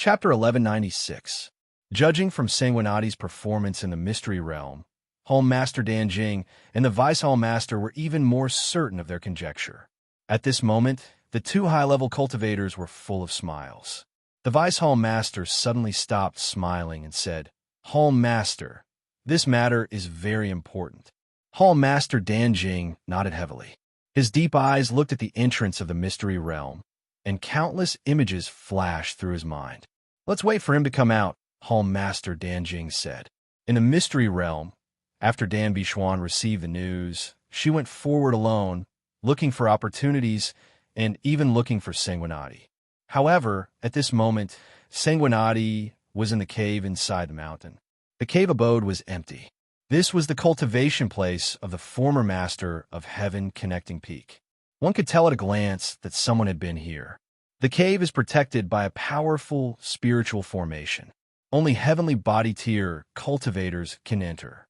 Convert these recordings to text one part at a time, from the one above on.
Chapter 1196. Judging from Sanguinati's performance in the mystery realm, Hall Master Danjing and the Vice Hall Master were even more certain of their conjecture. At this moment, the two high-level cultivators were full of smiles. The Vice Hall Master suddenly stopped smiling and said, "Hall Master, this matter is very important." Hall Master Danjing nodded heavily. His deep eyes looked at the entrance of the mystery realm, and countless images flashed through his mind. "Let's wait for him to come out," Hall Master Danjing said. In the mystery realm, after Dan Bichuan received the news, she went forward alone, looking for opportunities and even looking for Sanguinati. However, at this moment, Sanguinati was in the cave inside the mountain. The cave abode was empty. This was the cultivation place of the former master of Heaven Connecting Peak. One could tell at a glance that someone had been here. The cave is protected by a powerful spiritual formation. Only heavenly body tier cultivators can enter.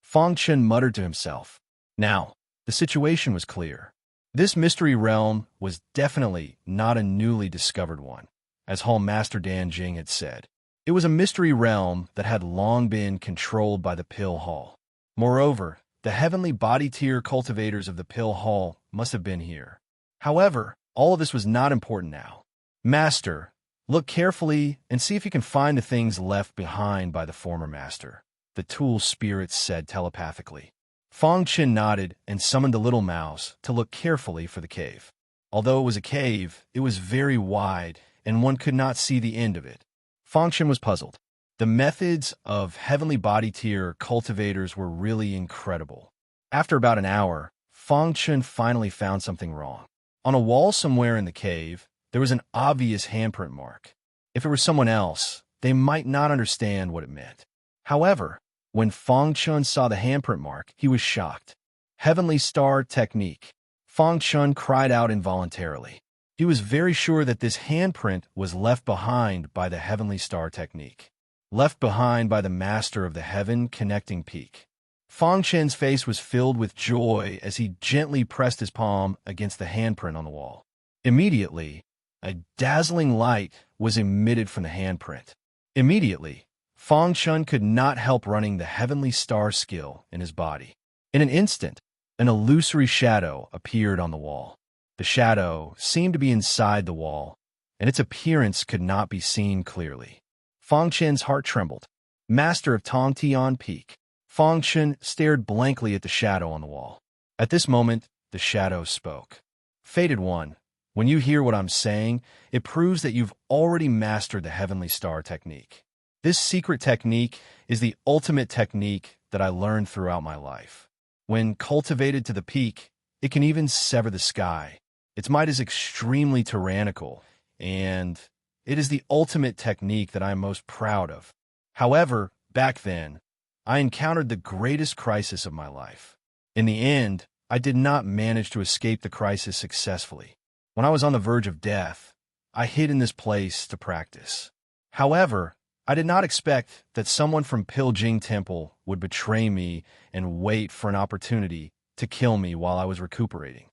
Feng Chen muttered to himself. Now, the situation was clear. This mystery realm was definitely not a newly discovered one, as Hall Master Danjing had said. It was a mystery realm that had long been controlled by the Pill Hall. Moreover, the heavenly body tier cultivators of the Pill Hall must have been here. However, all of this was not important now. "Master, look carefully and see if you can find the things left behind by the former master," the tool spirits said telepathically. Feng Chen nodded and summoned the little mouse to look carefully for the cave. Although it was a cave, it was very wide, and one could not see the end of it. Feng Chen was puzzled. The methods of heavenly body tier cultivators were really incredible. After about an hour, Feng Chen finally found something wrong. On a wall somewhere in the cave, there was an obvious handprint mark. If it were someone else, they might not understand what it meant. However, when Feng Chen saw the handprint mark, he was shocked. "Heavenly Star Technique." Feng Chen cried out involuntarily. He was very sure that this handprint was left behind by the Heavenly Star Technique. Left behind by the master of the Heaven Connecting Peak. Feng Chen's face was filled with joy as he gently pressed his palm against the handprint on the wall. Immediately, a dazzling light was emitted from the handprint. Immediately, Feng Chen could not help running the Heavenly Star skill in his body. In an instant, an illusory shadow appeared on the wall. The shadow seemed to be inside the wall, and its appearance could not be seen clearly. Feng Chen's heart trembled. Master of Tongtian Peak. Feng Chen stared blankly at the shadow on the wall. At this moment, the shadow spoke. "Fated One, when you hear what I'm saying, it proves that you've already mastered the Heavenly Star Technique. This secret technique is the ultimate technique that I learned throughout my life. When cultivated to the peak, it can even sever the sky. Its might is extremely tyrannical, and it is the ultimate technique that I am most proud of. However, back then, I encountered the greatest crisis of my life. In the end, I did not manage to escape the crisis successfully. When I was on the verge of death, I hid in this place to practice. However, I did not expect that someone from Piljing Temple would betray me and wait for an opportunity to kill me while I was recuperating."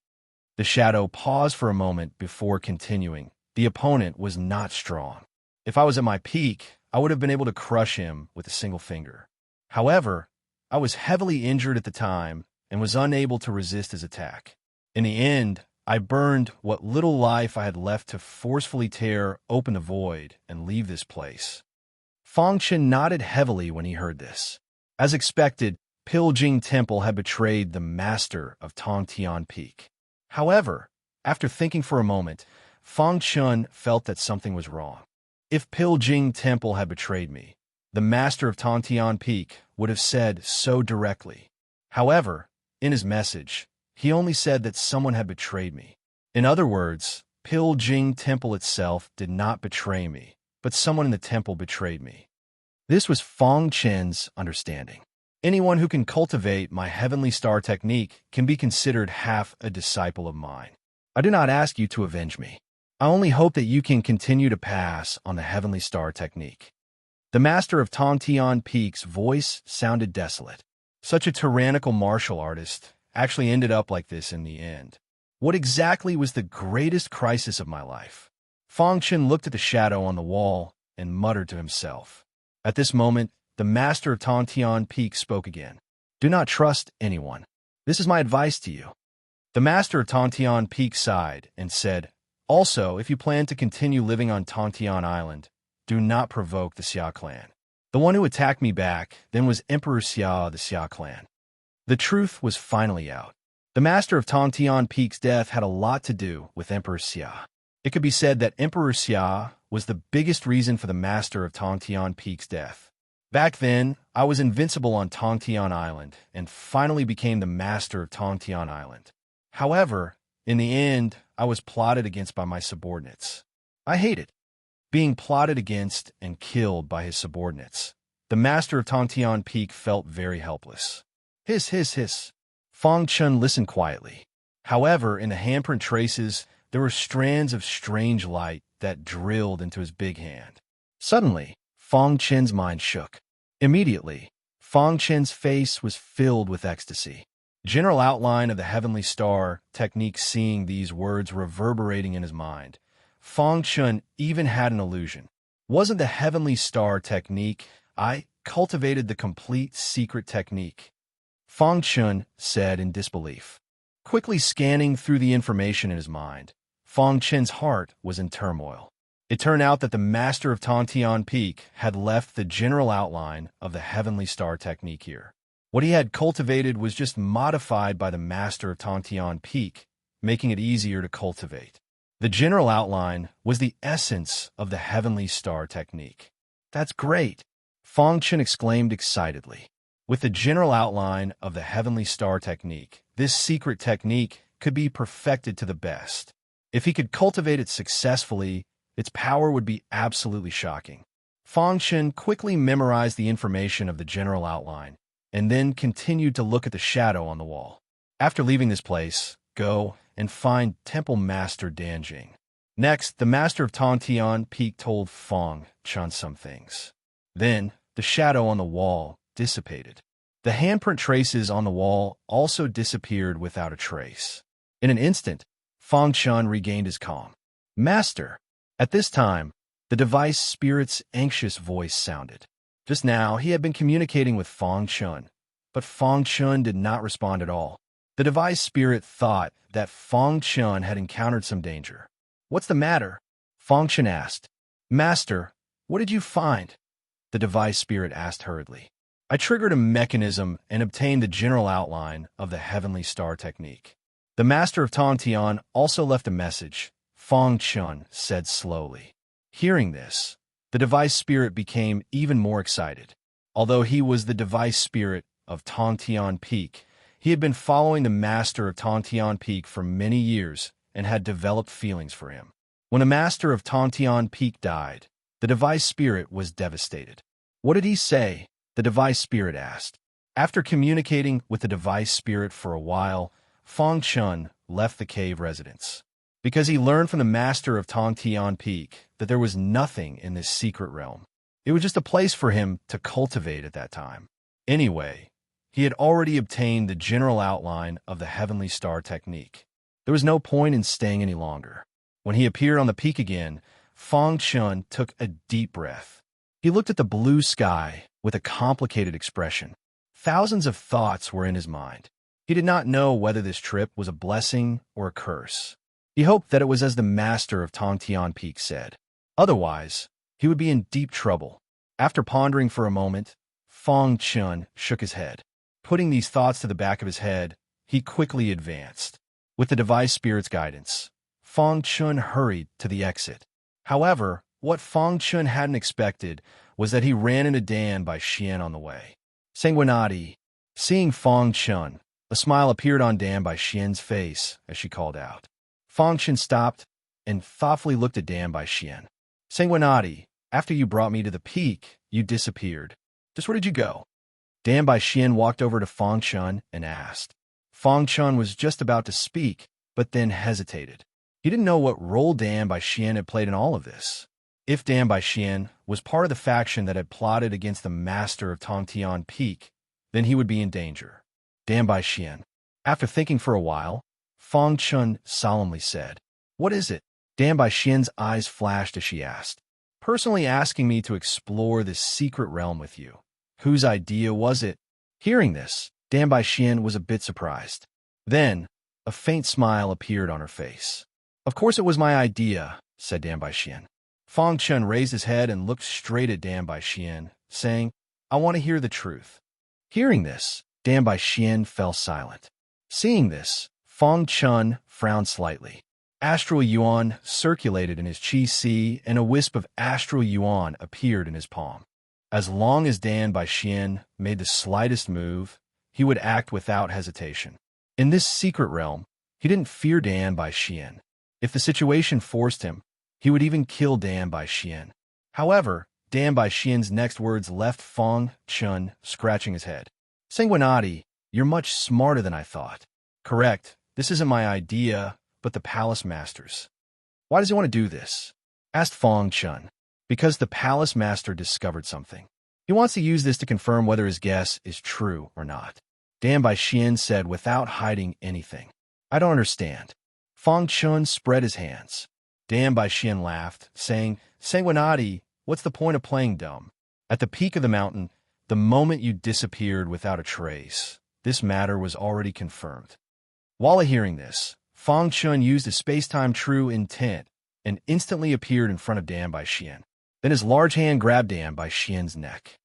The shadow paused for a moment before continuing. The opponent was not strong. If I was at my peak, I would have been able to crush him with a single finger. However, I was heavily injured at the time and was unable to resist his attack. In the end, I burned what little life I had left to forcefully tear open the void and leave this place. Feng Chen nodded heavily when he heard this. As expected, Piljing Temple had betrayed the master of Tongtian Peak. However, after thinking for a moment, Feng Chen felt that something was wrong. If Piljing Temple had betrayed me, the master of Tongtian Peak would have said so directly. However, in his message, he only said that someone had betrayed me. In other words, Piljing Temple itself did not betray me, but someone in the temple betrayed me. This was Feng Chen's understanding. Anyone who can cultivate my Heavenly Star Technique can be considered half a disciple of mine. I do not ask you to avenge me. I only hope that you can continue to pass on the Heavenly Star Technique. The master of Tongtian Peak's voice sounded desolate. Such a tyrannical martial artist actually ended up like this in the end. What exactly was the greatest crisis of my life? Feng Chen looked at the shadow on the wall and muttered to himself. At this moment, the master of Tongtian Peak spoke again. Do not trust anyone. This is my advice to you. The master of Tongtian Peak sighed and said, also, if you plan to continue living on Tongtian Island, do not provoke the Xia clan. The one who attacked me back then was Emperor Xia of the Xia clan. The truth was finally out. The master of Tongtian Peak's death had a lot to do with Emperor Xia. It could be said that Emperor Xia was the biggest reason for the master of Tongtian Peak's death. Back then, I was invincible on Tongtian Island and finally became the master of Tongtian Island. However, in the end, I was plotted against by my subordinates. I hated being plotted against and killed by his subordinates. The master of Tongtian Peak felt very helpless. Hiss, hiss, hiss. Fang Chun listened quietly. However, in the handprint traces, there were strands of strange light that drilled into his big hand. Suddenly, Fang Chen's mind shook. Immediately, Fang Chen's face was filled with ecstasy. General outline of the heavenly star technique. Seeing these words reverberating in his mind, Fang Chun even had an illusion. Wasn't the heavenly star technique? I cultivated the complete secret technique. Fang Chun said in disbelief. Quickly scanning through the information in his mind, Fang Chen's heart was in turmoil. It turned out that the master of Tongtian Peak had left the general outline of the heavenly star technique here. What he had cultivated was just modified by the master of Tongtian Peak, making it easier to cultivate. The general outline was the essence of the heavenly star technique. That's great, Fang Chen exclaimed excitedly. With the general outline of the heavenly star technique, this secret technique could be perfected to the best. If he could cultivate it successfully, its power would be absolutely shocking. Fang Chen quickly memorized the information of the general outline, and then continued to look at the shadow on the wall. After leaving this place, go and find Temple Master Danjing. Next, the master of Tongtian Peak told Fang Chun some things. Then, the shadow on the wall dissipated. The handprint traces on the wall also disappeared without a trace. In an instant, Fang Chun regained his calm. Master! At this time, the device spirit's anxious voice sounded. Just now, he had been communicating with Fang Chun, but Fang Chun did not respond at all. The device spirit thought that Fang Chun had encountered some danger. What's the matter? Fang Chun asked. Master, what did you find? The device spirit asked hurriedly. I triggered a mechanism and obtained the general outline of the heavenly star technique. The master of Tongtian also left a message, Fang Chun said slowly. Hearing this, the device spirit became even more excited. Although he was the device spirit of Tongtian Peak, he had been following the master of Tongtian Peak for many years and had developed feelings for him. When the master of Tongtian Peak died, the device spirit was devastated. What did he say? The device spirit asked. After communicating with the device spirit for a while, Fang Chun left the cave residence. Because he learned from the master of Tongtian Peak that there was nothing in this secret realm. It was just a place for him to cultivate at that time. Anyway, he had already obtained the general outline of the heavenly star technique. There was no point in staying any longer. When he appeared on the peak again, Fang Chun took a deep breath. He looked at the blue sky with a complicated expression. Thousands of thoughts were in his mind. He did not know whether this trip was a blessing or a curse. He hoped that it was as the master of Tongtian Peak said. Otherwise, he would be in deep trouble. After pondering for a moment, Fang Chun shook his head. Putting these thoughts to the back of his head, he quickly advanced. With the device spirit's guidance, Fang Chun hurried to the exit. However, what Fang Chun hadn't expected was that he ran into Dan by Xian on the way. Sanguinati. Seeing Fang Chun, a smile appeared on Dan by Xian's face as she called out. Fang Chun stopped and thoughtfully looked at Dan by Xian. Sanguinati, after you brought me to the peak, you disappeared. Just where did you go? Dan by Xian walked over to Fang Chun and asked. Fang Chun was just about to speak, but then hesitated. He didn't know what role Dan by Xian had played in all of this. If Dan by Xian was part of the faction that had plotted against the master of Tongtian Peak, then he would be in danger. Dan by Xian. After thinking for a while, Fang Chun solemnly said, What is it? Dan by Xian's eyes flashed as she asked. personally asking me to explore this secret realm with you. Whose idea was it? Hearing this, Dan Baixian was a bit surprised. Then, a faint smile appeared on her face. Of course it was my idea, said Dan Baixian. Fang Chun raised his head and looked straight at Dan Baixian, saying, I want to hear the truth. Hearing this, Dan Baixian fell silent. Seeing this, Fang Chun frowned slightly. Astral yuan circulated in his qi and a wisp of astral yuan appeared in his palm. As long as Dan Baixian made the slightest move, he would act without hesitation. In this secret realm, he didn't fear Dan Baixian. If the situation forced him, he would even kill Dan Baixian. However, Dan Baixian's next words left Fang Chun scratching his head. Sanguinati, you're much smarter than I thought. Correct, this isn't my idea, but the palace master's. Why does he want to do this? Asked Fang Chun. Because the palace master discovered something. He wants to use this to confirm whether his guess is true or not. Dan Baixian said without hiding anything. I don't understand. Fang Chun spread his hands. Dan Baixian laughed, saying, Sanguinati, what's the point of playing dumb? At the peak of the mountain, the moment you disappeared without a trace, this matter was already confirmed. While hearing this, Fang Chun used his space-time true intent and instantly appeared in front of Dan Baixian. Then his large hand grabbed Dan Baixian's neck.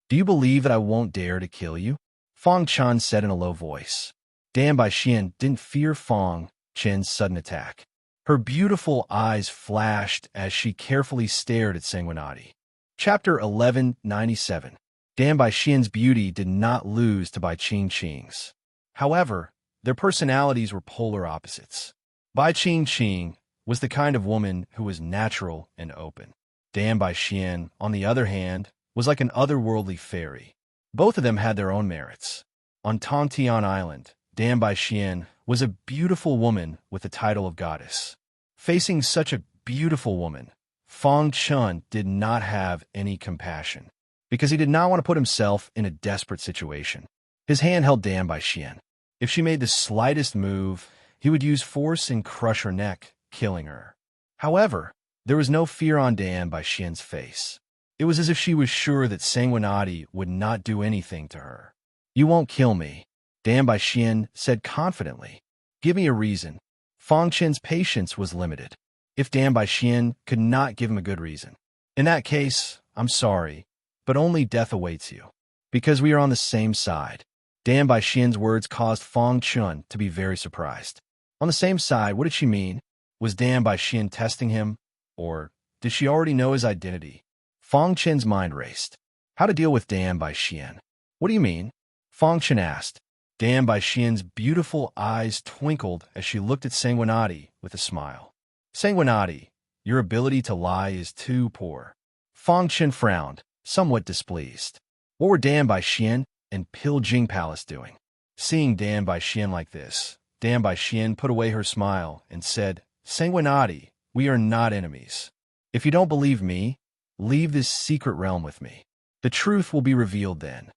Do you believe that I won't dare to kill you? Fang Chun said in a low voice. Dan Baixian didn't fear Fang Chun's sudden attack. Her beautiful eyes flashed as she carefully stared at Sanguinati. Chapter 1197. Dan Baixian's beauty did not lose to Bai Qing's. However, their personalities were polar opposites. Bai Qing was the kind of woman who was natural and open. Dan Baixian, on the other hand, was like an otherworldly fairy. Both of them had their own merits. On Tongtian Island, Dan Baixian was a beautiful woman with the title of goddess. Facing such a beautiful woman, Fang Chun did not have any compassion, because he did not want to put himself in a desperate situation. His hand held Dan Baixian. If she made the slightest move, he would use force and crush her neck, killing her. However, there was no fear on Dan Baixian's face. It was as if she was sure that Sanguinati would not do anything to her. You won't kill me, Dan Baixian said confidently. Give me a reason. Fang Chun's patience was limited. If Dan Baixian could not give him a good reason. In that case, I'm sorry, but only death awaits you. Because we are on the same side. Dan Baixian's words caused Fang Chun to be very surprised. On the same side, what did she mean? Was Dan Baixian testing him? Or did she already know his identity? Fang Chun's mind raced. How to deal with Dan Baixian? What do you mean? Fang Chun asked. Dan Baixian's beautiful eyes twinkled as she looked at Sanguinati with a smile. Sanguinati, your ability to lie is too poor. Fang Chun frowned, somewhat displeased. What were Dan Baixian and Pil Jing Palace doing? Seeing Dan Baixian like this, Dan Baixian put away her smile and said, Sanguinati, we are not enemies. If you don't believe me, leave this secret realm with me. The truth will be revealed then.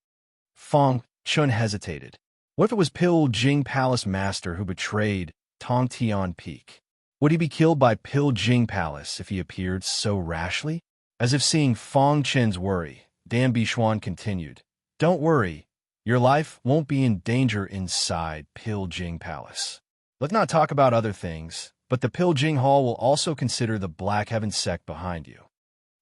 Fang Chun hesitated. What if it was Pil Jing Palace Master who betrayed Tongtian Peak? Would he be killed by Pil Jing Palace if he appeared so rashly? As if seeing Fang Chun's worry, Dan Baixian continued, Don't worry, your life won't be in danger inside Pil Jing Palace. Let's not talk about other things, but the Pil Jing Hall will also consider the Black Heaven sect behind you.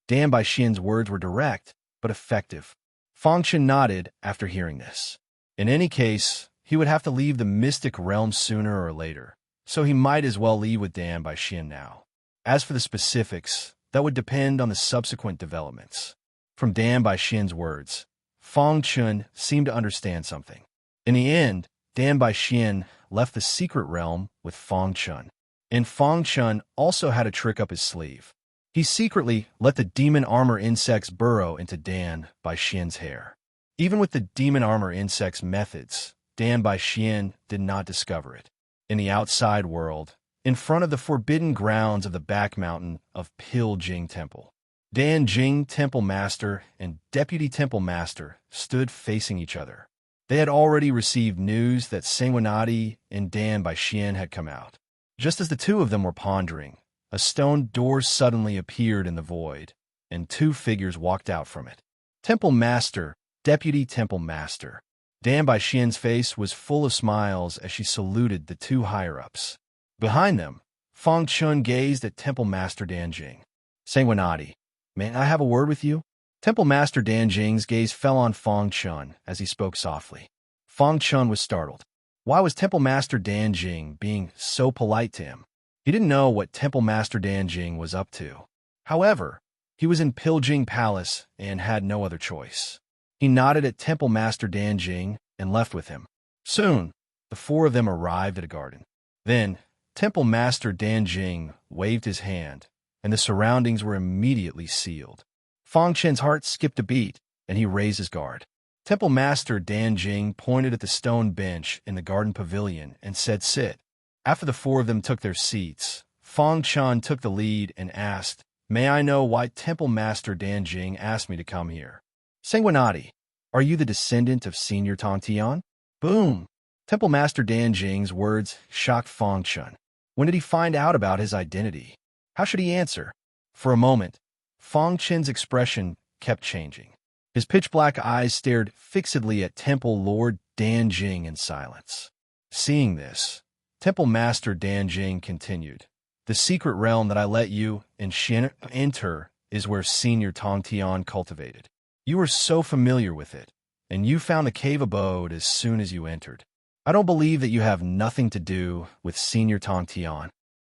Dan Baixian's words were direct, but effective. Fang Chun nodded after hearing this. In any case, he would have to leave the mystic realm sooner or later, so he might as well leave with Dan Baixian now. As for the specifics, that would depend on the subsequent developments. From Dan Baixian's words, Fang Chun seemed to understand something. In the end, Dan Baixian left the secret realm with Fang Chun. And Fang Chun also had a trick up his sleeve. He secretly let the demon armor insects burrow into Dan Baixian's hair. Even with the demon armor insects' methods, Dan Baixian did not discover it. In the outside world, in front of the forbidden grounds of the back mountain of Pil Jing Temple, Dan Jing Temple Master and Deputy Temple Master stood facing each other. They had already received news that Sanguinati and Dan Baixian had come out. Just as the two of them were pondering, a stone door suddenly appeared in the void. and two figures walked out from it. Temple Master, Deputy Temple Master. Dan Baixian's face was full of smiles as she saluted the two higher-ups. Behind them, Fang Chun gazed at Temple Master Danjing. Sanguinati, may I have a word with you? Temple Master Danjing's gaze fell on Fang Chun as he spoke softly. Fang Chun was startled. Why was Temple Master Danjing being so polite to him? He didn't know what Temple Master Danjing was up to. However, he was in Piljing Palace and had no other choice. He nodded at Temple Master Danjing and left with him. Soon, the four of them arrived at a garden. Then, Temple Master Danjing waved his hand, and the surroundings were immediately sealed. Fang Chen's heart skipped a beat, and he raised his guard. Temple Master Danjing pointed at the stone bench in the garden pavilion and said, "Sit." After the four of them took their seats, Fang Chun took the lead and asked, "May I know why Temple Master Danjing asked me to come here?" Sanguinati, are you the descendant of Senior Tong Tian? Boom! Temple Master Danjing's words shocked Fang Chun. When did he find out about his identity? How should he answer? For a moment, Fang Chen's expression kept changing. His pitch-black eyes stared fixedly at Temple Lord Danjing in silence. Seeing this, Temple Master Danjing continued, "The secret realm that I let you and Xian enter is where Senior Tong Tian cultivated. You were so familiar with it, and you found the cave abode as soon as you entered. I don't believe that you have nothing to do with Senior Tong Tian."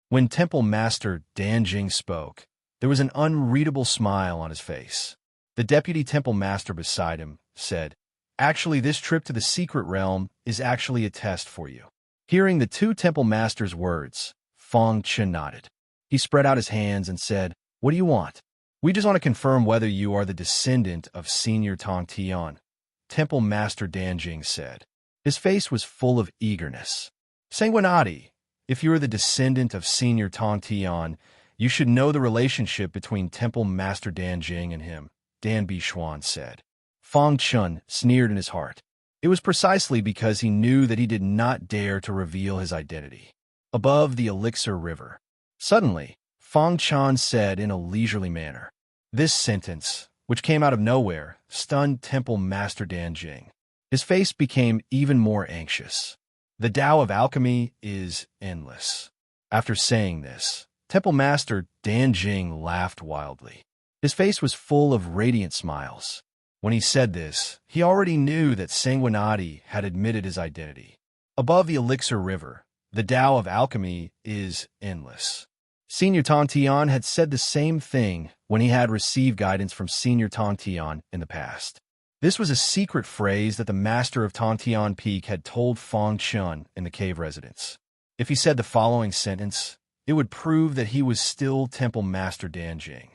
When Temple Master Danjing spoke, there was an unreadable smile on his face. The Deputy Temple Master beside him said, "Actually, this trip to the secret realm is actually a test for you." Hearing the two Temple Masters' words, Fang Chun nodded. He spread out his hands and said, "What do you want?" "We just want to confirm whether you are the descendant of Senior Tong Tian," Temple Master Danjing said. His face was full of eagerness. "Sanguinati, if you are the descendant of Senior Tong Tian, you should know the relationship between Temple Master Danjing and him," Dan Bixuan said. Fang Chun sneered in his heart. It was precisely because he knew that he did not dare to reveal his identity. Above the Elixir River. Suddenly, Fang Chun said in a leisurely manner. This sentence, which came out of nowhere, stunned Temple Master Danjing. His face became even more anxious. The Tao of alchemy is endless. After saying this, Temple Master Danjing laughed wildly. His face was full of radiant smiles. When he said this, he already knew that Sanguinati had admitted his identity. Above the Elixir River, the Tao of alchemy is endless. Senior Tong Tian had said the same thing when he had received guidance from Senior Tong Tian in the past. This was a secret phrase that the master of Tong Tian Peak had told Fang Chun in the cave residence. If he said the following sentence, it would prove that he was still Temple Master Danjing.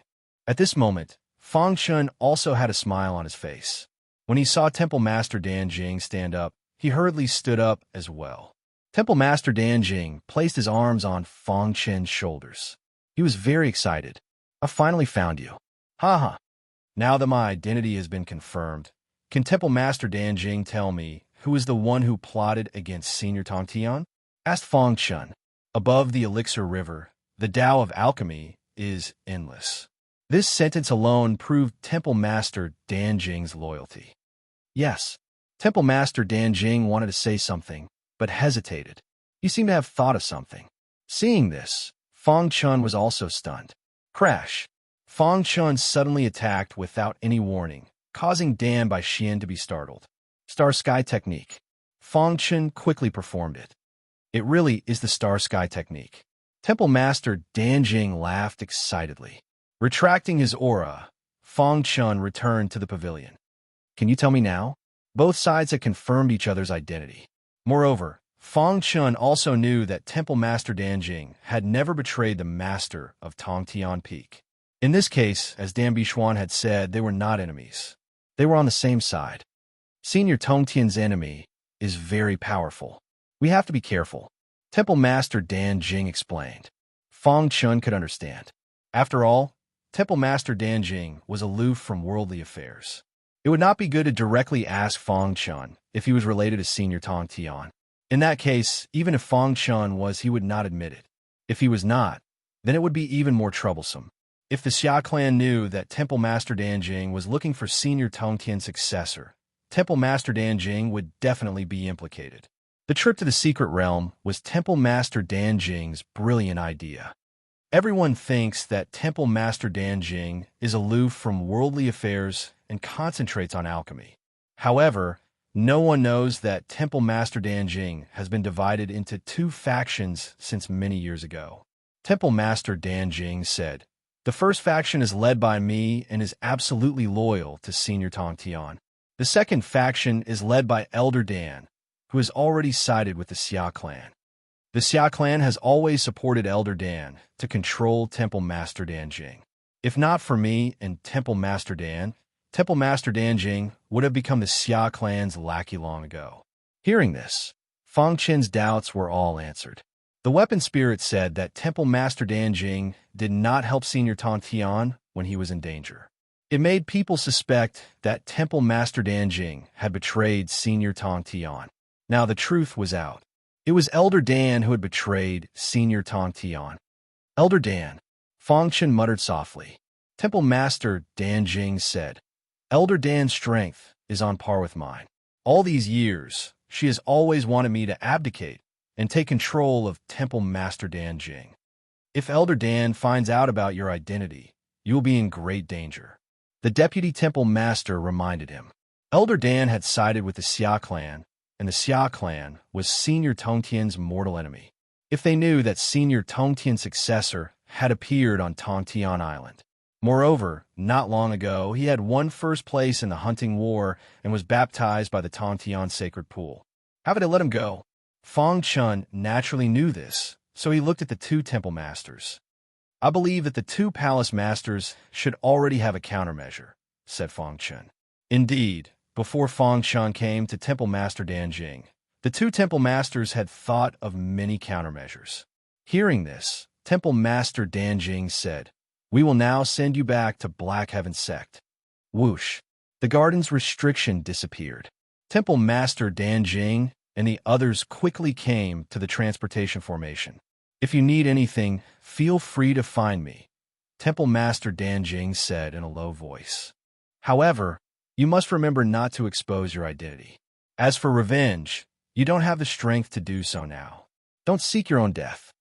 At this moment, Fang Chun also had a smile on his face. When he saw Temple Master Danjing stand up, he hurriedly stood up as well. Temple Master Danjing placed his arms on Fang Chun's shoulders. He was very excited. "I finally found you. Ha. Now that my identity has been confirmed, can Temple Master Danjing tell me who is the one who plotted against Senior Tong Tian?" asked Fang Chun. Above the Elixir River, the Tao of alchemy is endless. This sentence alone proved Temple Master Danjing's loyalty. Yes, Temple Master Danjing wanted to say something, but hesitated. He seemed to have thought of something. Seeing this, Fang Chun was also stunned. Crash! Fang Chun suddenly attacked without any warning, causing Dan Baixian to be startled. Star Sky Technique. Fang Chun quickly performed it. It really is the Star Sky Technique. Temple Master Danjing laughed excitedly. Retracting his aura, Fang Chun returned to the pavilion. "Can you tell me now?" Both sides had confirmed each other's identity. Moreover, Fang Chun also knew that Temple Master Danjing had never betrayed the master of Tong Tian Peak. In this case, as Dan Bixuan had said, they were not enemies. They were on the same side. Senior Tong Tian's enemy is very powerful. We have to be careful, Temple Master Danjing explained. Fang Chun could understand. After all, Temple Master Danjing was aloof from worldly affairs. It would not be good to directly ask Fang Chun if he was related to Senior Tong Tian. In that case, even if Fang Chun was, he would not admit it. If he was not, then it would be even more troublesome. If the Xia clan knew that Temple Master Danjing was looking for senior Tongtian successor, Temple Master Danjing would definitely be implicated. The trip to the secret realm was Temple Master Danjing's brilliant idea. Everyone thinks that Temple Master Danjing is aloof from worldly affairs and concentrates on alchemy. However, no one knows that Temple Master Danjing has been divided into two factions since many years ago. Temple Master Danjing said, "The first faction is led by me and is absolutely loyal to Senior Tongtian. The second faction is led by Elder Dan, who has already sided with the Xia clan. The Xia clan has always supported Elder Dan to control Temple Master Danjing. If not for me and Temple Master Dan, Temple Master Danjing would have become the Xia clan's lackey long ago." Hearing this, Fang Chen's doubts were all answered. The weapon spirit said that Temple Master Danjing did not help Senior Tongtian when he was in danger. It made people suspect that Temple Master Danjing had betrayed Senior Tongtian. Now the truth was out. It was Elder Dan who had betrayed Senior Tongtian. "Elder Dan," Fang Chen muttered softly. Temple Master Danjing said, "Elder Dan's strength is on par with mine. All these years, she has always wanted me to abdicate and take control of Temple Master Danjing. If Elder Dan finds out about your identity, you will be in great danger." The Deputy Temple Master reminded him. Elder Dan had sided with the Xia clan, and the Xia clan was Senior Tongtian's mortal enemy. If they knew that Senior Tongtian's successor had appeared on Tongtian Island. Moreover, not long ago, he had won first place in the hunting war and was baptized by the Tongtian sacred pool. How would they let him go? Fang Chun naturally knew this, so he looked at the two temple masters. "I believe that the two palace masters should already have a countermeasure," said Fang Chun. Indeed, before Fang Chun came to Temple Master Danjing, the two temple masters had thought of many countermeasures. Hearing this, Temple Master Danjing said, "We will now send you back to Black Heaven Sect." Whoosh! The garden's restriction disappeared. Temple Master Danjing and the others quickly came to the transportation formation. "If you need anything, feel free to find me," Temple Master Danjing said in a low voice. "However, you must remember not to expose your identity. As for revenge, you don't have the strength to do so now. Don't seek your own death."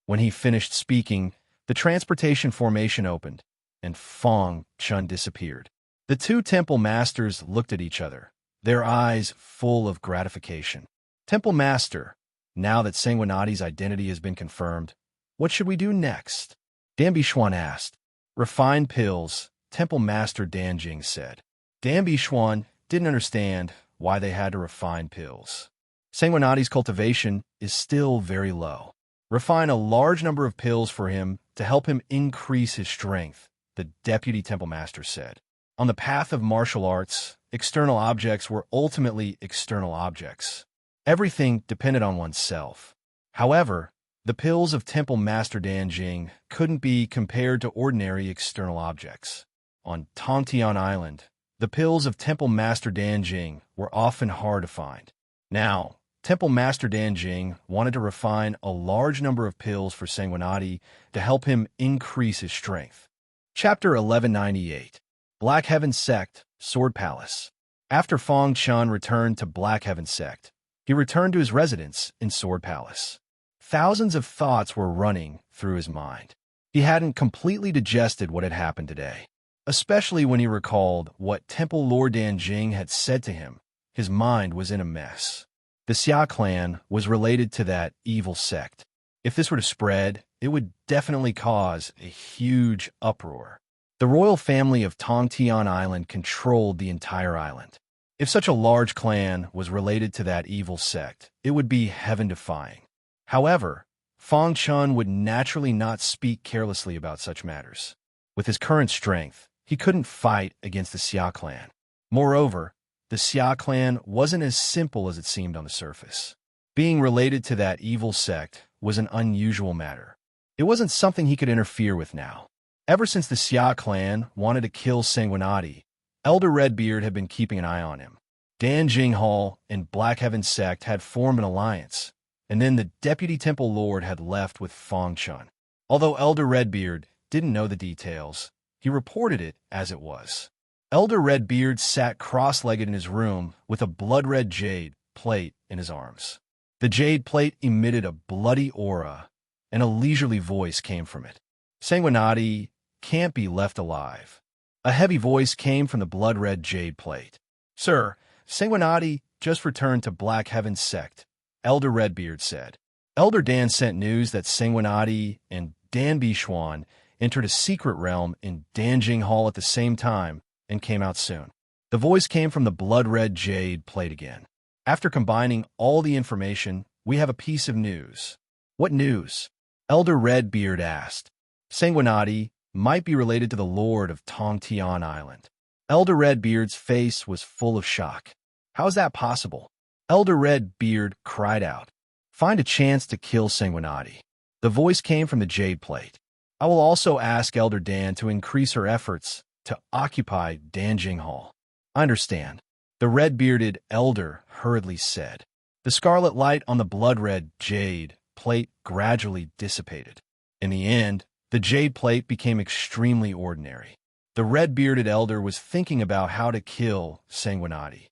When he finished speaking, the transportation formation opened, and Fang Chun disappeared. The two temple masters looked at each other, their eyes full of gratification. "Temple Master, now that Sanguinati's identity has been confirmed, what should we do next?" Dan Bixuan asked. "Refined pills," Temple Master Danjing said. Dan Bixuan didn't understand why they had to refine pills. Sanguinati's cultivation is still very low. Refine a large number of pills for him to help him increase his strength, the Deputy Temple Master said. On the path of martial arts, external objects were ultimately external objects. Everything depended on oneself. However, the pills of Temple Master Danjing couldn't be compared to ordinary external objects. On Tongtian Island, the pills of Temple Master Danjing were often hard to find. Now, Temple Master Danjing wanted to refine a large number of pills for Sanguinati to help him increase his strength. Chapter 1198. Black Heaven Sect, Sword Palace. After Fang Chun returned to Black Heaven Sect, he returned to his residence in Sword Palace. Thousands of thoughts were running through his mind. He hadn't completely digested what had happened today. Especially when he recalled what Temple Lord Danjing had said to him, his mind was in a mess. The Xia clan was related to that evil sect. If this were to spread, it would definitely cause a huge uproar. The royal family of Tongtian Island controlled the entire island. If such a large clan was related to that evil sect, it would be heaven-defying. However, Fang Chun would naturally not speak carelessly about such matters. With his current strength, he couldn't fight against the Xia clan. Moreover, the Xia clan wasn't as simple as it seemed on the surface. Being related to that evil sect was an unusual matter. It wasn't something he could interfere with now. Ever since the Xia clan wanted to kill Sanguinati, Elder Redbeard had been keeping an eye on him. Danjing Hall and Black Heaven Sect had formed an alliance, and then the Deputy Temple Lord had left with Fang Chun. Although Elder Redbeard didn't know the details. He reported it as it was. Elder Redbeard sat cross-legged in his room with a blood-red jade plate in his arms. The jade plate emitted a bloody aura, and a leisurely voice came from it. Sanguinati can't be left alive. A heavy voice came from the blood-red jade plate. Sir, Sanguinati just returned to Black Heaven's sect, Elder Redbeard said. Elder Dan sent news that Sanguinati and Dan Bichuan entered a secret realm in Danjing Hall at the same time and came out soon. The voice came from the blood-red jade plate again. After combining all the information, we have a piece of news. What news? Elder Redbeard asked. Sanguinati might be related to the Lord of Tongtian Island. Elder Redbeard's face was full of shock. How is that possible? Elder Redbeard cried out. Find a chance to kill Sanguinati. The voice came from the jade plate. I will also ask Elder Dan to increase her efforts to occupy Danjing Hall. I understand, the red-bearded elder hurriedly said. The scarlet light on the blood-red jade plate gradually dissipated. In the end, the jade plate became extremely ordinary. The red-bearded elder was thinking about how to kill Sanguinati.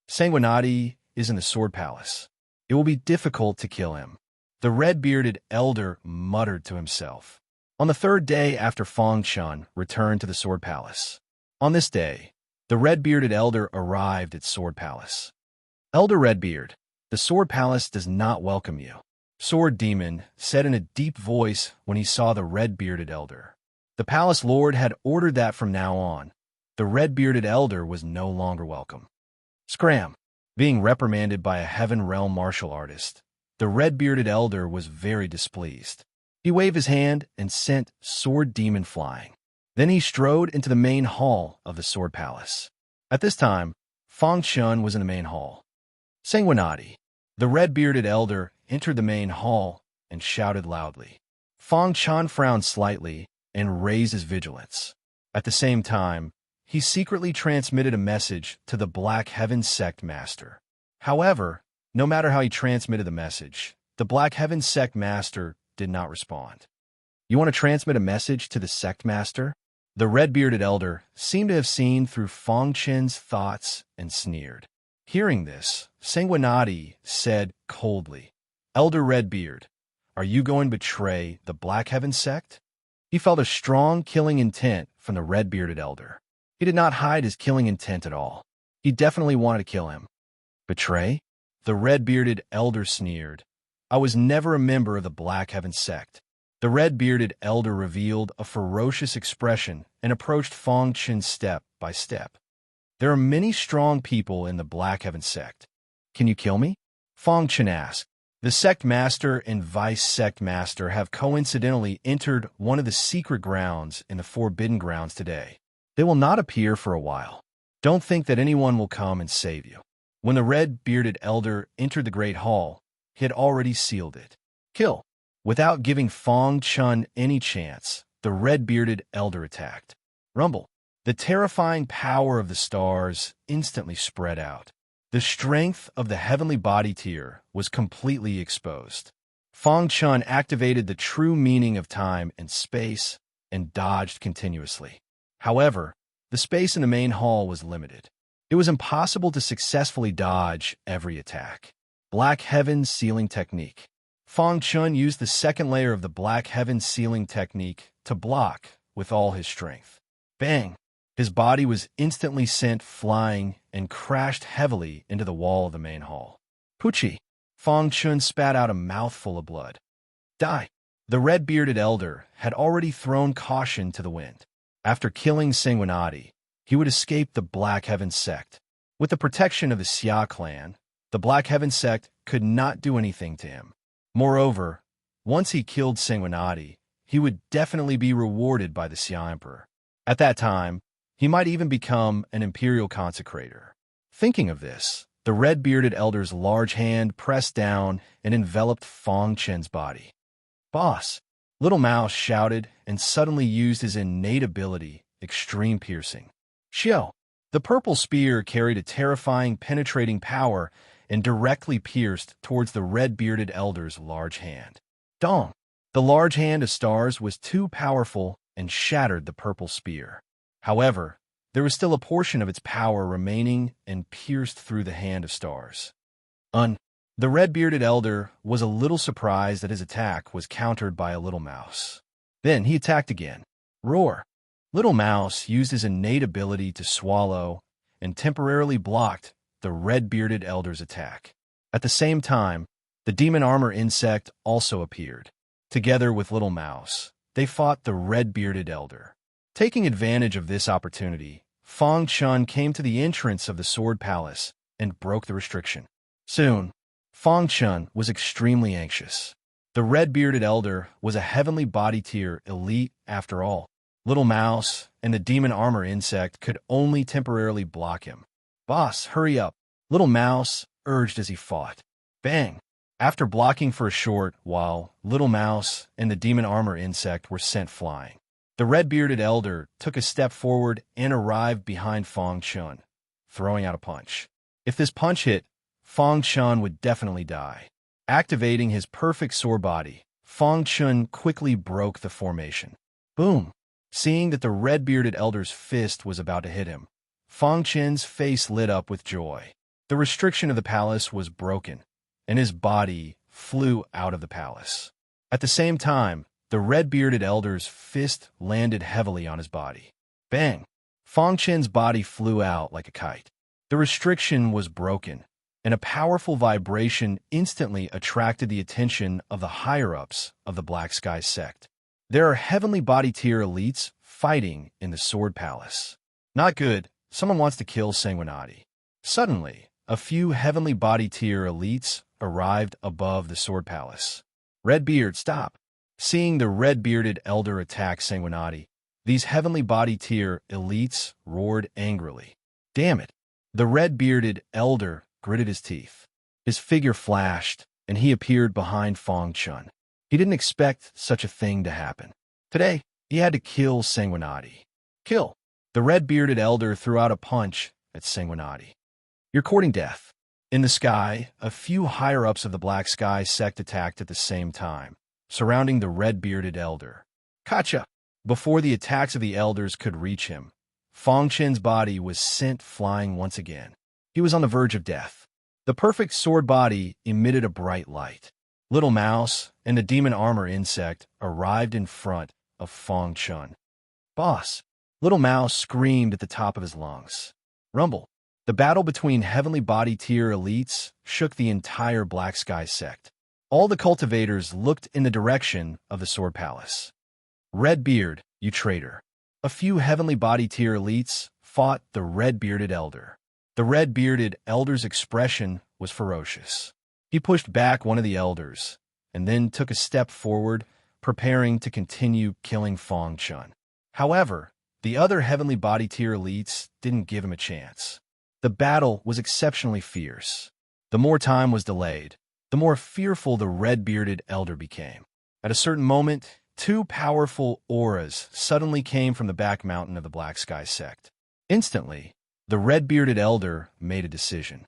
Sanguinati is in the Sword Palace. It will be difficult to kill him. The red-bearded elder muttered to himself. On the third day after Fong Chun returned to the Sword Palace. On this day, the red-bearded elder arrived at Sword Palace. Elder Redbeard, the Sword Palace does not welcome you, Sword Demon said in a deep voice when he saw the red-bearded elder. The Palace Lord had ordered that from now on, the red-bearded elder was no longer welcome. Scram! Being reprimanded by a Heaven Realm martial artist, the red-bearded elder was very displeased. He waved his hand and sent Sword Demon flying. Then he strode into the main hall of the Sword Palace. At this time, Fong Chun was in the main hall. Sanguinati, the red-bearded elder, entered the main hall and shouted loudly. Fong Chun frowned slightly and raised his vigilance. At the same time, he secretly transmitted a message to the Black Heaven Sect Master. However, no matter how he transmitted the message, the Black Heaven Sect Master did not respond. You want to transmit a message to the Sect Master? The red-bearded elder seemed to have seen through Fong Chen's thoughts and sneered. Hearing this, Sanguinati said coldly, Elder Redbeard, are you going to betray the Black Heaven Sect? He felt a strong killing intent from the red-bearded elder. He did not hide his killing intent at all. He definitely wanted to kill him. Betray? The red-bearded elder sneered. I was never a member of the Black Heaven Sect. The red-bearded elder revealed a ferocious expression and approached Fong Chen step by step. There are many strong people in the Black Heaven Sect. Can you kill me? Fong Chen asked. The Sect Master and Vice Sect Master have coincidentally entered one of the secret grounds in the Forbidden Grounds today. They will not appear for a while. Don't think that anyone will come and save you. When the red-bearded elder entered the Great Hall, he had already sealed it. Kill. Without giving Fong Chun any chance, the red-bearded elder attacked. Rumble. The terrifying power of the stars instantly spread out. The strength of the heavenly body tier was completely exposed. Fong Chun activated the true meaning of time and space and dodged continuously. However, the space in the main hall was limited. It was impossible to successfully dodge every attack. Black Heaven Sealing Technique. Fong Chun used the second layer of the Black Heaven Sealing Technique to block with all his strength. Bang! His body was instantly sent flying and crashed heavily into the wall of the main hall. Poochie! Fong Chun spat out a mouthful of blood. Die! The red-bearded elder had already thrown caution to the wind. After killing Sanguinati, he would escape the Black Heaven Sect. With the protection of the Xia clan, the Black Heaven Sect could not do anything to him. Moreover, once he killed Sanguinati, he would definitely be rewarded by the Xia Emperor. At that time, he might even become an imperial consecrator. Thinking of this, the red-bearded elder's large hand pressed down and enveloped Fong Chen's body. Boss! Little Mouse shouted and suddenly used his innate ability, Extreme Piercing. Xiao! The purple spear carried a terrifying, penetrating power and directly pierced towards the red-bearded elder's large hand. Dong! The large hand of stars was too powerful and shattered the purple spear. However, there was still a portion of its power remaining and pierced through the hand of stars. The red-bearded elder was a little surprised that his attack was countered by a little mouse. Then he attacked again. Roar! Little Mouse used his innate ability to swallow and temporarily blocked the red-bearded elder's attack. At the same time, the demon armor insect also appeared. Together with Little Mouse, they fought the red-bearded elder. Taking advantage of this opportunity, Fang Chun came to the entrance of the Sword Palace and broke the restriction. Soon, Fang Chun was extremely anxious. The red-bearded elder was a heavenly body tier elite after all. Little Mouse and the demon armor insect could only temporarily block him. "Boss, hurry up," Little Mouse urged as he fought. Bang! After blocking for a short while, Little Mouse and the demon armor insect were sent flying. The red-bearded elder took a step forward and arrived behind Fang Chun, throwing out a punch. If this punch hit, Fang Chun would definitely die. Activating his perfect sword body, Fang Chun quickly broke the formation. Boom! Seeing that the red-bearded elder's fist was about to hit him, Fang Chun's face lit up with joy. The restriction of the palace was broken, and his body flew out of the palace. At the same time, the red-bearded elder's fist landed heavily on his body. Bang! Fang Chun's body flew out like a kite. The restriction was broken, and a powerful vibration instantly attracted the attention of the higher-ups of the Black Sky sect. There are heavenly body tier elites fighting in the Sword Palace. Not good. Someone wants to kill Sanguinati. Suddenly, a few heavenly body tier elites arrived above the Sword Palace. Redbeard, stop! Seeing the red-bearded elder attack Sanguinati, these heavenly body tier elites roared angrily. Damn it! The red-bearded elder gritted his teeth. His figure flashed, and he appeared behind Fang Chun. He didn't expect such a thing to happen. Today, he had to kill Sanguinati. Kill! The red-bearded elder threw out a punch at Sanguinati. You're courting death. In the sky, a few higher-ups of the Black Sky sect attacked at the same time, surrounding the red-bearded elder. Kacha! Before the attacks of the elders could reach him, Fang Chun's body was sent flying once again. He was on the verge of death. The perfect sword body emitted a bright light. Little Mouse and the demon armor insect arrived in front of Fang Chun. Boss! Little Mouse screamed at the top of his lungs. Rumble! The battle between heavenly body tier elites shook the entire Black Sky sect. All the cultivators looked in the direction of the Sword Palace. Redbeard, you traitor! A few heavenly body tier elites fought the red-bearded elder. The red-bearded elder's expression was ferocious. He pushed back one of the elders, and then took a step forward, preparing to continue killing Fang Chun. However, the other heavenly body tier elites didn't give him a chance. The battle was exceptionally fierce. The more time was delayed, the more fearful the red-bearded elder became. At a certain moment, two powerful auras suddenly came from the back mountain of the Black Sky sect. Instantly, the red-bearded elder made a decision.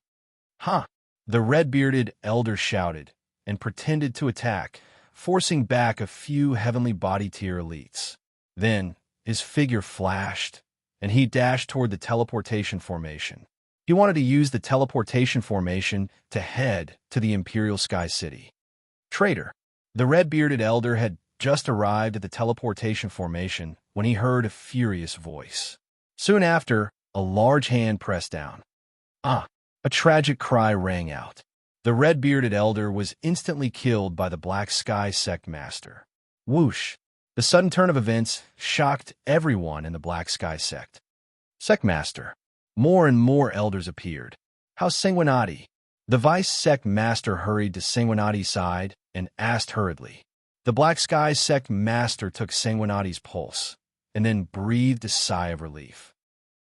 Huh! The red-bearded elder shouted and pretended to attack, forcing back a few heavenly body tier elites. Then, his figure flashed, and he dashed toward the teleportation formation. He wanted to use the teleportation formation to head to the Imperial Sky City. Traitor! The red-bearded elder had just arrived at the teleportation formation when he heard a furious voice. Soon after, a large hand pressed down. Ah! A tragic cry rang out. The red-bearded elder was instantly killed by the Black Sky sect master. Whoosh! The sudden turn of events shocked everyone in the Black Sky sect. Sect master. More and more elders appeared. How's Sanguinati? The vice sect master hurried to Sanguinati's side and asked hurriedly. The Black Sky sect master took Sanguinati's pulse and then breathed a sigh of relief.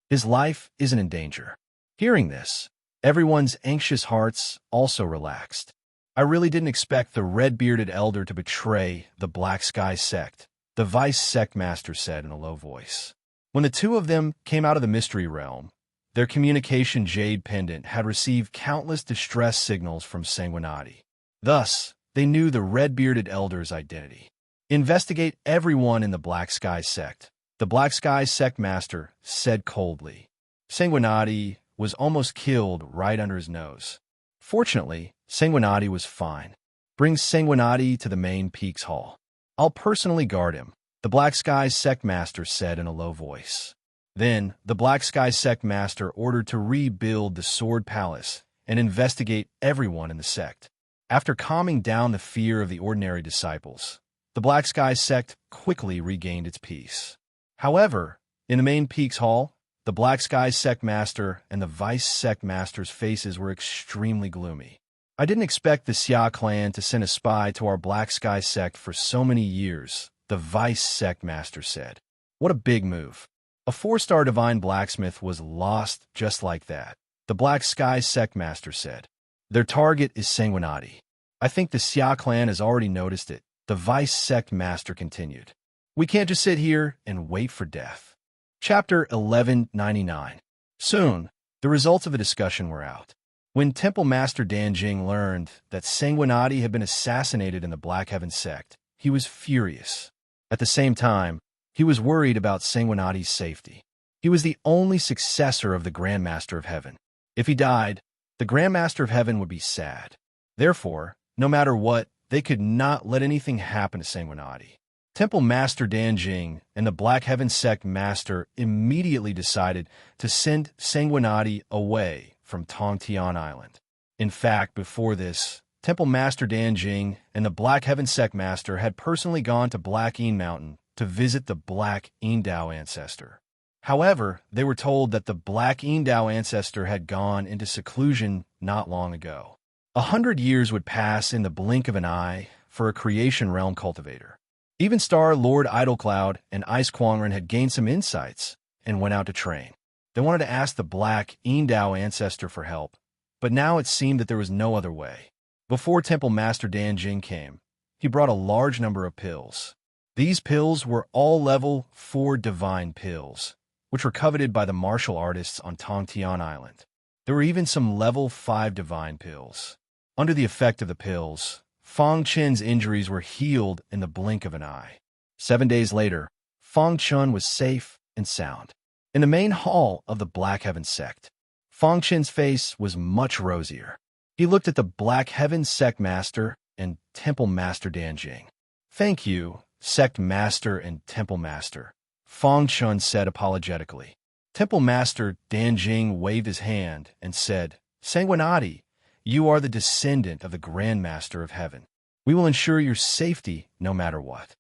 His life isn't in danger. Hearing this, everyone's anxious hearts also relaxed. I really didn't expect the red-bearded elder to betray the Black Sky sect, the vice sect master said in a low voice. When the two of them came out of the mystery realm, their communication jade pendant had received countless distress signals from Sanguinati. Thus, they knew the red-bearded elder's identity. Investigate everyone in the Black Sky sect, the Black Sky sect master said coldly. Sanguinati was almost killed right under his nose. Fortunately, Sanguinati was fine. Bring Sanguinati to the main Peaks Hall. I'll personally guard him, the Black Sky sect master said in a low voice. Then, the Black Sky sect master ordered to rebuild the Sword Palace and investigate everyone in the sect. After calming down the fear of the ordinary disciples, the Black Sky sect quickly regained its peace. However, in the main Peaks Hall, the Black Sky sect master and the vice sect master's faces were extremely gloomy. I didn't expect the Xia clan to send a spy to our Black Sky sect for so many years, the vice sect master said. What a big move. A 4-star divine blacksmith was lost just like that, the Black Sky sect master said. Their target is Sanguinati. I think the Xia clan has already noticed it, the vice sect master continued. We can't just sit here and wait for death. Chapter 1199. Soon, the results of the discussion were out. When Temple Master Danjing learned that Sanguinati had been assassinated in the Black Heaven sect, he was furious. At the same time, he was worried about Sanguinati's safety. He was the only successor of the Grand Master of Heaven. If he died, the Grand Master of Heaven would be sad. Therefore, no matter what, they could not let anything happen to Sanguinati. Temple Master Danjing and the Black Heaven sect master immediately decided to send Sanguinati away from Tongtian Island. In fact, before this, Temple Master Danjing and the Black Heaven sect master had personally gone to Black Een Mountain to visit the Black Eendao ancestor. However, they were told that the Black Eendao ancestor had gone into seclusion not long ago. 100 years would pass in the blink of an eye for a creation realm cultivator. Even Star Lord Idlecloud and Ice Quangren had gained some insights and went out to train. They wanted to ask the Black Eendao ancestor for help, but now it seemed that there was no other way. Before Temple Master Danjing came, he brought a large number of pills. These pills were all level 4 divine pills, which were coveted by the martial artists on Tongtian Island. There were even some level 5 divine pills. Under the effect of the pills, Fang Chen's injuries were healed in the blink of an eye. 7 days later, Fang Chen was safe and sound. In the main hall of the Black Heaven sect, Fang Chen's face was much rosier. He looked at the Black Heaven sect master and Temple Master Danjing. Thank you, sect master and temple master, Fang Chen said apologetically. Temple Master Danjing waved his hand and said, Sanguinati, you are the descendant of the Grand Master of Heaven. We will ensure your safety no matter what.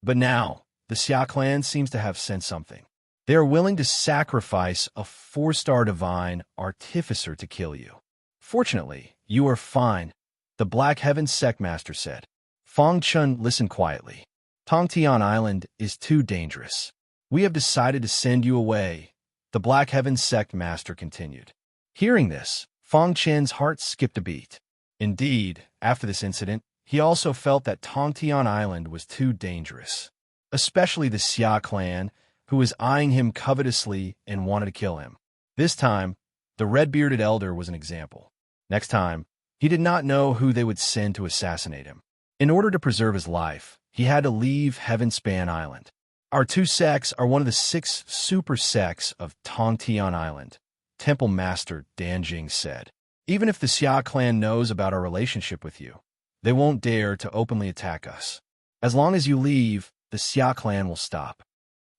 But now, the Xia clan seems to have sensed something. They are willing to sacrifice a 4-star divine artificer to kill you. Fortunately, you are fine, the Black Heaven sect master said. Fang Chen listened quietly. Tongtian Island is too dangerous. We have decided to send you away, the Black Heaven sect master continued. Hearing this, Fang Chen's heart skipped a beat. Indeed, after this incident, he also felt that Tongtian Island was too dangerous, especially the Xia clan, who was eyeing him covetously and wanted to kill him. This time, the red-bearded elder was an example. Next time, he did not know who they would send to assassinate him. In order to preserve his life, he had to leave Heavenspan Island. Our 2 sects are one of the 6 super sects of Tongtian Island, Temple Master Danjing said. Even if the Xia clan knows about our relationship with you, they won't dare to openly attack us. As long as you leave, the Xia clan will stop.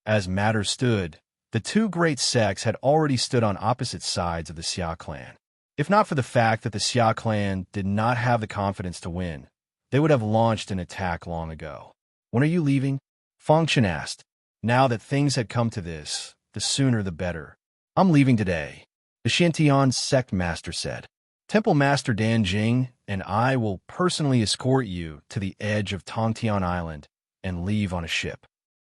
As matters stood, the 2 great sects had already stood on opposite sides of the Xia clan. If not for the fact that the Xia clan did not have the confidence to win, they would have launched an attack long ago. When are you leaving? Fang Chen asked. Now that things had come to this, the sooner the better. I'm leaving today, the Shantian sect master said. Temple Master Danjing and I will personally escort you to the edge of Tongtian Island and leave on a ship.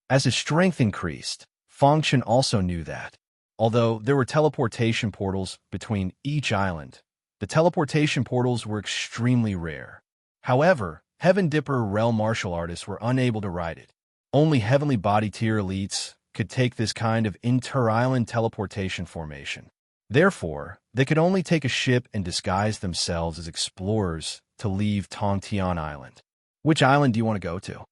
As his strength increased, Fang Chen also knew that, although there were teleportation portals between each island, the teleportation portals were extremely rare. However, Heaven Dipper realm martial artists were unable to ride it. Only heavenly body tier elites could take this kind of inter-island teleportation formation. Therefore, they could only take a ship and disguise themselves as explorers to leave Tongtian Island. Which island do you want to go to?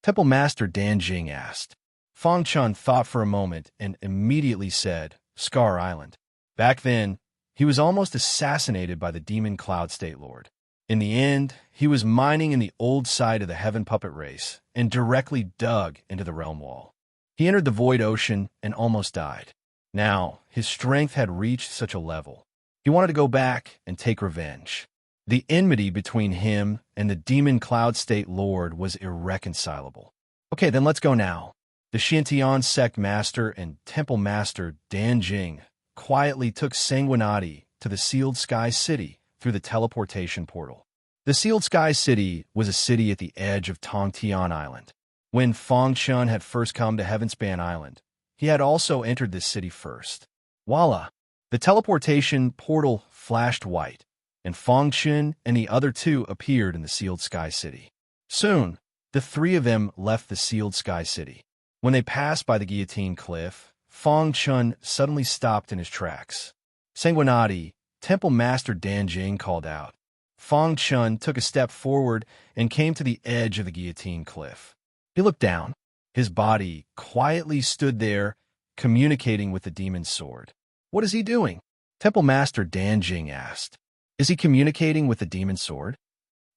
Temple Master Dan Jing asked. Fang Chun thought for a moment and immediately said, Scar Island. Back then, he was almost assassinated by the demon Cloud State Lord. In the end, he was mining in the old site of the Heaven Puppet Race and directly dug into the realm wall. He entered the void ocean and almost died. Now, his strength had reached such a level. He wanted to go back and take revenge. The enmity between him and the demon Cloud State Lord was irreconcilable. Okay, then let's go now. The Xiantian sect master and temple master Dan Jing quietly took Sanguinati to the Sealed Sky City through the teleportation portal. The Sealed Sky City was a city at the edge of Tongtian Island. When Fang Chun had first come to Heavenspan Island, he had also entered this city first. Voila! The teleportation portal flashed white, and Fang Chun and the other two appeared in the Sealed Sky City. Soon, the three of them left the Sealed Sky City. When they passed by the Guillotine Cliff, Fang Chun suddenly stopped in his tracks. Sanguinati, Temple Master Dan Jing called out. Fang Chun took a step forward and came to the edge of the Guillotine Cliff. He looked down. His body quietly stood there, communicating with the demon's sword. What is he doing? Temple Master Dan Jing asked. Is he communicating with the demon's sword?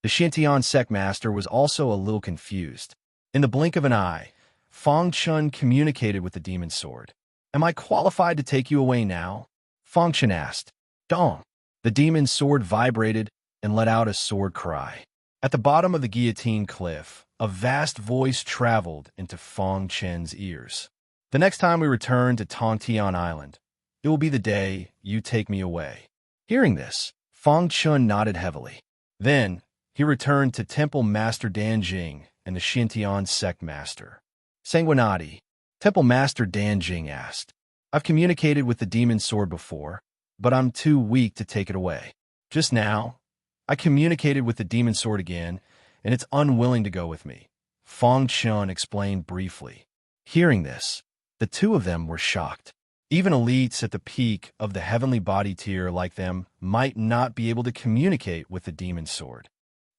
The Xiantian sect master was also a little confused. In the blink of an eye, Fang Chun communicated with the demon's sword. Am I qualified to take you away now? Fang Chun asked. Dong. The demon's sword vibrated and let out a sword cry. At the bottom of the Guillotine Cliff, a vast voice traveled into Fang Chun's ears. The next time we return to Tongtian Island, it will be the day you take me away. Hearing this, Fang Chun nodded heavily. Then, he returned to Temple Master Dan Jing and the Xiantian sect master. Sanguinati, Temple Master Dan Jing asked. I've communicated with the demon's sword before, but I'm too weak to take it away. Just now, I communicated with the demon's sword again, and it's unwilling to go with me. Fang Chun explained briefly. Hearing this, the two of them were shocked. Even elites at the peak of the heavenly body tier like them might not be able to communicate with the demon's sword.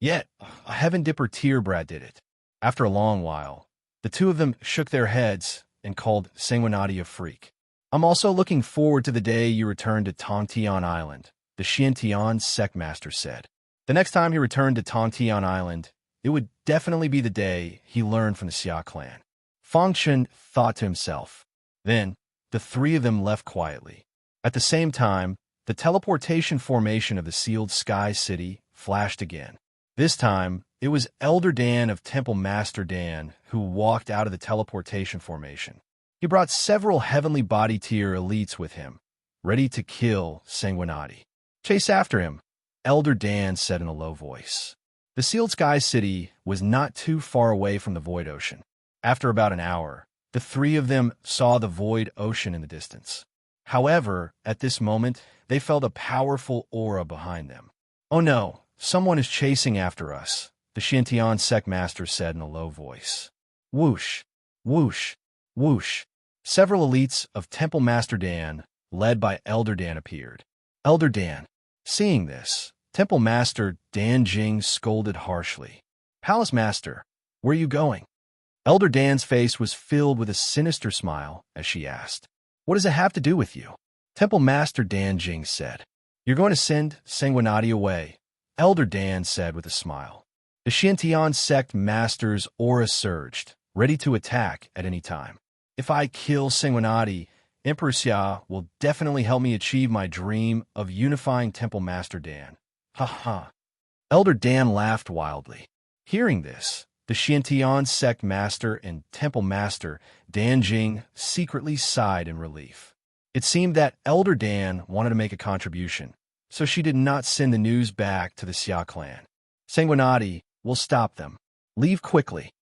Yet, a Heaven Dipper tier brat did it. After a long while, the two of them shook their heads and called Sanguinati a freak. I'm also looking forward to the day you return to Tongtian Island, the Xiantian sect master said. The next time he returned to Tongtian Island, it would definitely be the day he learned from the Xia clan. Fang Chun thought to himself. Then, the three of them left quietly. At the same time, the teleportation formation of the Sealed Sky City flashed again. This time, it was Elder Dan of Temple Master Dan who walked out of the teleportation formation. He brought several heavenly body tier elites with him, ready to kill Sanguinati. Chase after him, Elder Dan said in a low voice. The Sealed Sky City was not too far away from the Void Ocean. After about an hour, the three of them saw the Void Ocean in the distance. However, at this moment, they felt a powerful aura behind them. Oh no, someone is chasing after us, the Xiantian sect master said in a low voice. Whoosh, whoosh, whoosh. Several elites of Temple Master Dan, led by Elder Dan, appeared. Elder Dan. Seeing this, Temple Master Dan Jing scolded harshly. Palace Master, where are you going? Elder Dan's face was filled with a sinister smile as she asked, What does it have to do with you? Temple Master Dan Jing said, You're going to send Sanguinati away, Elder Dan said with a smile. The Xiantian sect master's aura surged, ready to attack at any time. If I kill Sanguinati, Emperor Xia will definitely help me achieve my dream of unifying Temple Master Dan. Ha ha. Elder Dan laughed wildly. Hearing this, the Xiantian sect master and Temple Master Dan Jing secretly sighed in relief. It seemed that Elder Dan wanted to make a contribution, so she did not send the news back to the Xia clan. Sanguinati will stop them. Leave quickly.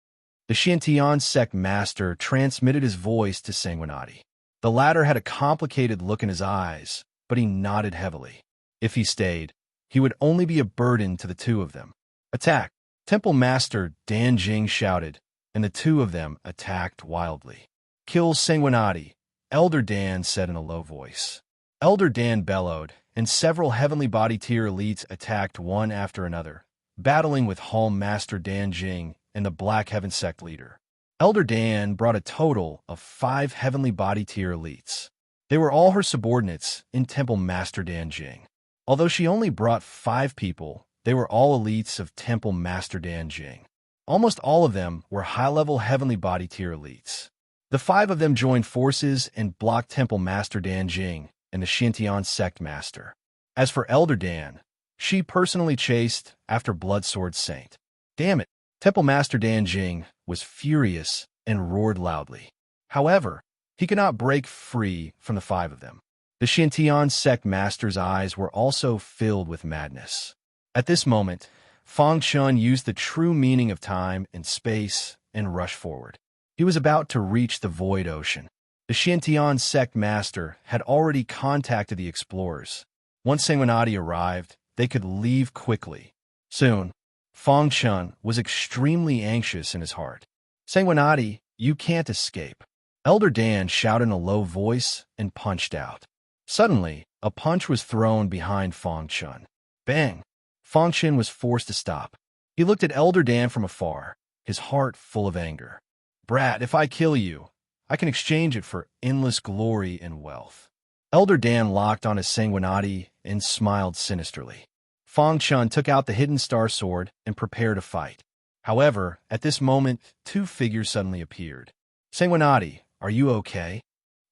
The Xiantian sect master transmitted his voice to Sanguinati. The latter had a complicated look in his eyes, but he nodded heavily. If he stayed, he would only be a burden to the two of them. Attack! Temple Master Dan Jing shouted, and the two of them attacked wildly. Kill Sanguinati, Elder Dan said in a low voice. Elder Dan bellowed, and several heavenly body tier elites attacked one after another, battling with Hall Master Dan Jing and the Black Heaven sect leader. Elder Dan brought a total of 5 heavenly body tier elites. They were all her subordinates in Temple Master Danjing. Although she only brought 5 people, they were all elites of Temple Master Danjing. Almost all of them were high-level heavenly body tier elites. The 5 of them joined forces and blocked Temple Master Danjing and the Xintian sect master. As for Elder Dan, she personally chased after Bloodsword Saint. Damn it, Temple Master Danjing was furious and roared loudly. However, he could not break free from the 5 of them. The Xintian sect master's eyes were also filled with madness. At this moment, Fang Chun used the true meaning of time and space and rushed forward. He was about to reach the void ocean. The Xintian sect master had already contacted the explorers. Once Sanguinati arrived, they could leave quickly. Soon, Fang Chun was extremely anxious in his heart. Sanguinati, you can't escape. Elder Dan shouted in a low voice and punched out. Suddenly, a punch was thrown behind Fang Chun. Bang! Fang Chun was forced to stop. He looked at Elder Dan from afar, his heart full of anger. Brat, if I kill you, I can exchange it for endless glory and wealth. Elder Dan locked on his Sanguinati and smiled sinisterly. Fang Chun took out the hidden star sword and prepared to fight. However, at this moment, 2 figures suddenly appeared. Sanguinati, are you okay?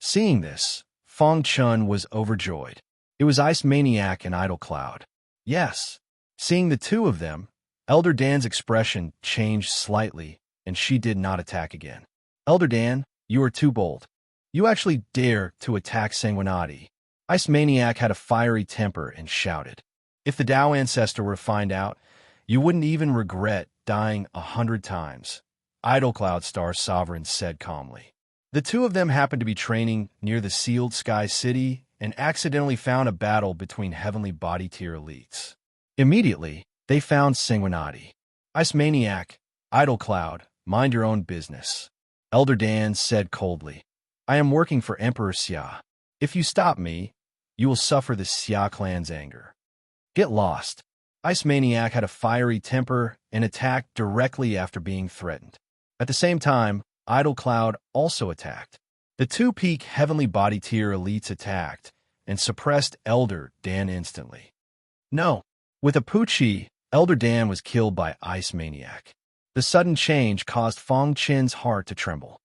Seeing this, Fang Chun was overjoyed. It was Ice Maniac and Idle Cloud. Yes. Seeing the 2 of them, Elder Dan's expression changed slightly, and she did not attack again. Elder Dan, you are too bold. You actually dare to attack Sanguinati. Ice Maniac had a fiery temper and shouted. If the Tao Ancestor were to find out, you wouldn't even regret dying 100 times, Idle Cloud Star Sovereign said calmly. The 2 of them happened to be training near the Sealed Sky City and accidentally found a battle between heavenly body tier elites. Immediately, they found Sanguinati. Ice Maniac, Idle Cloud, mind your own business. Elder Dan said coldly. I am working for Emperor Xia. If you stop me, you will suffer the Xia clan's anger. Get lost. Ice Maniac had a fiery temper and attacked directly after being threatened. At the same time, Idle Cloud also attacked. The 2 peak heavenly body tier elites attacked and suppressed Elder Dan instantly. No. With a Pucci, Elder Dan was killed by Ice Maniac. The sudden change caused Fang Chen's heart to tremble.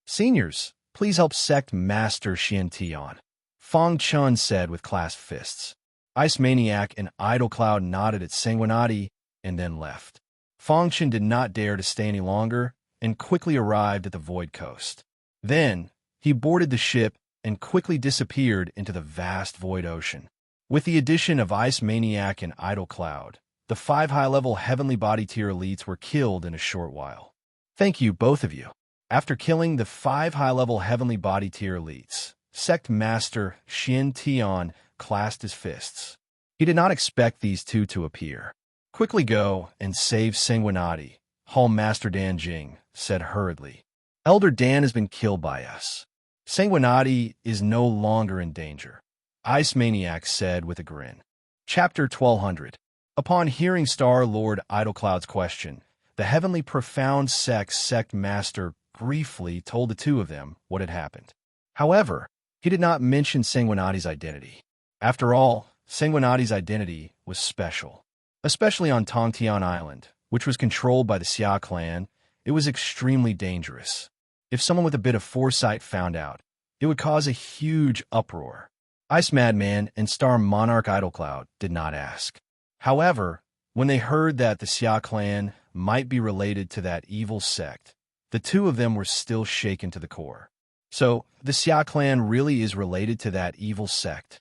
Seniors, please help Sect Master Xiantian, Fang Chun said with clasped fists. Ice Maniac and Idle Cloud nodded at Sanguinati and then left. Fang Chen did not dare to stay any longer and quickly arrived at the Void Coast. Then, he boarded the ship and quickly disappeared into the vast Void Ocean. With the addition of Ice Maniac and Idle Cloud, the 5 high-level heavenly body tier elites were killed in a short while. Thank you, both of you. After killing the 5 high-level heavenly body tier elites, Sect Master Xiantian clasped his fists. He did not expect these 2 to appear. Quickly go and save Sanguinati, Hall Master Danjing said hurriedly. Elder Dan has been killed by us. Sanguinati is no longer in danger, Ice Maniac said with a grin. Chapter 1200. Upon hearing Star Lord Idlecloud's question, the heavenly profound sect master briefly told the 2 of them what had happened. However, he did not mention Sanguinati's identity. After all, Sanguinati's identity was special. Especially on Tongtian Island, which was controlled by the Xia clan, it was extremely dangerous. If someone with a bit of foresight found out, it would cause a huge uproar. Ice Madman and Star Monarch Idlecloud did not ask. However, when they heard that the Xia clan might be related to that evil sect, the 2 of them were still shaken to the core. So, the Xia clan really is related to that evil sect?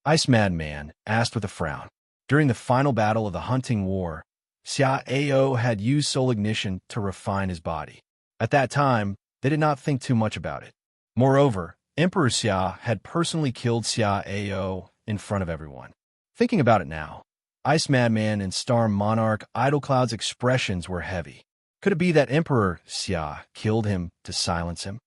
Ice Madman asked with a frown. During the final battle of the Hunting War, Xia Ao had used soul ignition to refine his body. At that time, they did not think too much about it. Moreover, Emperor Xia had personally killed Xia Ao in front of everyone. Thinking about it now, Ice Madman and Star Monarch Idlecloud's expressions were heavy. Could it be that Emperor Xia killed him to silence him?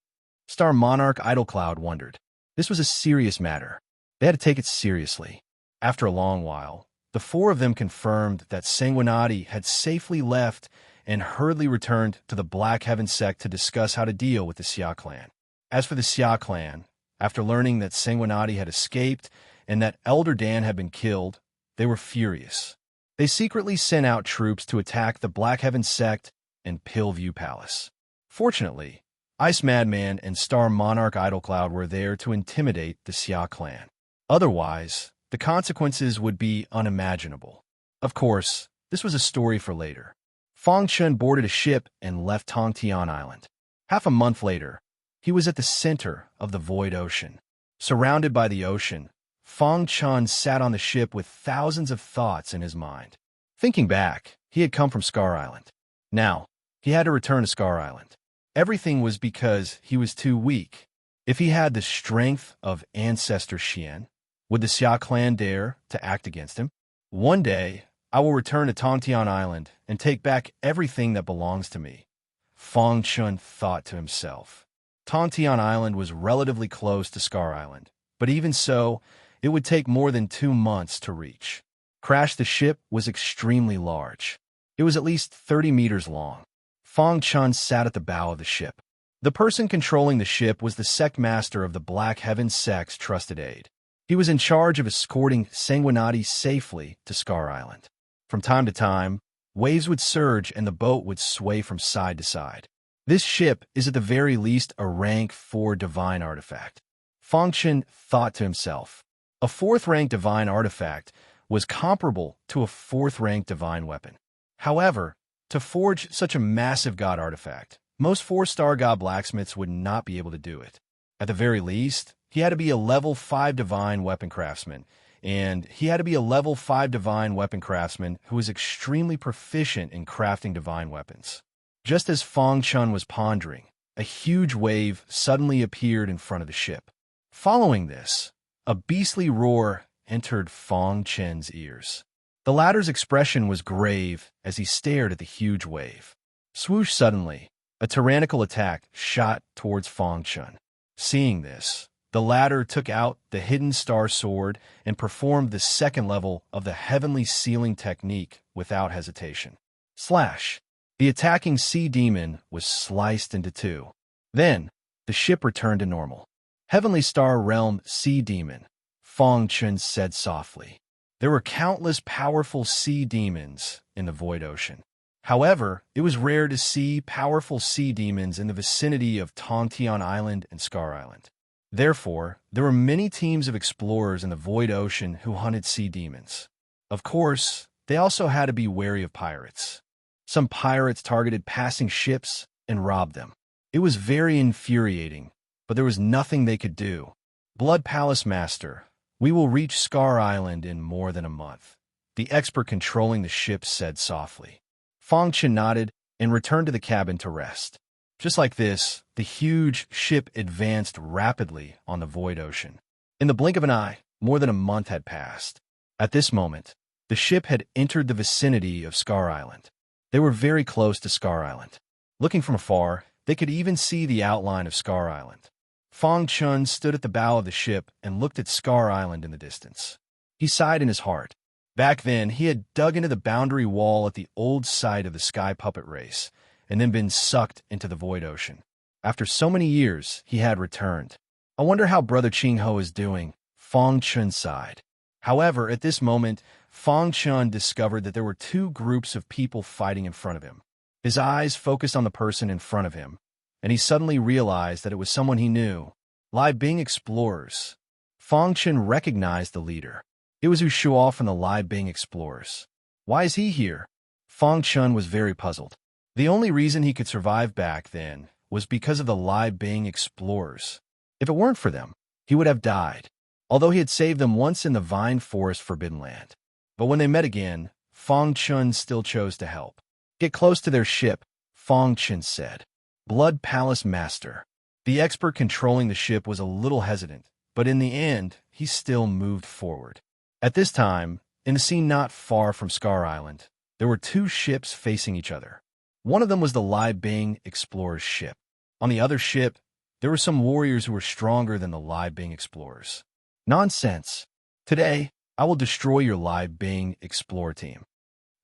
Star Monarch Idlecloud wondered. This was a serious matter. They had to take it seriously. After a long while, the 4 of them confirmed that Sanguinati had safely left and hurriedly returned to the Black Heaven sect to discuss how to deal with the Xia clan. As for the Xia clan, after learning that Sanguinati had escaped and that Elder Dan had been killed, they were furious. They secretly sent out troops to attack the Black Heaven sect and Pillview Palace. Fortunately, Ice Madman and Star Monarch Idlecloud were there to intimidate the Xia clan. Otherwise, the consequences would be unimaginable. Of course, this was a story for later. Fang Chun boarded a ship and left Tongtian Island. Half a month later, he was at the center of the void ocean. Surrounded by the ocean, Fang Chun sat on the ship with thousands of thoughts in his mind. Thinking back, he had come from Scar Island. Now, he had to return to Scar Island. Everything was because he was too weak. If he had the strength of Ancestor Xian, would the Xia clan dare to act against him? One day, I will return to Tongtian Island and take back everything that belongs to me, Fang Chun thought to himself. Tongtian Island was relatively close to Scar Island, but even so, it would take more than 2 months to reach. Crash the ship was extremely large. It was at least 30 meters long. Fang Chun sat at the bow of the ship. The person controlling the ship was the sect master of the Black Heaven sect's trusted aide. He was in charge of escorting Sanguinati safely to Scar Island. From time to time, waves would surge and the boat would sway from side to side. This ship is at the very least a rank 4 divine artifact. Fang Chun thought to himself. A 4th rank divine artifact was comparable to a 4th rank divine weapon. However, to forge such a massive god artifact, most 4-star god blacksmiths would not be able to do it. At the very least, he had to be a level 5 divine weapon craftsman, and he had to be a level 5 divine weapon craftsman who was extremely proficient in crafting divine weapons. Just as Fang Chun was pondering, a huge wave suddenly appeared in front of the ship. Following this, a beastly roar entered Fang Chun's ears. The latter's expression was grave as he stared at the huge wave. Swoosh! Suddenly, a tyrannical attack shot towards Fang Chun. Seeing this, the latter took out the hidden star sword and performed the 2nd level of the heavenly sealing technique without hesitation. Slash! The attacking sea demon was sliced into 2. Then, the ship returned to normal. Heavenly Star Realm Sea Demon, Fang Chun said softly. There were countless powerful sea demons in the void ocean. However, it was rare to see powerful sea demons in the vicinity of Tongtian Island and Scar Island. Therefore, there were many teams of explorers in the void ocean who hunted sea demons. Of course, they also had to be wary of pirates. Some pirates targeted passing ships and robbed them. It was very infuriating, but there was nothing they could do. Blood Palace Master, we will reach Scar Island in more than a month, the expert controlling the ship said softly. Fang Chun nodded and returned to the cabin to rest. Just like this, the huge ship advanced rapidly on the void ocean. In the blink of an eye, more than a month had passed. At this moment, the ship had entered the vicinity of Scar Island. They were very close to Scar Island. Looking from afar, they could even see the outline of Scar Island. Fang Chun stood at the bow of the ship and looked at Scar Island in the distance. He sighed in his heart. Back then, he had dug into the boundary wall at the old site of the Sky Puppet Race, and then been sucked into the void ocean. After so many years, he had returned. I wonder how Brother Ching Ho is doing, Fang Chun sighed. However, at this moment, Fang Chun discovered that there were 2 groups of people fighting in front of him. His eyes focused on the person in front of him, and he suddenly realized that it was someone he knew. Lai Bing Explorers. Fang Chun recognized the leader. It was Ushuo from the Lai Bing Explorers. Why is he here? Fang Chun was very puzzled. The only reason he could survive back then was because of the Lai Bing Explorers. If it weren't for them, he would have died, although he had saved them once in the Vine Forest Forbidden Land. But when they met again, Fang Chun still chose to help. Get close to their ship, Fang Chun said. Blood Palace Master. The expert controlling the ship was a little hesitant, but in the end, he still moved forward. At this time, in a scene not far from Scar Island, there were 2 ships facing each other. One of them was the Lai Bing Explorer's ship. On the other ship, there were some warriors who were stronger than the Lai Bing Explorers. Nonsense. Today, I will destroy your Lai Bing Explorer team.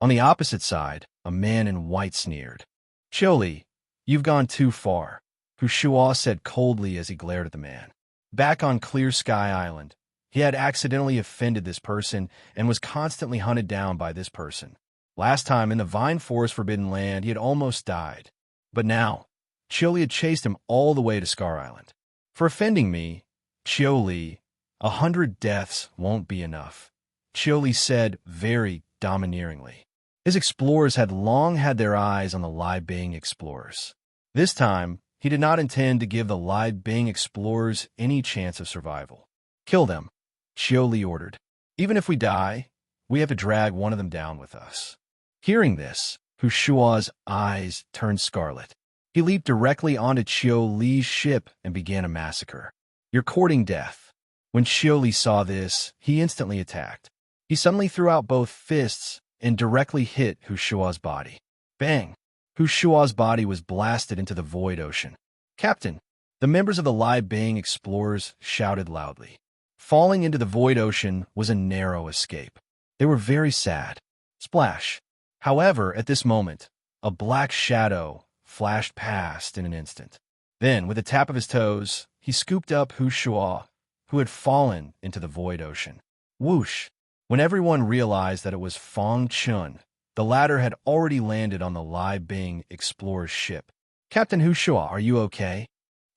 On the opposite side, a man in white sneered. Chioli, you've gone too far, Hushua said coldly as he glared at the man. Back on Clear Sky Island, he had accidentally offended this person and was constantly hunted down by this person. Last time in the Vine Forest Forbidden Land, he had almost died. But now, Chioli had chased him all the way to Scar Island. For offending me, Chioli, 100 deaths won't be enough, Chioli said very domineeringly. His explorers had long had their eyes on the Lai-Bing explorers. This time, he did not intend to give the Lai-Bing explorers any chance of survival. Kill them, Chioli ordered. Even if we die, we have to drag one of them down with us. Hearing this, Hushua's eyes turned scarlet. He leaped directly onto Chioli's ship and began a massacre. You're courting death. When Chioli saw this, he instantly attacked. He suddenly threw out both fists and directly hit Hushua's body. Bang! Hushua's body was blasted into the void ocean. Captain! The members of the Lai-Bing explorers shouted loudly. Falling into the void ocean was a narrow escape. They were very sad. Splash! However, at this moment, a black shadow flashed past in an instant. Then, with a tap of his toes, he scooped up Hushua, who had fallen into the void ocean. Whoosh! When everyone realized that it was Fong Chun, the latter had already landed on the Lai-Bing explorer's ship. Captain Hushua, are you okay?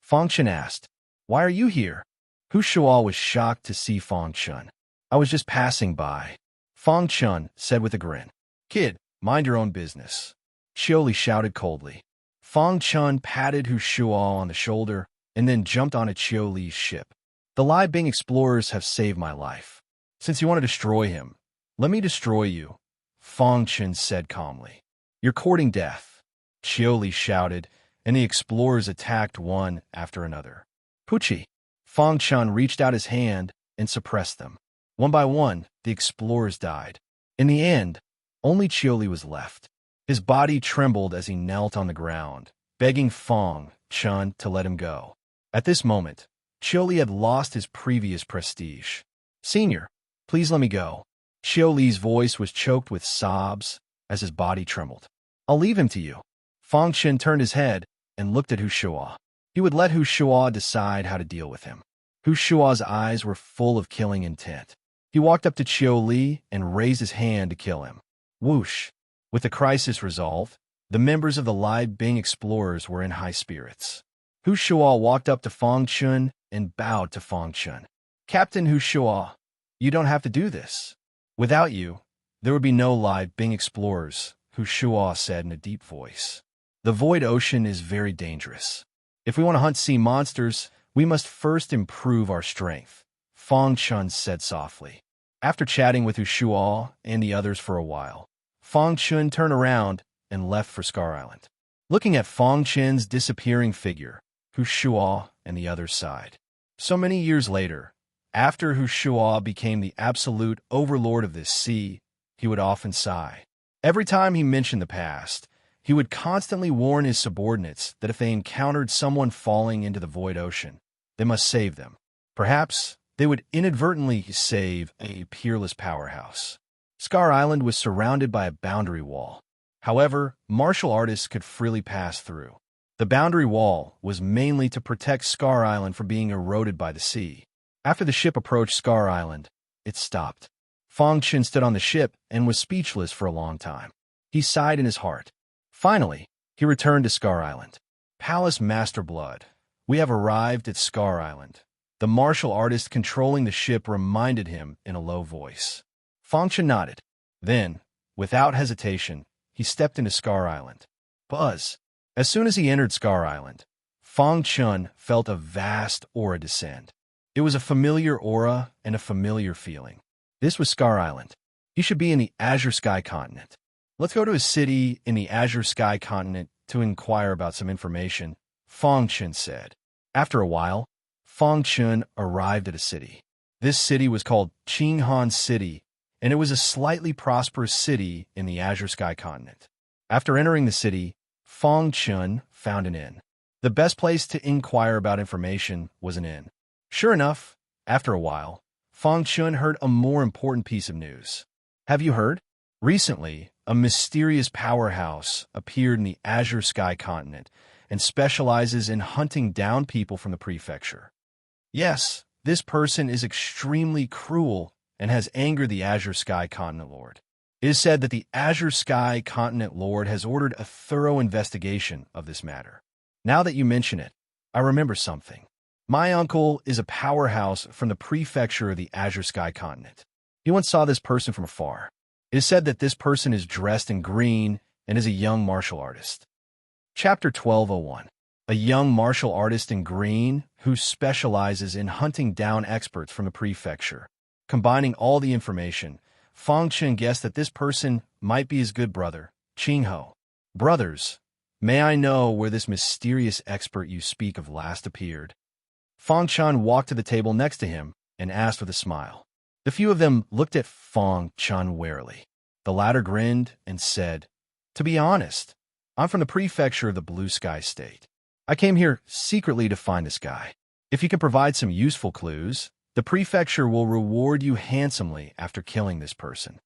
Fong Chun asked. Why are you here? Hushua was shocked to see Fong Chun. I was just passing by, Fong Chun said with a grin. Kid, mind your own business, Chioli shouted coldly. Fong Chun patted Hushua on the shoulder and then jumped onto Chioli's ship. The Lai-Bing explorers have saved my life. Since you want to destroy him, let me destroy you, Fong Chun said calmly. You're courting death, Chioli shouted, and the explorers attacked one after another. Pucci! Fong Chun reached out his hand and suppressed them. One by one, the explorers died. In the end, only Chioli was left. His body trembled as he knelt on the ground, begging Fong Chun to let him go. At this moment, Chioli had lost his previous prestige. Senior, please let me go. Chioli's voice was choked with sobs as his body trembled. I'll leave him to you. Fong Chun turned his head and looked at Hushua. He would let Hushua decide how to deal with him. Hushua's eyes were full of killing intent. He walked up to Chioli and raised his hand to kill him. Whoosh! With the crisis resolved, the members of the Lai-Bing explorers were in high spirits. Hushua walked up to Fong Chun and bowed to Fong Chun. Captain Hushua, you don't have to do this. Without you, there would be no Lai-Bing explorers, Hushua said in a deep voice. The void ocean is very dangerous. If we want to hunt sea monsters, we must first improve our strength, Fong Chun said softly. After chatting with Hushua and the others for a while, Fong Chun turned around and left for Scar Island. Looking at Fong Chun's disappearing figure, Hushua and the others sighed. So many years later, after Hushua became the absolute overlord of this sea, he would often sigh. Every time he mentioned the past, he would constantly warn his subordinates that if they encountered someone falling into the void ocean, they must save them. Perhaps they would inadvertently save a peerless powerhouse. Scar Island was surrounded by a boundary wall. However, martial artists could freely pass through. The boundary wall was mainly to protect Scar Island from being eroded by the sea. After the ship approached Scar Island, it stopped. Fong Chun stood on the ship and was speechless for a long time. He sighed in his heart. Finally, he returned to Scar Island. Palace Master Blood, we have arrived at Scar Island. The martial artist controlling the ship reminded him in a low voice. Fong Chun nodded. Then, without hesitation, he stepped into Scar Island. Buzz! As soon as he entered Scar Island, Fong Chun felt a vast aura descend. It was a familiar aura and a familiar feeling. This was Scar Island. He should be in the Azure Sky Continent. Let's go to a city in the Azure Sky Continent to inquire about some information, Fong Chun said. After a while, Fong Chun arrived at a city. This city was called Qinghan City, and it was a slightly prosperous city in the Azure Sky Continent. After entering the city, Fong Chun found an inn. The best place to inquire about information was an inn. Sure enough, after a while, Fong Chun heard a more important piece of news. Have you heard? Recently, a mysterious powerhouse appeared in the Azure Sky continent and specializes in hunting down people from the prefecture. Yes, this person is extremely cruel and has angered the Azure Sky Continent Lord. It is said that the Azure Sky Continent Lord has ordered a thorough investigation of this matter. Now that you mention it, I remember something. My uncle is a powerhouse from the prefecture of the Azure Sky Continent. He once saw this person from afar. It is said that this person is dressed in green and is a young martial artist. Chapter 1201. A young martial artist in green who specializes in hunting down experts from the prefecture. Combining all the information, Fong Chen guessed that this person might be his good brother, Qing Ho. Brothers, may I know where this mysterious expert you speak of last appeared? Fong Chen walked to the table next to him and asked with a smile. The few of them looked at Fong Chen warily. The latter grinned and said, "To be honest, I'm from the prefecture of the Blue Sky State. I came here secretly to find this guy. If you can provide some useful clues, the prefecture will reward you handsomely after killing this person."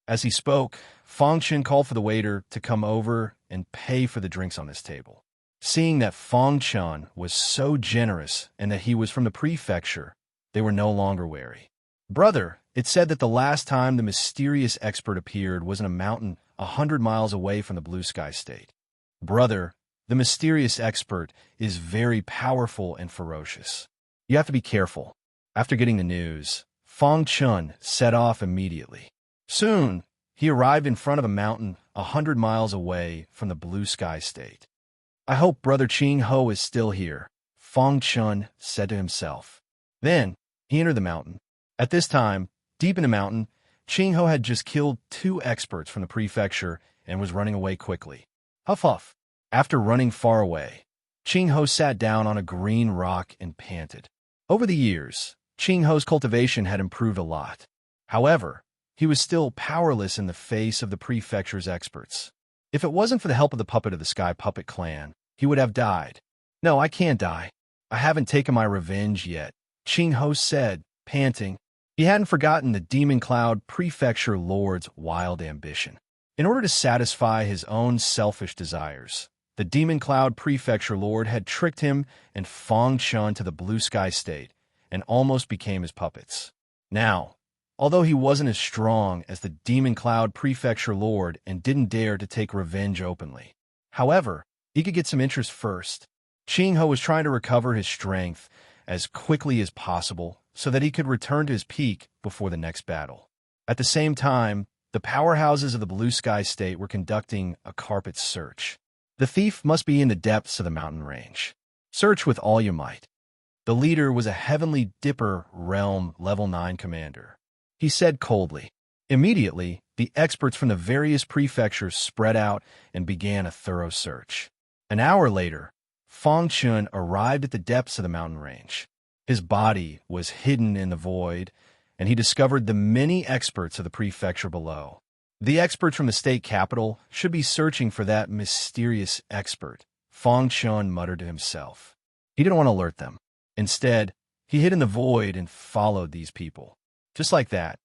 As he spoke, Fong Chen called for the waiter to come over and pay for the drinks on this table. Seeing that Fong Chen was so generous and that he was from the prefecture, they were no longer wary. "Brother, it's said that the last time the mysterious expert appeared was in a mountain 100 miles away from the Blue Sky State. Brother, the mysterious expert is very powerful and ferocious. You have to be careful." After getting the news, Fong Chen set off immediately. Soon, he arrived in front of a mountain 100 miles away from the Blue Sky State. "I hope Brother Qing Ho is still here," Fong Chen said to himself. Then, he entered the mountain. At this time, deep in the mountain, Qing Ho had just killed 2 experts from the prefecture and was running away quickly. Huff huff. After running far away, Qing Ho sat down on a green rock and panted. Over the years, Qing Ho's cultivation had improved a lot. However, he was still powerless in the face of the prefecture's experts. If it wasn't for the help of the puppet of the Sky Puppet Clan, he would have died. "No, I can't die. I haven't taken my revenge yet," Qing Ho said, panting. He hadn't forgotten the Demon Cloud Prefecture Lord's wild ambition. In order to satisfy his own selfish desires, the Demon Cloud Prefecture Lord had tricked him and Fong Chen to the Blue Sky State and almost became his puppets. Now, although he wasn't as strong as the Demon Cloud Prefecture Lord and didn't dare to take revenge openly, however, he could get some interest first. Qing Ho was trying to recover his strength as quickly as possible so that he could return to his peak before the next battle. At the same time, the powerhouses of the Blue Sky State were conducting a carpet search. The thief must be in the depths of the mountain range. Search with all you might. The leader was a Heavenly Dipper Realm Level 9 commander. He said coldly. Immediately, the experts from the various prefectures spread out and began a thorough search. An hour later, Fong Chen arrived at the depths of the mountain range. His body was hidden in the void, and he discovered the many experts of the prefecture below. The experts from the state capital should be searching for that mysterious expert, Fong Chen muttered to himself. He didn't want to alert them. Instead, he hid in the void and followed these people. Just like that,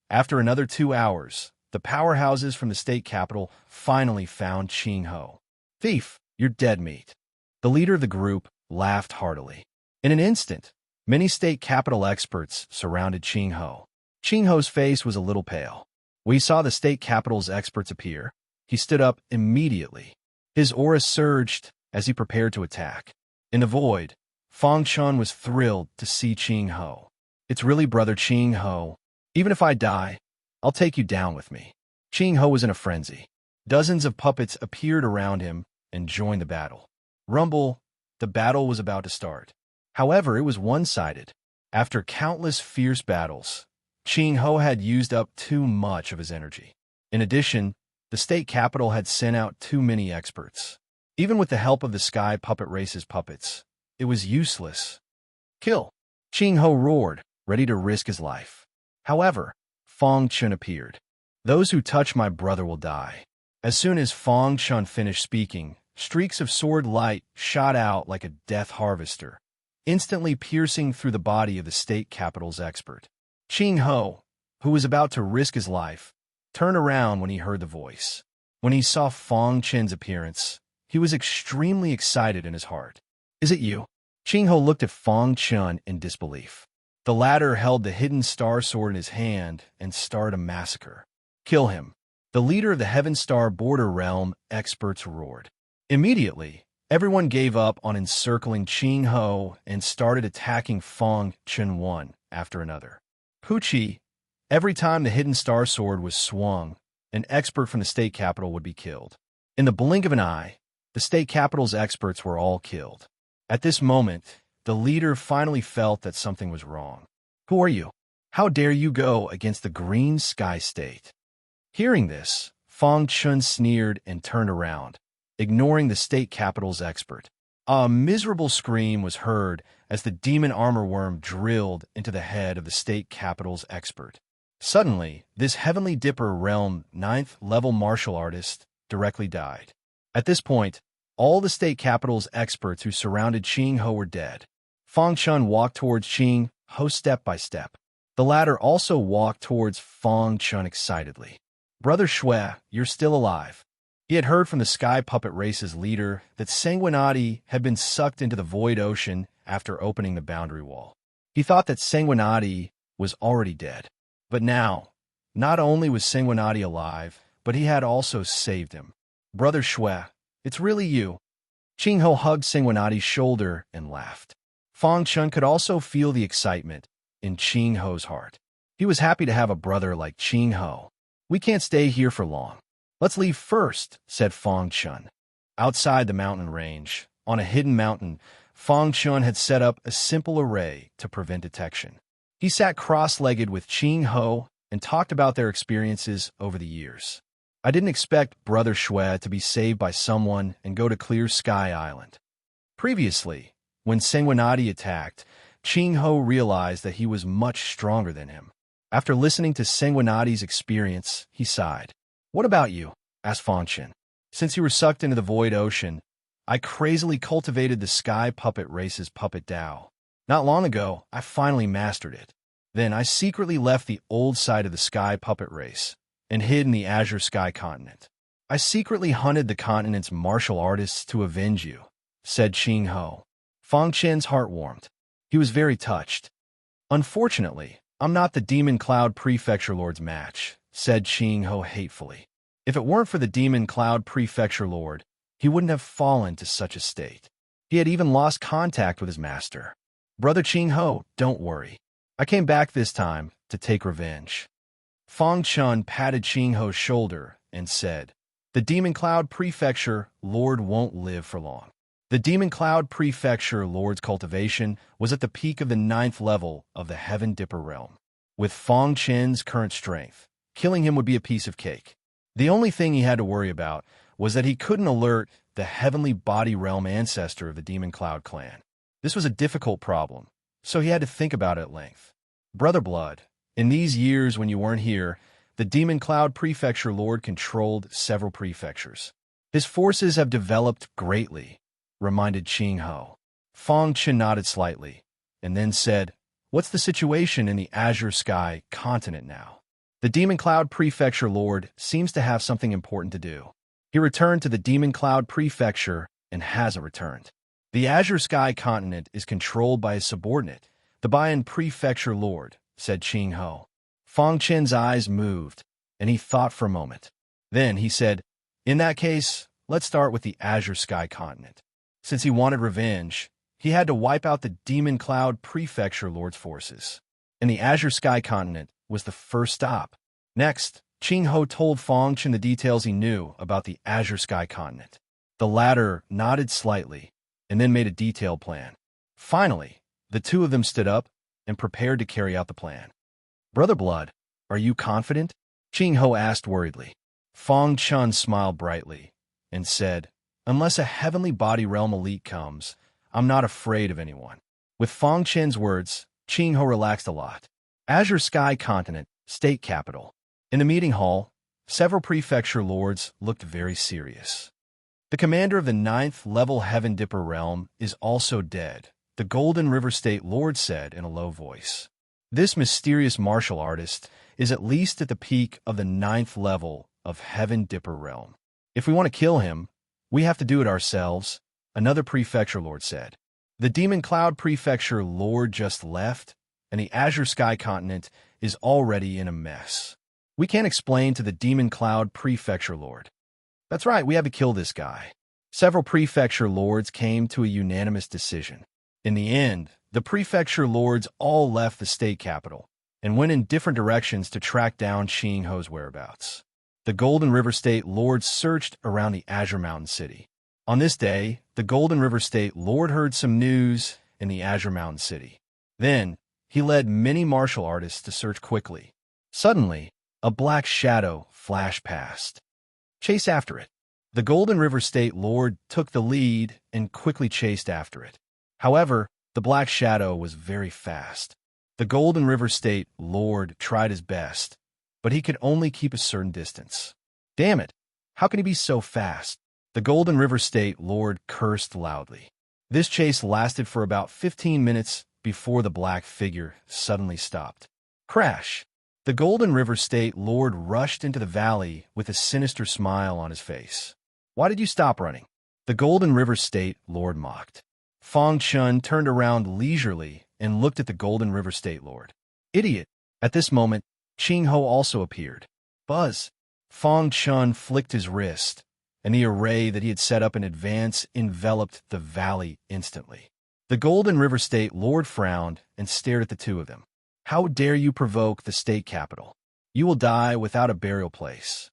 after another 2 hours, the powerhouses from the state capital finally found Qing Ho. "Thief, you're dead meat." The leader of the group laughed heartily. In an instant, many state capital experts surrounded Qing Ho. Qing Ho's face was a little pale. When he saw the state capital's experts appear, he stood up immediately. His aura surged as he prepared to attack. In the void, Fong Chen was thrilled to see Qing Ho. "It's really Brother Qing Ho. Even if I die, I'll take you down with me." Qing Ho was in a frenzy. Dozens of puppets appeared around him and joined the battle. Rumble, the battle was about to start. However, it was one-sided. After countless fierce battles, Qing Ho had used up too much of his energy. In addition, the state capital had sent out too many experts. Even with the help of the Sky Puppet Race's puppets, it was useless. "Kill!" Qing Ho roared, ready to risk his life. However, Fong Chen appeared. "Those who touch my brother will die." As soon as Fong Chen finished speaking, streaks of sword light shot out like a death harvester, instantly piercing through the body of the state capital's expert. Qing Ho, who was about to risk his life, turned around when he heard the voice. When he saw Fong Chen's appearance, he was extremely excited in his heart. "Is it you?" Ching Ho looked at Fong Chen in disbelief. The latter held the hidden star sword in his hand and started a massacre. "Kill him!" The leader of the Heaven Star Border Realm experts roared. Immediately, everyone gave up on encircling Ching Ho and started attacking Fong Chen one after another. Pucci, every time the hidden star sword was swung, an expert from the state capital would be killed. In the blink of an eye, the state capital's experts were all killed. At this moment, the leader finally felt that something was wrong. "Who are you? How dare you go against the Green Sky State?" Hearing this, Fong Chen sneered and turned around, ignoring the state capital's expert. A miserable scream was heard as the demon armor worm drilled into the head of the state capital's expert. Suddenly, this Heavenly Dipper Realm 9th level martial artist directly died. At this point, all the state capital's experts who surrounded Ching Ho were dead. Fong Chen walked towards Ching Ho step by step. The latter also walked towards Fong Chen excitedly. "Brother Shui, you're still alive." He had heard from the Sky Puppet Race's leader that Sanguinati had been sucked into the Void Ocean after opening the boundary wall. He thought that Sanguinati was already dead. But now, not only was Sanguinati alive, but he had also saved him. "Brother Shui, it's really you." Ching Ho hugged Sanguinati's shoulder and laughed. Fong Chen could also feel the excitement in Ching Ho's heart. He was happy to have a brother like Ching Ho. "We can't stay here for long. Let's leave first," said Fong Chen. Outside the mountain range, on a hidden mountain, Fong Chen had set up a simple array to prevent detection. He sat cross-legged with Ching Ho and talked about their experiences over the years. "I didn't expect Brother Shui to be saved by someone and go to Clear Sky Island." Previously, when Sanguinati attacked, Ching Ho realized that he was much stronger than him. After listening to Sanguinati's experience, he sighed. "What about you?" asked Fong Chen. "Since you were sucked into the Void Ocean, I crazily cultivated the Sky Puppet Race's Puppet Dao. Not long ago, I finally mastered it. Then I secretly left the old side of the Sky Puppet Race and hid in the Azure Sky Continent. I secretly hunted the continent's martial artists to avenge you," said Ching Ho. Fong Chen's heart warmed. He was very touched. "Unfortunately, I'm not the Demon Cloud Prefecture Lord's match," said Ching Ho hatefully. If it weren't for the Demon Cloud Prefecture Lord, he wouldn't have fallen to such a state. He had even lost contact with his master. "Brother Ching Ho, don't worry. I came back this time to take revenge." Fong Chen patted Ching Ho's shoulder and said, "The Demon Cloud Prefecture Lord won't live for long." The Demon Cloud Prefecture Lord's cultivation was at the peak of the 9th level of the Heaven Dipper Realm. With Fong Chen's current strength, killing him would be a piece of cake. The only thing he had to worry about was that he couldn't alert the Heavenly Body Realm ancestor of the Demon Cloud clan. This was a difficult problem, so he had to think about it at length. "Brother Blood, in these years when you weren't here, the Demon Cloud Prefecture Lord controlled several prefectures. His forces have developed greatly," reminded Ching Ho. Fong Chen nodded slightly, and then said, "What's the situation in the Azure Sky Continent now?" "The Demon Cloud Prefecture Lord seems to have something important to do. He returned to the Demon Cloud Prefecture and hasn't returned. The Azure Sky Continent is controlled by his subordinate, the Bayan Prefecture Lord," said Ching Ho. Fong Chen's eyes moved, and he thought for a moment. Then he said, "In that case, let's start with the Azure Sky Continent." Since he wanted revenge, he had to wipe out the Demon Cloud Prefecture Lord's forces. And the Azure Sky Continent was the first stop. Next, Ching Ho told Fong Chen the details he knew about the Azure Sky Continent. The latter nodded slightly, and then made a detailed plan. Finally, the two of them stood up and prepared to carry out the plan. "Brother Blood, are you confident?" Ching Ho asked worriedly. Fong Chen smiled brightly and said, "Unless a Heavenly Body Realm elite comes, I'm not afraid of anyone." With Fong Chen's words, Ching Ho relaxed a lot. Azure Sky Continent, State Capital. In the meeting hall, several prefecture lords looked very serious. "The commander of the 9th level Heaven Dipper Realm is also dead," the Golden River State Lord said in a low voice. "This mysterious martial artist is at least at the peak of the 9th level of Heaven Dipper realm. If we want to kill him, we have to do it ourselves, another prefecture lord said. The Demon Cloud Prefecture Lord just left, and the Azure Sky Continent is already in a mess. We can't explain to the Demon Cloud Prefecture Lord. That's right, we have to kill this guy. Several prefecture lords came to a unanimous decision. In the end, the prefecture lords all left the state capital and went in different directions to track down Qing Ho's whereabouts. The Golden River State Lord searched around the Azure Mountain City. On this day, the Golden River State Lord heard some news in the Azure Mountain City. Then, he led many martial artists to search quickly. Suddenly, a black shadow flashed past. Chase after it. The Golden River State Lord took the lead and quickly chased after it. However, the black shadow was very fast. The Golden River State Lord tried his best, but he could only keep a certain distance. Damn it! How can he be so fast? The Golden River State Lord cursed loudly. This chase lasted for about 15 minutes before the black figure suddenly stopped. Crash! The Golden River State Lord rushed into the valley with a sinister smile on his face. Why did you stop running? The Golden River State Lord mocked. Fong Chun turned around leisurely and looked at the Golden River State Lord. Idiot! At this moment, Qing Ho also appeared. Buzz! Fong Chun flicked his wrist, and the array that he had set up in advance enveloped the valley instantly. The Golden River State Lord frowned and stared at the two of them. How dare you provoke the state capital? You will die without a burial place.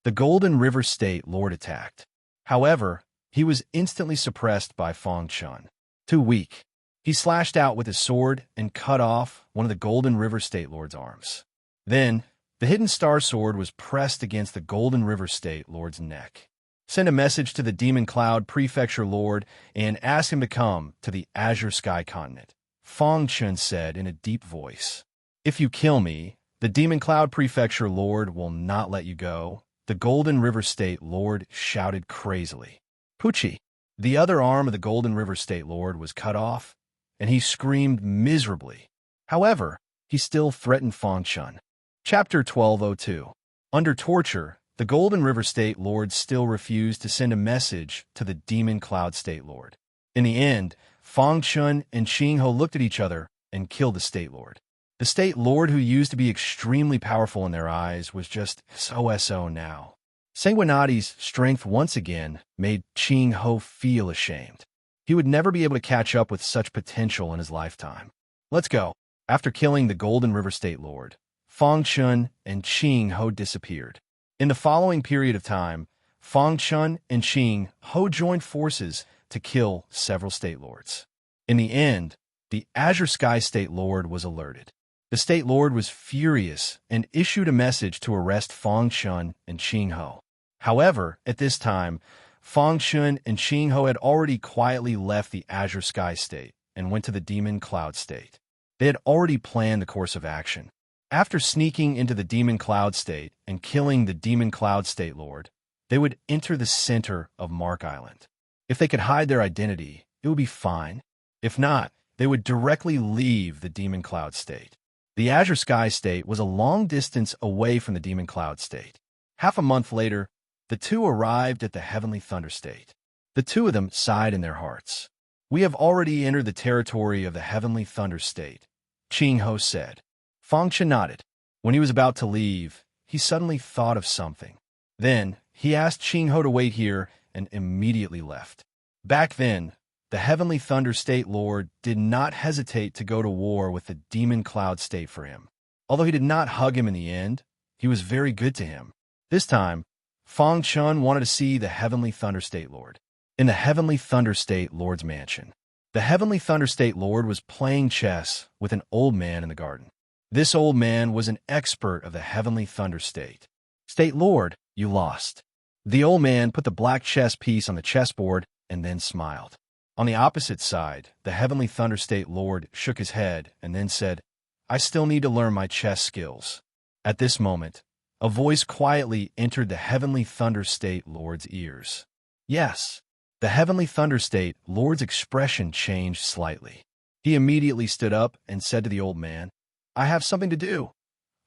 The Golden River State Lord attacked. However, he was instantly suppressed by Fong Chun. Too weak. He slashed out with his sword and cut off one of the Golden River State Lord's arms. Then, the Hidden Star Sword was pressed against the Golden River State Lord's neck. Send a message to the Demon Cloud Prefecture Lord and ask him to come to the Azure Sky Continent, Fong Chun said in a deep voice. If you kill me, the Demon Cloud Prefecture Lord will not let you go, the Golden River State Lord shouted crazily. Poochie! The other arm of the Golden River State Lord was cut off, and he screamed miserably. However, he still threatened Fong Chun. Chapter 1202. Under torture, the Golden River State Lord still refused to send a message to the Demon Cloud State Lord. In the end, Fong Chun and Qing Ho looked at each other and killed the State Lord. The State Lord, who used to be extremely powerful in their eyes, was just so now. Sanguinati's strength once again made Qing Ho feel ashamed. He would never be able to catch up with such potential in his lifetime. Let's go. After killing the Golden River State Lord, Fong Chun and Qing Ho disappeared. In the following period of time, Fong Chun and Qing Ho joined forces to kill several State Lords. In the end, the Azure Sky State Lord was alerted. The State Lord was furious and issued a message to arrest Fong Chun and Qing Ho. However, at this time, Fong Chun and Qing Ho had already quietly left the Azure Sky State and went to the Demon Cloud State. They had already planned the course of action. After sneaking into the Demon Cloud State and killing the Demon Cloud State Lord, they would enter the center of Mark Island. If they could hide their identity, it would be fine. If not, they would directly leave the Demon Cloud State. The Azure Sky State was a long distance away from the Demon Cloud State. Half a month later, the two arrived at the Heavenly Thunder State. The two of them sighed in their hearts. We have already entered the territory of the Heavenly Thunder State, Qing Ho said. Fong Chun nodded. When he was about to leave, he suddenly thought of something. Then, he asked Qing Ho to wait here and immediately left. Back then, the Heavenly Thunder State Lord did not hesitate to go to war with the Demon Cloud State for him. Although he did not hug him in the end, he was very good to him. This time, Fong Chun wanted to see the Heavenly Thunder State Lord. In the Heavenly Thunder State Lord's mansion, the Heavenly Thunder State Lord was playing chess with an old man in the garden. This old man was an expert of the Heavenly Thunder State. State Lord, you lost. The old man put the black chess piece on the chessboard and then smiled. On the opposite side, the Heavenly Thunder State Lord shook his head and then said, I still need to learn my chess skills. At this moment, a voice quietly entered the Heavenly Thunder State Lord's ears. Yes, the Heavenly Thunder State Lord's expression changed slightly. He immediately stood up and said to the old man, I have something to do.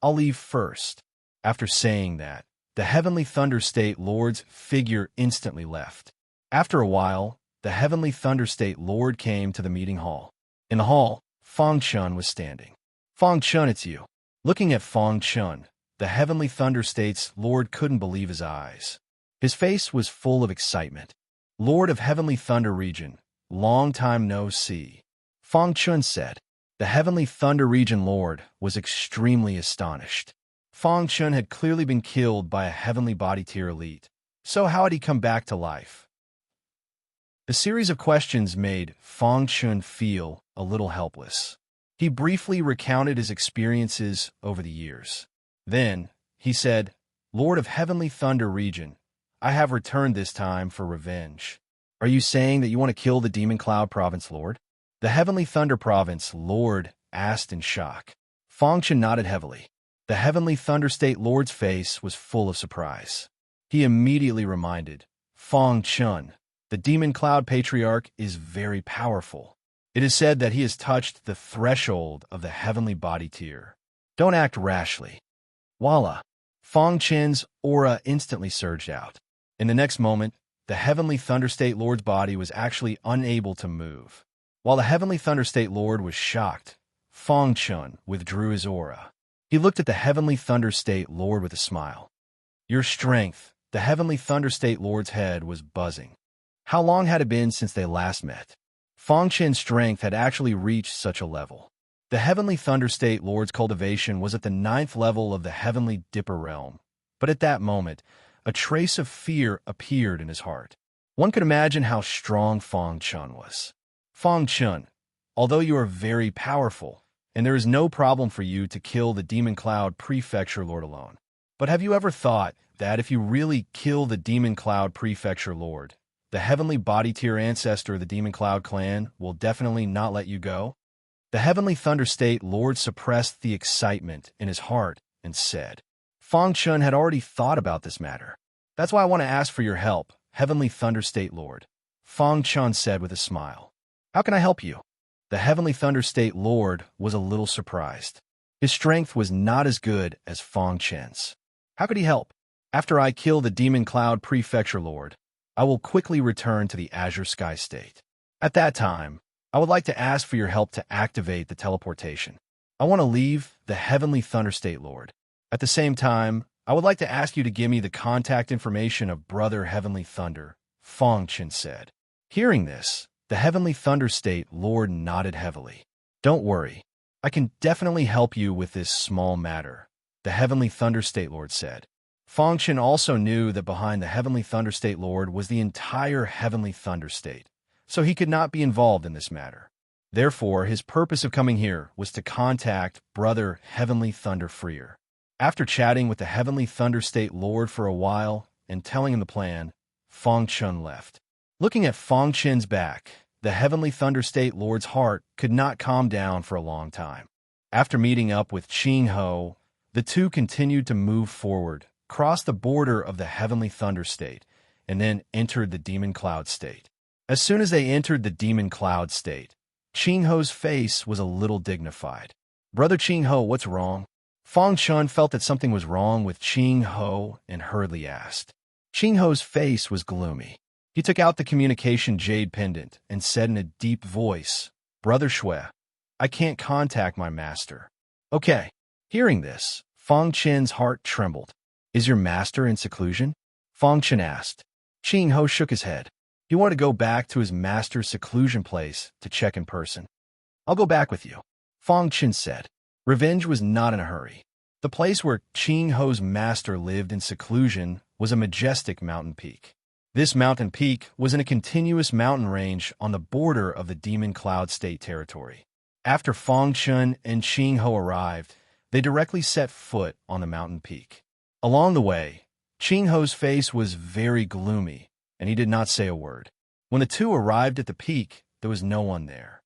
I'll leave first." After saying that, the Heavenly Thunder State Lord's figure instantly left. After a while, the Heavenly Thunder State Lord came to the meeting hall. In the hall, Feng Chun was standing. "Feng Chun, it's you." Looking at Feng Chun, the Heavenly Thunder State's Lord couldn't believe his eyes. His face was full of excitement. "Lord of Heavenly Thunder Region, long time no see," Feng Chun said. The Heavenly Thunder Region Lord was extremely astonished. Feng Chun had clearly been killed by a Heavenly Body Tier elite. So how had he come back to life? The series of questions made Feng Chun feel a little helpless. He briefly recounted his experiences over the years. Then, he said, "Lord of Heavenly Thunder Region, I have returned this time for revenge." "Are you saying that you want to kill the Demon Cloud Province Lord?" The Heavenly Thunder Province Lord asked in shock. Feng Chun nodded heavily. The Heavenly Thunder State Lord's face was full of surprise. He immediately reminded Feng Chun, "The Demon Cloud Patriarch is very powerful. It is said that he has touched the threshold of the Heavenly Body Tier. Don't act rashly." Voila! Feng Chun's aura instantly surged out. In the next moment, the Heavenly Thunder State Lord's body was actually unable to move. While the Heavenly Thunder State Lord was shocked, Feng Chun withdrew his aura. He looked at the Heavenly Thunder State Lord with a smile. "Your strength," the Heavenly Thunder State Lord's head was buzzing. How long had it been since they last met? Feng Chun's strength had actually reached such a level. The Heavenly Thunder State Lord's cultivation was at the 9th level of the Heavenly Dipper realm, but at that moment, a trace of fear appeared in his heart. One could imagine how strong Feng Chun was. "Feng Chun, although you are very powerful, and there is no problem for you to kill the Demon Cloud Prefecture Lord alone. But have you ever thought that if you really kill the Demon Cloud Prefecture Lord, the Heavenly Body Tier ancestor of the Demon Cloud clan will definitely not let you go?" The Heavenly Thunder State Lord suppressed the excitement in his heart and said, "Feng Chun had already thought about this matter. That's why I want to ask for your help, Heavenly Thunder State Lord," Feng Chun said with a smile. "How can I help you?" The Heavenly Thunder State Lord was a little surprised. His strength was not as good as Feng Chun's. How could he help? "After I kill the Demon Cloud Prefecture Lord, I will quickly return to the Azure Sky State. At that time, I would like to ask for your help to activate the teleportation. I want to leave the Heavenly Thunder State Lord. At the same time, I would like to ask you to give me the contact information of Brother Heavenly Thunder," Feng Chun said. Hearing this, the Heavenly Thunder State Lord nodded heavily. "Don't worry, I can definitely help you with this small matter," the Heavenly Thunder State Lord said. Feng Chun also knew that behind the Heavenly Thunder State Lord was the entire Heavenly Thunder State, so he could not be involved in this matter. Therefore, his purpose of coming here was to contact Brother Heavenly Thunder Freer. After chatting with the Heavenly Thunder State Lord for a while and telling him the plan, Feng Chun left. Looking at Feng Chun's back, the Heavenly Thunder State Lord's heart could not calm down for a long time. After meeting up with Qing Ho, the two continued to move forward, crossed the border of the Heavenly Thunder State, and then entered the Demon Cloud State. As soon as they entered the Demon Cloud State, Qing Ho's face was a little dignified. "Brother Qing Ho, what's wrong?" Feng Chun felt that something was wrong with Qing Ho and hurriedly asked. Qing Ho's face was gloomy. He took out the communication jade pendant and said in a deep voice, "Brother Shui, I can't contact my master." "Okay." Hearing this, Feng Chun's heart trembled. "Is your master in seclusion?" Feng Chun asked. Qing Ho shook his head. He wanted to go back to his master's seclusion place to check in person. "I'll go back with you," Feng Chun said. Revenge was not in a hurry. The place where Qing Ho's master lived in seclusion was a majestic mountain peak. This mountain peak was in a continuous mountain range on the border of the Demon Cloud State territory. After Feng Chun and Qing Ho arrived, they directly set foot on the mountain peak. Along the way, Qing Ho's face was very gloomy, and he did not say a word. When the two arrived at the peak, there was no one there.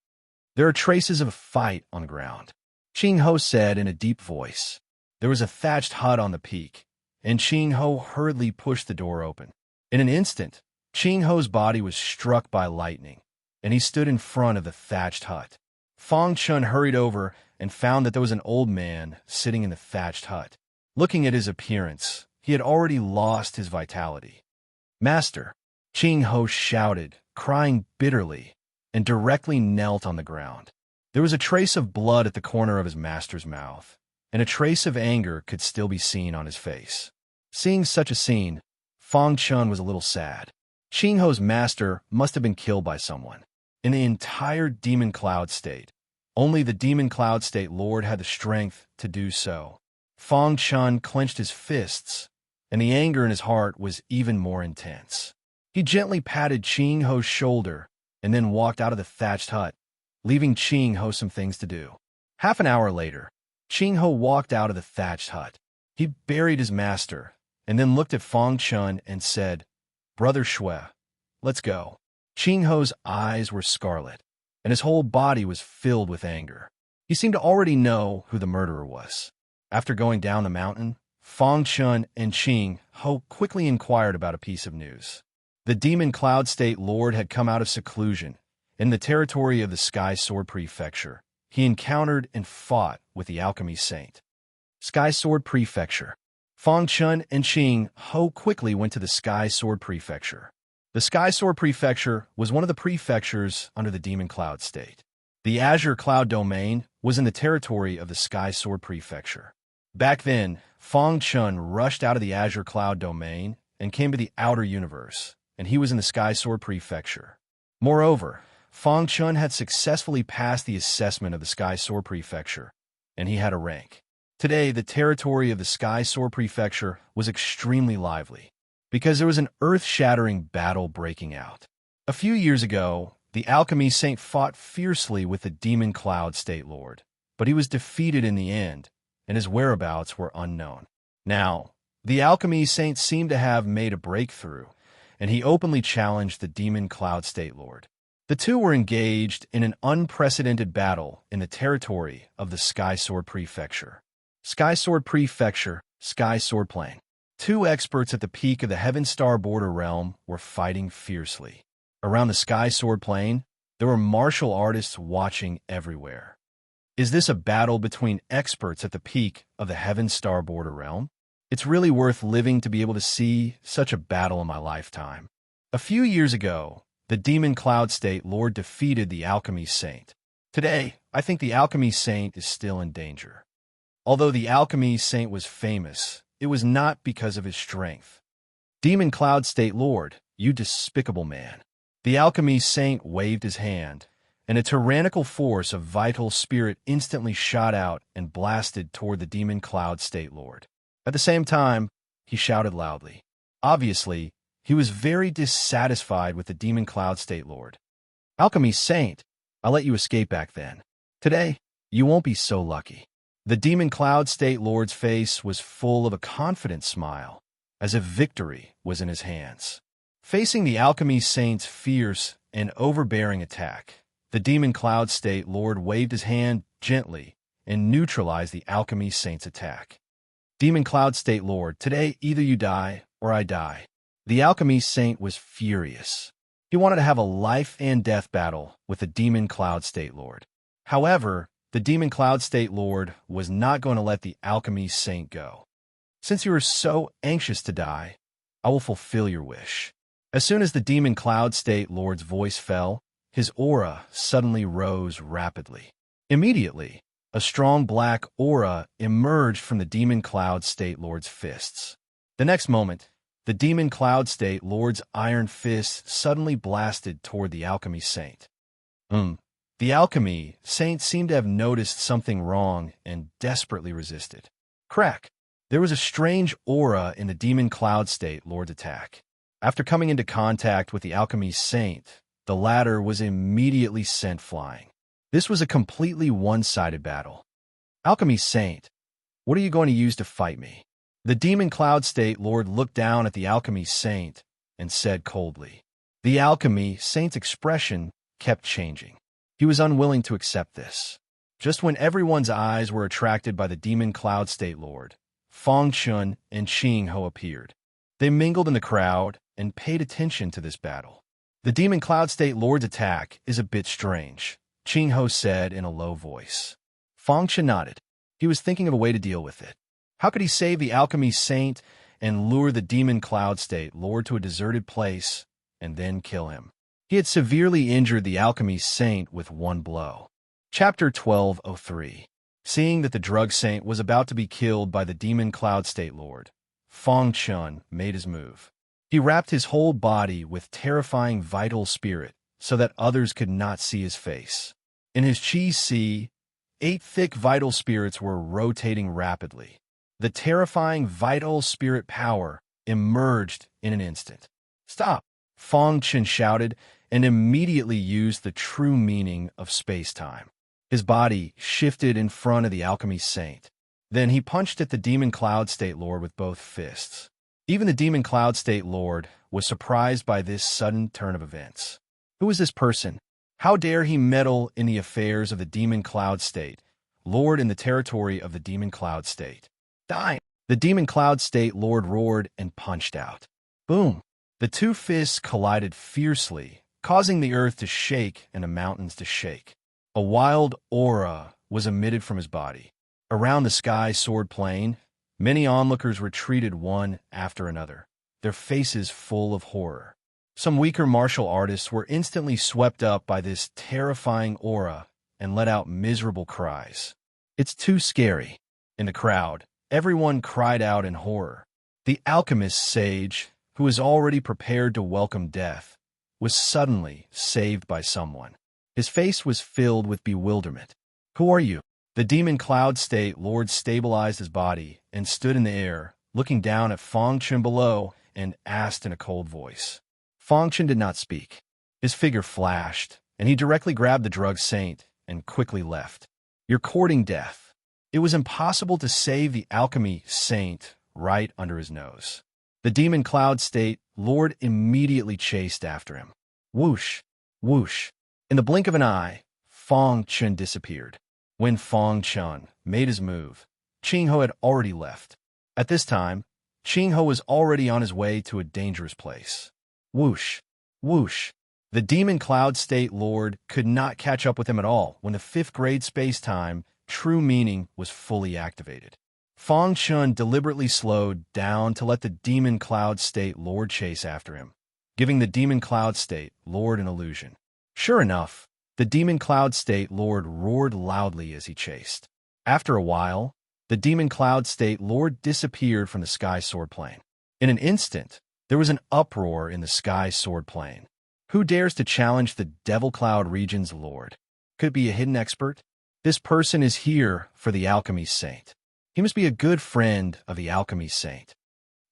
"There are traces of a fight on the ground," Qing Ho said in a deep voice. There was a thatched hut on the peak, and Qing Ho hurriedly pushed the door open. In an instant, Qing Ho's body was struck by lightning, and he stood in front of the thatched hut. Feng Chun hurried over and found that there was an old man sitting in the thatched hut. Looking at his appearance, he had already lost his vitality. "Master," Ching Ho shouted, crying bitterly, and directly knelt on the ground. There was a trace of blood at the corner of his master's mouth, and a trace of anger could still be seen on his face. Seeing such a scene, Fong Chun was a little sad. Ching Ho's master must have been killed by someone. In the entire Demon Cloud State, only the Demon Cloud State Lord had the strength to do so. Fong Chun clenched his fists, and the anger in his heart was even more intense. He gently patted Ching Ho's shoulder and then walked out of the thatched hut, leaving Ching Ho some things to do. Half an hour later, Ching Ho walked out of the thatched hut. He buried his master and then looked at Fong Chun and said, "Brother Shui, let's go." Ching Ho's eyes were scarlet, and his whole body was filled with anger. He seemed to already know who the murderer was. After going down the mountain, Fong Chun and Ching Ho quickly inquired about a piece of news. The Demon Cloud State Lord had come out of seclusion in the territory of the Sky Sword Prefecture. He encountered and fought with the Alchemy Saint. Sky Sword Prefecture. Fong Chun and Ching Ho quickly went to the Sky Sword Prefecture. The Sky Sword Prefecture was one of the prefectures under the Demon Cloud State. The Azure Cloud Domain was in the territory of the Sky Sword Prefecture. Back then, Fong Chun rushed out of the Azure Cloud Domain and came to the outer universe, and he was in the Sky Sword Prefecture. Moreover, Fong Chun had successfully passed the assessment of the Sky Sword Prefecture, and he had a rank. Today, the territory of the Sky Sword Prefecture was extremely lively, because there was an earth-shattering battle breaking out. A few years ago, the Alchemy Saint fought fiercely with the Demon Cloud State Lord, but he was defeated in the end, and his whereabouts were unknown. Now, the Alchemy Saint seemed to have made a breakthrough, and he openly challenged the Demon Cloud State Lord. The two were engaged in an unprecedented battle in the territory of the Sky Sword Prefecture. Sky Sword Prefecture, Sky Sword Plain. Two experts at the peak of the Heaven Star Border Realm were fighting fiercely. Around the Sky Sword Plain, there were martial artists watching everywhere. Is this a battle between experts at the peak of the Heaven Star Border Realm? It's really worth living to be able to see such a battle in my lifetime. A few years ago, the Demon Cloud State Lord defeated the Alchemy Saint. Today, I think the Alchemy Saint is still in danger. Although the Alchemy Saint was famous, it was not because of his strength. Demon Cloud State Lord, you despicable man. The Alchemy Saint waved his hand, and a tyrannical force of vital spirit instantly shot out and blasted toward the Demon Cloud State Lord. At the same time, he shouted loudly. Obviously, he was very dissatisfied with the Demon Cloud State Lord. "Alchemy Saint, I'll let you escape back then. Today, you won't be so lucky." The Demon Cloud State Lord's face was full of a confident smile, as if victory was in his hands. Facing the Alchemy Saint's fierce and overbearing attack, the Demon Cloud State Lord waved his hand gently and neutralized the Alchemy Saint's attack. "Demon Cloud State Lord, today either you die or I die." The Alchemy Saint was furious. He wanted to have a life and death battle with the Demon Cloud State Lord. However, the Demon Cloud State Lord was not going to let the Alchemy Saint go. "Since you are so anxious to die, I will fulfill your wish." As soon as the Demon Cloud State Lord's voice fell, his aura suddenly rose rapidly. Immediately, a strong black aura emerged from the Demon Cloud State Lord's fists. The next moment, the Demon Cloud State Lord's iron fist suddenly blasted toward the Alchemy Saint. The Alchemy Saint seemed to have noticed something wrong and desperately resisted. Crack! There was a strange aura in the Demon Cloud State Lord's attack. After coming into contact with the Alchemy Saint, the latter was immediately sent flying. This was a completely one-sided battle. "Alchemy Saint, what are you going to use to fight me?" The Demon Cloud State Lord looked down at the Alchemy Saint and said coldly. The Alchemy Saint's expression kept changing. He was unwilling to accept this. Just when everyone's eyes were attracted by the Demon Cloud State Lord, Fong Chun and Ching Ho appeared. They mingled in the crowd and paid attention to this battle. "The Demon Cloud State Lord's attack is a bit strange," Ching Ho said in a low voice. Fong Chen nodded. He was thinking of a way to deal with it. How could he save the alchemy saint and lure the demon cloud state lord to a deserted place and then kill him? He had severely injured the alchemy saint with one blow. Chapter 1203. Seeing that the drug saint was about to be killed by the demon cloud state lord, Fong Chen made his move. He wrapped his whole body with terrifying vital spirit so that others could not see his face. In his chi sea, 8 thick vital spirits were rotating rapidly. The terrifying vital spirit power emerged in an instant. "Stop!" Fong Chen shouted and immediately used the true meaning of space-time. His body shifted in front of the alchemy saint. Then he punched at the demon cloud state lord with both fists. Even the demon cloud state lord was surprised by this sudden turn of events. Who is this person? How dare he meddle in the affairs of the demon cloud state, lord in the territory of the demon cloud state? Die! The demon cloud state lord roared and punched out. Boom! The two fists collided fiercely, causing the earth to shake and the mountains to shake. A wild aura was emitted from his body. Around the sky sword plain, many onlookers retreated one after another, their faces full of horror. Some weaker martial artists were instantly swept up by this terrifying aura and let out miserable cries. "It's too scary." In the crowd, everyone cried out in horror. The alchemist sage, who was already prepared to welcome death, was suddenly saved by someone. His face was filled with bewilderment. "Who are you?" The demon cloud state lord stabilized his body and stood in the air, looking down at Fong Chen below, and asked in a cold voice. Fong Chen did not speak. His figure flashed, and he directly grabbed the drug saint and quickly left. "You're courting death." It was impossible to save the alchemy saint right under his nose. The demon cloud state lord immediately chased after him. Whoosh! Whoosh! In the blink of an eye, Fong Chen disappeared. When Fong Chen made his move, Qing Ho had already left. At this time, Qing Ho was already on his way to a dangerous place. Whoosh! Whoosh! The demon cloud state lord could not catch up with him at all when the 5th grade space-time true meaning was fully activated. Fong Chen deliberately slowed down to let the demon cloud state lord chase after him, giving the demon cloud state lord an illusion. Sure enough, the demon cloud state lord roared loudly as he chased. After a while, the demon cloud state lord disappeared from the sky sword plane. In an instant, there was an uproar in the sky sword plane. Who dares to challenge the Devil Cloud region's lord? Could it be a hidden expert? This person is here for the alchemy saint. He must be a good friend of the alchemy saint.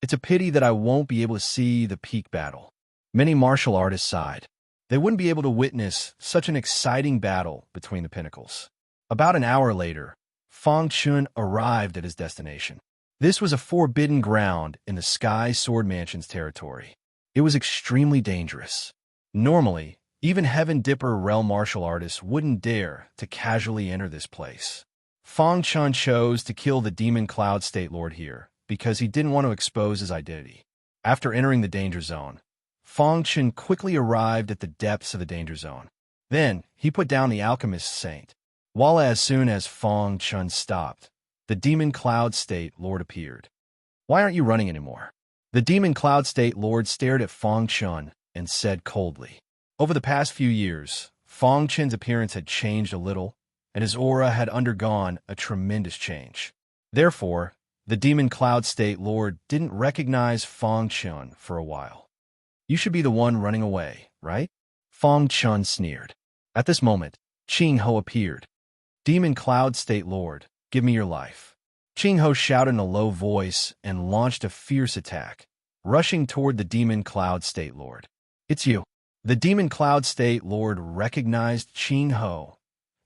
It's a pity that I won't be able to see the peak battle. Many martial artists sighed. They wouldn't be able to witness such an exciting battle between the pinnacles. About an hour later, Fong Chen arrived at his destination. This was a forbidden ground in the Sky Sword Mansion's territory. It was extremely dangerous. Normally, even Heaven Dipper realm martial artists wouldn't dare to casually enter this place. Fong Chen chose to kill the Demon Cloud State Lord here because he didn't want to expose his identity. After entering the danger zone, Fong Chen quickly arrived at the depths of the danger zone. Then, he put down the alchemist saint. While as soon as Fong Chen stopped, the Demon Cloud State Lord appeared. "Why aren't you running anymore?" The Demon Cloud State Lord stared at Fong Chen and said coldly. Over the past few years, Fong Chen's appearance had changed a little, and his aura had undergone a tremendous change. Therefore, the Demon Cloud State Lord didn't recognize Fong Chen for a while. "You should be the one running away, right?" Fong Chen sneered. At this moment, Qing Ho appeared. "Demon Cloud State Lord, give me your life." Qing Ho shouted in a low voice and launched a fierce attack, rushing toward the Demon Cloud State Lord. "It's you." The Demon Cloud State Lord recognized Qing Ho,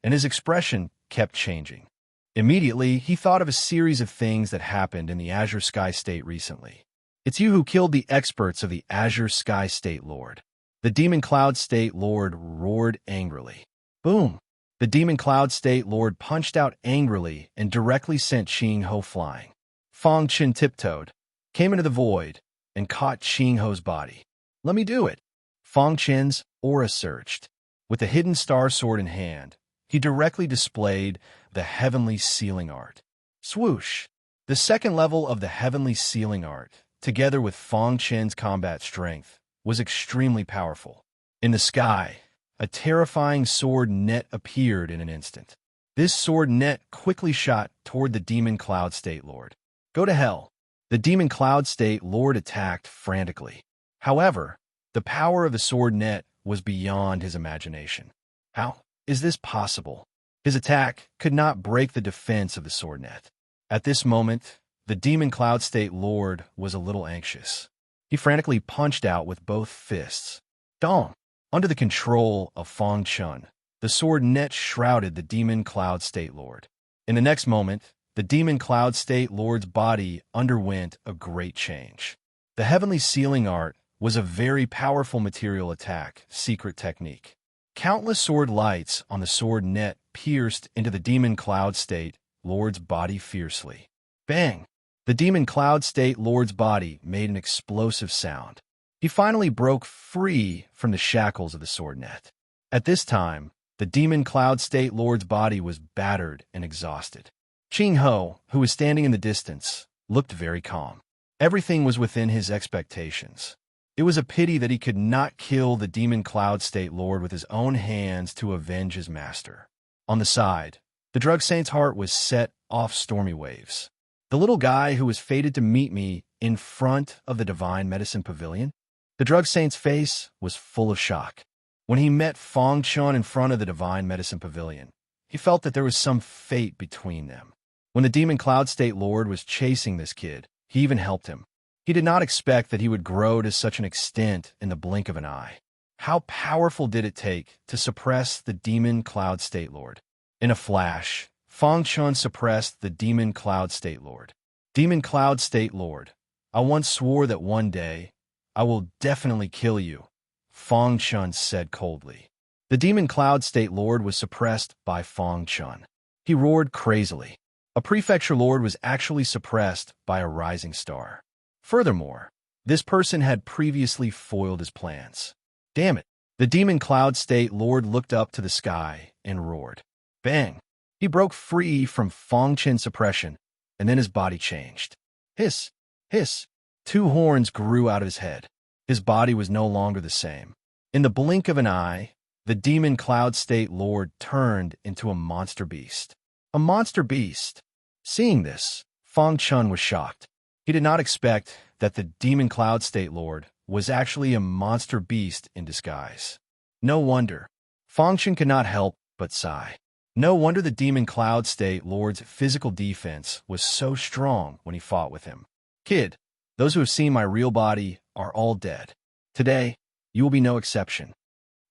and his expression kept changing. Immediately, he thought of a series of things that happened in the Azure Sky State recently. "It's you who killed the experts of the Azure Sky State Lord." The Demon Cloud State Lord roared angrily. Boom! The Demon Cloud State Lord punched out angrily and directly sent Qing Ho flying. Fong Chen tiptoed, came into the void, and caught Qing Ho's body. "Let me do it." Fong Chen's aura surged. With the hidden star sword in hand, he directly displayed the heavenly sealing art. Swoosh! The second level of the heavenly sealing art, together with Fang Chen's combat strength, was extremely powerful. In the sky, a terrifying sword net appeared in an instant. This sword net quickly shot toward the Demon Cloud State Lord. Go to hell! The Demon Cloud State Lord attacked frantically. However, the power of the sword net was beyond his imagination. How is this possible? His attack could not break the defense of the sword net. At this moment, the Demon Cloud State Lord was a little anxious. He frantically punched out with both fists. Dong! Under the control of Fang Chun, the sword net shrouded the Demon Cloud State Lord. In the next moment, the Demon Cloud State Lord's body underwent a great change. The heavenly sealing art was a very powerful material attack secret technique. Countless sword lights on the sword net pierced into the Demon Cloud State Lord's body fiercely. Bang! The Demon Cloud State Lord's body made an explosive sound. He finally broke free from the shackles of the sword net. At this time, the Demon Cloud State Lord's body was battered and exhausted. Qing Ho, who was standing in the distance, looked very calm. Everything was within his expectations. It was a pity that he could not kill the Demon Cloud State Lord with his own hands to avenge his master. On the side, the drug saint's heart was set off stormy waves. The little guy who was fated to meet me in front of the Divine Medicine Pavilion? The drug saint's face was full of shock. When he met Fang Chun in front of the Divine Medicine Pavilion, he felt that there was some fate between them. When the Demon Cloud State Lord was chasing this kid, he even helped him. He did not expect that he would grow to such an extent in the blink of an eye. How powerful did it take to suppress the Demon Cloud State Lord? In a flash, Fang Chun suppressed the Demon Cloud State Lord. Demon Cloud State Lord, I once swore that one day I will definitely kill you, Fang Chun said coldly. The Demon Cloud State Lord was suppressed by Fang Chun. He roared crazily. A prefecture lord was actually suppressed by a rising star. Furthermore, this person had previously foiled his plans. Damn it! The Demon Cloud State Lord looked up to the sky and roared. Bang! He broke free from Fang Chen's suppression, and then his body changed. Hiss! Hiss! Two horns grew out of his head. His body was no longer the same. In the blink of an eye, the Demon Cloud State Lord turned into a monster beast. A monster beast! Seeing this, Fang Chun was shocked. He did not expect that the Demon Cloud State Lord was actually a monster beast in disguise. No wonder. Fang Chun could not help but sigh. No wonder the Demon Cloud State Lord's physical defense was so strong when he fought with him. Kid, those who have seen my real body are all dead. Today, you will be no exception.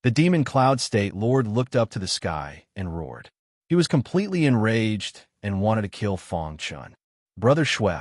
The Demon Cloud State Lord looked up to the sky and roared. He was completely enraged and wanted to kill Fang Chun. Brother Shui,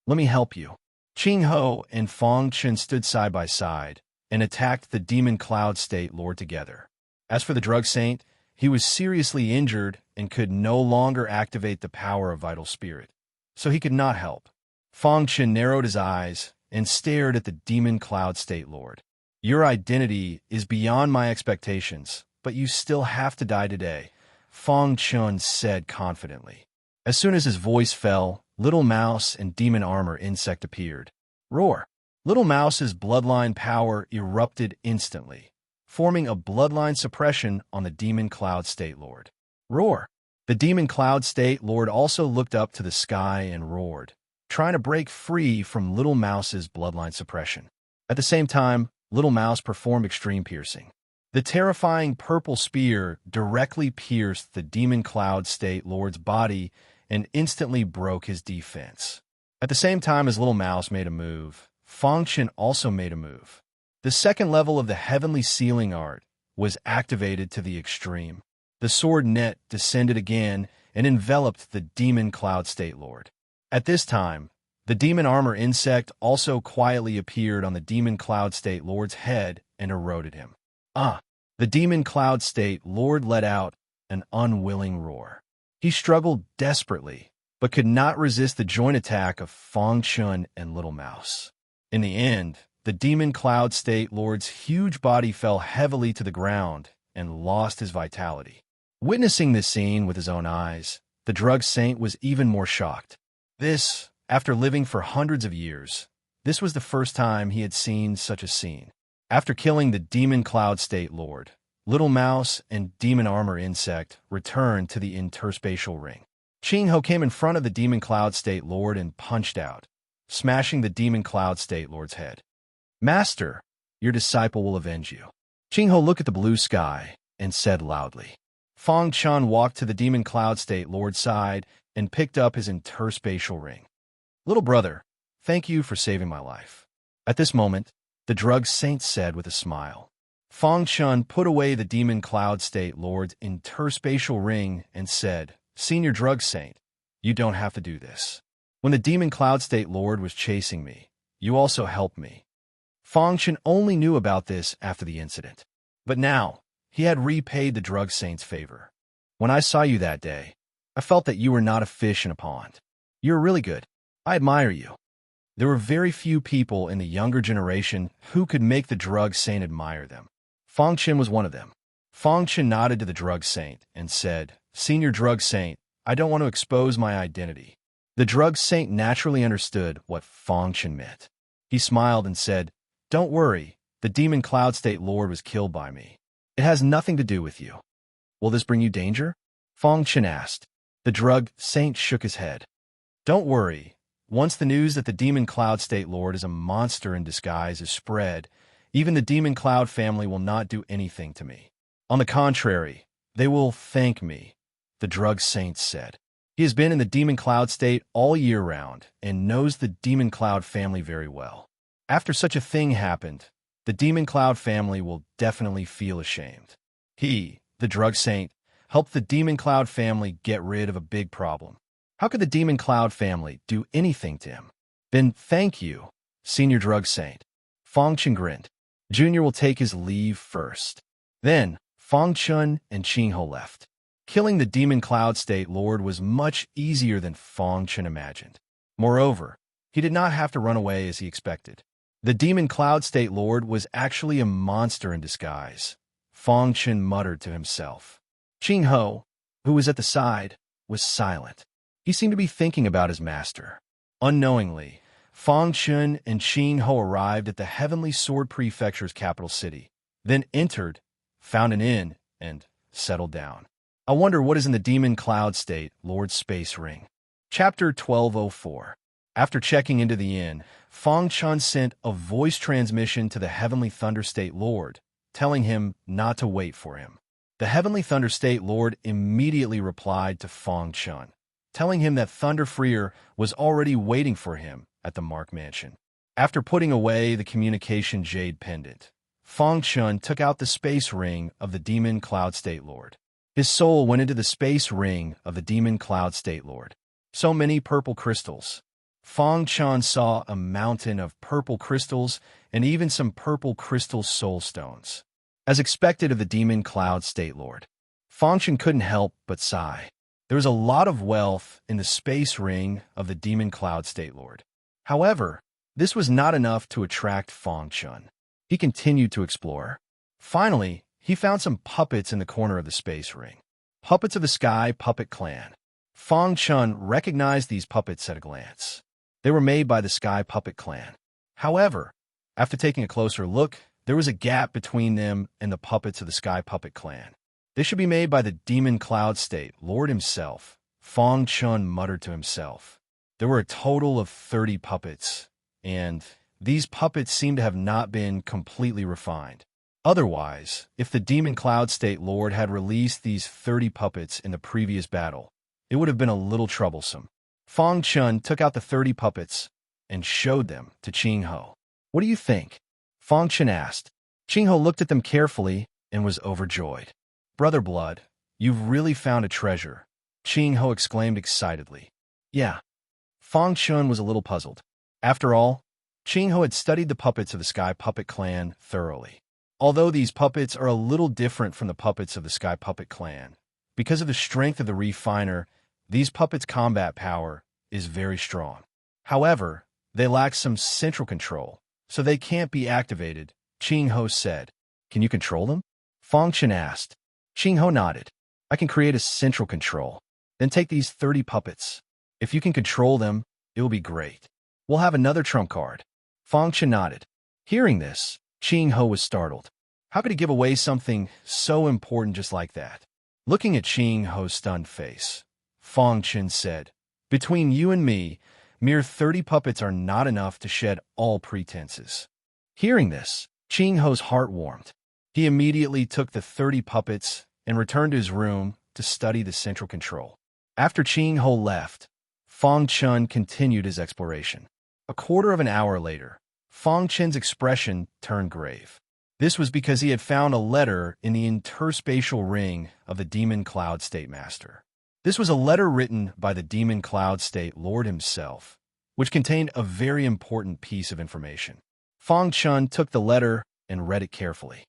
let me help you. Qing Ho and Fang Chun stood side by side and attacked the Demon Cloud State Lord together. As for the drug saint, he was seriously injured and could no longer activate the power of Vital Spirit, so he could not help. Fang Chun narrowed his eyes and stared at the Demon Cloud State Lord. Your identity is beyond my expectations, but you still have to die today, Fang Chun said confidently. As soon as his voice fell, Little Mouse and Demon Armor Insect appeared. Roar! Little Mouse's bloodline power erupted instantly, forming a bloodline suppression on the Demon Cloud State Lord. Roar! The Demon Cloud State Lord also looked up to the sky and roared, trying to break free from Little Mouse's bloodline suppression. At the same time, Little Mouse performed extreme piercing. The terrifying purple spear directly pierced the Demon Cloud State Lord's body and instantly broke his defense. At the same time as Little Mouse made a move, Fang Chun also made a move. The second level of the heavenly sealing art was activated to the extreme. The sword net descended again and enveloped the Demon Cloud State Lord. At this time, the Demon Armor Insect also quietly appeared on the Demon Cloud State Lord's head and eroded him. The Demon Cloud State Lord let out an unwilling roar. He struggled desperately, but could not resist the joint attack of Fang Chun and Little Mouse. In the end, the Demon Cloud State Lord's huge body fell heavily to the ground and lost his vitality. Witnessing this scene with his own eyes, The drug saint was even more shocked. This, after living for hundreds of years, this was the first time he had seen such a scene. After killing the demon cloud state lord, Little Mouse and demon armor insect returned to the interspatial ring. Ching-Ho came in front of the demon cloud state lord and punched out, smashing the demon cloud state lord's head. "Master, your disciple will avenge you." Ching-Ho looked at the blue sky and said loudly. Fong Chun walked to the demon cloud state lord's side and picked up his interspatial ring. "Little brother, thank you for saving my life." At this moment, the drug saint said with a smile. Fong Chun put away the demon cloud state lord's interspatial ring and said, "Senior drug saint, you don't have to do this. When the demon cloud state lord was chasing me, you also helped me." Fong Chun only knew about this after the incident. But now, he had repaid the drug saint's favor. "When I saw you that day, I felt that you were not a fish in a pond. You're really good. I admire you." There were very few people in the younger generation who could make the drug saint admire them. Fong Chun was one of them. Fong Chun nodded to the drug saint and said, "Senior drug saint, I don't want to expose my identity." The drug saint naturally understood what Fong Chun meant. He smiled and said, "Don't worry, the demon cloud state lord was killed by me. It has nothing to do with you." "Will this bring you danger?" Fong Chun asked. The drug saint shook his head. "Don't worry. Once the news that the demon cloud state lord is a monster in disguise is spread, even the demon cloud family will not do anything to me. On the contrary, they will thank me," the drug saint said. He has been in the demon cloud state all year round and knows the demon cloud family very well. After such a thing happened, the demon cloud family will definitely feel ashamed. He, the drug saint, helped the demon cloud family get rid of a big problem. How could the demon cloud family do anything to him? "Then thank you, senior drug saint." Fong Chun grinned. Junior will take his leave first. Then, Fong Chun and Ching-Ho left. Killing the demon cloud state lord was much easier than Fong Chun imagined. Moreover, he did not have to run away as he expected. The demon cloud state lord was actually a monster in disguise, Fong Chun muttered to himself. Ching-Ho, who was at the side, was silent. He seemed to be thinking about his master. Unknowingly, Fong Chun and Ching-Ho arrived at the Heavenly Sword Prefecture's capital city, then entered, found an inn, and settled down. I wonder what is in the demon cloud state lord's space ring. Chapter 1204. After checking into the inn, Fong Chun sent a voice transmission to the Heavenly Thunder State Lord, telling him not to wait for him. The Heavenly Thunder State Lord immediately replied to Fong Chun, telling him that Thunder Freer was already waiting for him at the Mark Mansion. After putting away the communication jade pendant, Fong Chun took out the space ring of the Demon Cloud State Lord. His soul went into the space ring of the Demon Cloud State Lord. So many purple crystals. Fong Chun saw a mountain of purple crystals and even some purple crystal soul stones. As expected of the Demon Cloud State Lord, Fong Chun couldn't help but sigh. There was a lot of wealth in the space ring of the Demon Cloud State Lord. However, this was not enough to attract Fong Chun. He continued to explore. Finally, he found some puppets in the corner of the space ring. Puppets of the Sky Puppet Clan. Fong Chun recognized these puppets at a glance. They were made by the Sky Puppet Clan. However, after taking a closer look, there was a gap between them and the puppets of the Sky Puppet Clan. They should be made by the Demon Cloud State Lord himself, Fong Chun muttered to himself. There were a total of 30 puppets, and these puppets seemed to have not been completely refined. Otherwise, if the Demon Cloud State Lord had released these 30 puppets in the previous battle, it would have been a little troublesome. Fong Chun took out the 30 puppets and showed them to Ching-Ho. "What do you think?" Fong Chun asked. Ching-Ho looked at them carefully and was overjoyed. "Brother Blood, you've really found a treasure," Ching-Ho exclaimed excitedly. "Yeah." Fong Chun was a little puzzled. After all, Ching-Ho had studied the puppets of the Sky Puppet Clan thoroughly. Although these puppets are a little different from the puppets of the Sky Puppet Clan, because of the strength of the refiner, these puppets' combat power is very strong. However, they lack some central control, so they can't be activated, Ching-Ho said. "Can you control them?" Fong Chun asked. Ching-Ho nodded. "I can create a central control. Then take these 30 puppets. If you can control them, it will be great. We'll have another trump card." Fang Chen nodded. Hearing this, Qing Ho was startled. How could he give away something so important just like that? Looking at Qing Ho's stunned face, Fang Chen said, "Between you and me, mere 30 puppets are not enough to shed all pretenses." Hearing this, Qing Ho's heart warmed. He immediately took the 30 puppets and returned to his room to study the central control. After Qing Ho left, Fang Chen continued his exploration. A quarter of an hour later, Fang Chen's expression turned grave. This was because he had found a letter in the interspatial ring of the Demon Cloud State Master. This was a letter written by the Demon Cloud State Lord himself, which contained a very important piece of information. Fang Chen took the letter and read it carefully.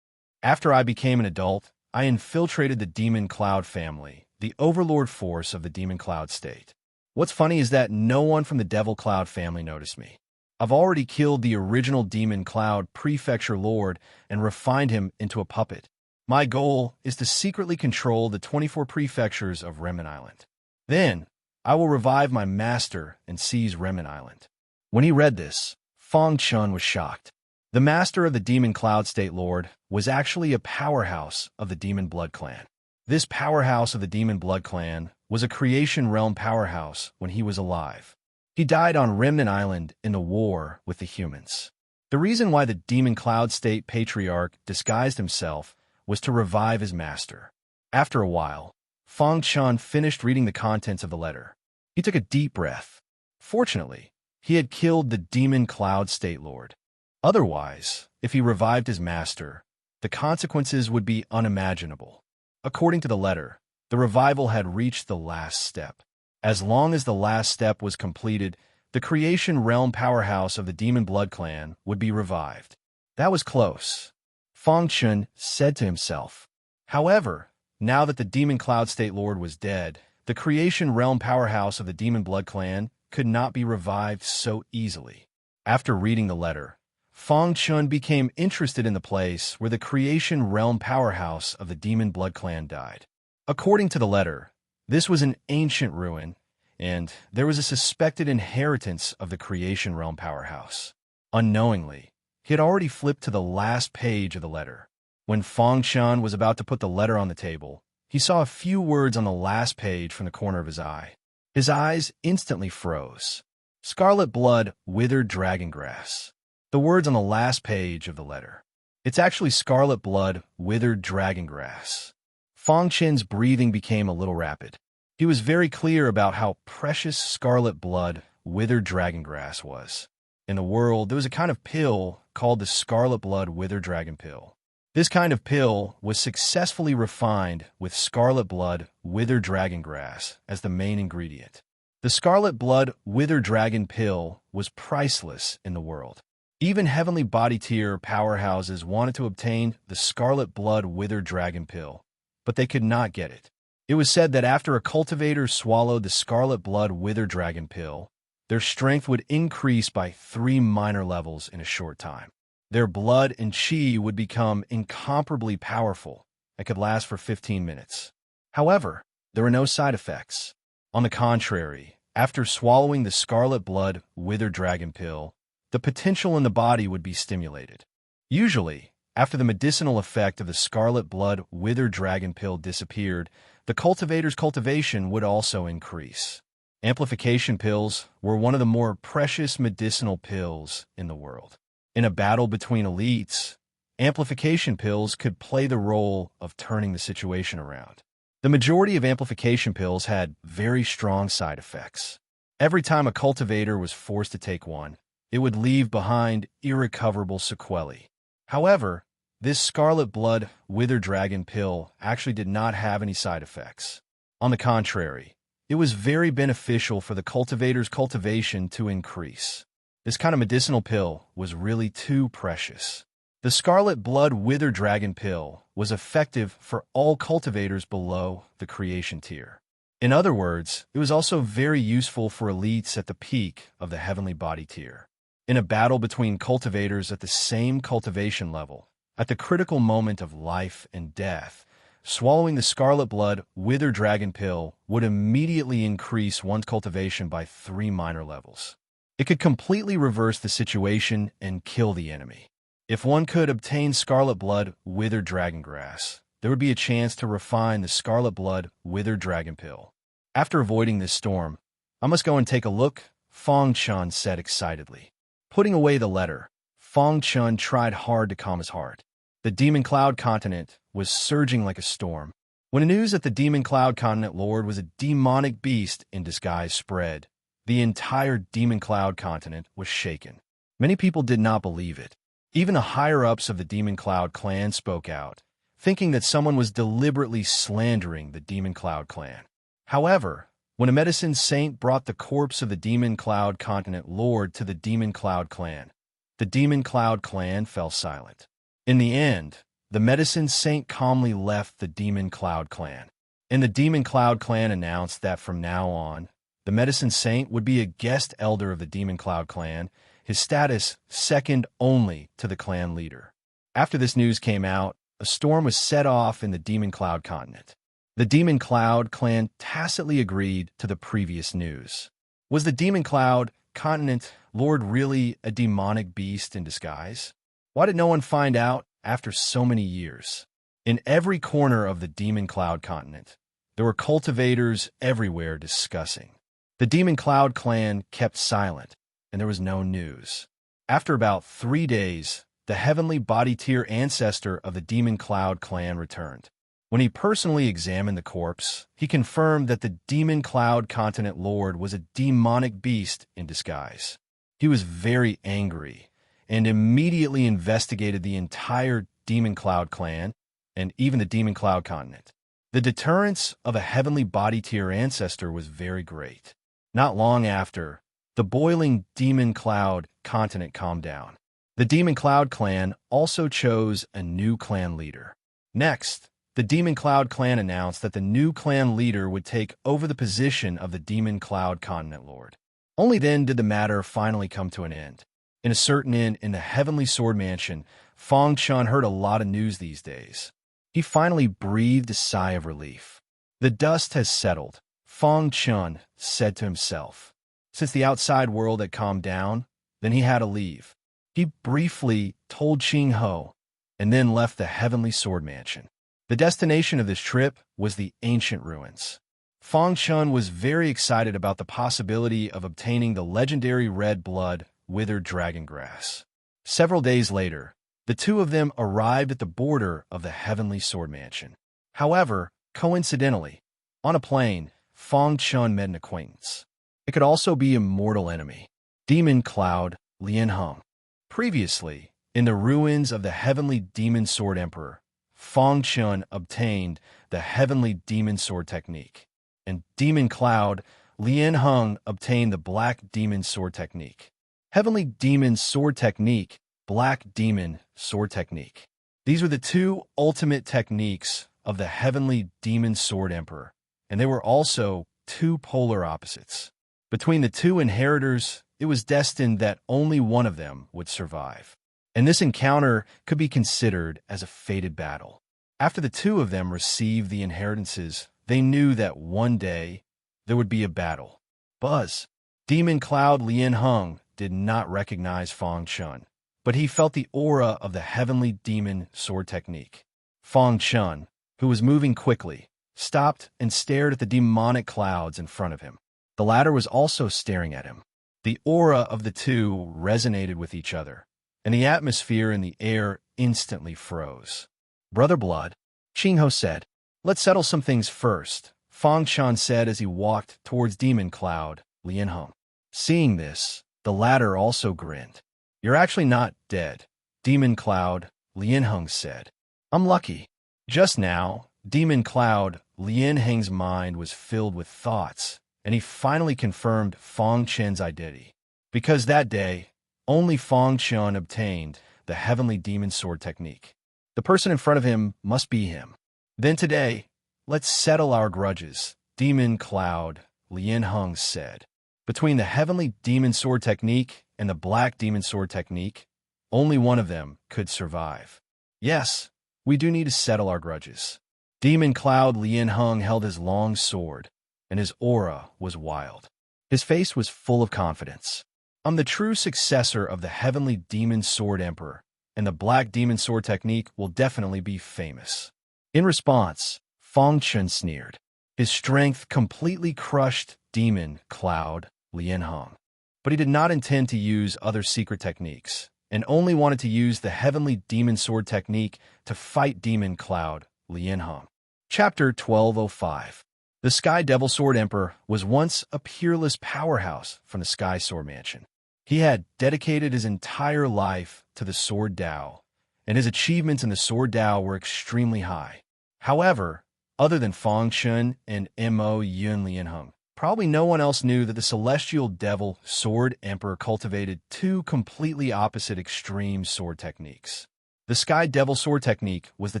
"After I became an adult, I infiltrated the Demon Cloud family, the overlord force of the Demon Cloud State. What's funny is that no one from the Devil Cloud family noticed me. I've already killed the original Demon Cloud Prefecture Lord and refined him into a puppet. My goal is to secretly control the 24 prefectures of Remnant Island. Then, I will revive my master and seize Remnant Island." When he read this, Fang Chen was shocked. The master of the Demon Cloud State Lord was actually a powerhouse of the Demon Blood Clan. This powerhouse of the Demon Blood Clan was a creation realm powerhouse when he was alive. He died on Remnant Island in the war with the humans. The reason why the Demon Cloud State Patriarch disguised himself was to revive his master. After a while, Fang Chen finished reading the contents of the letter. He took a deep breath. Fortunately, he had killed the Demon Cloud State Lord. Otherwise, if he revived his master, the consequences would be unimaginable. According to the letter, the revival had reached the last step. As long as the last step was completed, the creation realm powerhouse of the Demon Blood Clan would be revived. That was close, Fang Chen said to himself. However, now that the Demon Cloud State Lord was dead, the creation realm powerhouse of the Demon Blood Clan could not be revived so easily. After reading the letter, Fang Chen became interested in the place where the creation realm powerhouse of the Demon Blood Clan died. According to the letter, this was an ancient ruin, and there was a suspected inheritance of the creation realm powerhouse. Unknowingly, he had already flipped to the last page of the letter. When Fang Chen was about to put the letter on the table, he saw a few words on the last page from the corner of his eye. His eyes instantly froze. Scarlet blood, withered dragon grass. The words on the last page of the letter. It's actually scarlet blood, withered dragon grass. Fang Chen's breathing became a little rapid. He was very clear about how precious scarlet blood, withered dragon grass was. In the world, there was a kind of pill called the scarlet blood withered dragon pill. This kind of pill was successfully refined with scarlet blood, withered dragon grass as the main ingredient. The scarlet blood, withered dragon pill was priceless in the world. Even heavenly body tier powerhouses wanted to obtain the scarlet blood, withered dragon pill, but they could not get it. It was said that after a cultivator swallowed the scarlet blood wither dragon pill, their strength would increase by 3 minor levels in a short time. Their blood and chi would become incomparably powerful and could last for 15 minutes. However, there were no side effects. On the contrary, after swallowing the scarlet blood wither dragon pill, the potential in the body would be stimulated. Usually, after the medicinal effect of the scarlet blood wither dragon pill disappeared, the cultivator's cultivation would also increase. Amplification pills were one of the more precious medicinal pills in the world. In a battle between elites, amplification pills could play the role of turning the situation around. The majority of amplification pills had very strong side effects. Every time a cultivator was forced to take one, it would leave behind irrecoverable sequelae. However, this scarlet blood wither dragon pill actually did not have any side effects. On the contrary, it was very beneficial for the cultivator's cultivation to increase. This kind of medicinal pill was really too precious. The scarlet blood wither dragon pill was effective for all cultivators below the creation tier. In other words, it was also very useful for elites at the peak of the heavenly body tier. In a battle between cultivators at the same cultivation level, at the critical moment of life and death, swallowing the scarlet blood wither dragon pill would immediately increase one's cultivation by 3 minor levels. It could completely reverse the situation and kill the enemy. If one could obtain scarlet blood wither dragon grass, there would be a chance to refine the scarlet blood wither dragon pill. After avoiding this storm, I must go and take a look, Fong Chun said excitedly. Putting away the letter, Fong Chun tried hard to calm his heart. The Demon Cloud continent was surging like a storm. When the news that the Demon Cloud continent lord was a demonic beast in disguise spread, the entire Demon Cloud continent was shaken. Many people did not believe it. Even the higher-ups of the Demon Cloud clan spoke out, thinking that someone was deliberately slandering the Demon Cloud clan. However, when a medicine saint brought the corpse of the Demon Cloud continent lord to the Demon Cloud clan, the Demon Cloud clan fell silent. In the end, the medicine saint calmly left the Demon Cloud clan, and the Demon Cloud clan announced that from now on, the medicine saint would be a guest elder of the Demon Cloud clan, his status second only to the clan leader. After this news came out, a storm was set off in the Demon Cloud continent. The Demon Cloud clan tacitly agreed to the previous news. Was the Demon Cloud continent lord really a demonic beast in disguise? Why did no one find out after so many years? In every corner of the Demon Cloud continent, there were cultivators everywhere discussing. The Demon Cloud clan kept silent, and there was no news. After about 3 days, the heavenly body tier ancestor of the Demon Cloud clan returned. When he personally examined the corpse, he confirmed that the Demon Cloud continent lord was a demonic beast in disguise. He was very angry and immediately investigated the entire Demon Cloud clan and even the Demon Cloud continent. The deterrence of a heavenly body tier ancestor was very great. Not long after, the boiling Demon Cloud continent calmed down. The Demon Cloud clan also chose a new clan leader. Next, the Demon Cloud clan announced that the new clan leader would take over the position of the Demon Cloud continent lord. Only then did the matter finally come to an end. In a certain inn in the Heavenly Sword Mansion, Fong Chun heard a lot of news these days. He finally breathed a sigh of relief. The dust has settled, Fong Chun said to himself. Since the outside world had calmed down, then he had to leave. He briefly told Ching Ho, and then left the Heavenly Sword Mansion. The destination of this trip was the ancient ruins. Fong Chun was very excited about the possibility of obtaining the legendary red blood withered dragon grass. Several days later, the two of them arrived at the border of the Heavenly Sword Mansion. However, coincidentally, on a plane, Fong Chun met an acquaintance. It could also be a mortal enemy, Demon Cloud Lien Hung. Previously, in the ruins of the Heavenly Demon Sword Emperor, Fong Chun obtained the Heavenly Demon Sword Technique, and Demon Cloud Lien Hung obtained the Black Demon Sword Technique. Heavenly Demon Sword Technique, Black Demon Sword Technique. These were the two ultimate techniques of the Heavenly Demon Sword Emperor, and they were also two polar opposites. Between the two inheritors, it was destined that only one of them would survive. And this encounter could be considered as a fated battle. After the two of them received the inheritances, they knew that one day there would be a battle. Buzz. Demon Cloud Lien Hung did not recognize Fong Chun, but he felt the aura of the Heavenly Demon Sword Technique. Fong Chun, who was moving quickly, stopped and stared at the demonic clouds in front of him. The latter was also staring at him. The aura of the two resonated with each other, and the atmosphere in the air instantly froze. Brother Blood, Ching Ho said, let's settle some things first, Fong Chun said as he walked towards Demon Cloud Lien Hung. Seeing this, the latter also grinned. You're actually not dead, Demon Cloud Lien Hung said. I'm lucky. Just now, Demon Cloud Lien Hung's mind was filled with thoughts, and he finally confirmed Fong Chun's identity. Because that day, only Fong Chun obtained the Heavenly Demon Sword Technique. The person in front of him must be him. Then today, let's settle our grudges, Demon Cloud Lien Hung said. Between the Heavenly Demon Sword Technique and the Black Demon Sword Technique, only one of them could survive. Yes, we do need to settle our grudges. Demon Cloud Lian Hung held his long sword, and his aura was wild. His face was full of confidence. I'm the true successor of the Heavenly Demon Sword Emperor, and the Black Demon Sword technique will definitely be famous. In response, Fang Chun sneered. His strength completely crushed Demon Cloud Lian Hung. But he did not intend to use other secret techniques, and only wanted to use the Heavenly Demon Sword technique to fight Demon Cloud Lian Hung. Chapter 1205. The Sky Devil Sword Emperor was once a peerless powerhouse from the Sky Sword Mansion. He had dedicated his entire life to the Sword Dao, and his achievements in the Sword Dao were extremely high. However, other than Fang Chun and Mo Yun Lian Hung, probably no one else knew that the Celestial Devil Sword Emperor cultivated two completely opposite extreme sword techniques. The Sky Devil Sword technique was the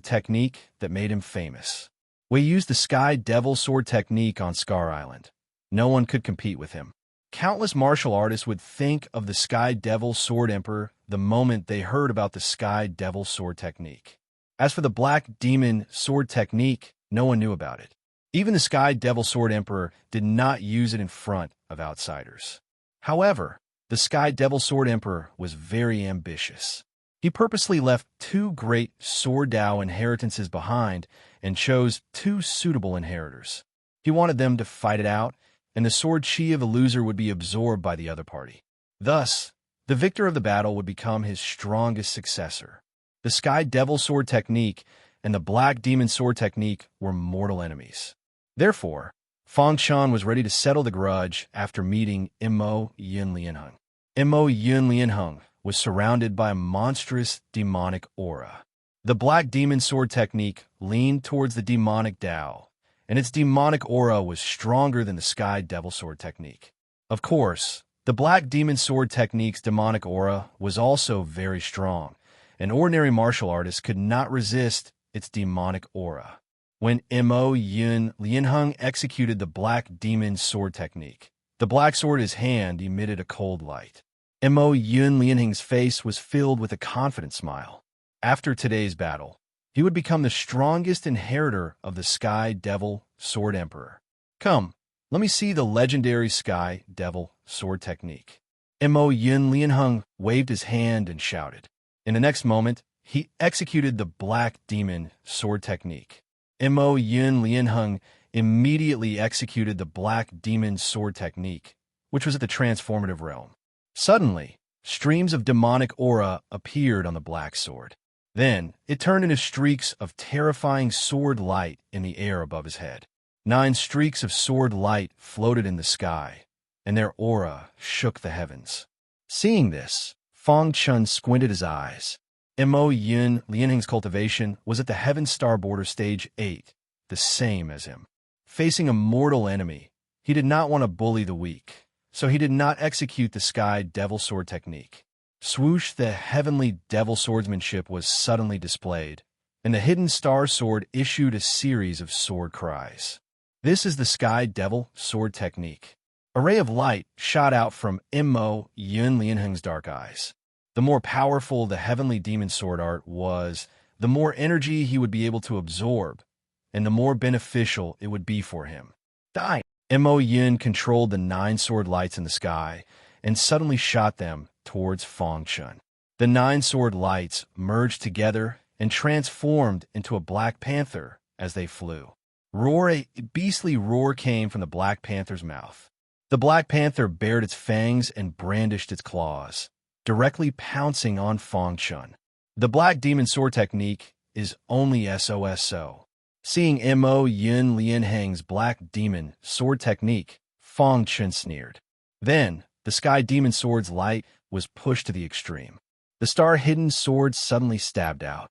technique that made him famous. We used the Sky Devil Sword technique on Scar Island. No one could compete with him. Countless martial artists would think of the Sky Devil Sword Emperor the moment they heard about the Sky Devil Sword technique. As for the Black Demon Sword technique, no one knew about it. Even the Sky Devil Sword Emperor did not use it in front of outsiders. However, the Sky Devil Sword Emperor was very ambitious. He purposely left two great Sword Dao inheritances behind and chose two suitable inheritors. He wanted them to fight it out, and the sword chi of the loser would be absorbed by the other party. Thus, the victor of the battle would become his strongest successor. The Sky Devil Sword technique and the Black Demon Sword technique were mortal enemies. Therefore, Fang Chun was ready to settle the grudge after meeting Mo Yun Lian Hung. Mo Yun Lian Hung was surrounded by a monstrous demonic aura. The Black Demon Sword technique leaned towards the demonic Dao, and its demonic aura was stronger than the Sky Devil Sword technique. Of course, the Black Demon Sword technique's demonic aura was also very strong, and ordinary martial artists could not resist its demonic aura. When Mo Yun Lian Hung executed the Black Demon Sword technique, the black sword in his hand emitted a cold light. Mo Yun Lian Hung's face was filled with a confident smile. After today's battle, he would become the strongest inheritor of the Sky Devil Sword Emperor. Come, let me see the legendary Sky Devil Sword technique. Mo Yun Lian Hung waved his hand and shouted. In the next moment, he executed the Black Demon Sword technique. Mo Yun Lian Hung immediately executed the Black Demon Sword technique, which was at the transformative realm. Suddenly, streams of demonic aura appeared on the black sword. Then, it turned into streaks of terrifying sword light in the air above his head. 9 streaks of sword light floated in the sky, and their aura shook the heavens. Seeing this, Fang Chun squinted his eyes. Mo Yun Lian Hung's cultivation was at the Heaven Star Border Stage 8, the same as him. Facing a mortal enemy, he did not want to bully the weak, so he did not execute the Sky Devil Sword technique. Swoosh, the heavenly devil swordsmanship was suddenly displayed, and the hidden star sword issued a series of sword cries. This is the Sky Devil Sword technique. A ray of light shot out from Mo Yun Lian Hung's dark eyes. The more powerful the heavenly demon sword art was, the more energy he would be able to absorb, and the more beneficial it would be for him. Die! Mo Yun controlled the 9 sword lights in the sky and suddenly shot them towards Fang Chun. The 9 sword lights merged together and transformed into a Black Panther as they flew. A beastly roar came from the Black Panther's mouth. The Black Panther bared its fangs and brandished its claws, directly pouncing on Fang Chun. The Black Demon Sword technique is only SOSO. Seeing Mo Yun Lian Hung's Black Demon Sword technique, Fang Chun sneered. Then, the Sky Demon Sword's light was pushed to the extreme. The star-hidden sword suddenly stabbed out.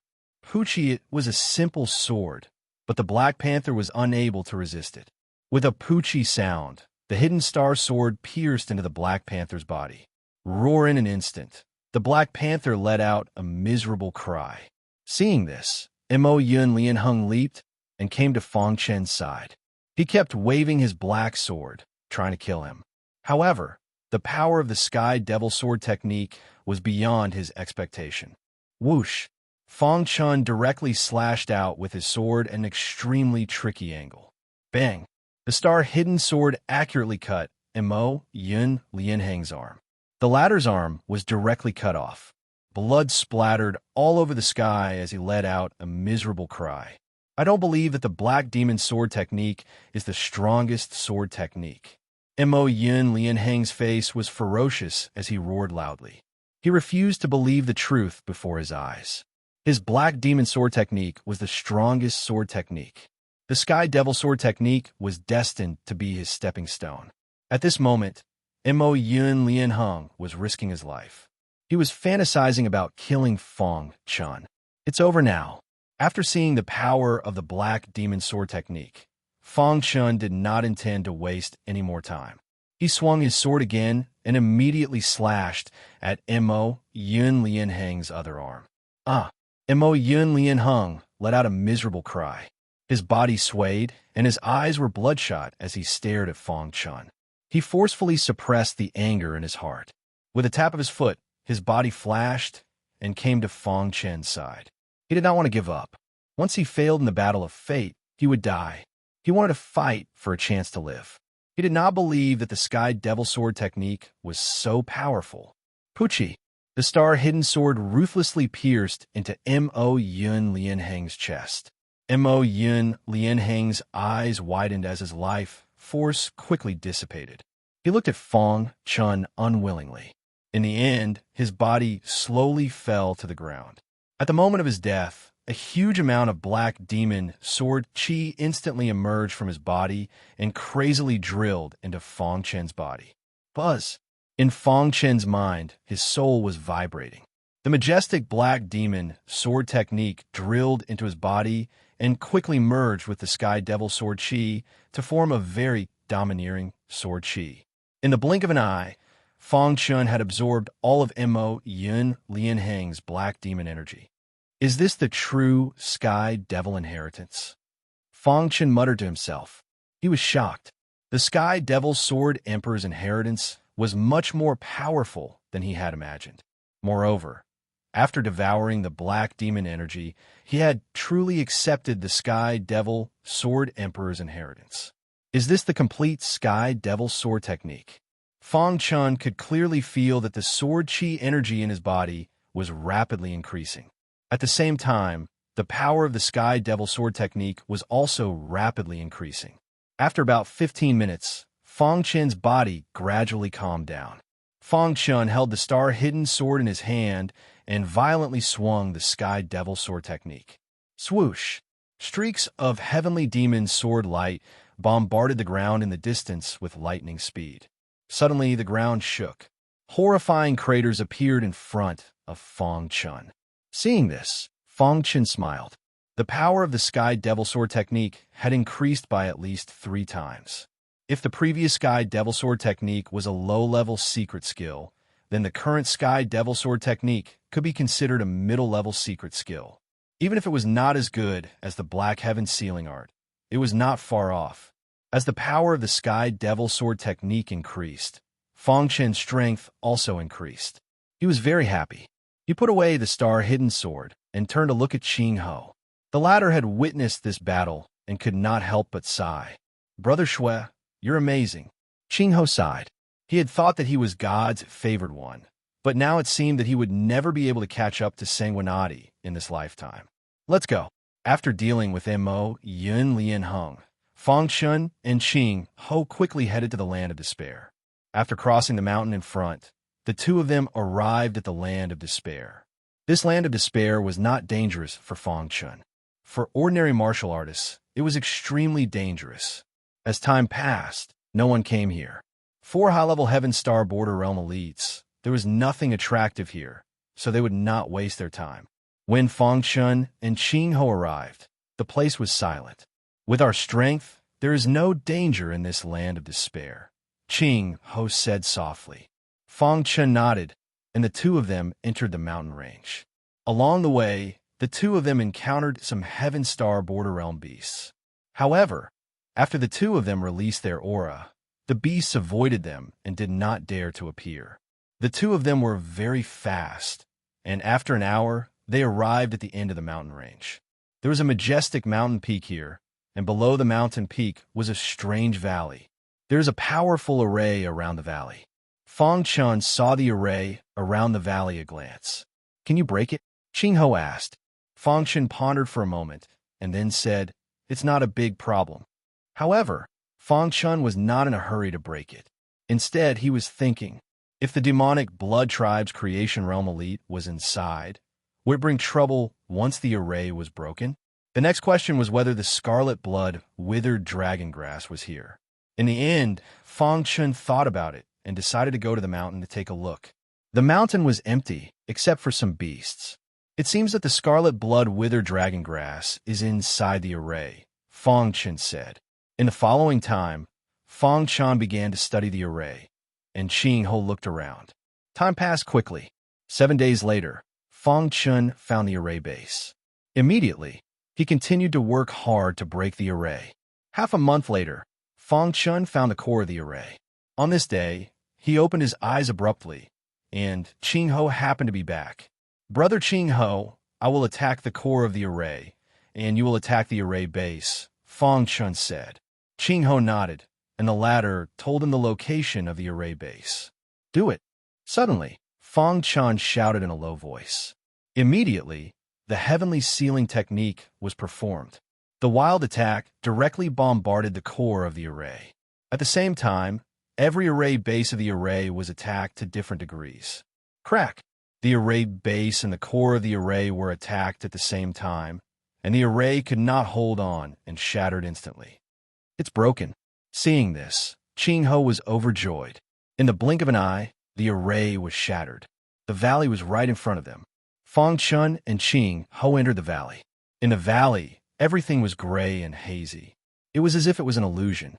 It was a simple sword, but the Black Panther was unable to resist it. With a poochie sound, the hidden star sword pierced into the Black Panther's body. Roar in an instant, the Black Panther let out a miserable cry. Seeing this, Mo Yun Lian Hung leaped and came to Fang Chun's side. He kept waving his black sword, trying to kill him. However, the power of the Sky Devil Sword technique was beyond his expectation. Whoosh! Fong Chun directly slashed out with his sword at an extremely tricky angle. Bang! The star-hidden sword accurately cut Mo Yun Lianheng's arm. The latter's arm was directly cut off. Blood splattered all over the sky as he let out a miserable cry. I don't believe that the Black Demon sword technique is the strongest sword technique. Mo Yun Lianheng's face was ferocious as he roared loudly. He refused to believe the truth before his eyes. His Black Demon sword technique was the strongest sword technique. The Sky Devil sword technique was destined to be his stepping stone. At this moment, Mo Yun Lianheng was risking his life. He was fantasizing about killing Fong Chun. It's over now. After seeing the power of the Black Demon sword technique, Fong Chun did not intend to waste any more time. He swung his sword again and immediately slashed at Mo Yun Lianheng's other arm. Mo Yun Lianheng let out a miserable cry. His body swayed, and his eyes were bloodshot as he stared at Fong Chun. He forcefully suppressed the anger in his heart. With a tap of his foot, his body flashed and came to Fong Chun's side. He did not want to give up. Once he failed in the battle of fate, he would die. He wanted to fight for a chance to live. He did not believe that the Sky Devil sword technique was so powerful. Puchi, the star-hidden sword ruthlessly pierced into Mo Yun Lianheng's chest. Mo Yun Lianheng's eyes widened as his life force quickly dissipated. He looked at Fong Chun unwillingly. In the end, his body slowly fell to the ground. At the moment of his death, a huge amount of Black Demon sword chi instantly emerged from his body and crazily drilled into Fong Chun's body. Buzz! In Fong Chun's mind, his soul was vibrating. The majestic Black Demon sword technique drilled into his body and quickly merged with the Sky Devil sword chi to form a very domineering sword chi. In the blink of an eye, Fong Chun had absorbed all of Mo Yun Lianheng's Black Demon energy. Is this the true Sky Devil inheritance? Fong Chun muttered to himself. He was shocked. The Sky Devil Sword Emperor's inheritance was much more powerful than he had imagined. Moreover, after devouring the Black Demon energy, he had truly accepted the Sky Devil Sword Emperor's inheritance. Is this the complete Sky Devil sword technique? Fong Chun could clearly feel that the sword chi energy in his body was rapidly increasing. At the same time, the power of the Sky Devil sword technique was also rapidly increasing. After about 15 minutes, Fong Chun's body gradually calmed down. Fong Chun held the star-hidden sword in his hand and violently swung the Sky Devil sword technique. Swoosh! Streaks of heavenly demon sword light bombarded the ground in the distance with lightning speed. Suddenly, the ground shook. Horrifying craters appeared in front of Fong Chun. Seeing this, Fong Chun smiled. The power of the Sky Devil sword technique had increased by at least 3 times. If the previous Sky Devil sword technique was a low-level secret skill, then the current Sky Devil sword technique could be considered a middle-level secret skill. Even if it was not as good as the Black Heaven sealing art, it was not far off. As the power of the Sky Devil sword technique increased, Fong Chun's strength also increased. He was very happy. He put away the star-hidden sword and turned to look at Ching Ho. The latter had witnessed this battle and could not help but sigh. "Brother Shui, you're amazing." Ching Ho sighed. He had thought that he was God's favored one, but now it seemed that he would never be able to catch up to Sanguinati in this lifetime. Let's go. After dealing with Mo Yun Lianheng, Fong Chun and Ching Ho quickly headed to the Land of Despair. After crossing the mountain in front, the two of them arrived at the Land of Despair. This Land of Despair was not dangerous for Fong Chun. For ordinary martial artists, it was extremely dangerous. As time passed, no one came here. 4 high-level Heaven Star Border Realm elites, there was nothing attractive here, so they would not waste their time. When Fong Chun and Ching Ho arrived, the place was silent. "With our strength, there is no danger in this Land of Despair," Ching Ho said softly. Fong Chun nodded, and the two of them entered the mountain range. Along the way, the two of them encountered some Heaven Star Border Realm beasts. However, after the two of them released their aura, the beasts avoided them and did not dare to appear. The two of them were very fast, and after an hour, they arrived at the end of the mountain range. There was a majestic mountain peak here, and below the mountain peak was a strange valley. There is a powerful array around the valley. Fang Chun saw the array around the valley at a glance. Can you break it? Qing Ho asked. Fang Chun pondered for a moment, and then said, It's not a big problem. However, Fang Chun was not in a hurry to break it. Instead, he was thinking, if the demonic blood tribe's creation realm elite was inside, would it bring trouble once the array was broken? The next question was whether the scarlet blood withered dragon grass was here. In the end, Fang Chun thought about it and decided to go to the mountain to take a look. The mountain was empty, except for some beasts. It seems that the scarlet blood withered dragon grass is inside the array, Fang Chun said. In the following time, Fang Chun began to study the array, and Qing Ho looked around. Time passed quickly. 7 days later, Fang Chun found the array base. Immediately, he continued to work hard to break the array. Half a month later, Fang Chun found the core of the array. On this day, he opened his eyes abruptly, and Qing Ho happened to be back. Brother Qing Ho, I will attack the core of the array, and you will attack the array base, Fang Chun said. Qing Ho nodded, and the latter told him the location of the array base. Do it. Suddenly, Fang Chun shouted in a low voice. Immediately, the heavenly sealing technique was performed. The wild attack directly bombarded the core of the array. At the same time, every array base of the array was attacked to different degrees. Crack! The array base and the core of the array were attacked at the same time, and the array could not hold on and shattered instantly. It's broken. Seeing this, Qing Ho was overjoyed. In the blink of an eye, the array was shattered. The valley was right in front of them. Fang Chun and Qing Ho entered the valley. In the valley, everything was gray and hazy. It was as if it was an illusion.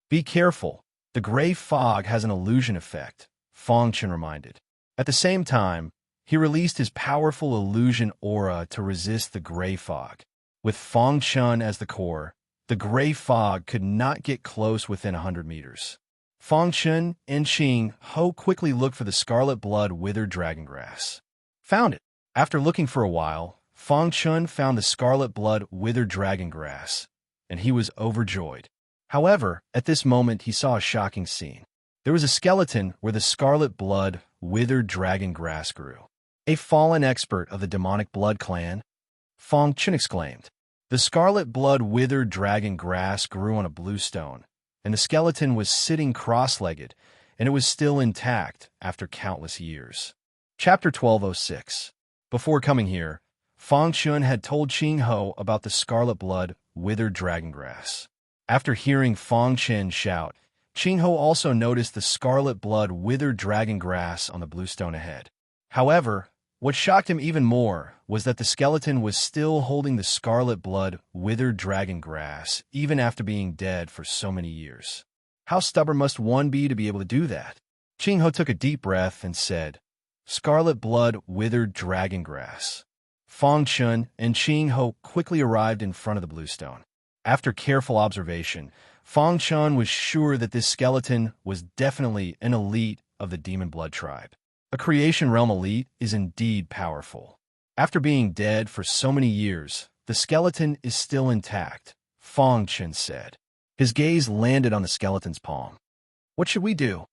Be careful. The gray fog has an illusion effect, Fang Chun reminded. At the same time, he released his powerful illusion aura to resist the gray fog. With Fang Chun as the core, the gray fog could not get close within 100 meters. Fang Chun and Qing Ho quickly looked for the scarlet blood withered dragon grass. Found it. After looking for a while, Fang Chun found the scarlet blood withered dragon grass, and he was overjoyed. However, at this moment he saw a shocking scene. There was a skeleton where the scarlet blood withered dragon grass grew. A fallen expert of the demonic blood clan? Fang Chun exclaimed. The scarlet blood withered dragon grass grew on a blue stone, and the skeleton was sitting cross-legged, and it was still intact after countless years. Chapter 1206. Before coming here, Fang Chun had told Qing Ho about the scarlet blood withered dragon grass. After hearing Fang Chun shout, Qing Ho also noticed the scarlet blood withered dragon grass on the blue stone ahead. However, what shocked him even more was that the skeleton was still holding the scarlet blood withered dragon grass even after being dead for so many years. How stubborn must one be to be able to do that? Qing Ho took a deep breath and said, Scarlet blood withered dragon grass. Fang Chun and Qing Ho quickly arrived in front of the blue stone. After careful observation, Fang Chun was sure that this skeleton was definitely an elite of the demon blood tribe. A creation realm elite is indeed powerful. After being dead for so many years, the skeleton is still intact, Fang Chun said. His gaze landed on the skeleton's palm. What should we do?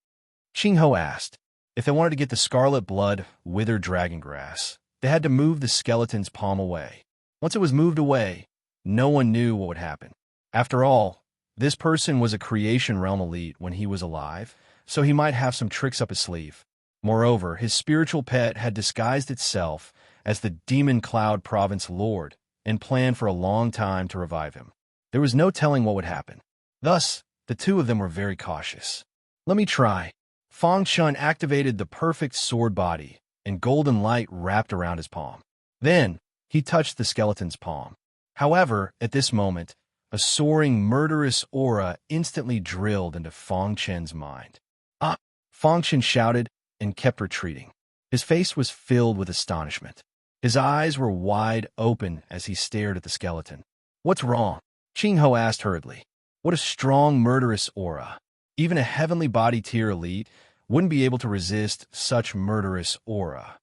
Qing Ho asked. If they wanted to get the scarlet blood withered dragon grass, they had to move the skeleton's palm away. Once it was moved away, no one knew what would happen. After all, this person was a creation realm elite when he was alive, so he might have some tricks up his sleeve. Moreover, his spiritual pet had disguised itself as the Demon Cloud Province Lord and planned for a long time to revive him. There was no telling what would happen. Thus, the two of them were very cautious. Let me try. Fang Chun activated the perfect sword body, and golden light wrapped around his palm. Then, he touched the skeleton's palm. However, at this moment, a soaring, murderous aura instantly drilled into Fang Chun's mind. Ah! Fang Chun shouted and kept retreating. His face was filled with astonishment. His eyes were wide open as he stared at the skeleton. What's wrong? Qing Ho asked hurriedly. What a strong, murderous aura. Even a heavenly body tier elite wouldn't be able to resist such murderous aura.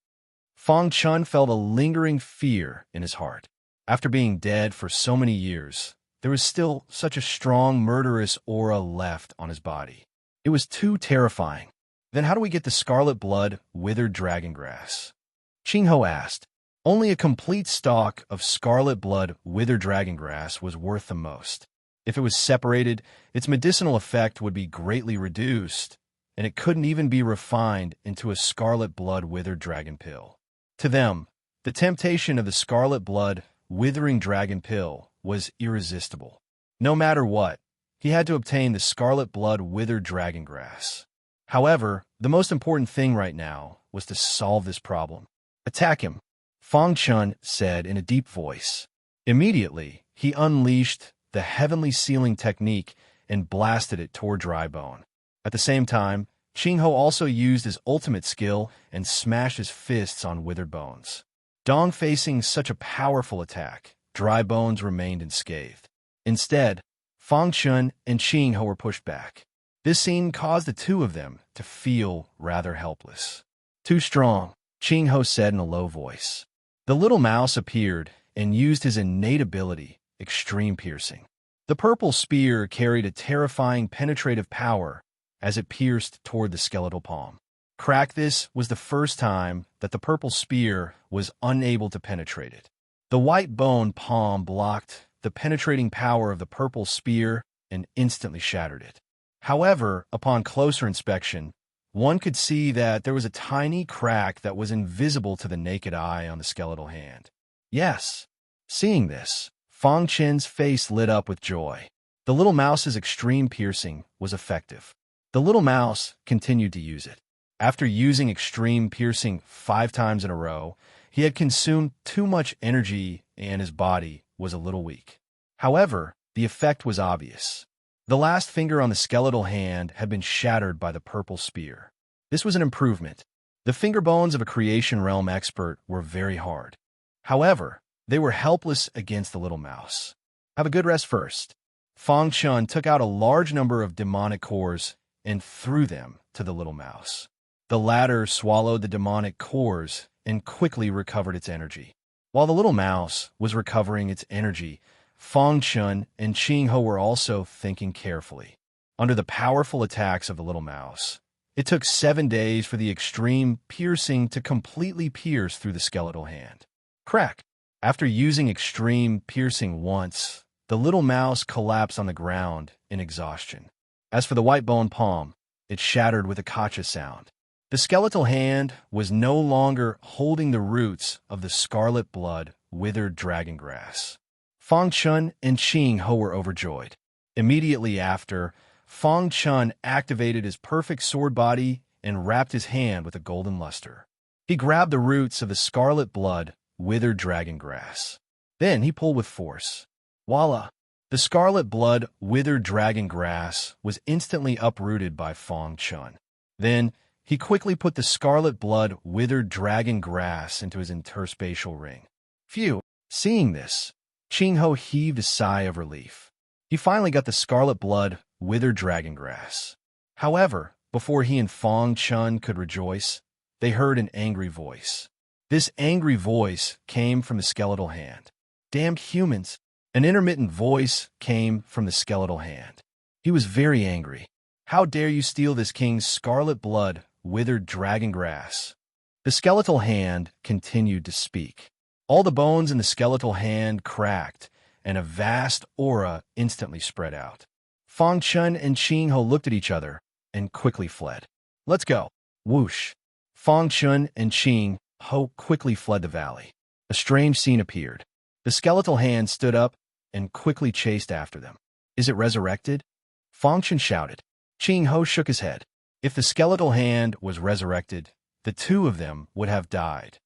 Fang Chun felt a lingering fear in his heart. After being dead for so many years, there was still such a strong murderous aura left on his body. It was too terrifying. Then how do we get the scarlet blood withered dragon grass? Qing Ho asked. Only a complete stalk of scarlet blood withered dragon grass was worth the most. If it was separated, its medicinal effect would be greatly reduced, and it couldn't even be refined into a scarlet blood withered dragon pill. To them, the temptation of the scarlet blood withering dragon pill was irresistible. No matter what, he had to obtain the scarlet blood withered dragon grass. However, the most important thing right now was to solve this problem. Attack him, Fang Chun said in a deep voice. Immediately, he unleashed the heavenly sealing technique and blasted it toward Dry Bone. At the same time, Qing Ho also used his ultimate skill and smashed his fists on withered bones. Dong facing such a powerful attack, Dry Bones remained unscathed. Instead, Fang Chun and Qing Ho were pushed back. This scene caused the two of them to feel rather helpless. Too strong, Qing Ho said in a low voice. The little mouse appeared and used his innate ability, extreme piercing. The purple spear carried a terrifying penetrative power as it pierced toward the skeletal palm. Crack, this was the first time that the purple spear was unable to penetrate it. The white bone palm blocked the penetrating power of the purple spear and instantly shattered it. However, upon closer inspection, one could see that there was a tiny crack that was invisible to the naked eye on the skeletal hand. Yes. Seeing this, Fang Chen's face lit up with joy. The little mouse's extreme piercing was effective. The little mouse continued to use it. After using extreme piercing 5 times in a row, he had consumed too much energy and his body was a little weak. However, the effect was obvious. The last finger on the skeletal hand had been shattered by the purple spear. This was an improvement. The finger bones of a creation realm expert were very hard. However, they were helpless against the little mouse. Have a good rest first. Fang Chun took out a large number of demonic cores and threw them to the little mouse. The latter swallowed the demonic cores and quickly recovered its energy. While the little mouse was recovering its energy, Fang Chun and Qing Ho were also thinking carefully. Under the powerful attacks of the little mouse, it took 7 days for the extreme piercing to completely pierce through the skeletal hand. Crack! After using extreme piercing once, the little mouse collapsed on the ground in exhaustion. As for the white bone palm, it shattered with a kacha sound. The skeletal hand was no longer holding the roots of the scarlet blood withered dragon grass. Fang Chun and Qing Ho were overjoyed. Immediately after, Fang Chun activated his perfect sword body and wrapped his hand with a golden luster. He grabbed the roots of the scarlet blood withered dragon grass. Then he pulled with force. Voila! The scarlet blood withered dragon grass was instantly uprooted by Fang Chun. Then he quickly put the scarlet blood withered dragon grass into his interspatial ring. Phew! Seeing this, Qing Ho heaved a sigh of relief. He finally got the scarlet blood withered dragon grass. However, before he and Fang Chun could rejoice, they heard an angry voice. This angry voice came from the skeletal hand. Damned humans! An intermittent voice came from the skeletal hand. He was very angry. How dare you steal this king's scarlet blood withered dragon grass? The skeletal hand continued to speak. All the bones in the skeletal hand cracked, and a vast aura instantly spread out. Fang Chun and Qing Ho looked at each other and quickly fled. Let's go. Whoosh. Fang Chun and Qing Ho quickly fled the valley. A strange scene appeared. The skeletal hand stood up and quickly chased after them. Is it resurrected? Fang Chun shouted. Qing Ho shook his head. If the skeletal hand was resurrected, the two of them would have died.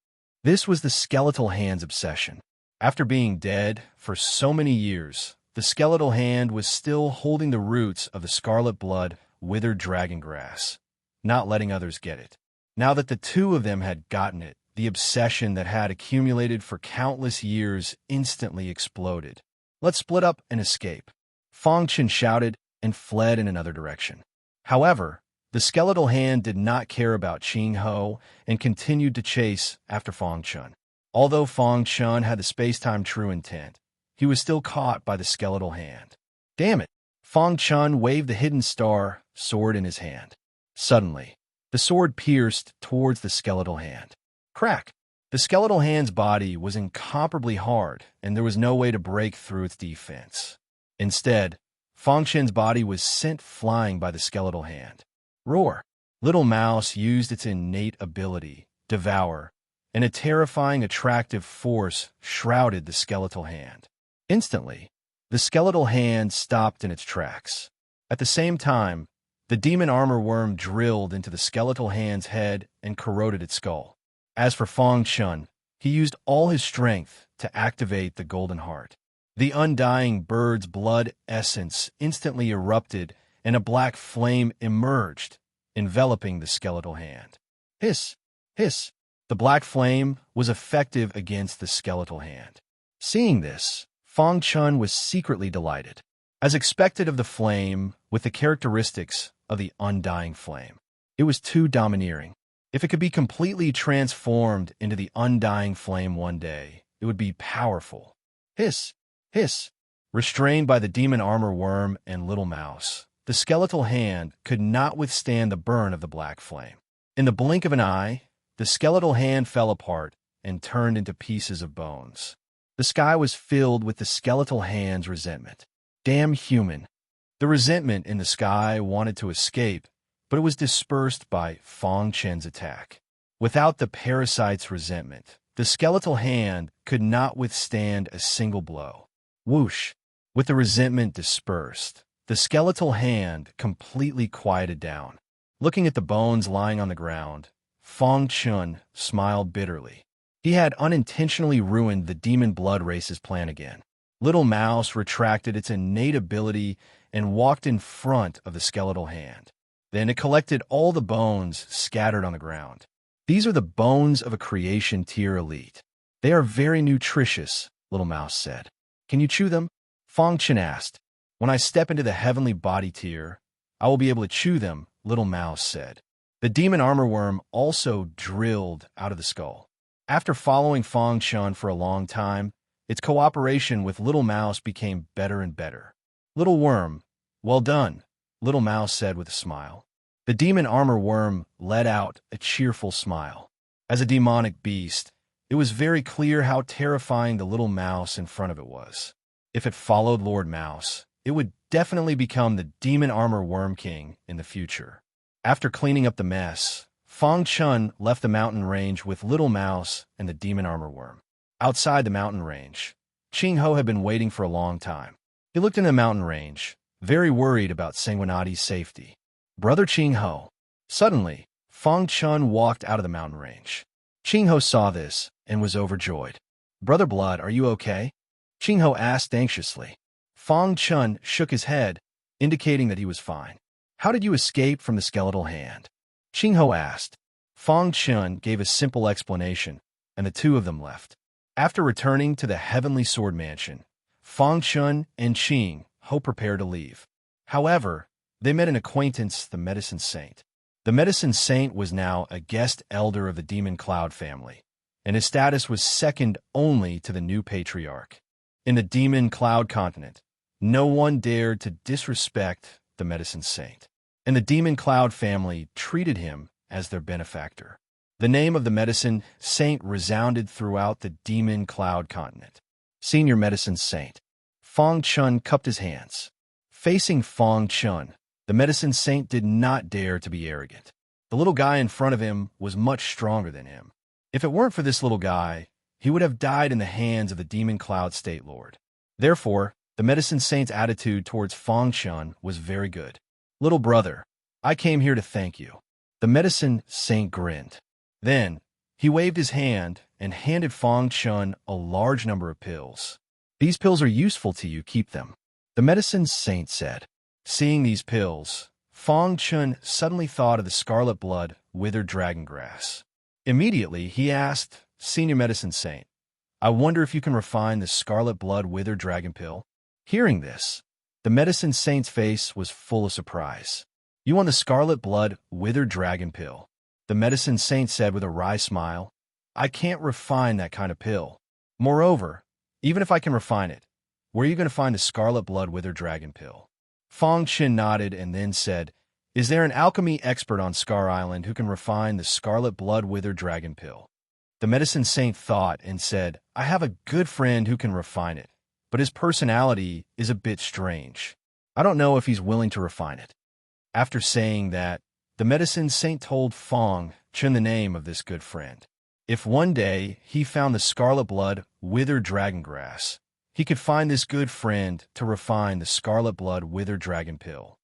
This was the skeletal hand's obsession. After being dead for so many years, the skeletal hand was still holding the roots of the scarlet blood withered dragon grass, not letting others get it. Now that the two of them had gotten it, the obsession that had accumulated for countless years instantly exploded. Let's split up and escape. Fang Chun shouted and fled in another direction. However, The skeletal hand did not care about Qing Ho and continued to chase after Fong Chun. Although Fong Chun had the space-time true intent, he was still caught by the skeletal hand. Damn it! Fong Chun waved the hidden star sword in his hand. Suddenly, the sword pierced towards the skeletal hand. Crack! The skeletal hand's body was incomparably hard, and there was no way to break through its defense. Instead, Fong Chun's body was sent flying by the skeletal hand. Roar! Little Mouse used its innate ability, Devour, and a terrifying attractive force shrouded the skeletal hand. Instantly, the skeletal hand stopped in its tracks. At the same time, the demon armor worm drilled into the skeletal hand's head and corroded its skull. As for Fong Chun, he used all his strength to activate the golden heart. The undying bird's blood essence instantly erupted and a black flame emerged, enveloping the skeletal hand. Hiss! Hiss! The black flame was effective against the skeletal hand. Seeing this, Fong Chun was secretly delighted. As expected of the flame, with the characteristics of the undying flame, it was too domineering. If it could be completely transformed into the undying flame one day, it would be powerful. Hiss! Hiss! Restrained by the demon armor worm and Little Mouse, the skeletal hand could not withstand the burn of the black flame. In the blink of an eye, the skeletal hand fell apart and turned into pieces of bones. The sky was filled with the skeletal hand's resentment. Damn human! The resentment in the sky wanted to escape, but it was dispersed by Fong Chun's attack. Without the parasite's resentment, the skeletal hand could not withstand a single blow. Whoosh! With the resentment dispersed, the skeletal hand completely quieted down. Looking at the bones lying on the ground, Fong Chun smiled bitterly. He had unintentionally ruined the demon blood race's plan again. Little Mouse retracted its innate ability and walked in front of the skeletal hand. Then it collected all the bones scattered on the ground. These are the bones of a creation tier elite. They are very nutritious, Little Mouse said. Can you chew them? Fong Chun asked. When I step into the heavenly body tier, I will be able to chew them, Little Mouse said. The demon armor worm also drilled out of the skull. After following Fong Chun for a long time, its cooperation with Little Mouse became better and better. Little worm, well done, Little Mouse said with a smile. The demon armor worm let out a cheerful smile. As a demonic beast, it was very clear how terrifying the little mouse in front of it was. If it followed Lord Mouse, it would definitely become the demon armor worm king in the future. After cleaning up the mess, Fong Chun left the mountain range with Little Mouse and the demon armor worm. Outside the mountain range, Qing Ho had been waiting for a long time. He looked in the mountain range, very worried about Sanguinati's safety. Brother Qing Ho. Suddenly, Fong Chun walked out of the mountain range. Qing Ho saw this and was overjoyed. Brother Blood, are you okay? Qing Ho asked anxiously. Fong Chun shook his head, indicating that he was fine. How did you escape from the skeletal hand? Qing Ho asked. Fong Chun gave a simple explanation, and the two of them left. After returning to the Heavenly Sword Mansion, Fong Chun and Qing Ho prepared to leave. However, they met an acquaintance, the Medicine Saint. The Medicine Saint was now a guest elder of the Demon Cloud family, and his status was second only to the new patriarch. In the Demon Cloud continent, no one dared to disrespect the Medicine Saint, and the Demon Cloud family treated him as their benefactor. The name of the Medicine Saint resounded throughout the Demon Cloud continent. Senior Medicine Saint. Fong Chun cupped his hands. Facing Fong Chun, the Medicine Saint did not dare to be arrogant. The little guy in front of him was much stronger than him. If it weren't for this little guy, he would have died in the hands of the Demon Cloud State Lord. Therefore, the Medicine Saint's attitude towards Fong Chun was very good. Little brother, I came here to thank you. The Medicine Saint grinned. Then, he waved his hand and handed Fong Chun a large number of pills. These pills are useful to you, keep them, the Medicine Saint said. Seeing these pills, Fong Chun suddenly thought of the scarlet blood withered dragon grass. Immediately, he asked, Senior Medicine Saint, I wonder if you can refine the scarlet blood withered dragon pill? Hearing this, the Medicine Saint's face was full of surprise. You want the scarlet blood withered dragon pill. The medicine saint said with a wry smile. I can't refine that kind of pill. Moreover, even if I can refine it, where are you going to find the scarlet blood withered dragon pill? Fong Chin nodded and then said, Is there an alchemy expert on Scar Island who can refine the scarlet blood withered dragon pill? The medicine saint thought and said, I have a good friend who can refine it, but his personality is a bit strange. I don't know if he's willing to refine it. After saying that, the medicine saint told Fong Chin the name of this good friend. If one day he found the scarlet blood withered dragon grass, he could find this good friend to refine the scarlet blood withered dragon pill.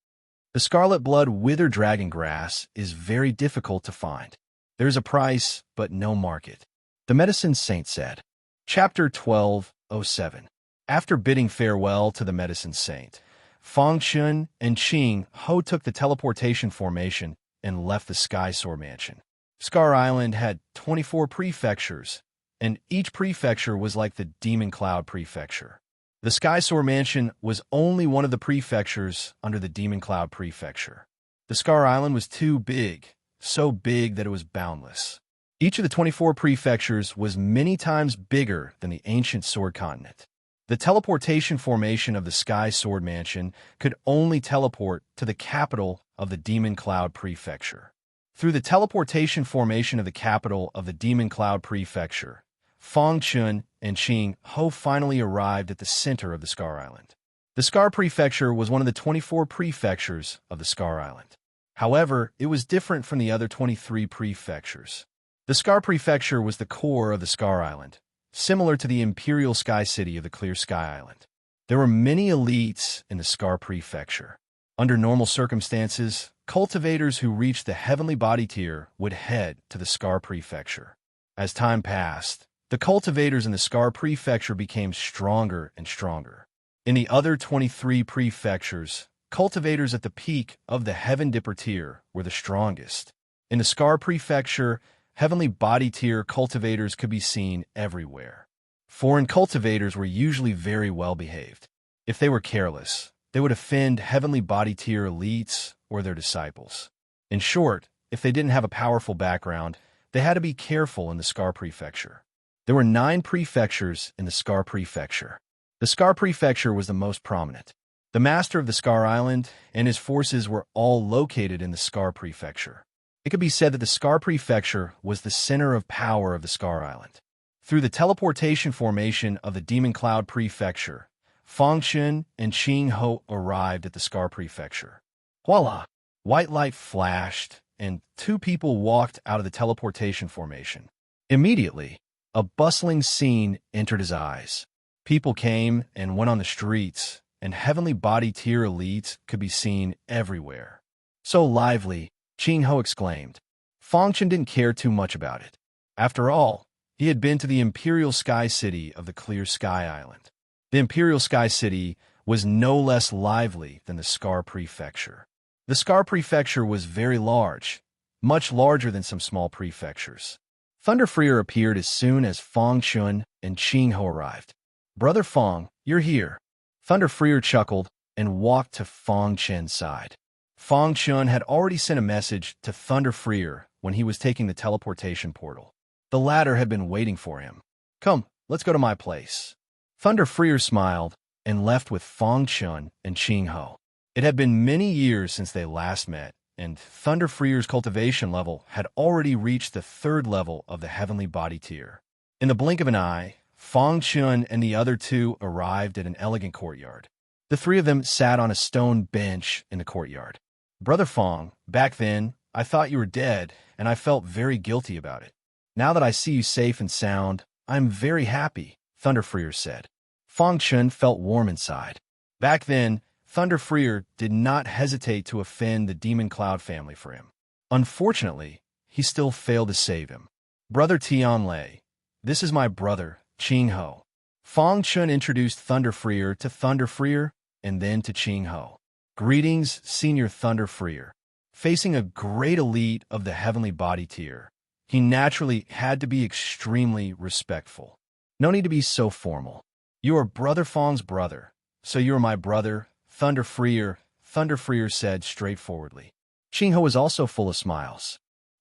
The scarlet blood withered dragon grass is very difficult to find. There's a price, but no market. The medicine saint said. Chapter 12:07. After bidding farewell to the medicine saint, Fong Chun and Ching Ho took the teleportation formation and left the Sky Sword Mansion. Scar Island had 24 prefectures, and each prefecture was like the Demon Cloud Prefecture. The Sky Sword Mansion was only one of the prefectures under the Demon Cloud Prefecture. The Scar Island was too big, so big that it was boundless. Each of the 24 prefectures was many times bigger than the ancient Sword Continent. The teleportation formation of the Sky Sword Mansion could only teleport to the capital of the Demon Cloud Prefecture. Through the teleportation formation of the capital of the Demon Cloud Prefecture, Fong Chun and Ching Ho finally arrived at the center of the Scar Island. The Scar Prefecture was one of the 24 prefectures of the Scar Island. However, it was different from the other 23 prefectures. The Scar Prefecture was the core of the Scar Island, similar to the Imperial Sky City of the Clear Sky Island. There were many elites in the Scar Prefecture. Under normal circumstances, cultivators who reached the Heavenly Body tier would head to the Scar Prefecture. As time passed, the cultivators in the Scar Prefecture became stronger and stronger. In the other 23 prefectures, cultivators at the peak of the Heaven Dipper tier were the strongest. In the Scar Prefecture, Heavenly Body tier cultivators could be seen everywhere. Foreign cultivators were usually very well behaved. If they were careless, they would offend Heavenly Body tier elites or their disciples. In short, if they didn't have a powerful background, they had to be careful in the Scar Prefecture. There were 9 prefectures in the Scar Prefecture. The Scar Prefecture was the most prominent. The master of the Scar Island and his forces were all located in the Scar Prefecture. It could be said that the Scar Prefecture was the center of power of the Scar Island. Through the teleportation formation of the Demon Cloud Prefecture, Fong Chun and Ching Ho arrived at the Scar Prefecture. Voila! White light flashed, and 2 people walked out of the teleportation formation. Immediately, a bustling scene entered his eyes. People came and went on the streets, and Heavenly Body tier elites could be seen everywhere. So lively, Ching Ho exclaimed. Fong Chun didn't care too much about it. After all, he had been to the Imperial Sky City of the Clear Sky Island. The Imperial Sky City was no less lively than the Scar Prefecture. The Scar Prefecture was very large, much larger than some small prefectures. Thunder Freer appeared as soon as Fong Chun and Ching Ho arrived. Brother Fong, you're here. Thunder Freer chuckled and walked to Fong Chen's side. Fong Chun had already sent a message to Thunder Freer when he was taking the teleportation portal. The latter had been waiting for him. Come, let's go to my place. Thunder Freer smiled and left with Fong Chun and Ching Ho. It had been many years since they last met, and Thunder Freer's cultivation level had already reached the 3rd level of the Heavenly Body tier. In the blink of an eye, Fong Chun and the other 2 arrived at an elegant courtyard. The 3 of them sat on a stone bench in the courtyard. Brother Fong, back then, I thought you were dead, and I felt very guilty about it. Now that I see you safe and sound, I'm very happy, Thunder Freer said. Fong Chun felt warm inside. Back then, Thunder Freer did not hesitate to offend the Demon Cloud family for him. Unfortunately, he still failed to save him. Brother Tian Lei, this is my brother, Ching Ho. Fong Chun introduced Thunder Freer to Thunder Freer and then to Ching Ho. Greetings, Senior Thunder Freer. Facing a great elite of the Heavenly Body tier, he naturally had to be extremely respectful. No need to be so formal. You are Brother Fong's brother, so you are my brother, Thunder Freer, Thunder Freer said straightforwardly. Qinghe was also full of smiles.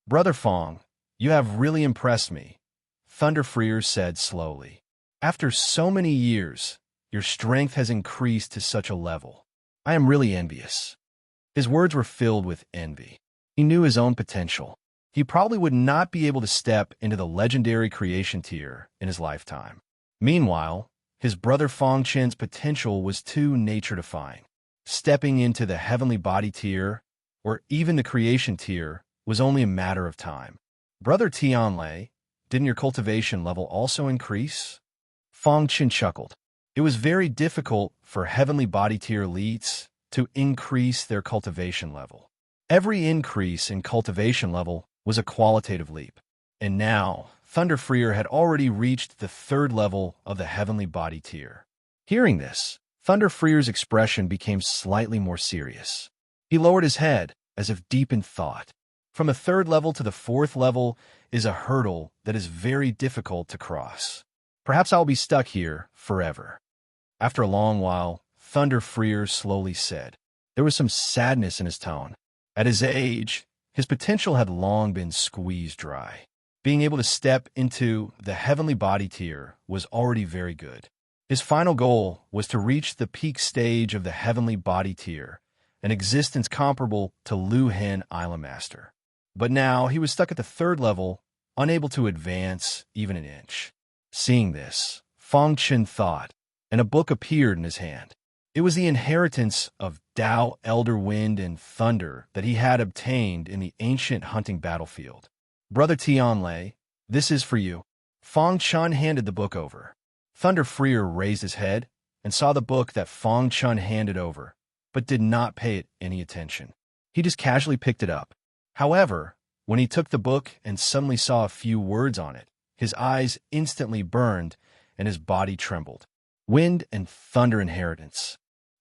"Brother Fong, you have really impressed me," Thunder Freer said slowly. "After so many years, your strength has increased to such a level. I am really envious." His words were filled with envy. He knew his own potential. He probably would not be able to step into the legendary creation tier in his lifetime. Meanwhile, his brother Fong Chen's potential was too nature-defying. Stepping into the heavenly body tier, or even the creation tier, was only a matter of time. "Brother Tianlei, didn't your cultivation level also increase?" Fong Chen chuckled. It was very difficult for heavenly body tier elites to increase their cultivation level. Every increase in cultivation level was a qualitative leap. And now, Thunder Freer had already reached the 3rd level of the heavenly body tier. Hearing this, Thunder Freer's expression became slightly more serious. He lowered his head, as if deep in thought. From the 3rd level to the 4th level is a hurdle that is very difficult to cross. Perhaps I'll be stuck here forever. After a long while, Thunder Freer slowly said. There was some sadness in his tone. At his age, his potential had long been squeezed dry. Being able to step into the heavenly body tier was already very good. His final goal was to reach the peak stage of the heavenly body tier, an existence comparable to Lu Hen Island Master. But now he was stuck at the 3rd level, unable to advance even an inch. Seeing this, Fong Chen thought, and a book appeared in his hand. It was the inheritance of Tao, Elder Wind, and Thunder that he had obtained in the ancient hunting battlefield. "Brother Tianlei, this is for you." Fong Chen handed the book over. Thunder Freer raised his head and saw the book that Fong Chen handed over, but did not pay it any attention. He just casually picked it up. However, when he took the book and suddenly saw a few words on it, his eyes instantly burned and his body trembled. Wind and Thunder Inheritance.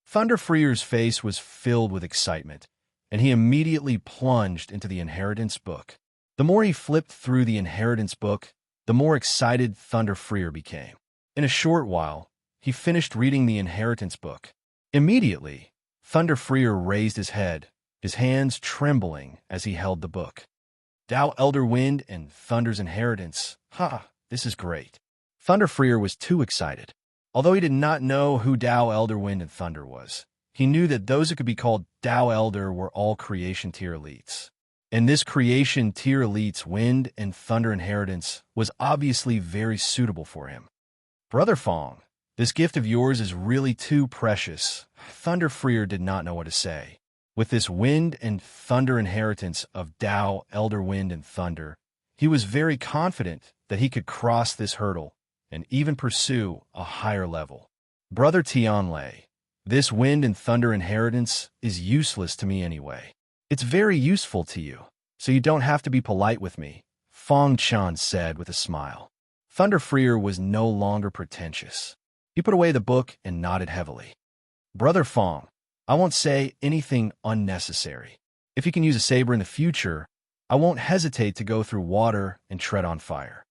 Thunder Freer's face was filled with excitement, and he immediately plunged into the Inheritance book. The more he flipped through the Inheritance book, the more excited Thunder Freer became. In a short while, he finished reading the Inheritance book. Immediately, Thunder Freer raised his head, his hands trembling as he held the book. Tao, Elder Wind, and Thunder's Inheritance. This is great. Thunder Freer was too excited. Although he did not know who Tao, Elder Wind, and Thunder was, he knew that those who could be called Tao Elder were all creation tier elites. And this creation tier elite's Wind and Thunder Inheritance was obviously very suitable for him. "Brother Fong, this gift of yours is really too precious." Thunder Freer did not know what to say. With this Wind and Thunder Inheritance of Tao, Elder Wind, and Thunder, he was very confident that he could cross this hurdle and even pursue a higher level. "Brother Tianlei, this Wind and Thunder Inheritance is useless to me anyway. It's very useful to you, so you don't have to be polite with me," Fong Chen said with a smile. Thunder Freer was no longer pretentious. He put away the book and nodded heavily. "Brother Fong, I won't say anything unnecessary. If you can use a saber in the future, I won't hesitate to go through water and tread on fire."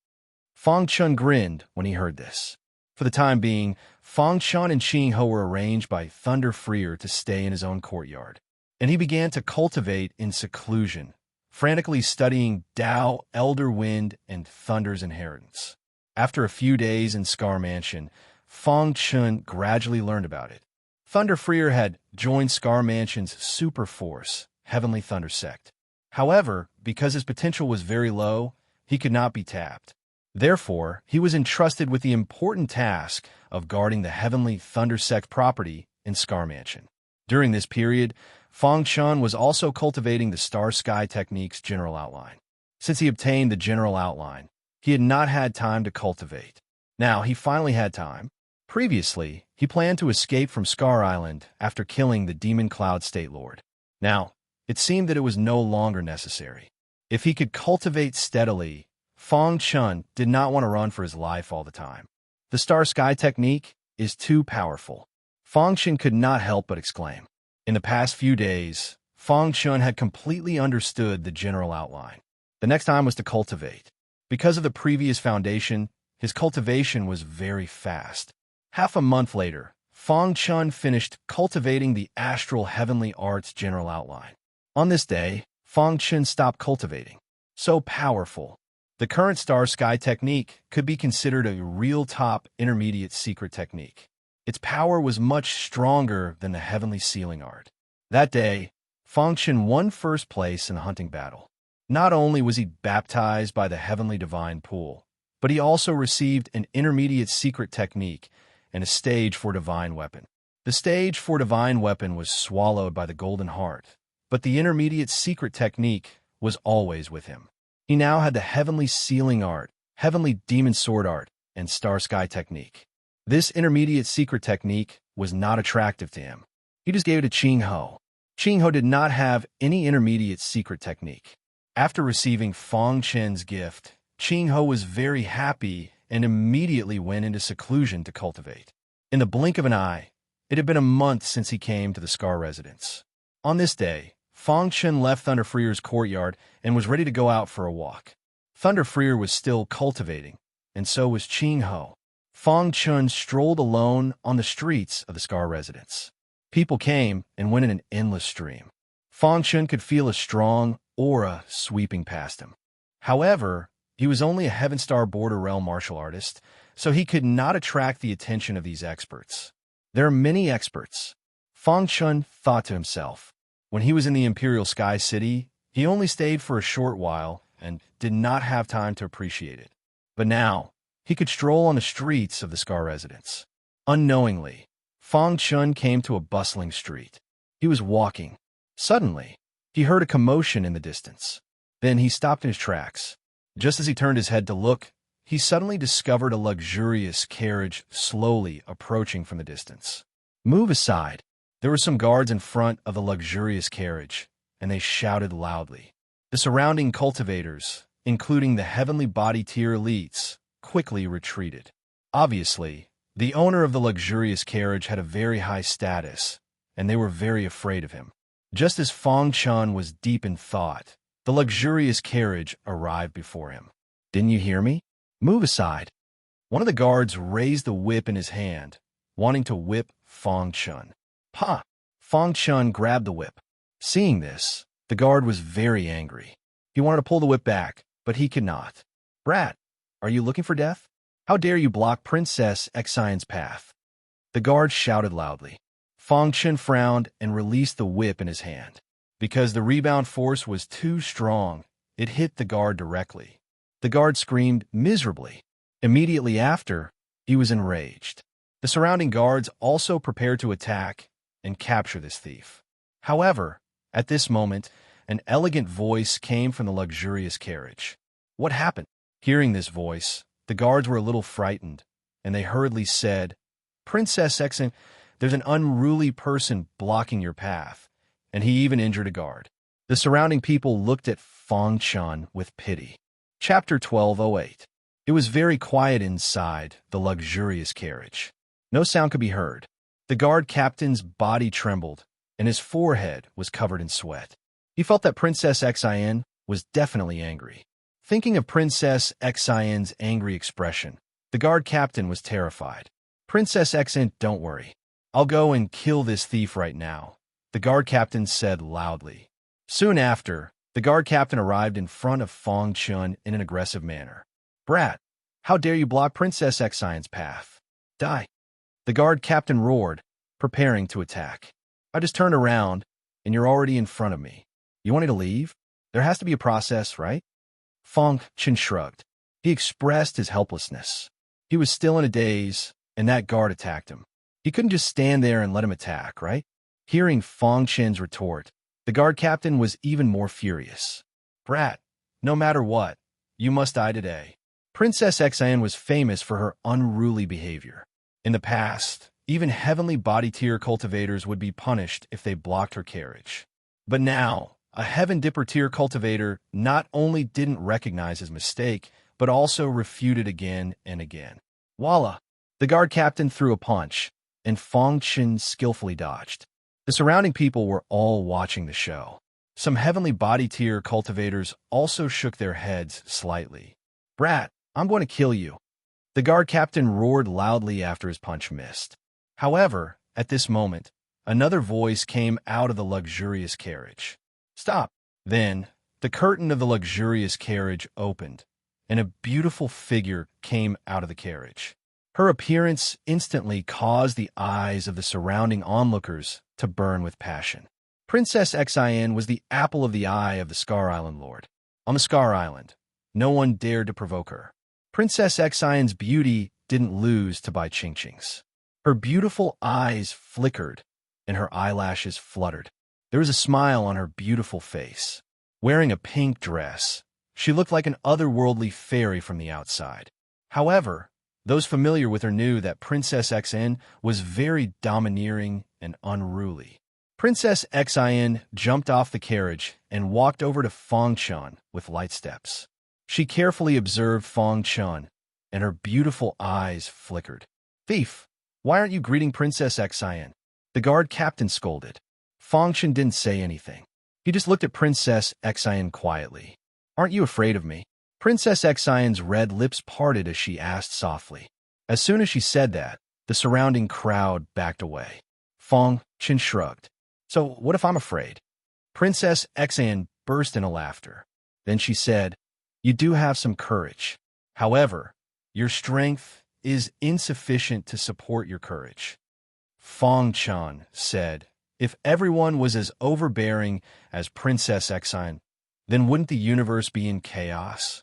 Fong Chen grinned when he heard this. For the time being, Fong Chen and Qinghe were arranged by Thunder Freer to stay in his own courtyard, and he began to cultivate in seclusion, frantically studying Tao, Elder Wind, and Thunder's Inheritance. After a few days in Scar Mansion, Fong Chen gradually learned about it. Thunder Freer had joined Scar Mansion's super force, Heavenly Thunder Sect. However, because his potential was very low, he could not be tapped. Therefore, he was entrusted with the important task of guarding the Heavenly Thunder Sect property in Scar Mansion. During this period, Fong Chen was also cultivating the Star Sky Technique's general outline. Since he obtained the general outline, he had not had time to cultivate. Now, he finally had time. Previously, he planned to escape from Scar Island after killing the Demon Cloud State Lord. Now, it seemed that it was no longer necessary. If he could cultivate steadily, Fong Chen did not want to run for his life all the time. The Star Sky Technique is too powerful. Fong Chen could not help but exclaim. In the past few days, Fong Chen had completely understood the general outline. The next time was to cultivate. Because of the previous foundation, his cultivation was very fast. Half a month later, Fong Chen finished cultivating the Astral Heavenly Arts general outline. On this day, Fong Chen stopped cultivating. So powerful. The current star sky technique could be considered a real top intermediate secret technique. Its power was much stronger than the heavenly sealing art. That day, Fong Chen won first place in the hunting battle. Not only was he baptized by the heavenly divine pool, but he also received an intermediate secret technique and a stage for divine weapon. The stage for divine weapon was swallowed by the golden heart, but the intermediate secret technique was always with him. He now had the heavenly sealing art, heavenly demon sword art, and star sky technique. This intermediate secret technique was not attractive to him. He just gave it to Qing Ho. Qing Ho did not have any intermediate secret technique. After receiving Fong Chen's gift, Qing Ho was very happy and immediately went into seclusion to cultivate. In the blink of an eye, it had been a month since he came to the Scar residence. On this day, Fong Chen left Thunder Freer's courtyard and was ready to go out for a walk. Thunder Freer was still cultivating, and so was Qing Ho. Fong Chen strolled alone on the streets of the Scar residence. People came and went in an endless stream. Fong Chen could feel a strong aura sweeping past him. However, he was only a Heaven Star Border Realm martial artist, so he could not attract the attention of these experts. There are many experts. Fong Chen thought to himself. When he was in the Imperial Sky City, he only stayed for a short while and did not have time to appreciate it. But now, he could stroll on the streets of the Scar residence. Unknowingly, Fong Chen came to a bustling street. He was walking. Suddenly, he heard a commotion in the distance. Then he stopped in his tracks. Just as he turned his head to look, he suddenly discovered a luxurious carriage slowly approaching from the distance. Move aside. There were some guards in front of the luxurious carriage, and they shouted loudly. The surrounding cultivators, including the heavenly body tier elites, quickly retreated. Obviously, the owner of the luxurious carriage had a very high status, and they were very afraid of him. Just as Fong Chen was deep in thought, the luxurious carriage arrived before him. Didn't you hear me? Move aside. One of the guards raised the whip in his hand, wanting to whip Fong Chen. Ha! Fong Chen grabbed the whip. Seeing this, the guard was very angry. He wanted to pull the whip back, but he could not. Brat, are you looking for death? How dare you block Princess Xian's path? The guard shouted loudly. Fong Chen frowned and released the whip in his hand. Because the rebound force was too strong, it hit the guard directly. The guard screamed miserably. Immediately after, he was enraged. The surrounding guards also prepared to attack and capture this thief. However, at this moment, an elegant voice came from the luxurious carriage. What happened? Hearing this voice, the guards were a little frightened, and they hurriedly said, Princess Xian, there's an unruly person blocking your path, and he even injured a guard. The surrounding people looked at Fong Chen with pity. Chapter 1208. It was very quiet inside the luxurious carriage. No sound could be heard. The guard captain's body trembled, and his forehead was covered in sweat. He felt that Princess Xian was definitely angry. Thinking of Princess Xian's angry expression, the guard captain was terrified. Princess Xian, don't worry. I'll go and kill this thief right now, the guard captain said loudly. Soon after, the guard captain arrived in front of Fong Chen in an aggressive manner. Brat, how dare you block Princess Xian's path? Die. The guard captain roared, preparing to attack. I just turned around, and you're already in front of me. You want me to leave? There has to be a process, right? Fong Chen shrugged. He expressed his helplessness. He was still in a daze, and that guard attacked him. He couldn't just stand there and let him attack, right? Hearing Fong Chen's retort, the guard captain was even more furious. Brat, no matter what, you must die today. Princess Xian was famous for her unruly behavior. In the past, even heavenly body tier cultivators would be punished if they blocked her carriage. But now, a Heaven Dipper tier cultivator not only didn't recognize his mistake, but also refuted again and again. Voila! The guard captain threw a punch, and Fong Chen skillfully dodged. The surrounding people were all watching the show. Some heavenly body tier cultivators also shook their heads slightly. Brat, I'm going to kill you. The guard captain roared loudly after his punch missed. However, at this moment, another voice came out of the luxurious carriage. Stop! Then, the curtain of the luxurious carriage opened, and a beautiful figure came out of the carriage. Her appearance instantly caused the eyes of the surrounding onlookers to burn with passion. Princess Xin was the apple of the eye of the Scar Island Lord. On the Scar Island, no one dared to provoke her. Princess Xion's beauty didn't lose to Bai Chingching's. Her beautiful eyes flickered, and her eyelashes fluttered. There was a smile on her beautiful face. Wearing a pink dress, she looked like an otherworldly fairy from the outside. However, those familiar with her knew that Princess Xin was very domineering and unruly. Princess Xin jumped off the carriage and walked over to Fong Chun with light steps. She carefully observed Fong Chun, and her beautiful eyes flickered. "Thief, why aren't you greeting Princess Xin?" The guard captain scolded. Fong Chun didn't say anything. He just looked at Princess Xin quietly. "Aren't you afraid of me?" Princess Xion's red lips parted as she asked softly. As soon as she said that, the surrounding crowd backed away. Fong Chun shrugged. "So what if I'm afraid?" Princess Xin burst into laughter. Then she said, "You do have some courage. However, your strength is insufficient to support your courage." Fong Chun said, "If everyone was as overbearing as Princess Xin, then wouldn't the universe be in chaos?"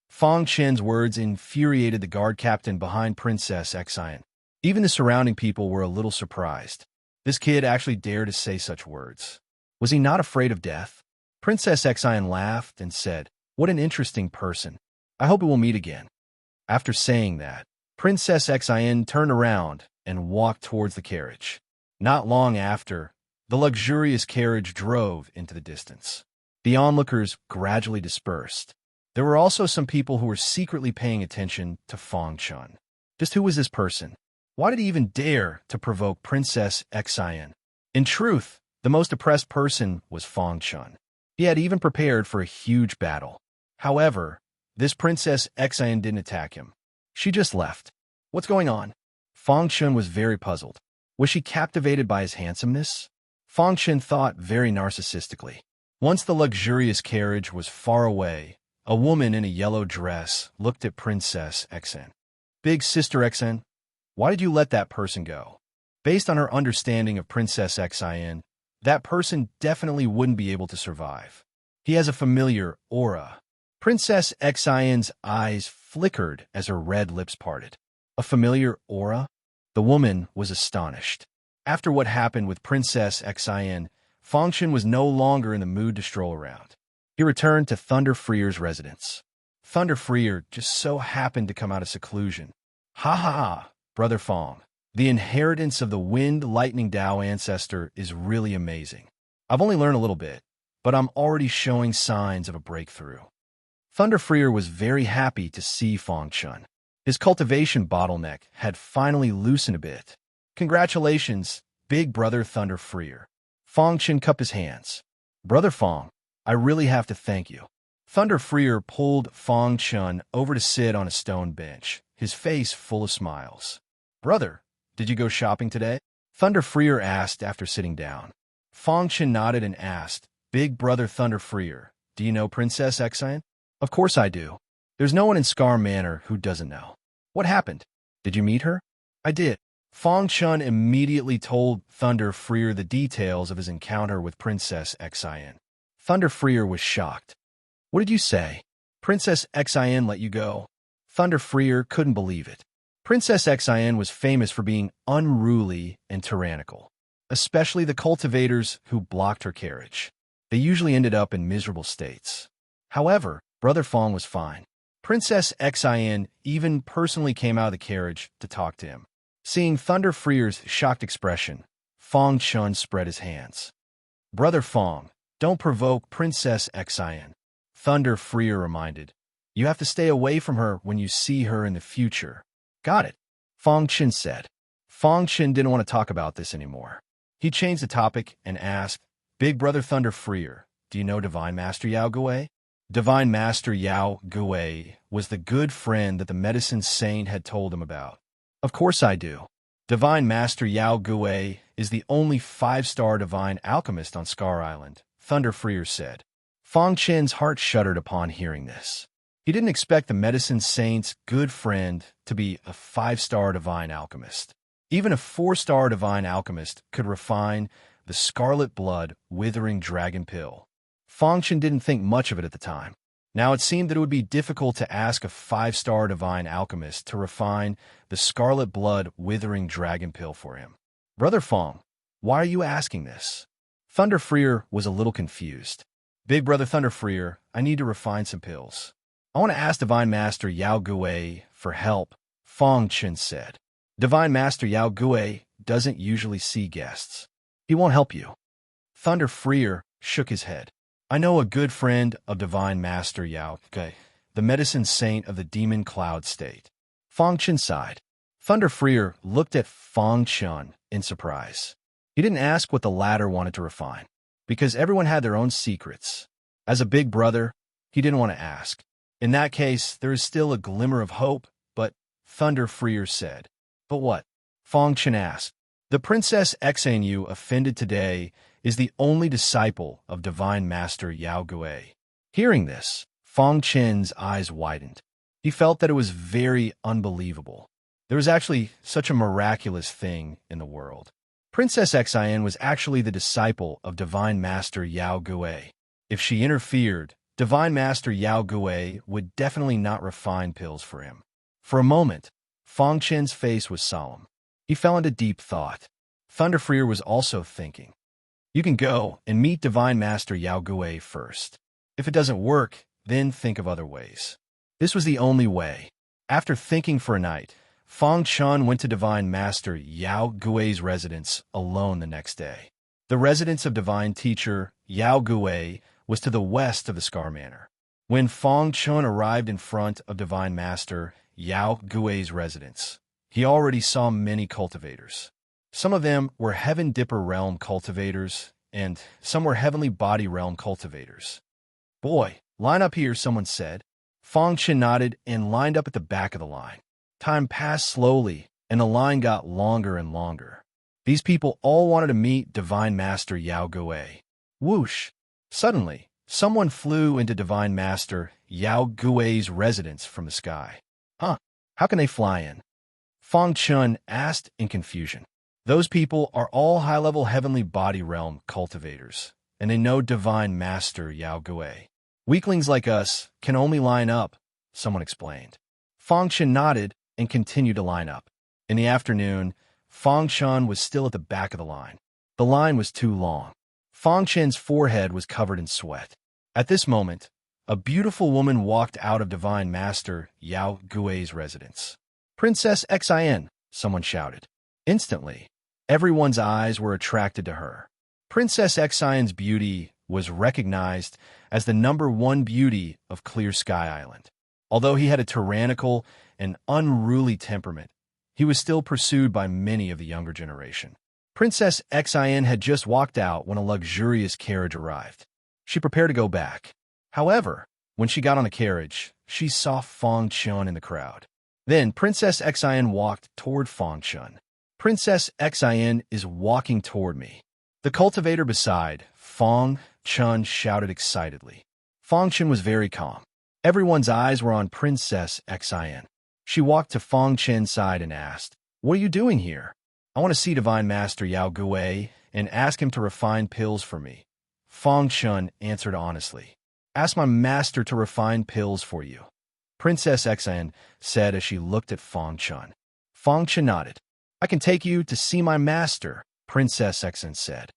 Fong Chen's words infuriated the guard captain behind Princess Xin. Even the surrounding people were a little surprised. This kid actually dared to say such words. Was he not afraid of death? Princess Xin laughed and said, "What an interesting person. I hope we will meet again." After saying that, Princess Xin turned around and walked towards the carriage. Not long after, the luxurious carriage drove into the distance. The onlookers gradually dispersed. There were also some people who were secretly paying attention to Fong Chun. Just who was this person? Why did he even dare to provoke Princess Xin? In truth, the most oppressed person was Fong Chun. He had even prepared for a huge battle. However, this Princess Xin didn't attack him. She just left. What's going on? Fong Chun was very puzzled. Was she captivated by his handsomeness? Fong Chun thought very narcissistically. Once the luxurious carriage was far away, a woman in a yellow dress looked at Princess Xin. "Big Sister Xin, why did you let that person go?" Based on her understanding of Princess Xin, that person definitely wouldn't be able to survive. He has a familiar aura. Princess Xion's eyes flickered as her red lips parted. A familiar aura? The woman was astonished. After what happened with Princess Xin, Fong Chun was no longer in the mood to stroll around. He returned to Thunder Freer's residence. Thunder Freer just so happened to come out of seclusion. "Ha ha ha, Brother Fong. The inheritance of the Wind Lightning Dao ancestor is really amazing. I've only learned a little bit, but I'm already showing signs of a breakthrough." Thunder Freer was very happy to see Fong Chun. His cultivation bottleneck had finally loosened a bit. "Congratulations, big brother Thunder Freer." Fong Chun cupped his hands. "Brother Fong, I really have to thank you." Thunder Freer pulled Fong Chun over to sit on a stone bench, his face full of smiles. "Brother, did you go shopping today?" Thunder Freer asked after sitting down. Fong Chun nodded and asked, "Big brother Thunder Freer, do you know Princess Xin?" "Of course I do. There's no one in Scar Manor who doesn't know." "What happened? Did you meet her?" "I did." Fong Chun immediately told Thunder Freer the details of his encounter with Princess Xin. Thunder Freer was shocked. "What did you say? Princess Xin let you go?" Thunder Freer couldn't believe it. Princess Xin was famous for being unruly and tyrannical, especially the cultivators who blocked her carriage. They usually ended up in miserable states. However, Brother Fong was fine. Princess Xin even personally came out of the carriage to talk to him. Seeing Thunder Freer's shocked expression, Fong Chun spread his hands. "Brother Fong, don't provoke Princess Xin," Thunder Freer reminded. "You have to stay away from her when you see her in the future." "Got it," Fong Chun said. Fong Chun didn't want to talk about this anymore. He changed the topic and asked, "Big brother Thunder Freer, do you know Divine Master Yao Gui?" Divine Master Yao Gui was the good friend that the medicine saint had told him about. "Of course I do. Divine Master Yao Gui is the only 5-star divine alchemist on Scar Island," Thunder Freer said. Fong Chen's heart shuddered upon hearing this. He didn't expect the medicine saint's good friend to be a 5-star divine alchemist. Even a 4-star divine alchemist could refine the scarlet blood withering dragon pill. Fong Chen didn't think much of it at the time. Now it seemed that it would be difficult to ask a 5-star divine alchemist to refine the scarlet blood withering dragon pill for him. Brother Fong, why are you asking this? Thunder Freer was a little confused. Big Brother Thunder Freer, I need to refine some pills. I want to ask Divine Master Yao Gui for help, Fong Chen said. Divine Master Yao Gui doesn't usually see guests. He won't help you. Thunder Freer shook his head. I know a good friend of Divine Master Yao Gui, the medicine saint of the demon cloud state. Fong Chen sighed. Thunder Freer looked at Fong Chen in surprise. He didn't ask what the latter wanted to refine, because everyone had their own secrets. As a big brother, he didn't want to ask. In that case, there is still a glimmer of hope, but Thunder Freer said. But what? Fong Chen asked. The Princess Xanu offended today is the only disciple of Divine Master Yao Gui. Hearing this, Fong Chen's eyes widened. He felt that it was very unbelievable. There was actually such a miraculous thing in the world. Princess Xin was actually the disciple of Divine Master Yao Gui. If she interfered, Divine Master Yao Gui would definitely not refine pills for him. For a moment, Fong Chen's face was solemn. He fell into deep thought. Thunder Freer was also thinking. You can go and meet Divine Master Yao Gui first. If it doesn't work, then think of other ways. This was the only way. After thinking for a night, Fong Chen went to Divine Master Yao Gui's residence alone the next day. The residence of Divine Teacher Yao Gui was to the west of the Scar Manor. When Fong Chen arrived in front of Divine Master Yao Gui's residence, he already saw many cultivators. Some of them were Heaven Dipper Realm cultivators, and some were Heavenly Body Realm cultivators. Boy, line up here, someone said. Fong Chen nodded and lined up at the back of the line. Time passed slowly, and the line got longer and longer. These people all wanted to meet Divine Master Yao Gui. Whoosh! Suddenly, someone flew into Divine Master Yao Gui's residence from the sky. Huh? How can they fly in? Fong Chen asked in confusion. Those people are all high-level Heavenly Body Realm cultivators, and they know Divine Master Yao Gui. Weaklings like us can only line up, someone explained. Fong Chen nodded and continued to line up. In the afternoon, Fong Chen was still at the back of the line. The line was too long. Fong Chen's forehead was covered in sweat. At this moment, a beautiful woman walked out of Divine Master Yao Gui's residence. Princess Xin, someone shouted. Instantly, everyone's eyes were attracted to her. Princess Xion's beauty was recognized as the #1 beauty of Clear Sky Island. Although he had a tyrannical and unruly temperament, he was still pursued by many of the younger generation. Princess Xin had just walked out when a luxurious carriage arrived. She prepared to go back. However, when she got on the carriage, she saw Fong Chen in the crowd. Then Princess Xin walked toward Fong Chen. Princess Xin is walking toward me. The cultivator beside Fong Chen shouted excitedly. Fong Chen was very calm. Everyone's eyes were on Princess Xin. She walked to Fong Chen's side and asked, "What are you doing here?" "I want to see Divine Master Yao Gui and ask him to refine pills for me." Fong Chen answered honestly. "Ask my master to refine pills for you," Princess Xin said as she looked at Fong Chen. Fong Chen nodded. "I can take you to see my master," Princess Xin said.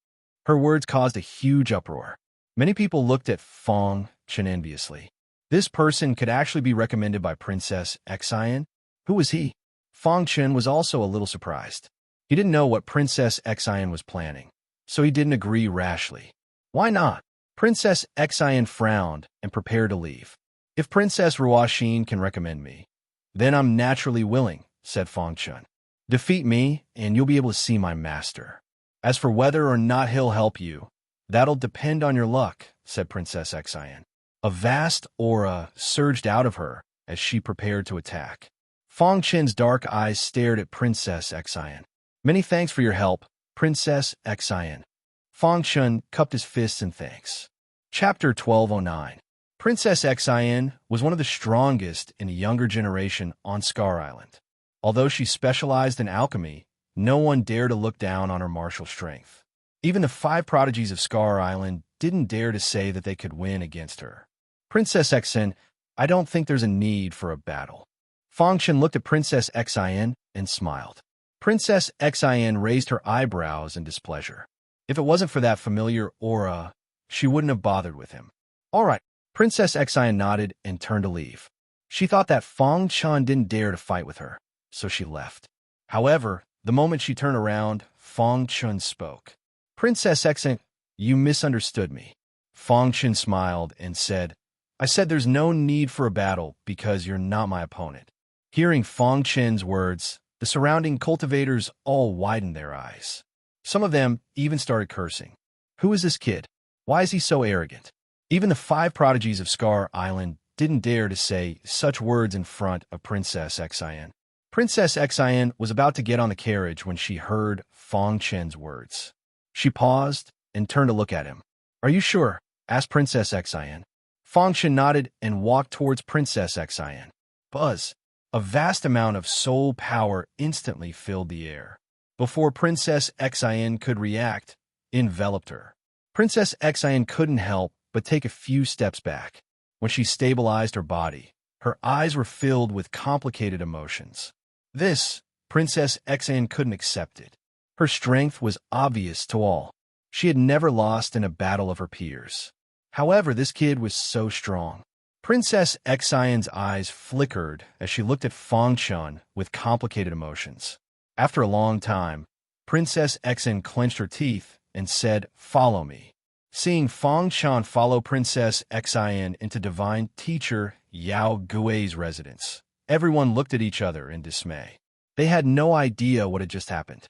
Her words caused a huge uproar. Many people looked at Fong Chen enviously. This person could actually be recommended by Princess Xin? Who was he? Fong Chen was also a little surprised. He didn't know what Princess Xin was planning, so he didn't agree rashly. Why not? Princess Xin frowned and prepared to leave. "If Princess Ruoxin can recommend me, then I'm naturally willing," said Fong Chen. "Defeat me, and you'll be able to see my master. As for whether or not he'll help you, that'll depend on your luck," said Princess Xin. A vast aura surged out of her as she prepared to attack. Fong Chen's dark eyes stared at Princess Xin. "Many thanks for your help, Princess Xin." Fong Chen cupped his fists in thanks. Chapter 1209. Princess Xin was one of the strongest in a younger generation on Scar Island. Although she specialized in alchemy, no one dared to look down on her martial strength. Even the 5 prodigies of Scar Island didn't dare to say that they could win against her. Princess Xin, I don't think there's a need for a battle. Fangchen looked at Princess Xin and smiled. Princess Xin raised her eyebrows in displeasure. If it wasn't for that familiar aura, she wouldn't have bothered with him. All right, Princess Xin nodded and turned to leave. She thought that Fangchen didn't dare to fight with her, so she left. However, the moment she turned around, Fangchen spoke. Princess Xin, you misunderstood me. Fangchen smiled and said, I said there's no need for a battle because you're not my opponent. Hearing Fangchen's words, the surrounding cultivators all widened their eyes. Some of them even started cursing. Who is this kid? Why is he so arrogant? Even the 5 prodigies of Scar Island didn't dare to say such words in front of Princess Xin. Princess Xin was about to get on the carriage when she heard Fangchen's words. She paused and turned to look at him. Are you sure? Asked Princess Xin. Fangchen nodded and walked towards Princess Xin. Buzz. A vast amount of soul power instantly filled the air. Before Princess Xin could react, enveloped her. Princess Xin couldn't help but take a few steps back. When she stabilized her body, her eyes were filled with complicated emotions. This, Princess Xin couldn't accept it. Her strength was obvious to all. She had never lost in a battle of her peers. However, this kid was so strong. Princess Xion's eyes flickered as she looked at Fangchen with complicated emotions. After a long time, Princess Xin clenched her teeth and said, Follow me. Seeing Fangchen follow Princess Xian into Divine Teacher Yao Gui's residence, everyone looked at each other in dismay. They had no idea what had just happened.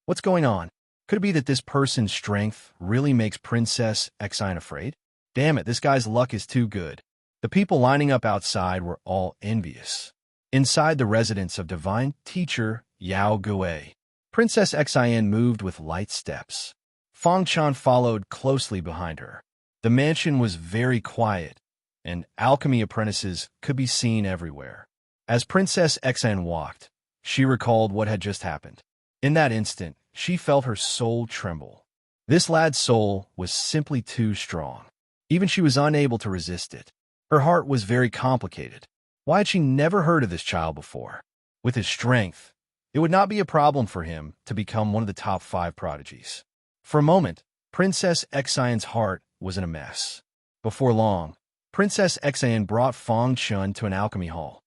What's going on? Could it be that this person's strength really makes Princess Xian afraid? Damn it, this guy's luck is too good. The people lining up outside were all envious. Inside the residence of Divine Teacher Yao Gui, Princess Xian moved with light steps. Fangchen followed closely behind her. The mansion was very quiet, and alchemy apprentices could be seen everywhere. As Princess Xian walked, she recalled what had just happened. In that instant, she felt her soul tremble. This lad's soul was simply too strong. Even she was unable to resist it. Her heart was very complicated. Why had she never heard of this child before? With his strength, it would not be a problem for him to become one of the top 5 prodigies. For a moment, Princess Xion's heart was in a mess. Before long, Princess Xian brought Fangchen to an alchemy hall.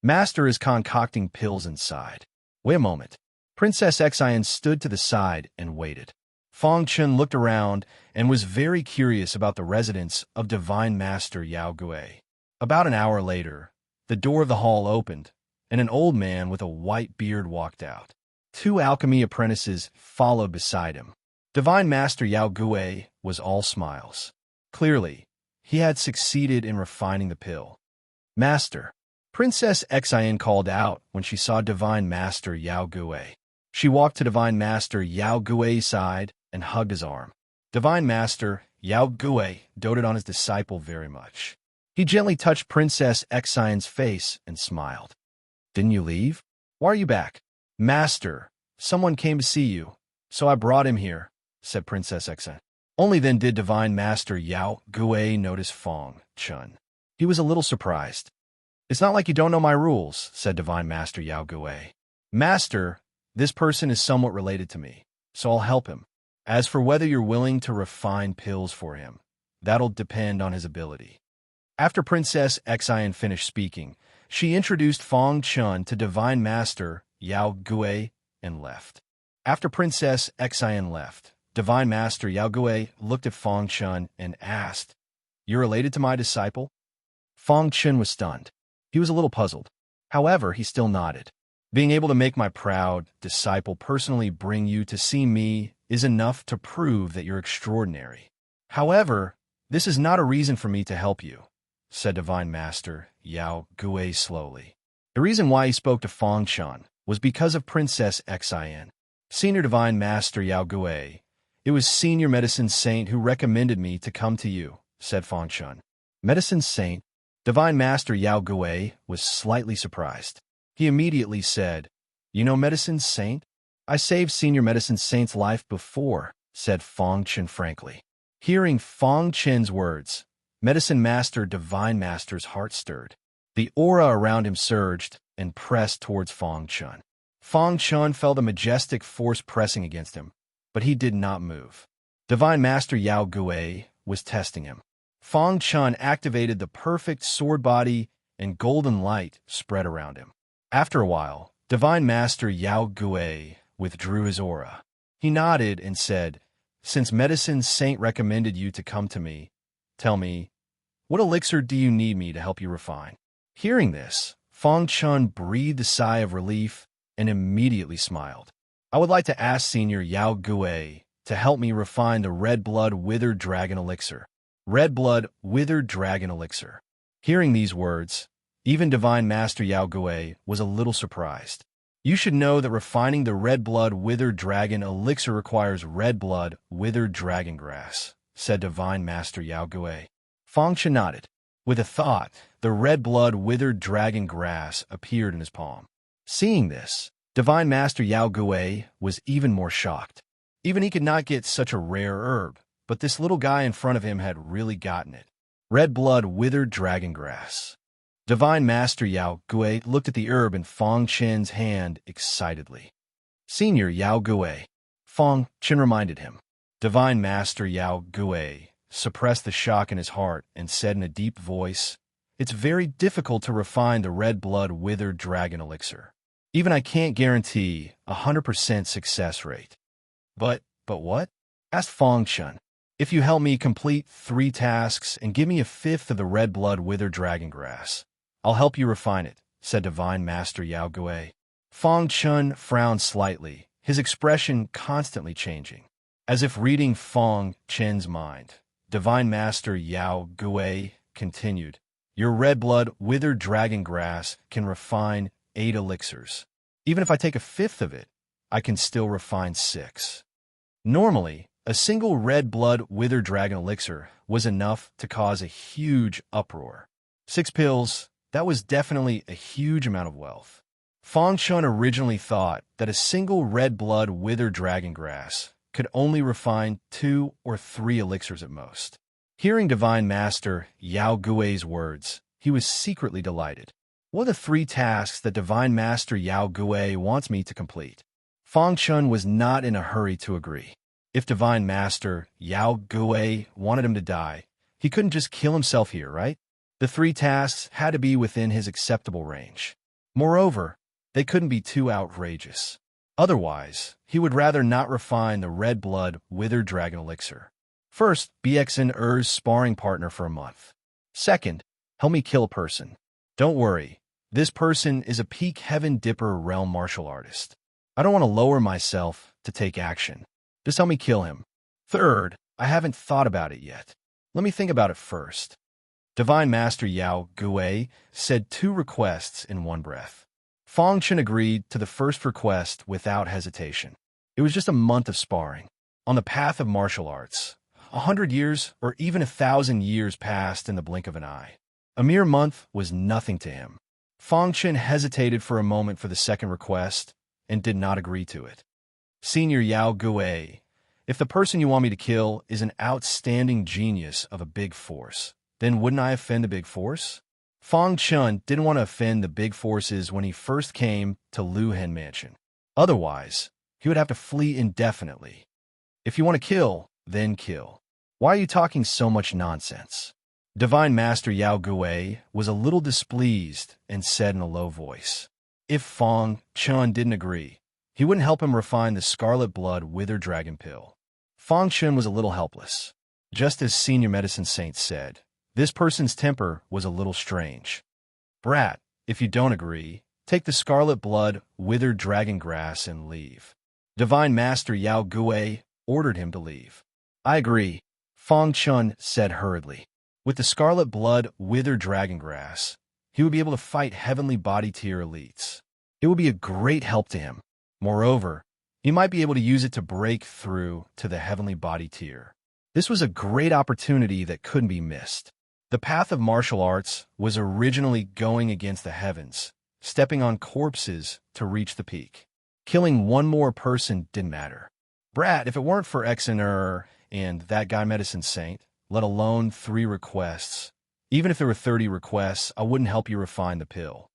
Master is concocting pills inside. Wait a moment. Princess Xian stood to the side and waited. Fangchen looked around and was very curious about the residence of Divine Master Yao Gui. About an hour later, the door of the hall opened, and an old man with a white beard walked out. 2 alchemy apprentices followed beside him. Divine Master Yao Gui was all smiles. Clearly, he had succeeded in refining the pill. Master. Princess Xian called out when she saw Divine Master Yao Gui. She walked to Divine Master Yao Gui's side and hugged his arm. Divine Master Yao Gui doted on his disciple very much. He gently touched Princess Xion's face and smiled. Didn't you leave? Why are you back? Master, someone came to see you, so I brought him here, said Princess Xian. Only then did Divine Master Yao Gui notice Fangchen. He was a little surprised. It's not like you don't know my rules, said Divine Master Yao Gui. Master, this person is somewhat related to me, so I'll help him. As for whether you're willing to refine pills for him, that'll depend on his ability. After Princess Xian finished speaking, she introduced Fangchen to Divine Master Yao Gui and left. After Princess Xian left, Divine Master Yao Gui looked at Fangchen and asked, You're related to my disciple? Fangchen was stunned. He was a little puzzled. However, he still nodded. Being able to make my proud disciple personally bring you to see me is enough to prove that you're extraordinary. However, this is not a reason for me to help you, said Divine Master Yao Gui slowly. The reason why he spoke to Fangchen was because of Princess Xian. Senior Divine Master Yao Gui, it was Senior Medicine Saint who recommended me to come to you, said Feng Chun. Medicine Saint, Divine Master Yao Gui was slightly surprised. He immediately said, "You know Medicine Saint? I saved Senior Medicine Saint's life before," said Feng Chun frankly. Hearing Feng Chun's words, Medicine Master Divine Master's heart stirred. The aura around him surged and pressed towards Feng Chun. Feng Chun felt a majestic force pressing against him, but he did not move. Divine Master Yao Gui was testing him. Feng Chun activated the perfect sword body and golden light spread around him. After a while, Divine Master Yao Gui withdrew his aura. He nodded and said, "Since Medicine Saint recommended you to come to me, tell me, what elixir do you need me to help you refine?" Hearing this, Feng Chun breathed a sigh of relief and immediately smiled. "I would like to ask Senior Yao Gui to help me refine the Red Blood Withered Dragon Elixir." Red Blood Withered Dragon Elixir. Hearing these words, even Divine Master Yao Gui was a little surprised. "You should know that refining the Red Blood Withered Dragon Elixir requires Red Blood Withered Dragon Grass," said Divine Master Yao Gui. Feng Chun nodded. With a thought, the Red Blood Withered Dragon Grass appeared in his palm. Seeing this, Divine Master Yao Gui was even more shocked. Even he could not get such a rare herb, but this little guy in front of him had really gotten it. Red Blood Withered Dragon Grass. Divine Master Yao Gui looked at the herb in Feng Chun's hand excitedly. "Senior Yao Gui," Feng Chun reminded him. Divine Master Yao Gui suppressed the shock in his heart and said in a deep voice, "It's very difficult to refine the Red Blood Withered Dragon Elixir. Even I can't guarantee 100% success rate." But what?" asked Feng Chun. "If you help me complete 3 tasks and give me a fifth of the Red Blood Withered Dragon Grass, I'll help you refine it," said Divine Master Yao Gui. Feng Chun frowned slightly, his expression constantly changing. As if reading Feng Chun's mind, Divine Master Yao Gui continued, "Your Red Blood Withered Dragon Grass can refine 8 elixirs. Even if I take a fifth of it, I can still refine 6. Normally, a single Red Blood Withered Dragon Elixir was enough to cause a huge uproar. 6 pills, that was definitely a huge amount of wealth. Feng Chun originally thought that a single Red Blood Withered Dragon Grass could only refine 2 or 3 elixirs at most. Hearing Divine Master Yao Gui's words, he was secretly delighted. "What are the 3 tasks that Divine Master Yao Gui wants me to complete?" Feng Chun was not in a hurry to agree. If Divine Master Yao Gui wanted him to die, he couldn't just kill himself here, right? The 3 tasks had to be within his acceptable range. Moreover, they couldn't be too outrageous. Otherwise, he would rather not refine the Red Blood Withered Dragon Elixir. First, be Xen Er's sparring partner for a month. Second, help me kill a person. Don't worry, this person is a peak Heaven Dipper realm martial artist. I don't want to lower myself to take action. Just help me kill him. Third, I haven't thought about it yet. Let me think about it first." Divine Master Yao Gui said 2 requests in one breath. Feng Chun agreed to the first request without hesitation. It was just a month of sparring. On the path of martial arts, 100 years or even 1,000 years passed in the blink of an eye. A mere month was nothing to him. Feng Chun hesitated for a moment for the second request and did not agree to it. "Senior Yao Gui, if the person you want me to kill is an outstanding genius of a big force, then wouldn't I offend the big force?" Feng Chun didn't want to offend the big forces when he first came to Lu Hen Mansion. Otherwise, he would have to flee indefinitely. "If you want to kill, then kill. Why are you talking so much nonsense?" Divine Master Yao Gui was a little displeased and said in a low voice. If Feng Chun didn't agree, he wouldn't help him refine the Scarlet Blood Withered Dragon Pill. Feng Chun was a little helpless. Just as Senior Medicine Saint said, this person's temper was a little strange. "Brat, if you don't agree, take the Scarlet Blood Withered Dragon Grass and leave." Divine Master Yao Gui ordered him to leave. "I agree," Feng Chun said hurriedly. With the Scarlet Blood Withered Dragon Grass, he would be able to fight Heavenly Body Tier elites. It would be a great help to him. Moreover, he might be able to use it to break through to the Heavenly Body Tier. This was a great opportunity that couldn't be missed. The path of martial arts was originally going against the heavens, stepping on corpses to reach the peak. Killing one more person didn't matter. Brat, if it weren't for Exener and that guy Medicine Saint, let alone 3 requests, even if there were 30 requests, I wouldn't help you refine the pill.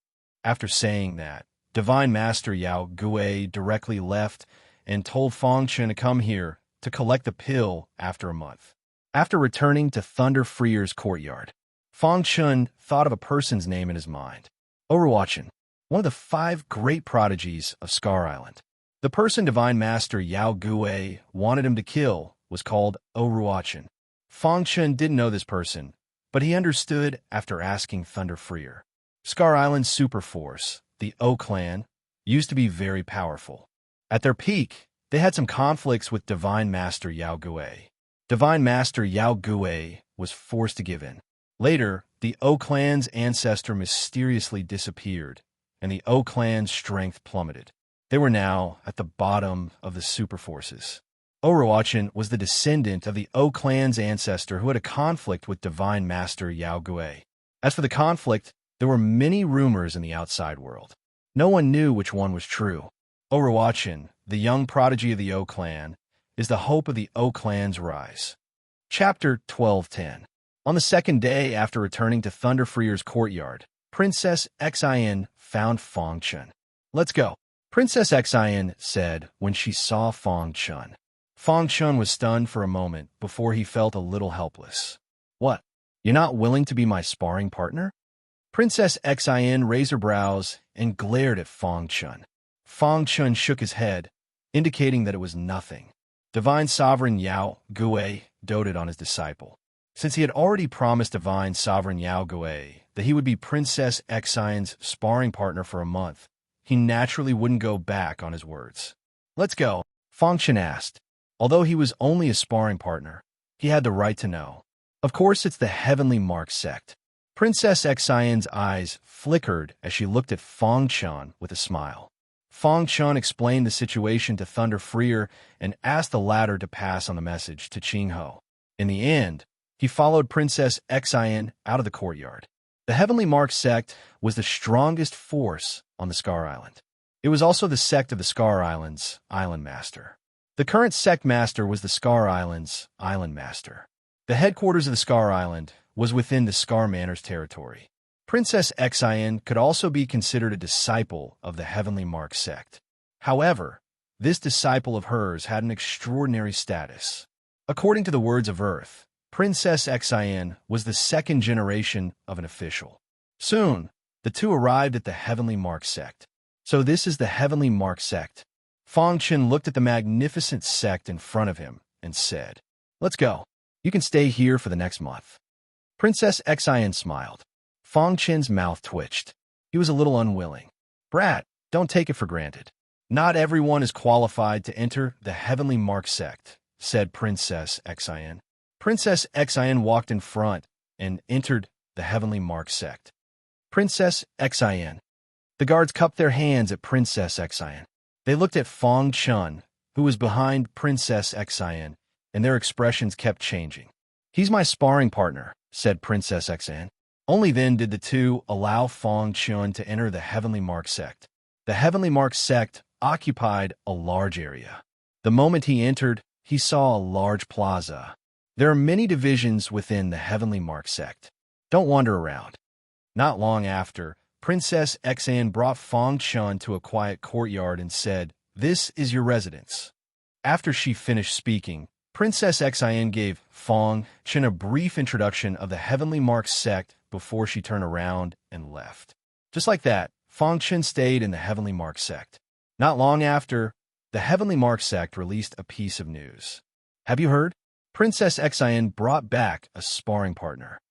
After saying that, Divine Master Yao Gui directly left and told Fong Chen to come here to collect the pill after a month. After returning to Thunder Freer's courtyard, Fong Chen thought of a person's name in his mind. Overwatchen, one of the 5 great prodigies of Scar Island. The person Divine Master Yao Gui wanted him to kill was called Overwatchen. Fong Chen didn't know this person, but he understood after asking Thunder Freer. Scar Island's super force, the O Clan, used to be very powerful. At their peak, they had some conflicts with Divine Master Yao Gui. Divine Master Yao Gui was forced to give in. Later, the O Clan's ancestor mysteriously disappeared, and the O Clan's strength plummeted. They were now at the bottom of the super forces. Overwatchen was the descendant of the O Clan's ancestor who had a conflict with Divine Master Yao Gui. As for the conflict, there were many rumors in the outside world. No one knew which one was true. Overwatchen, the young prodigy of the O Clan, is the hope of the O Clan's rise. Chapter 1210. On the second day after returning to Thunder Freer's courtyard, Princess Xin found Fong Chen. Let's go, Princess Xin said when she saw Fong Chen. Fong Chen was stunned for a moment before he felt a little helpless. What? You're not willing to be my sparring partner? Princess Xin raised her brows and glared at Fong Chen. Fong Chen shook his head, indicating that it was nothing. Divine Sovereign Yao Gui doted on his disciple. Since he had already promised Divine Sovereign Yao Gui that he would be Princess Xion's sparring partner for a month, he naturally wouldn't go back on his words. Let's go, Fong Chen asked. Although he was only a sparring partner, he had the right to know. Of course, it's the Heavenly Mark sect. Princess Xion's eyes flickered as she looked at Fong Chen with a smile. Fong Chen explained the situation to Thunder Freer and asked the latter to pass on the message to Qing Ho. In the end, he followed Princess Xion out of the courtyard. The Heavenly Mark sect was the strongest force on the Scar Island. It was also the sect of the Scar Island's Island Master. The current sect master was the Scar Island's Island Master. The headquarters of the Scar Island was within the Scar Manor's territory. Princess Xion could also be considered a disciple of the Heavenly Mark sect. However, this disciple of hers had an extraordinary status. According to the words of Earth, Princess Xion was the second generation of an official. Soon, the two arrived at the Heavenly Mark sect. So this is the Heavenly Mark sect. Fong Chen looked at the magnificent sect in front of him and said, "Let's go. You can stay here for the next month." Princess Xion smiled. Fong Chen's mouth twitched. He was a little unwilling. "Brat, don't take it for granted. Not everyone is qualified to enter the Heavenly Mark sect," said Princess Xion. Princess Xion walked in front and entered the Heavenly Mark sect. Princess Xion. The guards cupped their hands at Princess Xion. They looked at Fong Chen, who was behind Princess Xion, and their expressions kept changing. "He's my sparring partner," said Princess Xion. Only then did the two allow Fong Chen to enter the Heavenly Mark sect. The Heavenly Mark sect occupied a large area. The moment he entered, he saw a large plaza. There are many divisions within the Heavenly Mark sect. Don't wander around. Not long after, Princess Xion brought Fong Chen to a quiet courtyard and said, "This is your residence." After she finished speaking, Princess Xion gave Fong Chen a brief introduction of the Heavenly Mark sect before she turned around and left. Just like that, Fong Chen stayed in the Heavenly Mark sect. Not long after, the Heavenly Mark sect released a piece of news. "Have you heard? Princess Xion brought back a sparring partner."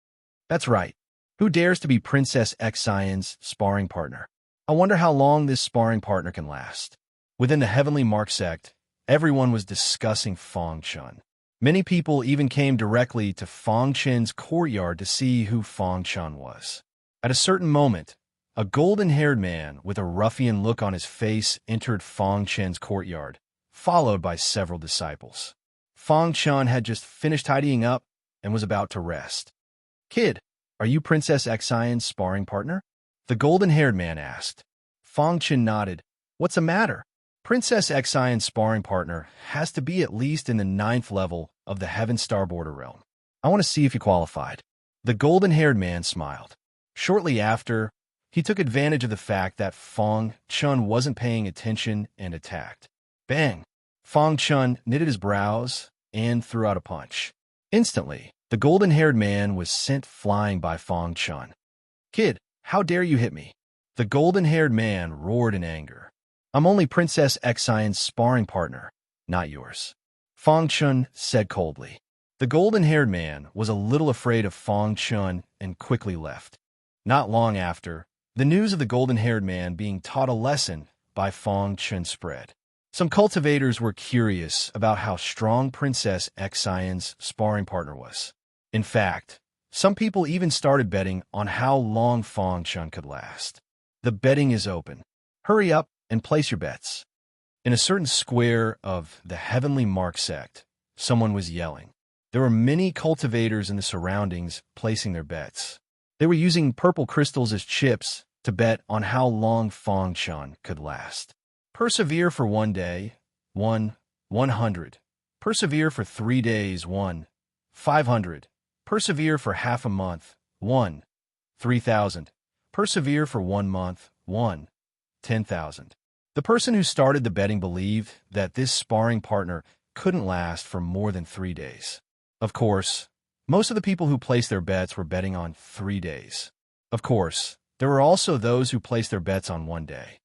"That's right. Who dares to be Princess Xion's sparring partner? I wonder how long this sparring partner can last." Within the Heavenly Mark sect, everyone was discussing Fong Chen. Many people even came directly to Fong Chen's courtyard to see who Fong Chen was. At a certain moment, a golden-haired man with a ruffian look on his face entered Fong Chen's courtyard, followed by several disciples. Fong Chun had just finished tidying up and was about to rest. "Kid, are you Princess Xian's sparring partner?" the golden-haired man asked. Fong Chun nodded. "What's the matter?" "Princess Xian's sparring partner has to be at least in the 9th level of the Heaven Star Border Realm. I want to see if you qualified." The golden-haired man smiled. Shortly after, he took advantage of the fact that Fong Chun wasn't paying attention and attacked. Bang! Fong Chun knitted his brows and threw out a punch. Instantly, the golden-haired man was sent flying by Fong Chun. "Kid, how dare you hit me?" The golden-haired man roared in anger. "I'm only Princess Xian's sparring partner, not yours," Fong Chun said coldly. The golden-haired man was a little afraid of Fong Chun and quickly left. Not long after, the news of the golden-haired man being taught a lesson by Fong Chun spread. Some cultivators were curious about how strong Princess Xian's sparring partner was. In fact, some people even started betting on how long Fong Chun could last. The betting is open. Hurry up and place your bets. In a certain square of the Heavenly Mark sect, someone was yelling. There were many cultivators in the surroundings placing their bets. They were using purple crystals as chips to bet on how long Fong Chun could last. Persevere for 1 day, 100. Persevere for 3 days, 500. Persevere for half a month, 3,000. Persevere for 1 month, 10,000. The person who started the betting believed that this sparring partner couldn't last for more than 3 days. Of course, most of the people who placed their bets were betting on 3 days. Of course, there were also those who placed their bets on 1 day.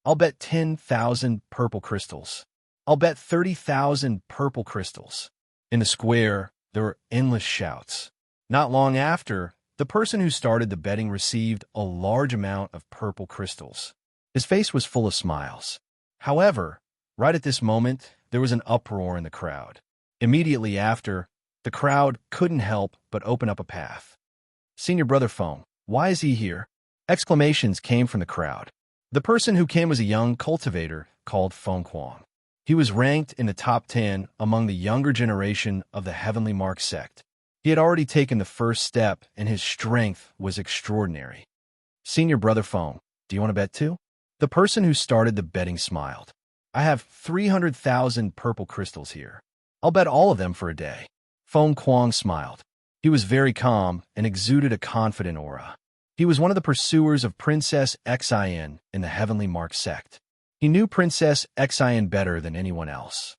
"I'll bet 10,000 purple crystals. I'll bet 30,000 purple crystals." In the square, there were endless shouts. Not long after, the person who started the betting received a large amount of purple crystals. His face was full of smiles. However, right at this moment, there was an uproar in the crowd. Immediately after, the crowd couldn't help but open up a path. "Senior Brother Fong, why is he here?" Exclamations came from the crowd. The person who came was a young cultivator called Fong Kwang. He was ranked in the top 10 among the younger generation of the Heavenly Mark sect. He had already taken the first step, and his strength was extraordinary. "Senior Brother Fong, do you want to bet too?" The person who started the betting smiled. "I have 300,000 purple crystals here. I'll bet all of them for a day." Fong Kwang smiled. He was very calm and exuded a confident aura. He was one of the pursuers of Princess Xian in the Heavenly Mark sect. He knew Princess Xian better than anyone else.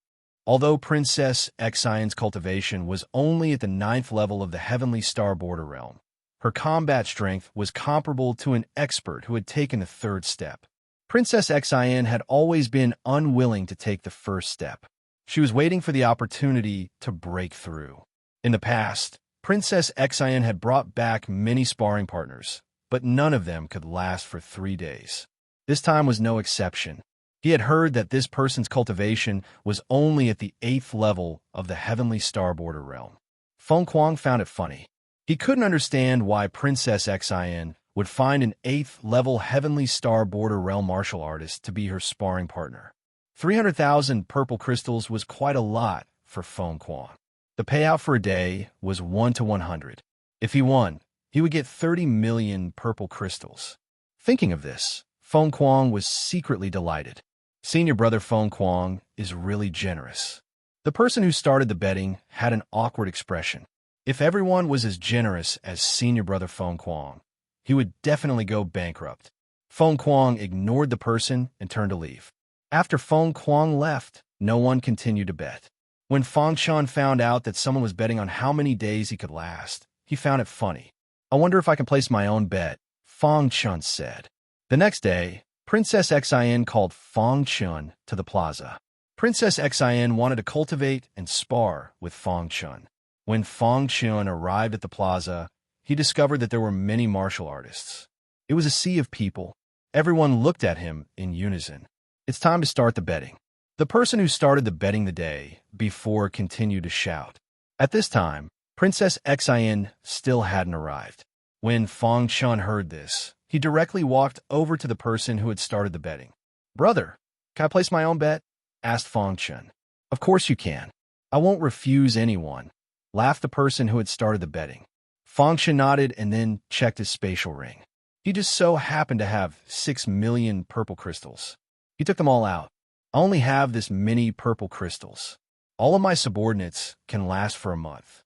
Although Princess Xian's cultivation was only at the 9th level of the Heavenly Star Border Realm, her combat strength was comparable to an expert who had taken the 3rd step. Princess Xian had always been unwilling to take the first step. She was waiting for the opportunity to break through. In the past, Princess Xian had brought back many sparring partners, but none of them could last for 3 days. This time was no exception. He had heard that this person's cultivation was only at the 8th level of the Heavenly Star Border Realm. Fong Kwang found it funny. He couldn't understand why Princess Xian would find an 8th level Heavenly Star Border Realm martial artist to be her sparring partner. 300,000 purple crystals was quite a lot for Fong Kwang. The payout for a day was 1 to 100. If he won, he would get 30 million purple crystals. Thinking of this, Fong Kwang was secretly delighted. Senior Brother Fong Kwang is really generous. The person who started the betting had an awkward expression. If everyone was as generous as Senior Brother Fong Kwang, he would definitely go bankrupt. Fong Kwang ignored the person and turned to leave. After Fong Kwang left, no one continued to bet. When Fong Chun found out that someone was betting on how many days he could last, he found it funny. "I wonder if I can place my own bet," Fong Chun said. The next day, Princess Xian called Fong Chun to the plaza. Princess Xian wanted to cultivate and spar with Fong Chun. When Fong Chun arrived at the plaza, he discovered that there were many martial artists. It was a sea of people. Everyone looked at him in unison. "It's time to start the betting." The person who started the betting the day before continued to shout. At this time, Princess Xian still hadn't arrived. When Fong Chun heard this, he directly walked over to the person who had started the betting. "Brother, can I place my own bet?" asked Fong Chun. "Of course you can." I won't refuse anyone, laughed the person who had started the betting. Fang Chen nodded and then checked his spatial ring. He just so happened to have 6 million purple crystals. He took them all out. I only have this many purple crystals. All of my subordinates can last for a month.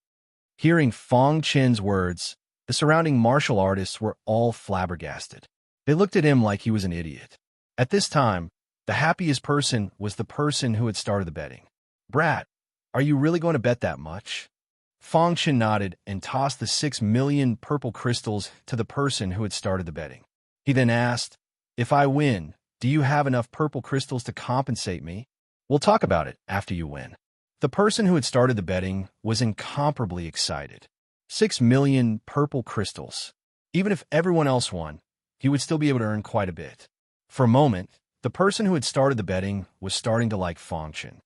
Hearing Fang Chen's words, the surrounding martial artists were all flabbergasted. They looked at him like he was an idiot. At this time, the happiest person was the person who had started the betting. Brat, are you really going to bet that much? Fang Chen nodded and tossed the 6 million purple crystals to the person who had started the betting. He then asked, if I win, do you have enough purple crystals to compensate me? We'll talk about it after you win. The person who had started the betting was incomparably excited. 6 million purple crystals. Even if everyone else won, he would still be able to earn quite a bit. For a moment, the person who had started the betting was starting to like Fang Chen.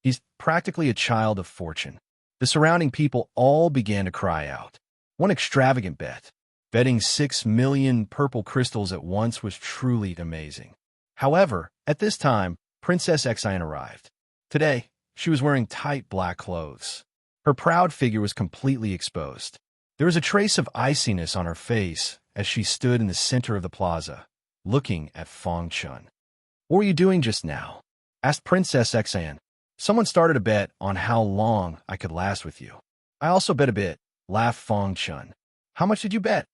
He's practically a child of fortune. The surrounding people all began to cry out. One extravagant bet. Betting 6 million purple crystals at once was truly amazing. However, at this time, Princess Xian arrived. Today, she was wearing tight black clothes. Her proud figure was completely exposed. There was a trace of iciness on her face as she stood in the center of the plaza, looking at Fang Chen. What were you doing just now? Asked Princess Xian. Someone started a bet on how long I could last with you. I also bet a bit, laughed Fang Chen. How much did you bet?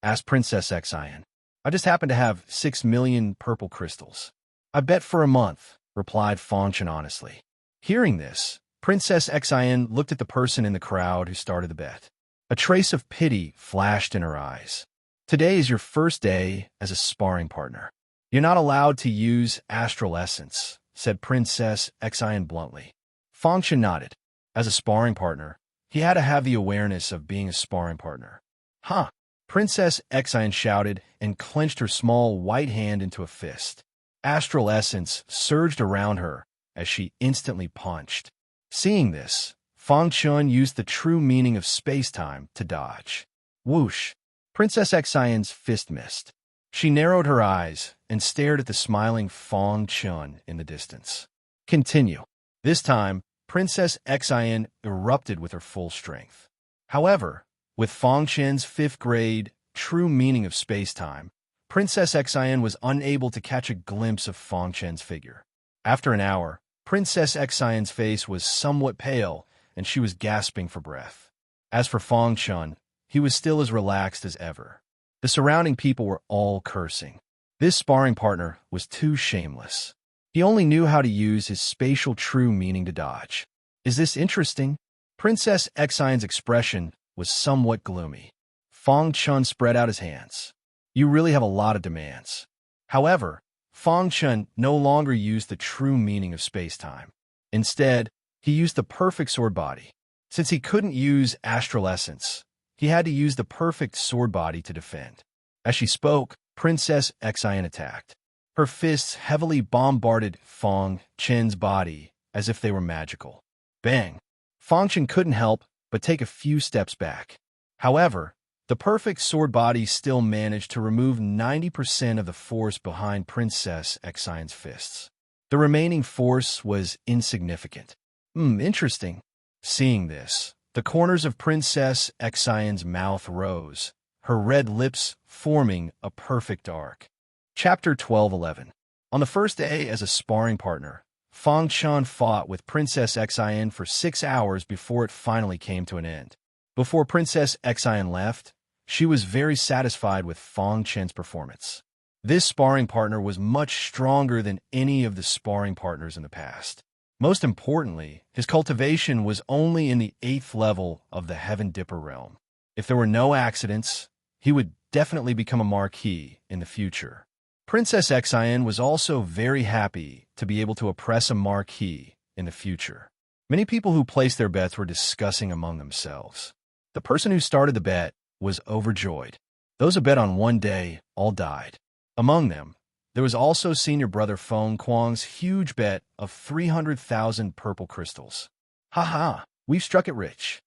Asked Princess Xian. I just happened to have 6 million purple crystals. I bet for a month, replied Fang Chen honestly. Hearing this, Princess Xian looked at the person in the crowd who started the bet. A trace of pity flashed in her eyes. Today is your first day as a sparring partner. You're not allowed to use astral essence, said Princess Xian bluntly. Fang Chen nodded. As a sparring partner, he had to have the awareness of being a sparring partner. Huh! Princess Xian shouted and clenched her small white hand into a fist. Astral essence surged around her as she instantly punched. Seeing this, Fang Chen used the true meaning of space-time to dodge. Whoosh! Princess Xian's fist missed. She narrowed her eyes and stared at the smiling Fang Chen in the distance. Continue. This time, Princess Xian erupted with her full strength. However, with Fang Chen's 5th grade true meaning of space-time, Princess Xian was unable to catch a glimpse of Fang Chen's figure. After an hour, Princess Xian's face was somewhat pale, and she was gasping for breath. As for Fang Chen, he was still as relaxed as ever. The surrounding people were all cursing. This sparring partner was too shameless. He only knew how to use his spatial true meaning to dodge. Is this interesting? Princess Xian's expression was somewhat gloomy. Fang Chen spread out his hands. You really have a lot of demands. However, Fang Chen no longer used the true meaning of space-time. Instead, he used the perfect sword body. Since he couldn't use astral essence, he had to use the perfect sword body to defend. As she spoke, Princess Xian attacked. Her fists heavily bombarded Fang Chen's body as if they were magical. Bang! Fang Chen couldn't help but take a few steps back. However, the perfect sword body still managed to remove 90% of the force behind Princess Xian's fists. The remaining force was insignificant. Interesting. Seeing this, the corners of Princess Xian's mouth rose, her red lips forming a perfect arc. Chapter 12:11. On the first day as a sparring partner, Fang Chen fought with Princess Xian for 6 hours before it finally came to an end. Before Princess Xian left, she was very satisfied with Fang Chen's performance. This sparring partner was much stronger than any of the sparring partners in the past. Most importantly, his cultivation was only in the 8th level of the Heaven Dipper realm. If there were no accidents, he would definitely become a marquis in the future. Princess Xian was also very happy to be able to oppress a marquis in the future. Many people who placed their bets were discussing among themselves. The person who started the bet was overjoyed. Those who bet on one day all died. Among them, there was also senior brother Feng Kuang's huge bet of 300,000 purple crystals. Ha, we've struck it rich.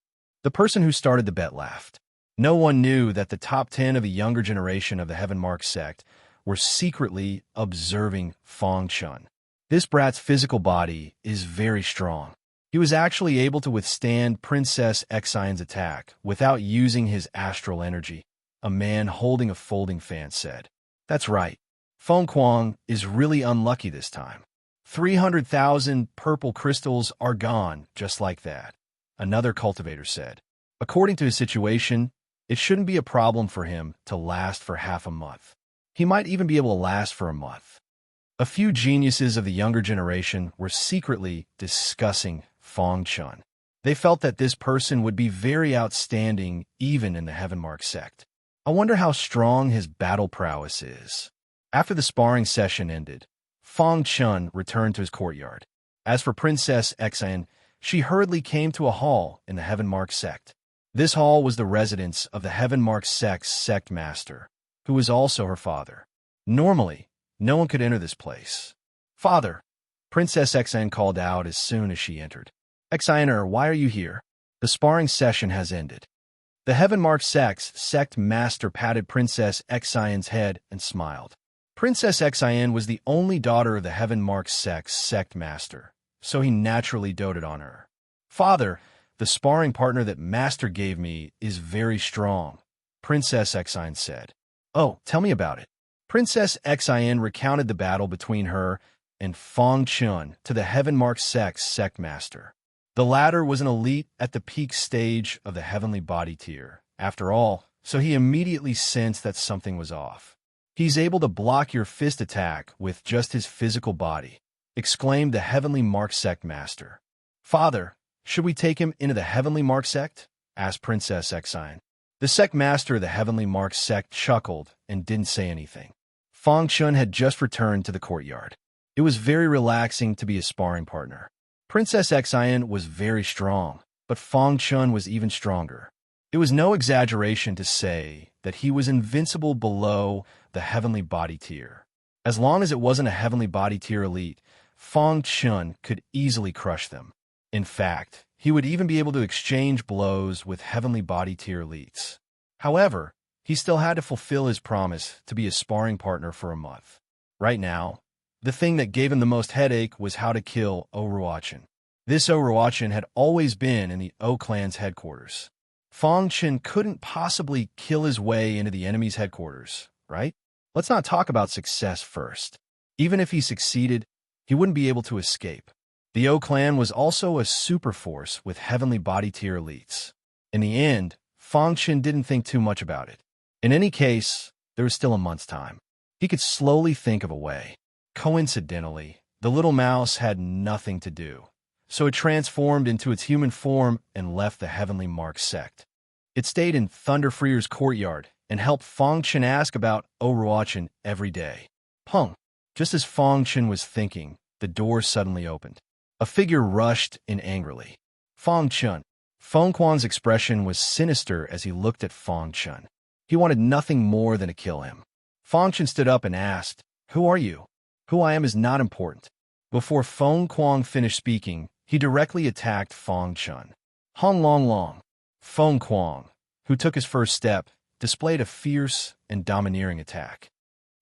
The person who started the bet laughed. No one knew that the top 10 of the younger generation of the Heaven Mark sect were secretly observing Fang Chen. This brat's physical body is very strong. He was actually able to withstand Princess Xian's attack without using his astral energy, a man holding a folding fan said. That's right. Feng Kuang is really unlucky this time. 300,000 purple crystals are gone just like that, another cultivator said. According to his situation, it shouldn't be a problem for him to last for half a month. He might even be able to last for a month. A few geniuses of the younger generation were secretly discussing Feng Chun. They felt that this person would be very outstanding even in the Heavenmark sect. I wonder how strong his battle prowess is. After the sparring session ended, Feng Chun returned to his courtyard. As for Princess Xian, she hurriedly came to a hall in the Heavenmark sect. This hall was the residence of the Heavenmark sect's sect master, who was also her father. Normally, no one could enter this place. Father, Princess Xian called out as soon as she entered. Xianer, why are you here? The sparring session has ended. The Heavenmark sect's sect master patted Princess Xian's head and smiled. Princess Xian was the only daughter of the Heavenmark sect's sect master, so he naturally doted on her. Father, the sparring partner that Master gave me is very strong, Princess Xian said. Oh, tell me about it. Princess Xian recounted the battle between her and Feng Chun to the Heavenmark sect's sect master. The latter was an elite at the peak stage of the heavenly body tier, after all, so he immediately sensed that something was off. He's able to block your fist attack with just his physical body, exclaimed the Heavenly Mark sect master. Father, should we take him into the Heavenly Mark sect? Asked Princess Xian. The sect master of the Heavenly Mark sect chuckled and didn't say anything. Feng Chun had just returned to the courtyard. It was very relaxing to be a sparring partner. Princess Xian was very strong, but Feng Chun was even stronger. It was no exaggeration to say that he was invincible below the heavenly body tier. As long as it wasn't a heavenly body tier elite, Feng Chun could easily crush them. In fact, he would even be able to exchange blows with heavenly body tier elites. However, he still had to fulfill his promise to be a sparring partner for a month. Right now, the thing that gave him the most headache was how to kill Oroachin. This Oroachin had always been in the O clan's headquarters. Feng Chun couldn't possibly kill his way into the enemy's headquarters, right? Let's not talk about success first. Even if he succeeded, he wouldn't be able to escape. The O clan was also a super force with heavenly body tier elites. In the end, Feng Chun didn't think too much about it. In any case, there was still a month's time. He could slowly think of a way. Coincidentally, the little mouse had nothing to do, so it transformed into its human form and left the Heavenly Mark sect. It stayed in Thunderfreer's courtyard and helped Feng Chun ask about Oroachin every day. Pung! Just as Feng Chun was thinking, the door suddenly opened. A figure rushed in angrily. Feng Chun. Feng Kuang's expression was sinister as he looked at Feng Chun. He wanted nothing more than to kill him. Feng Chun stood up and asked, "Who are you?" "Who I am is not important." Before Feng Kuang finished speaking, he directly attacked Feng Chun. Hong Long Long. Feng Kuang, who took his first step, displayed a fierce and domineering attack.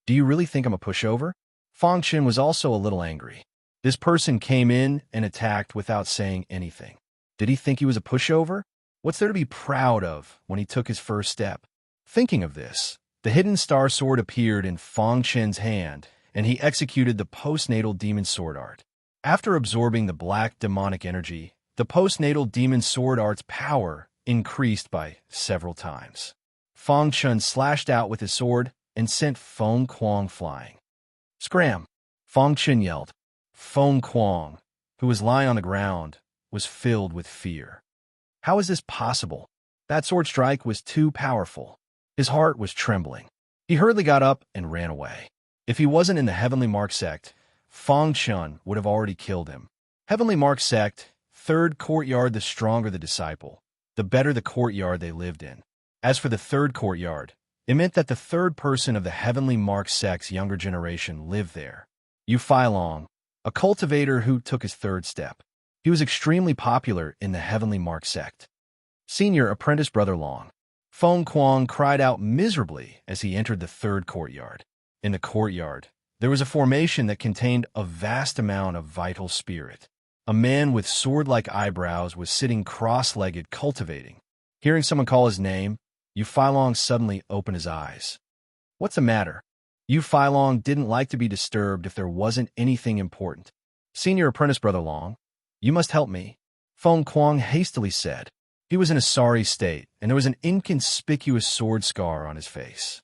"Do you really think I'm a pushover?" Feng Chun was also a little angry. This person came in and attacked without saying anything. Did he think he was a pushover? What's there to be proud of when he took his first step? Thinking of this, the hidden star sword appeared in Feng Chun's hand, and he executed the postnatal demon sword art. After absorbing the black demonic energy, the postnatal demon sword art's power increased by several times. Feng Chun slashed out with his sword and sent Feng Kuang flying. Scram! Feng Chun yelled. Feng Kuang, who was lying on the ground, was filled with fear. How is this possible? That sword strike was too powerful. His heart was trembling. He hurriedly got up and ran away. If he wasn't in the Heavenly Mark sect, Feng Chun would have already killed him. Heavenly Mark sect, third courtyard, the stronger the disciple, the better the courtyard they lived in. As for the third courtyard, it meant that the third person of the Heavenly Mark sect's younger generation lived there. Yu Fai Long, a cultivator who took his third step. He was extremely popular in the Heavenly Mark sect. Senior apprentice Brother Long. Feng Kuang cried out miserably as he entered the third courtyard. In the courtyard, there was a formation that contained a vast amount of vital spirit. A man with sword-like eyebrows was sitting cross-legged cultivating. Hearing someone call his name, Yu Feilong suddenly opened his eyes. What's the matter? Yu Feilong didn't like to be disturbed if there wasn't anything important. Senior apprentice Brother Long, you must help me, Feng Kuang hastily said. He was in a sorry state, and there was an inconspicuous sword scar on his face.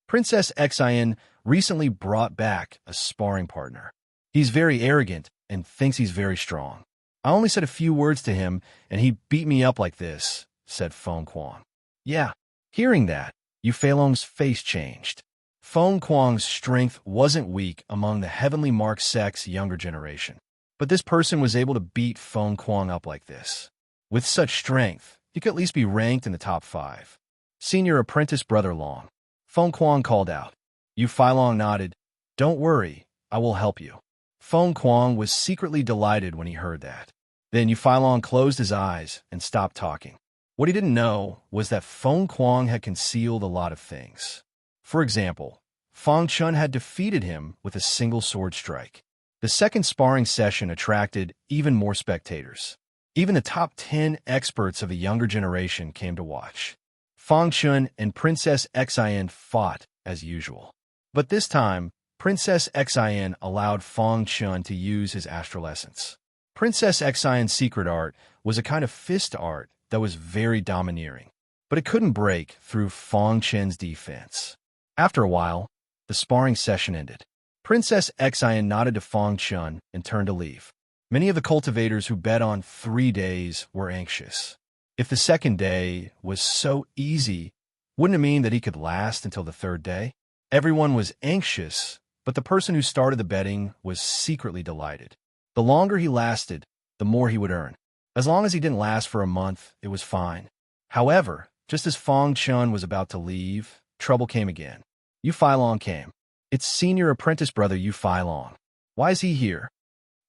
Princess Xin recently brought back a sparring partner. He's very arrogant and thinks he's very strong. I only said a few words to him, and he beat me up like this, said Feng Kuang. Yeah. Hearing that, Yu Feilong's face changed. Feng Kuang's strength wasn't weak among the heavenly mark sect's younger generation. But this person was able to beat Feng Kuang up like this. With such strength, he could at least be ranked in the top 5. Senior apprentice Brother Long, Feng Kuang called out. Yu Feilong nodded. Don't worry, I will help you. Feng Kuang was secretly delighted when he heard that. Then Yu Feilong closed his eyes and stopped talking. What he didn't know was that Feng Kuang had concealed a lot of things. For example, Fang Chun had defeated him with a single sword strike. The second sparring session attracted even more spectators. Even the top 10 experts of the younger generation came to watch. Fang Chun and Princess Xin fought as usual. But this time, Princess Xin allowed Fang Chun to use his astral essence. Princess Xion's secret art was a kind of fist art that was very domineering, but it couldn't break through Fang Chen's defense. After a while, the sparring session ended. Princess Xian nodded to Fang Chun and turned to leave. Many of the cultivators who bet on 3 days were anxious. If the second day was so easy, wouldn't it mean that he could last until the 3rd day? Everyone was anxious, but the person who started the betting was secretly delighted. The longer he lasted, the more he would earn. As long as he didn't last for a month, it was fine. However, just as Fang Chun was about to leave, trouble came again. Yu Feilong came. It's senior apprentice brother Yu Feilong. Why is he here?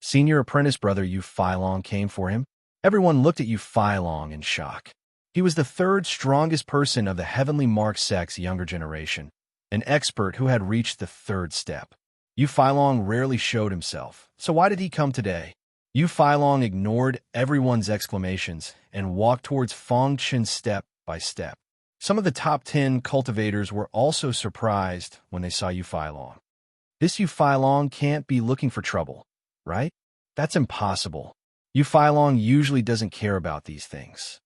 Senior apprentice brother Yu Feilong came for him. Everyone looked at Yu Feilong in shock. He was the 3rd strongest person of the heavenly mark sect's younger generation, an expert who had reached the 3rd step. Yu Feilong rarely showed himself, so why did he come today? Yu Feilong ignored everyone's exclamations and walked towards Fang Chun step by step. Some of the top 10 cultivators were also surprised when they saw Yu Feilong. This Yu Feilong can't be looking for trouble, right? That's impossible. Yu Feilong usually doesn't care about these things.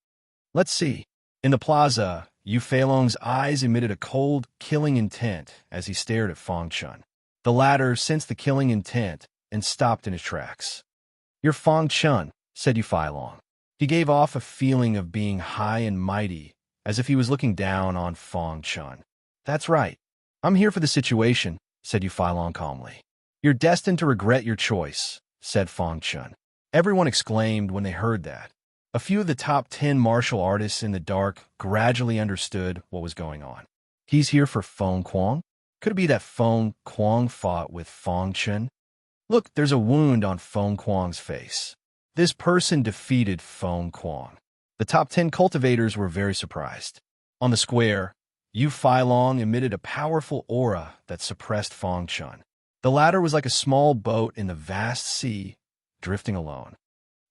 Let's see. In the plaza, Yu Feilong's eyes emitted a cold, killing intent as he stared at Fang Chun. The latter sensed the killing intent and stopped in his tracks. You're Fang Chun, said Yu Feilong. He gave off a feeling of being high and mighty, as if he was looking down on Fang Chun. That's right. I'm here for the situation, said Yu Feilong calmly. You're destined to regret your choice, said Fang Chun. Everyone exclaimed when they heard that. A few of the top 10 martial artists in the dark gradually understood what was going on. He's here for Feng Kuang? Could it be that Feng Kuang fought with Fang Chun? Look, there's a wound on Feng Kuang's face. This person defeated Feng Kuang. The top 10 cultivators were very surprised. On the square, Yu Feilong emitted a powerful aura that suppressed Fang Chun. The latter was like a small boat in the vast sea, drifting alone.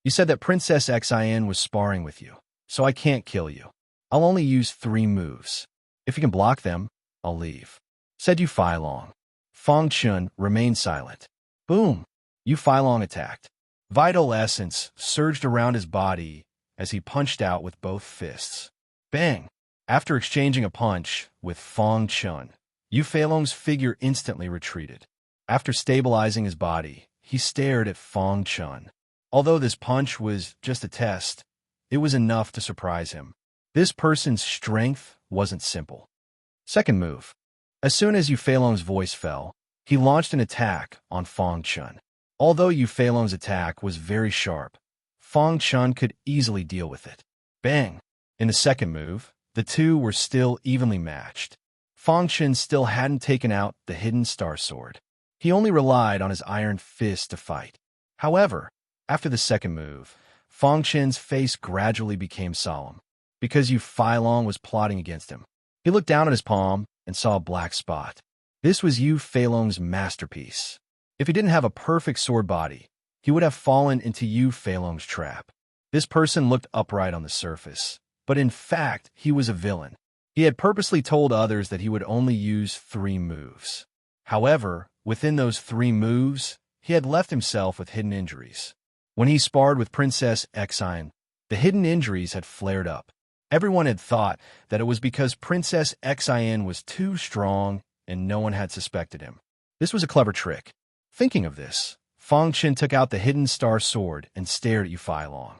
You said that Princess Xin was sparring with you, so I can't kill you. I'll only use 3 moves. If you can block them, I'll leave, said Yu Feilong. Fang Chun remained silent. Boom! Yu Feilong attacked. Vital essence surged around his body as he punched out with both fists. Bang! After exchanging a punch with Fang Chun, Yu Feilong's figure instantly retreated. After stabilizing his body, he stared at Fang Chun. Although this punch was just a test, it was enough to surprise him. This person's strength wasn't simple. Second move. As soon as Yu Feilong's voice fell, he launched an attack on Fang Chun. Although Yu Feilong's attack was very sharp, Fang Chun could easily deal with it. Bang! In the second move, the two were still evenly matched. Fang Chun still hadn't taken out the hidden star sword. He only relied on his iron fist to fight. However, after the second move, Fang Chun's face gradually became solemn, because Yu Feilong was plotting against him. He looked down at his palm and saw a black spot. This was Yu Feilong's masterpiece. If he didn't have a perfect sword body, he would have fallen into Yu Feilong's trap. This person looked upright on the surface, but in fact, he was a villain. He had purposely told others that he would only use 3 moves. However, within those 3 moves, he had left himself with hidden injuries. When he sparred with Princess Exine, the hidden injuries had flared up. Everyone had thought that it was because Princess Exine was too strong and no one had suspected him. This was a clever trick. Thinking of this, Fang Chen took out the hidden star sword and stared at Yu Feilong.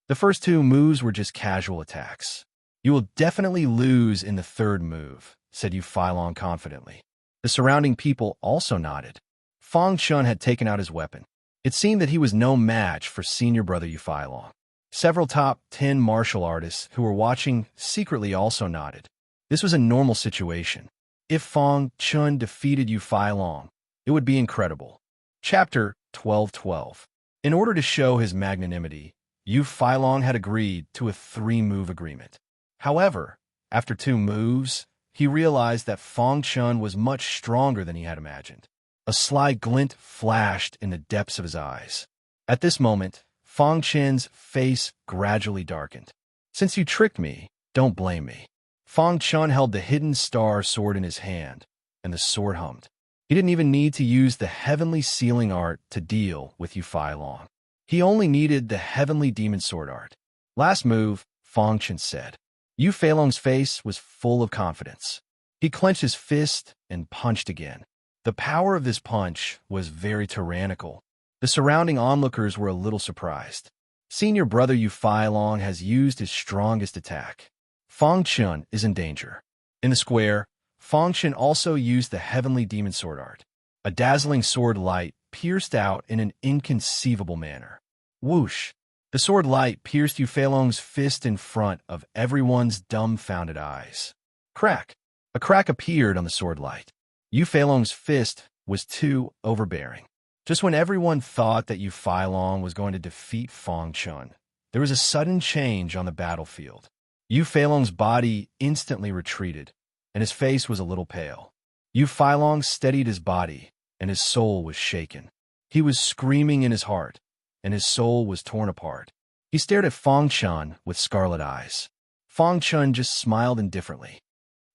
The first 2 moves were just casual attacks. You will definitely lose in the 3rd move, said Yu Feilong confidently. The surrounding people also nodded. Fang Chen had taken out his weapon. It seemed that he was no match for senior brother Yu Feilong. Several top 10 martial artists who were watching secretly also nodded. This was a normal situation. If Fang Chen defeated Yu Feilong, it would be incredible. Chapter 12:12. In order to show his magnanimity, Yu Feilong had agreed to a 3-move agreement. However, after 2 moves, he realized that Fang Chen was much stronger than he had imagined. A sly glint flashed in the depths of his eyes. At this moment, Fang Chen's face gradually darkened. Since you tricked me, don't blame me. Fang Chen held the hidden star sword in his hand, and the sword hummed. He didn't even need to use the heavenly sealing art to deal with Yu Feilong. He only needed the heavenly demon sword art. Last move, Fang Chen said. Yu Feilong's face was full of confidence. He clenched his fist and punched again. The power of this punch was very tyrannical. The surrounding onlookers were a little surprised. Senior brother Yu Feilong has used his strongest attack. Fang Chen is in danger. In the square, Fang Chen also used the heavenly demon sword art. A dazzling sword light pierced out in an inconceivable manner. Whoosh! The sword light pierced Yu Feilong's fist in front of everyone's dumbfounded eyes. Crack! A crack appeared on the sword light. Yu Feilong's fist was too overbearing. Just when everyone thought that Yu Feilong was going to defeat Fang Chen, there was a sudden change on the battlefield. Yu Feilong's body instantly retreated, and his face was a little pale. Yu Feilong steadied his body, and his soul was shaken. He was screaming in his heart, and his soul was torn apart. He stared at Fang Chen with scarlet eyes. Fang Chen just smiled indifferently.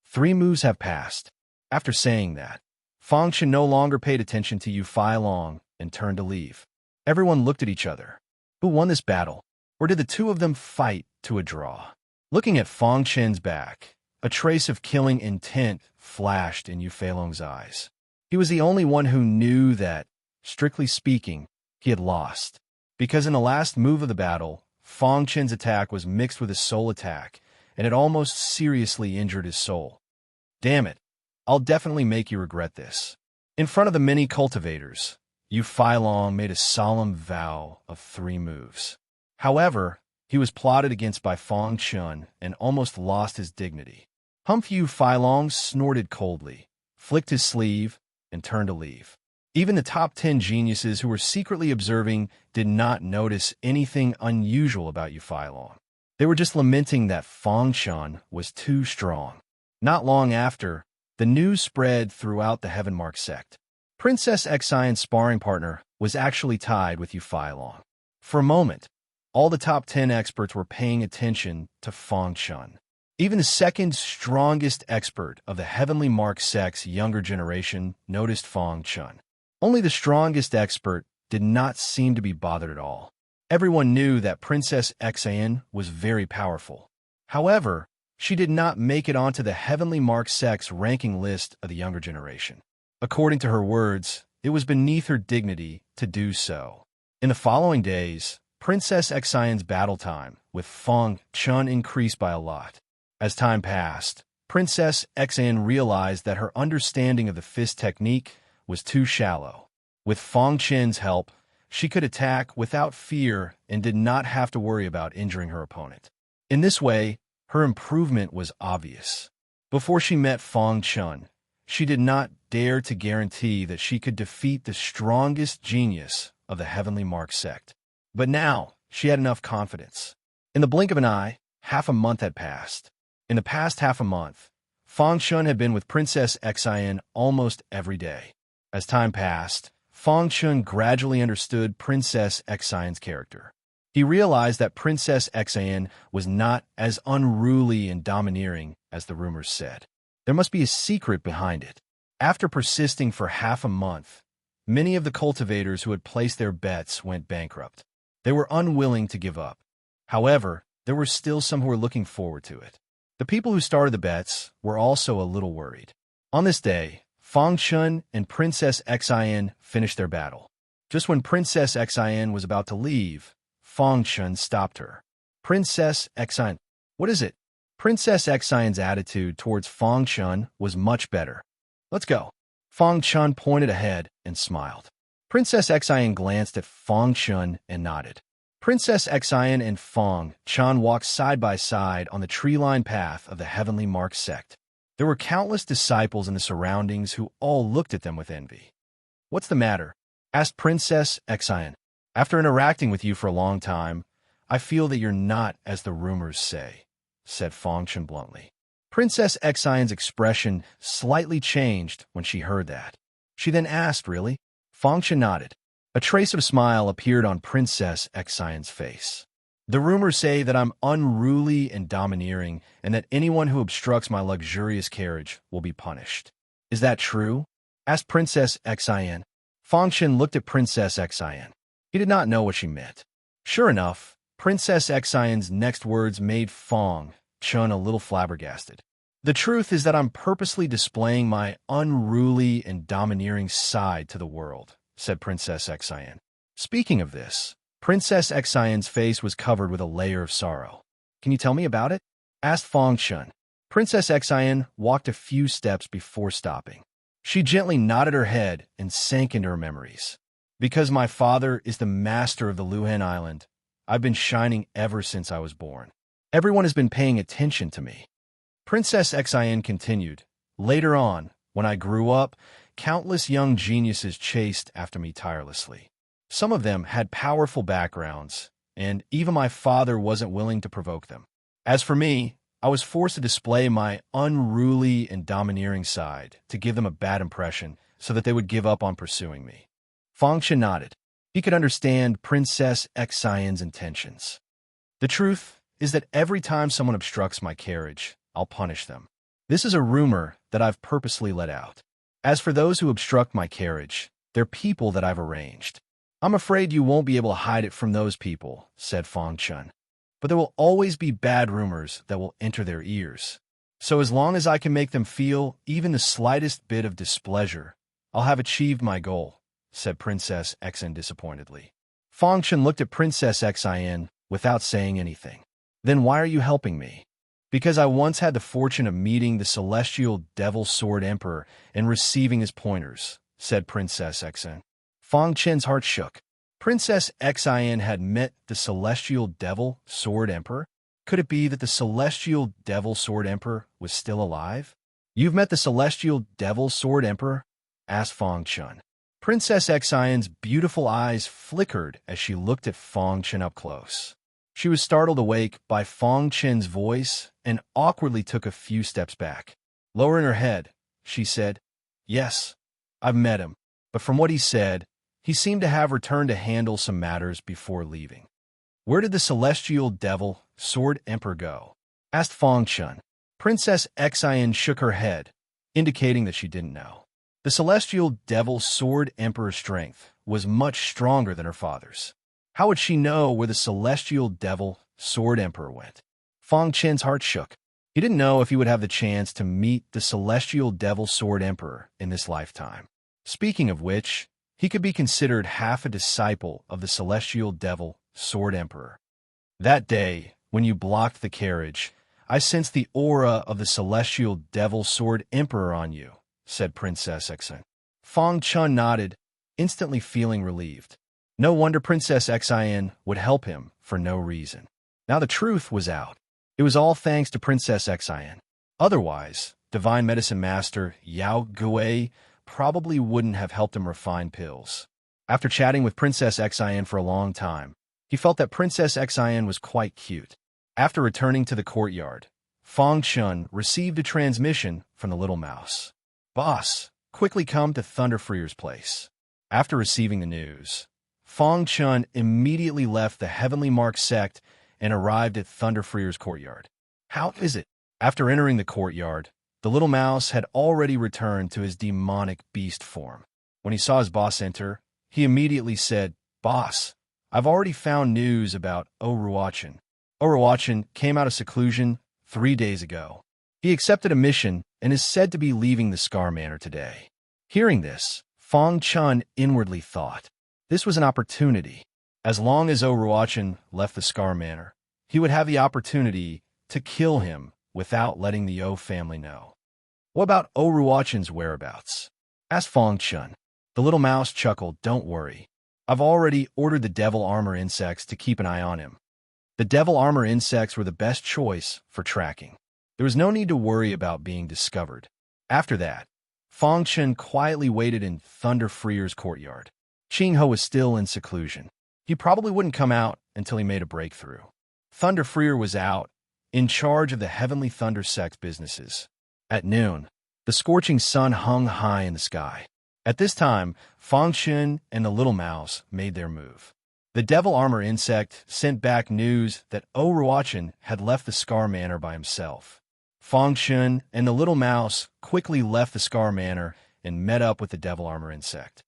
3 moves have passed. After saying that, Fang Chen no longer paid attention to Yu Feilong and turned to leave. Everyone looked at each other. Who won this battle? Or did the 2 of them fight to a draw? Looking at Fang Chen's back, a trace of killing intent flashed in Yu Feilong's eyes. He was the only one who knew that, strictly speaking, he had lost. Because in the last move of the battle, Fang Chen's attack was mixed with his soul attack, and it almost seriously injured his soul. Damn it. I'll definitely make you regret this. In front of the many cultivators, Yu Feilong made a solemn vow of 3 moves. However, he was plotted against by Fang Chen and almost lost his dignity. Yu Feilong snorted coldly, flicked his sleeve, and turned to leave. Even the top 10 geniuses who were secretly observing did not notice anything unusual about Yu Feilong. They were just lamenting that Fang Chen was too strong. Not long after, the news spread throughout the Heaven Mark sect. Princess Exine's sparring partner was actually tied with Yu Feilong. For a moment, all the top 10 experts were paying attention to Fang Chen. Even the second strongest expert of the Heavenly Mark sect's younger generation noticed Fang Chen. Only the strongest expert did not seem to be bothered at all. Everyone knew that Princess Exine was very powerful. However, she did not make it onto the Heavenly Mark sect's ranking list of the younger generation. According to her words, it was beneath her dignity to do so. In the following days, Princess Exine's battle time with Fang Chen increased by a lot. As time passed, Princess Exine realized that her understanding of the fist technique was too shallow. With Fang Chen's help, she could attack without fear and did not have to worry about injuring her opponent. In this way, her improvement was obvious. Before she met Fang Chen, she did not dare to guarantee that she could defeat the strongest genius of the Heavenly Mark sect. But now, she had enough confidence. In the blink of an eye, half a month had passed. In the past half a month, Fang Chen had been with Princess Exine almost every day. As time passed, Fong Chun gradually understood Princess Xian's character. He realized that Princess Xian was not as unruly and domineering as the rumors said. There must be a secret behind it. After persisting for half a month, many of the cultivators who had placed their bets went bankrupt. They were unwilling to give up. However, there were still some who were looking forward to it. The people who started the bets were also a little worried. On this day, Fong Chun and Princess Xian finished their battle. Just when Princess Xian was about to leave, Fong Chun stopped her. Princess Xian, what is it? Princess Xian's attitude towards Fong Chun was much better. Let's go. Fong Chun pointed ahead and smiled. Princess Xian glanced at Fong Chun and nodded. Princess Xian and Fong Chun walked side by side on the tree-lined path of the Heavenly Mark sect. There were countless disciples in the surroundings who all looked at them with envy. What's the matter? Asked Princess Xian. After interacting with you for a long time, I feel that you're not as the rumors say, said Fong Chun bluntly. Princess Xian's expression slightly changed when she heard that. She then asked, really? Fong Chun nodded. A trace of smile appeared on Princess Xian's face. The rumors say that I'm unruly and domineering, and that anyone who obstructs my luxurious carriage will be punished. Is that true? Asked Princess Xian. Fong Chun looked at Princess Xian. He did not know what she meant. Sure enough, Princess Xian's next words made Fong Chun a little flabbergasted. The truth is that I'm purposely displaying my unruly and domineering side to the world, said Princess Xian. Speaking of this, Princess Xian's face was covered with a layer of sorrow. Can you tell me about it? Asked Fong Chun. Princess Xian walked a few steps before stopping. She gently nodded her head and sank into her memories. Because my father is the master of the Luhan Island, I've been shining ever since I was born. Everyone has been paying attention to me. Princess Xian continued. Later on, when I grew up, countless young geniuses chased after me tirelessly. Some of them had powerful backgrounds, and even my father wasn't willing to provoke them. As for me, I was forced to display my unruly and domineering side to give them a bad impression so that they would give up on pursuing me. Fong Chun nodded. He could understand Princess Xian's intentions. The truth is that every time someone obstructs my carriage, I'll punish them. This is a rumor that I've purposely let out. As for those who obstruct my carriage, they're people that I've arranged. I'm afraid you won't be able to hide it from those people, said Fong Chun. But there will always be bad rumors that will enter their ears. So as long as I can make them feel even the slightest bit of displeasure, I'll have achieved my goal, said Princess Xian disappointedly. Fong Chun looked at Princess Xian without saying anything. Then why are you helping me? Because I once had the fortune of meeting the celestial Devil Sword Emperor and receiving his pointers, said Princess Xian. Fong Chun's heart shook. Princess Xian had met the celestial Devil Sword Emperor? Could it be that the celestial Devil Sword Emperor was still alive? You've met the celestial Devil Sword Emperor? Asked Fong Chun. Princess Xian's beautiful eyes flickered as she looked at Fong Chun up close. She was startled awake by Fong Chun's voice and awkwardly took a few steps back. Lowering her head, she said, Yes, I've met him, but from what he said, he seemed to have returned to handle some matters before leaving. Where did the celestial Devil Sword Emperor go? Asked Fong Chun. Princess Xian shook her head, indicating that she didn't know. The celestial Devil Sword Emperor's strength was much stronger than her father's. How would she know where the celestial Devil Sword Emperor went? Fong Chun's heart shook. He didn't know if he would have the chance to meet the celestial Devil Sword Emperor in this lifetime. Speaking of which, he could be considered half a disciple of the celestial Devil Sword Emperor. That day, when you blocked the carriage, I sensed the aura of the celestial Devil Sword Emperor on you, said Princess Xian. Fong Chun nodded, instantly feeling relieved. No wonder Princess Xian would help him for no reason. Now the truth was out. It was all thanks to Princess Xian. Otherwise, Divine Medicine Master Yao Gui probably wouldn't have helped him refine pills. After chatting with Princess Xian for a long time, he felt that Princess Xian was quite cute. After returning to the courtyard, Fong Chun received a transmission from the little mouse. Boss, quickly come to Thunderfreer's place. After receiving the news, Fong Chun immediately left the Heavenly Mark sect and arrived at Thunderfreer's courtyard. How is it? After entering the courtyard, the little mouse had already returned to his demonic beast form. When he saw his boss enter, he immediately said, "Boss, I've already found news about Oruwachin. Oruwachin came out of seclusion 3 days ago. He accepted a mission and is said to be leaving the Scar Manor today." Hearing this, Fong Chun inwardly thought, this was an opportunity. As long as Oruwachin left the Scar Manor, he would have the opportunity to kill him without letting the O family know. "What about Oruwachin's whereabouts?" asked Fong Chun. The little mouse chuckled, "Don't worry. I've already ordered the devil armor insects to keep an eye on him." The devil armor insects were the best choice for tracking. There was no need to worry about being discovered. After that, Fong Chun quietly waited in Thunderfreer's courtyard. Qinghe was still in seclusion. He probably wouldn't come out until he made a breakthrough. Thunderfreer was out, in charge of the Heavenly Thunder sect businesses. At noon, the scorching sun hung high in the sky. At this time, Fong Chun and the little mouse made their move. The devil armor insect sent back news that Oruwachin had left the Scar Manor by himself. Fong Chun and the little mouse quickly left the Scar Manor and met up with the devil armor insect.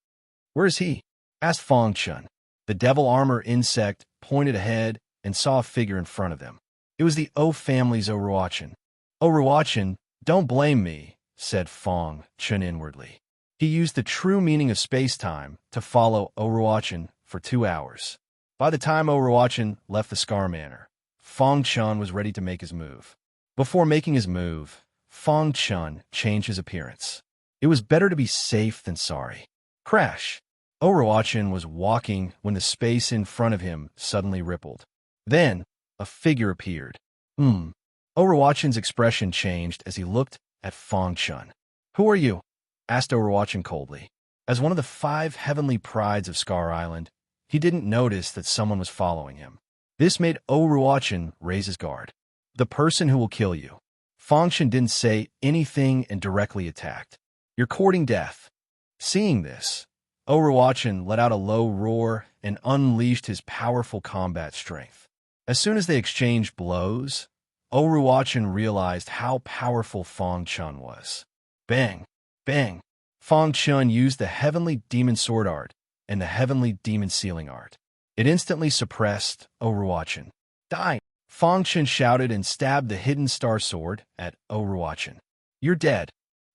"Where is he?" asked Fong Chun. The devil armor insect pointed ahead and saw a figure in front of them. It was the O family's Oruwachin. "Oruwachin, don't blame me," said Fong Chun inwardly. He used the true meaning of space-time to follow Oruwachin for 2 hours. By the time Oruwachin left the Scar Manor, Fong Chun was ready to make his move. Before making his move, Fong Chun changed his appearance. It was better to be safe than sorry. Crash! Oruwachin was walking when the space in front of him suddenly rippled. Then, a figure appeared. Oruwachin's expression changed as he looked at Fong Chun. "Who are you?" asked Oruwachin coldly. As one of the 5 heavenly prides of Scar Island, he didn't notice that someone was following him. This made Oruwachin raise his guard. "The person who will kill you." Fong Chun didn't say anything and directly attacked. "You're courting death." Seeing this, Oruwachin let out a low roar and unleashed his powerful combat strength. As soon as they exchanged blows, Oruwachin realized how powerful Fong Chun was. Bang! Bang! Fong Chun used the Heavenly Demon Sword Art and the Heavenly Demon Sealing Art. It instantly suppressed Oruwachin. "Die!" Fong Chun shouted and stabbed the Hidden Star Sword at Oruwachin. "You're dead!"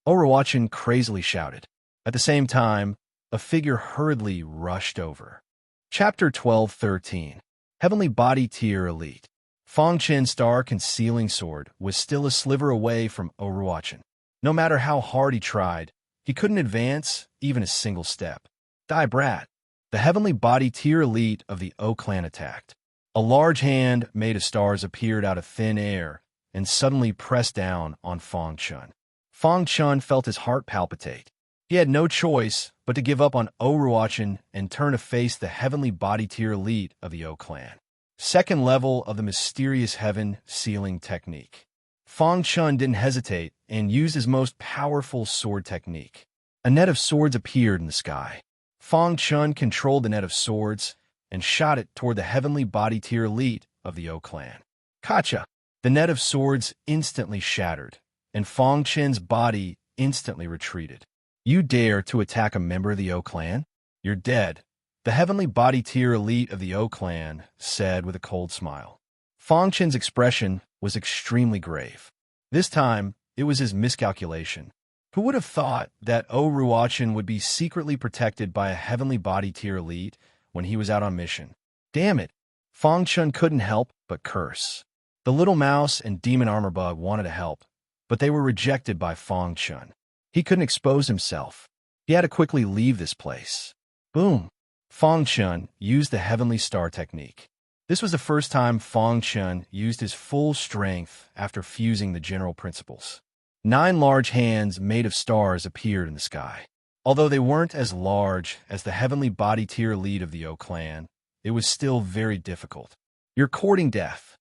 Oruwachin crazily shouted. At the same time, a figure hurriedly rushed over. Chapter 12-13 Heavenly Body Tier Elite. Fong Chun's Star Concealing Sword was still a sliver away from Oruwachin. No matter how hard he tried, he couldn't advance even a single step. "Die, brat!" The Heavenly Body Tier Elite of the O Clan attacked. A large hand made of stars appeared out of thin air and suddenly pressed down on Fong Chun. Fong Chun felt his heart palpitate. He had no choice but to give up on Oruwachin and turn to face the Heavenly Body Tier Elite of the O Clan. Second level of the mysterious heaven sealing technique. Fong Chun didn't hesitate and used his most powerful sword technique. A net of swords appeared in the sky. Fong Chun controlled the net of swords and shot it toward the Heavenly Body Tier Elite of the O Clan. Kacha! The net of swords instantly shattered, and Fong Chun's body instantly retreated. "You dare to attack a member of the O Clan? You're dead," the Heavenly Body Tier Elite of the O Clan said with a cold smile. Fong Chun's expression was extremely grave. This time, it was his miscalculation. Who would have thought that Oruwachin would be secretly protected by a Heavenly Body Tier Elite when he was out on mission? Damn it! Fong Chun couldn't help but curse. The little mouse and demon armor bug wanted to help, but they were rejected by Fong Chun. He couldn't expose himself. He had to quickly leave this place. Boom! Fong Chun used the Heavenly Star technique. This was the first time Fong Chun used his full strength after fusing the general principles. 9 large hands made of stars appeared in the sky. Although they weren't as large as the Heavenly Body Tier Elite of the O Clan, it was still very difficult. "You're courting death."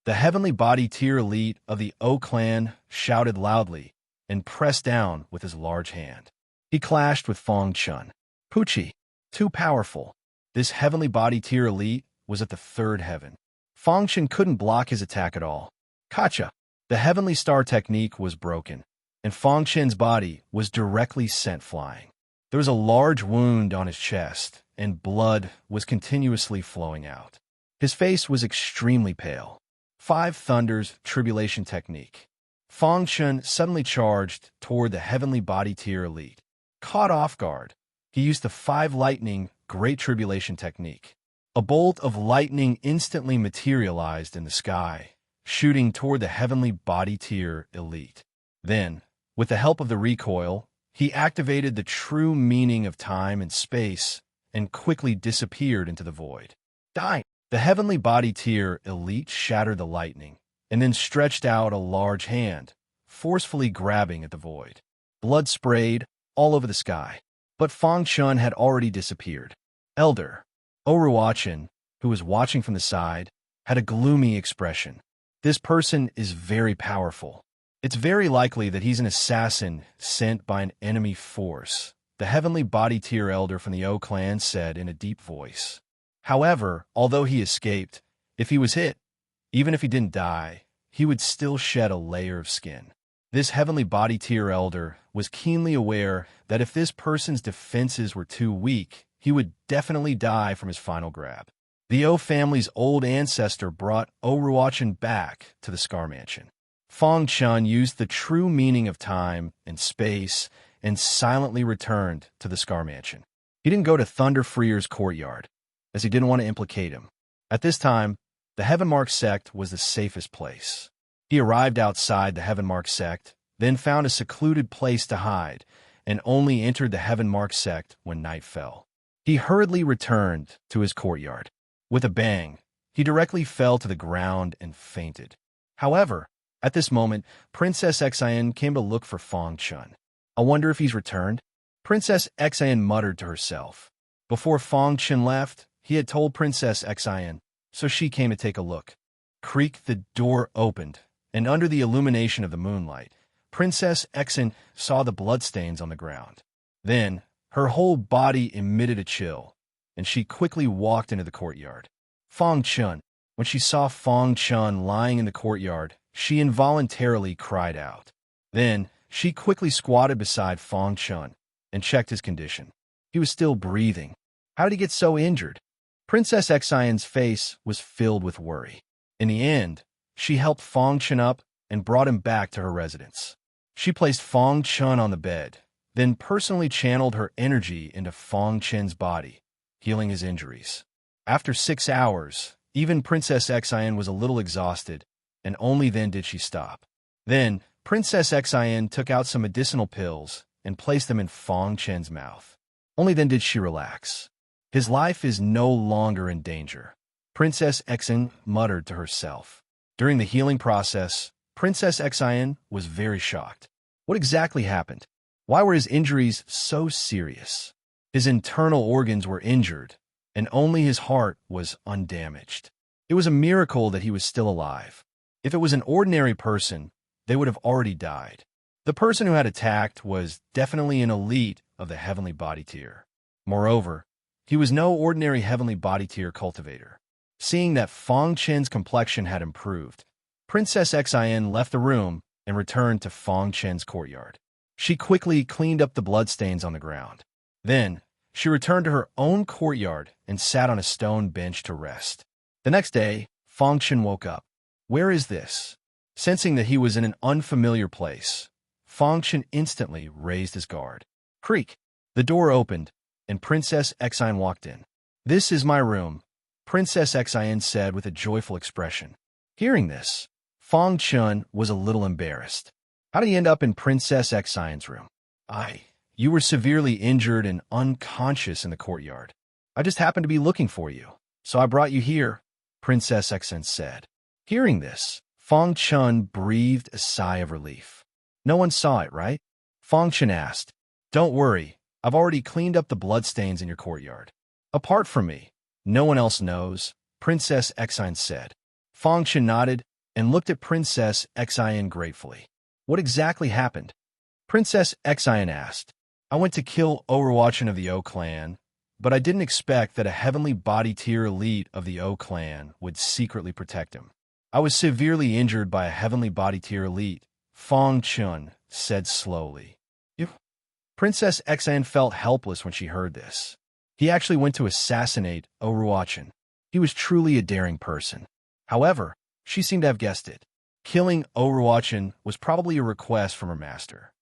The Heavenly Body Tier Elite of the O Clan shouted loudly and pressed down with his large hand. He clashed with Fong Chun. Poochie! Too powerful. This heavenly body tier elite was at the third heaven. Fangshan couldn't block his attack at all. Kacha. The heavenly star technique was broken, and Fangshan's body was directly sent flying. There was a large wound on his chest, and blood was continuously flowing out. His face was extremely pale. 5 Thunders Tribulation Technique. Fangshan suddenly charged toward the heavenly body tier elite. Caught off guard, he used the 5 Lightning Great Tribulation Technique. A bolt of lightning instantly materialized in the sky, shooting toward the heavenly body tier elite. Then, with the help of the recoil, he activated the true meaning of time and space and quickly disappeared into the void. Die! The heavenly body tier elite shattered the lightning and then stretched out a large hand, forcefully grabbing at the void. Blood sprayed all over the sky, but Fangshan had already disappeared. Elder Oruwachin, who was watching from the side, had a gloomy expression. This person is very powerful. It's very likely that he's an assassin sent by an enemy force, the heavenly body tier elder from the O clan said in a deep voice. However, although he escaped, if he was hit, even if he didn't die, he would still shed a layer of skin. This heavenly body tier elder was keenly aware that if this person's defenses were too weak, he would definitely die from his final grab. The O family's old ancestor brought Oruwachin back to the Scar Mansion. Fangshan used the true meaning of time and space and silently returned to the Scar Mansion. He didn't go to Thunder Freer's courtyard, as he didn't want to implicate him. At this time, the Heavenmark sect was the safest place. He arrived outside the Heavenmark sect, then found a secluded place to hide, and only entered the Heavenmark sect when night fell. He hurriedly returned to his courtyard. With a bang, he directly fell to the ground and fainted. However, at this moment, Princess Xian came to look for Fangshan. I wonder if he's returned? Princess Xian muttered to herself. Before Fangshan left, he had told Princess Xian, so she came to take a look. Creak, the door opened, and under the illumination of the moonlight, Princess Xian saw the bloodstains on the ground. Then, her whole body emitted a chill, and she quickly walked into the courtyard. Fangshan. When she saw Fangshan lying in the courtyard, she involuntarily cried out. Then, she quickly squatted beside Fangshan and checked his condition. He was still breathing. How did he get so injured? Princess Xian's face was filled with worry. In the end, she helped Fangshan up and brought him back to her residence. She placed Fangshan on the bed, then personally channeled her energy into Fangshan's body, healing his injuries. After 6 hours, even Princess Xian was a little exhausted, and only then did she stop. Then, Princess Xian took out some medicinal pills and placed them in Fangshan's mouth. Only then did she relax. His life is no longer in danger, Princess Xian muttered to herself. During the healing process, Princess Xian was very shocked. What exactly happened? Why were his injuries so serious? His internal organs were injured, and only his heart was undamaged. It was a miracle that he was still alive. If it was an ordinary person, they would have already died. The person who had attacked was definitely an elite of the heavenly body tier. Moreover, he was no ordinary heavenly body tier cultivator. Seeing that Fangshan's complexion had improved, Princess Xian left the room and returned to Fangshan's courtyard. She quickly cleaned up the bloodstains on the ground. Then, she returned to her own courtyard and sat on a stone bench to rest. The next day, Fangshan woke up. Where is this? Sensing that he was in an unfamiliar place, Fangshan instantly raised his guard. Creak! The door opened, and Princess Xian walked in. This is my room, Princess Xian said with a joyful expression. Hearing this, Fangshan was a little embarrassed. How did he end up in Princess Xian's room? You were severely injured and unconscious in the courtyard. I just happened to be looking for you, so I brought you here, Princess Xian said. Hearing this, Fangshan breathed a sigh of relief. No one saw it, right? Fangshan asked. Don't worry, I've already cleaned up the bloodstains in your courtyard. Apart from me, no one else knows, Princess Xian said. Fangshan nodded and looked at Princess Xian gratefully. What exactly happened? Princess Xian asked. I went to kill Overwatchin of the O clan, but I didn't expect that a heavenly body tier elite of the O clan would secretly protect him. I was severely injured by a heavenly body tier elite, Fong Chun said slowly. You? Princess Xan felt helpless when she heard this. He actually went to assassinate Oruachin. He was truly a daring person. However, she seemed to have guessed it. Killing Oruachin was probably a request from her master.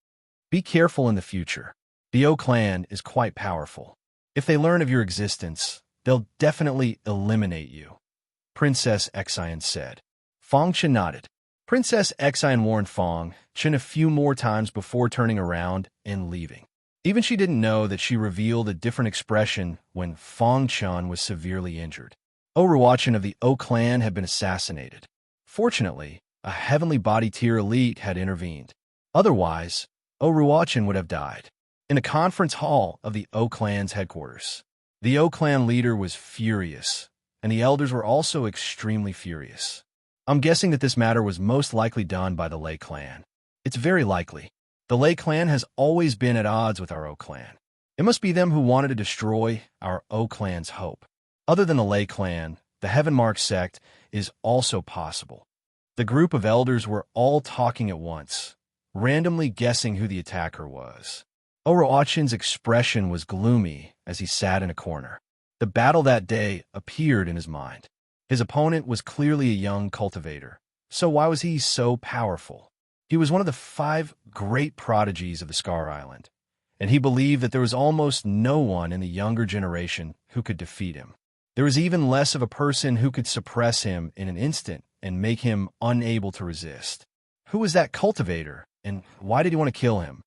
Be careful in the future. The O clan is quite powerful. If they learn of your existence, they'll definitely eliminate you, Princess Xian said. Fong Chen nodded. Princess Xian warned Fong Chen a few more times before turning around and leaving. Even she didn't know that she revealed a different expression when Fong Chen was severely injured. Oruachin of the O clan had been assassinated. Fortunately, a heavenly body tier elite had intervened. Otherwise, Oruachin would have died. In a conference hall of the O clan's headquarters, the O clan leader was furious, and the elders were also extremely furious. I'm guessing that this matter was most likely done by the Lei clan. It's very likely. The Lei clan has always been at odds with our O clan. It must be them who wanted to destroy our O clan's hope. Other than the Lei clan, the Heaven Mark sect is also possible. The group of elders were all talking at once, randomly guessing who the attacker was. Oruachin's expression was gloomy as he sat in a corner. The battle that day appeared in his mind. His opponent was clearly a young cultivator. So why was he so powerful? He was one of the 5 great prodigies of the Scar Island, and he believed that there was almost no one in the younger generation who could defeat him. There was even less of a person who could suppress him in an instant and make him unable to resist. Who was that cultivator, and why did he want to kill him?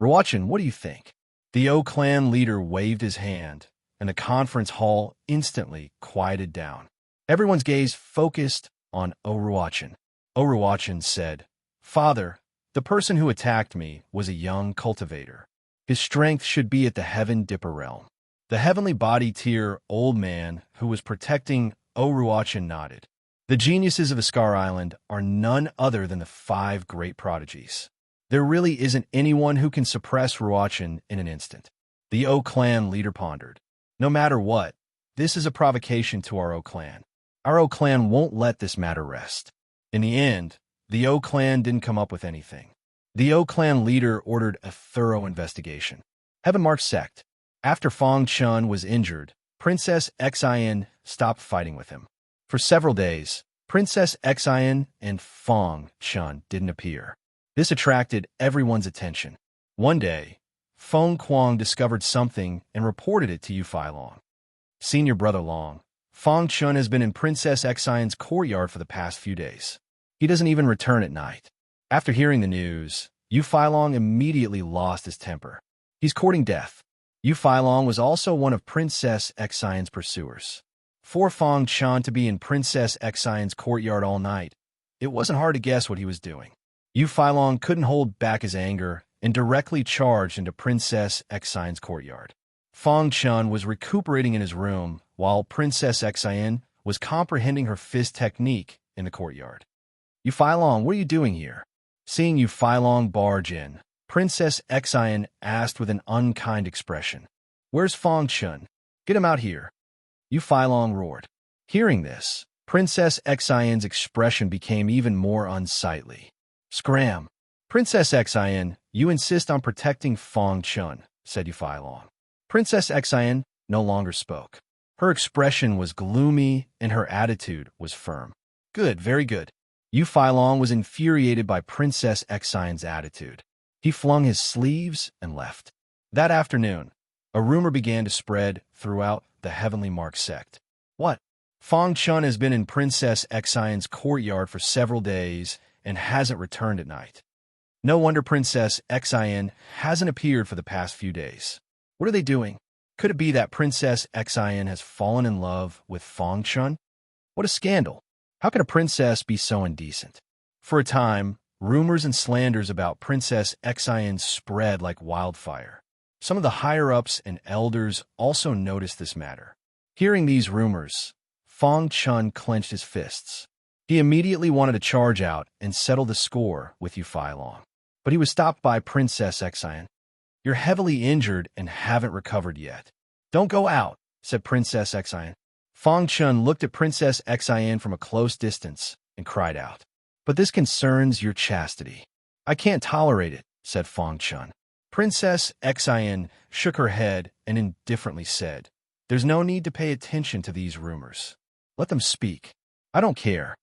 Ruachin, what do you think? The O clan leader waved his hand, and the conference hall instantly quieted down. Everyone's gaze focused on Oruachin. Oruachin said, Father, the person who attacked me was a young cultivator. His strength should be at the Heaven Dipper realm. The heavenly body tier old man who was protecting Oruachin nodded. The geniuses of the Scar Island are none other than the 5 great prodigies. There really isn't anyone who can suppress Ruachin in an instant. The O clan leader pondered. No matter what, this is a provocation to our O clan. Our O clan won't let this matter rest. In the end, the O clan didn't come up with anything. The O clan leader ordered a thorough investigation. Heaven Mark sect. After Fong Chun was injured, Princess Xian stopped fighting with him. For several days, Princess Xian and Fong Chun didn't appear. This attracted everyone's attention. One day, Feng Kuang discovered something and reported it to Yu Fai Long. Senior Brother Long, Fong Chun has been in Princess Xian's courtyard for the past few days. He doesn't even return at night. After hearing the news, Yu Fai Long immediately lost his temper. He's courting death. Yu Fai Long was also one of Princess Xian's pursuers. For Fong Chun to be in Princess Xian's courtyard all night, it wasn't hard to guess what he was doing. Yu Fai Long couldn't hold back his anger and directly charged into Princess Xian's courtyard. Fong Chun was recuperating in his room while Princess Xian was comprehending her fist technique in the courtyard. Yu Fai Long, what are you doing here? Seeing Yu Fai Long barge in, Princess Xian asked with an unkind expression. Where's Fong Chun? Get him out here. Yu Fai Long roared. Hearing this, Princess Xian's expression became even more unsightly. Scram! Princess Xian, you insist on protecting Fong Chun, said Yu Fai Long. Princess Xian no longer spoke. Her expression was gloomy and her attitude was firm. Good, very good. Yu Fai Long was infuriated by Princess Xian's attitude. He flung his sleeves and left. That afternoon, a rumor began to spread throughout the Heavenly Mark sect. What? Fong Chun has been in Princess Xian's courtyard for several days and hasn't returned at night. No wonder Princess Xian hasn't appeared for the past few days. What are they doing? Could it be that Princess Xian has fallen in love with Fong Chun? What a scandal! How could a princess be so indecent? For a time, rumors and slanders about Princess Xian spread like wildfire. Some of the higher-ups and elders also noticed this matter. Hearing these rumors, Fong Chun clenched his fists. He immediately wanted to charge out and settle the score with Yu Fai Long. But he was stopped by Princess Xian. You're heavily injured and haven't recovered yet. "Don't go out," said Princess Xian. Fang Chun looked at Princess Xian from a close distance and cried out, "But this concerns your chastity." "I can't tolerate it," said Fang Chun. Princess Xian shook her head and indifferently said, "There's no need to pay attention to these rumors. Let them speak. I don't care."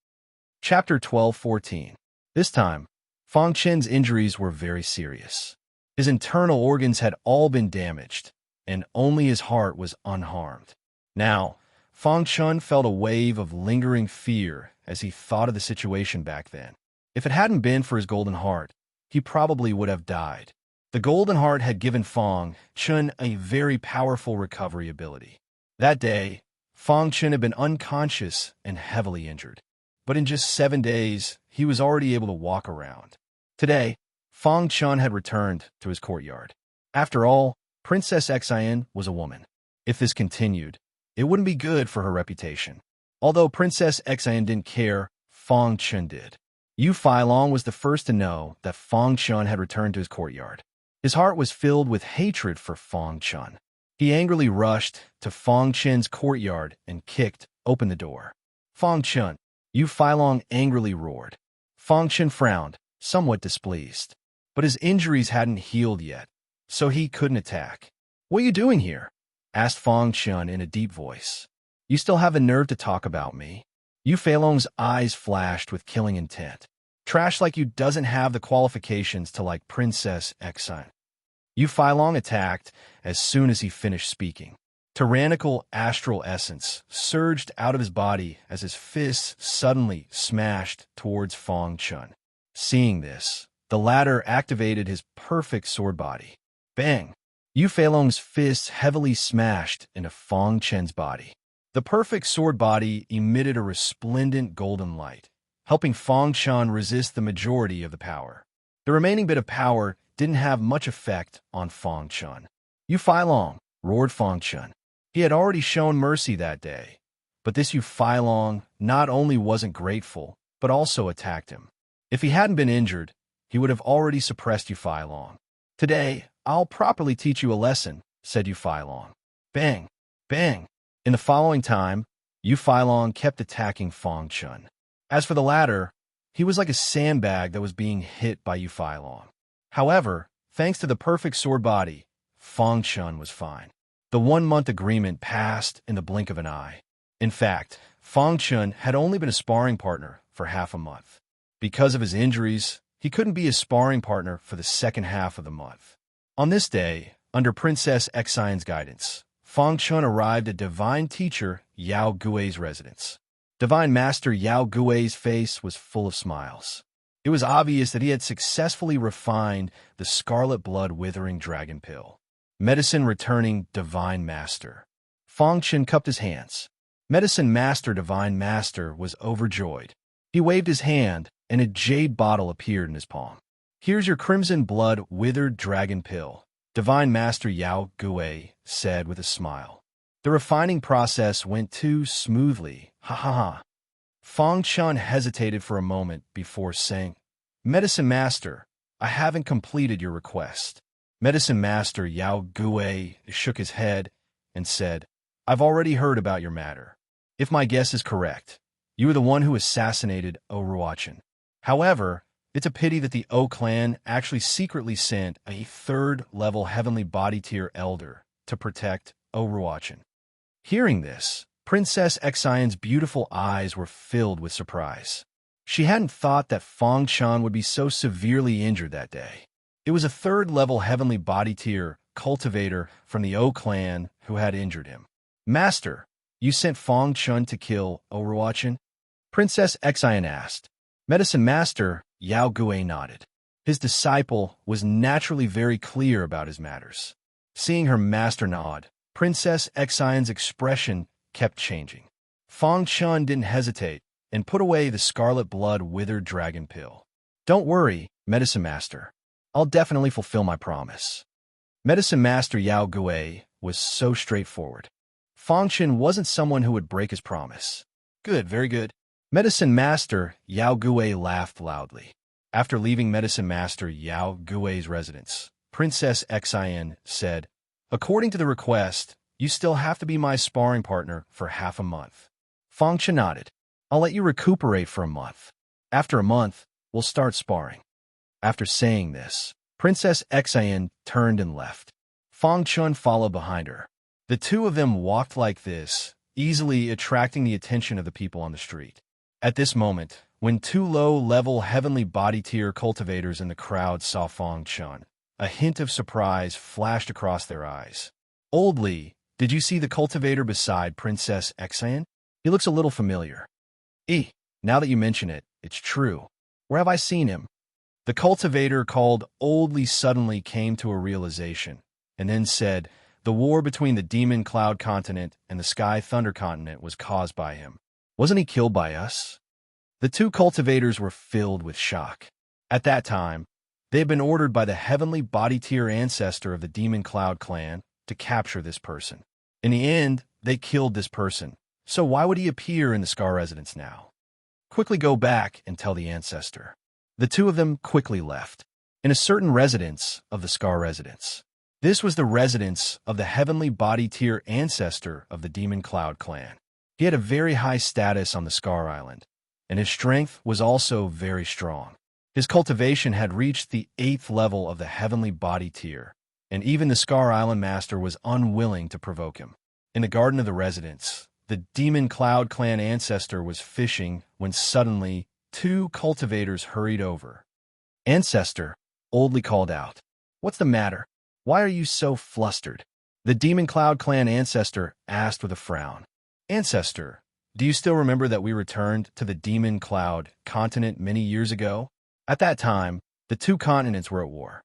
Chapter 12:14. This time, Fang Chen's injuries were very serious. His internal organs had all been damaged, and only his heart was unharmed. Now, Fang Chun felt a wave of lingering fear as he thought of the situation back then. If it hadn't been for his golden heart, he probably would have died. The golden heart had given Fang Chun a very powerful recovery ability. That day, Fang Chun had been unconscious and heavily injured. But in just 7 days, he was already able to walk around. Today, Fang Chun had returned to his courtyard. After all, Princess Xian was a woman. If this continued, it wouldn't be good for her reputation. Although Princess Xian didn't care, Fang Chun did. Yu Feilong was the first to know that Fang Chun had returned to his courtyard. His heart was filled with hatred for Fang Chun. He angrily rushed to Fang Chun's courtyard and kicked open the door. "Fang Chun!" Yu Feilong angrily roared. Fang Chun frowned, somewhat displeased. But his injuries hadn't healed yet, so he couldn't attack. "What are you doing here?" asked Fang Chun in a deep voice. "You still have the nerve to talk about me?" Yu Feilong's eyes flashed with killing intent. "Trash like you doesn't have the qualifications to like Princess Xian." Yu Feilong attacked as soon as he finished speaking. Tyrannical astral essence surged out of his body as his fists suddenly smashed towards Fang Chun. Seeing this, the latter activated his perfect sword body. Bang! Yu Feilong's fists heavily smashed into Fang Chun's body. The perfect sword body emitted a resplendent golden light, helping Fang Chun resist the majority of the power. The remaining bit of power didn't have much effect on Fang Chun. "Yu Feilong!" roared Fang Chun. He had already shown mercy that day, but this Yu Feilong not only wasn't grateful, but also attacked him. If he hadn't been injured, he would have already suppressed Yu Feilong. "Today, I'll properly teach you a lesson," said Yu Feilong. Bang! Bang! In the following time, Yu Feilong kept attacking Fang Chun. As for the latter, he was like a sandbag that was being hit by Yu Feilong. However, thanks to the perfect sword body, Fang Chun was fine. The 1-month agreement passed in the blink of an eye. In fact, Fang Chun had only been a sparring partner for half a month. Because of his injuries, he couldn't be a sparring partner for the second half of the month. On this day, under Princess Xian's guidance, Fang Chun arrived at Divine Teacher Yao Gui's residence. Divine Master Yao Gui's face was full of smiles. It was obvious that he had successfully refined the scarlet blood withering dragon pill. Medicine returning Divine Master. Fang Chun cupped his hands. Medicine Master Divine Master was overjoyed. He waved his hand, and a jade bottle appeared in his palm. "Here's your crimson blood withered dragon pill," Divine Master Yao Gui said with a smile. The refining process went too smoothly. Ha ha ha. Fang Chun hesitated for a moment before saying, "Medicine Master, I haven't completed your request." Medicine Master Yao Gui shook his head and said, "I've already heard about your matter. If my guess is correct, you are the one who assassinated Oruachin. However, it's a pity that the O clan actually secretly sent a 3rd-level heavenly body tier elder to protect Oruachin." Hearing this, Princess Xian's beautiful eyes were filled with surprise. She hadn't thought that Fang Chun would be so severely injured that day. It was a 3rd-level heavenly body tier cultivator from the O clan who had injured him. "Master, you sent Fang Chun to kill Oruachin?" Princess Xian asked. Medicine Master Yao Gui nodded. His disciple was naturally very clear about his matters. Seeing her master nod, Princess Xian's expression kept changing. Fang Chun didn't hesitate and put away the scarlet blood withered dragon pill. "Don't worry, Medicine Master. I'll definitely fulfill my promise." Medicine Master Yao Gui was so straightforward. Fang Chun wasn't someone who would break his promise. "Good, very good." Medicine Master Yao Gui laughed loudly. After leaving Medicine Master Yao Gui's residence, Princess Xian said, "According to the request, you still have to be my sparring partner for half a month. Fang Chen nodded. I'll let you recuperate for a month. After a month, we'll start sparring. After saying this, Princess Xian turned and left. Fang Chen followed behind her. The two of them walked like this, easily attracting the attention of the people on the street. At this moment, when two low-level heavenly body tier cultivators in the crowd saw Fang Chen, a hint of surprise flashed across their eyes. Old Li, did you see the cultivator beside Princess Xian? He looks a little familiar. Now that you mention it, it's true. Where have I seen him? The cultivator called Old Li suddenly came to a realization, and then said, the war between the Demon Cloud Continent and the Sky Thunder Continent was caused by him. Wasn't he killed by us? The two cultivators were filled with shock. At that time, they had been ordered by the heavenly body tier ancestor of the Demon Cloud clan to capture this person. In the end, they killed this person. So why would he appear in the Scar residence now? Quickly go back and tell the ancestor. The two of them quickly left. In a certain residence of the Scar residence. This was the residence of the heavenly body tier ancestor of the Demon Cloud clan. He had a very high status on the Scar Island, and his strength was also very strong. His cultivation had reached the 8th level of the heavenly body tier, and even the Scar Island master was unwilling to provoke him. In the garden of the residence, the Demon Cloud clan ancestor was fishing when suddenly two cultivators hurried over. Ancestor, Old Li called out. What's the matter? Why are you so flustered? The Demon Cloud clan ancestor asked with a frown. Ancestor, do you still remember that we returned to the Demon Cloud continent many years ago? At that time, the two continents were at war.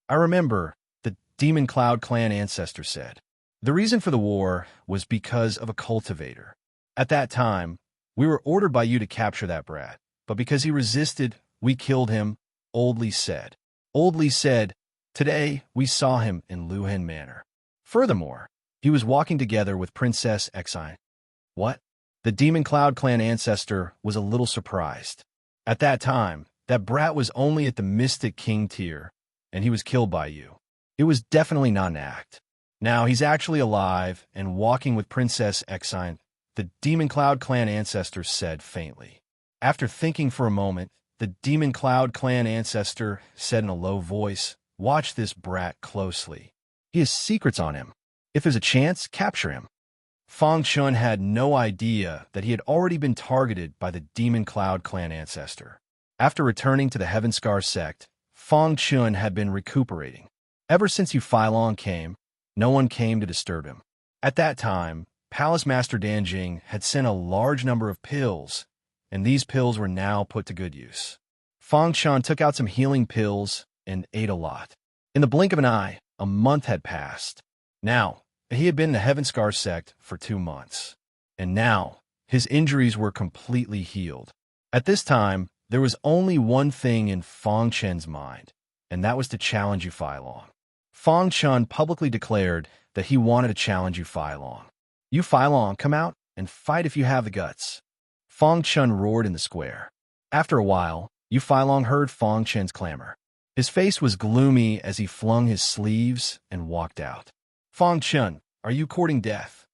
I remember, the Demon Cloud clan ancestor said. The reason for the war was because of a cultivator. At that time, we were ordered by you to capture that brat, but because he resisted, we killed him, Old Li said. Old Li said, today we saw him in Luhan Manor. Furthermore, he was walking together with Princess Xian. What? The Demon Cloud clan ancestor was a little surprised. At that time, that brat was only at the Mystic King tier, and he was killed by you. It was definitely not an act. Now he's actually alive and walking with Princess Xian, the Demon Cloud clan ancestor said faintly. After thinking for a moment, the Demon Cloud clan ancestor said in a low voice, watch this brat closely. He has secrets on him. If there's a chance, capture him. Fang Chen had no idea that he had already been targeted by the Demon Cloud clan ancestor. After returning to the Heaven Scar sect, Fang Chen had been recuperating. Ever since Yu Feilong came, no one came to disturb him. At that time, Palace Master Danjing had sent a large number of pills, and these pills were now put to good use. Fang Chen took out some healing pills and ate a lot. In the blink of an eye, a month had passed. Now, he had been in the Heaven Scar sect for 2 months, and now his injuries were completely healed. At this time, there was only one thing in Fang Chen's mind, and that was to challenge Yu Feilong. Fang Chen publicly declared that he wanted to challenge Yu Feilong. Yu Feilong, come out and fight if you have the guts. Fang Chen roared in the square. After a while, Yu Feilong heard Fang Chen's clamor. His face was gloomy as he flung his sleeves and walked out. Fang Chen, are you courting death?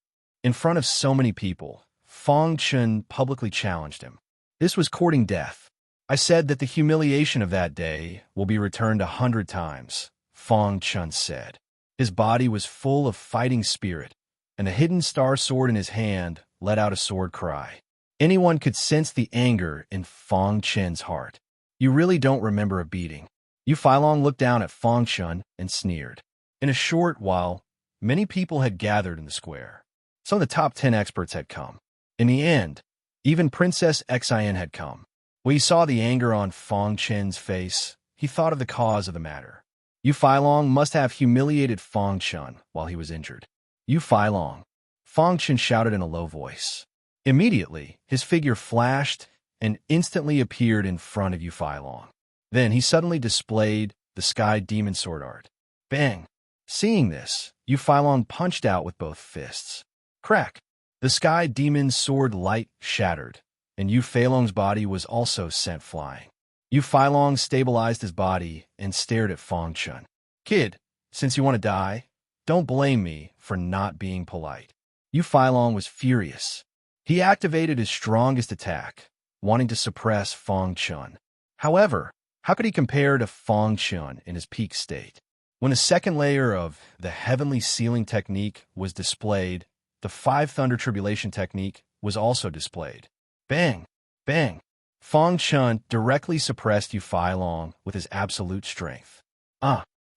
In front of so many people, Fang Chen publicly challenged him. This was courting death. I said that the humiliation of that day will be returned 100 times, Fang Chen said. His body was full of fighting spirit, and the hidden star sword in his hand let out a sword cry. Anyone could sense the anger in Fang Chen's heart. You really don't remember a beating. Yu Feilong looked down at Fang Chen and sneered. In a short while, many people had gathered in the square. Some of the top 10 experts had come. In the end, even Princess Xian had come. When he saw the anger on Fang Chen's face, he thought of the cause of the matter. Yu Feilong must have humiliated Fang Chen while he was injured. Yu Feilong, Fang Chen shouted in a low voice. Immediately, his figure flashed and instantly appeared in front of Yu Feilong. Then he suddenly displayed the Sky Demon Sword art. Bang! Seeing this, Yu Feilong punched out with both fists. Crack! The Sky Demon Sword light shattered, and Yu Feilong's body was also sent flying. Yu Feilong stabilized his body and stared at Fang Chen. Kid, since you want to die, Don't blame me for not being polite. Yu Failong was furious. He activated his strongest attack, wanting to suppress Fang Chun. However, how could he compare to Fang Chun in his peak state? When a second layer of the heavenly sealing technique was displayed, the Five Thunder Tribulation technique was also displayed. Bang! Bang! Fang Chun directly suppressed Yu Failong with his absolute strength.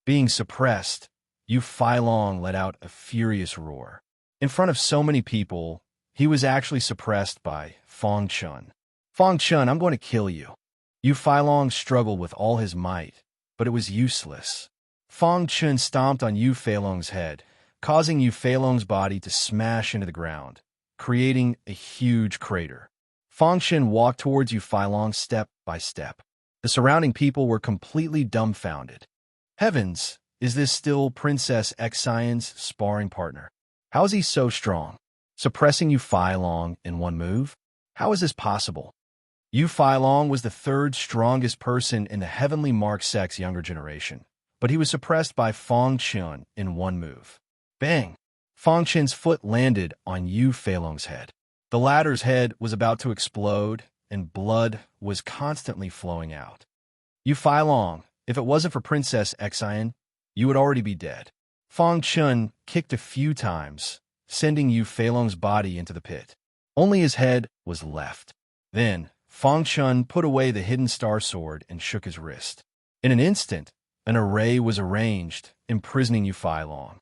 Being suppressed, Yu Failong let out a furious roar. In front of so many people, he was actually suppressed by Fang Chun. Fang Chun, I'm going to kill you. Yu Failong struggled with all his might, but it was useless. Fang Chun stomped on Yu Failong's head, causing Yu Failong's body to smash into the ground, creating a huge crater. Fang Chun walked towards Yu Failong step by step. The surrounding people were completely dumbfounded. Heavens, is this still Princess Xian's sparring partner? How is he so strong? Suppressing Yu Failong in one move? How is this possible? Yu Failong was the third strongest person in the Heavenly Mark Sect's younger generation, but he was suppressed by Fang Chun in one move. Bang! Fang Chun's foot landed on Yu Failong's head. The latter's head was about to explode, and blood was constantly flowing out. Yu Failong, if it wasn't for Princess Xian, you would already be dead. Fang Chun kicked a few times, sending Yu Failong's body into the pit. Only his head was left. Then, Fang Chun put away the hidden star sword and shook his wrist. In an instant, an array was arranged, imprisoning Yu Failong.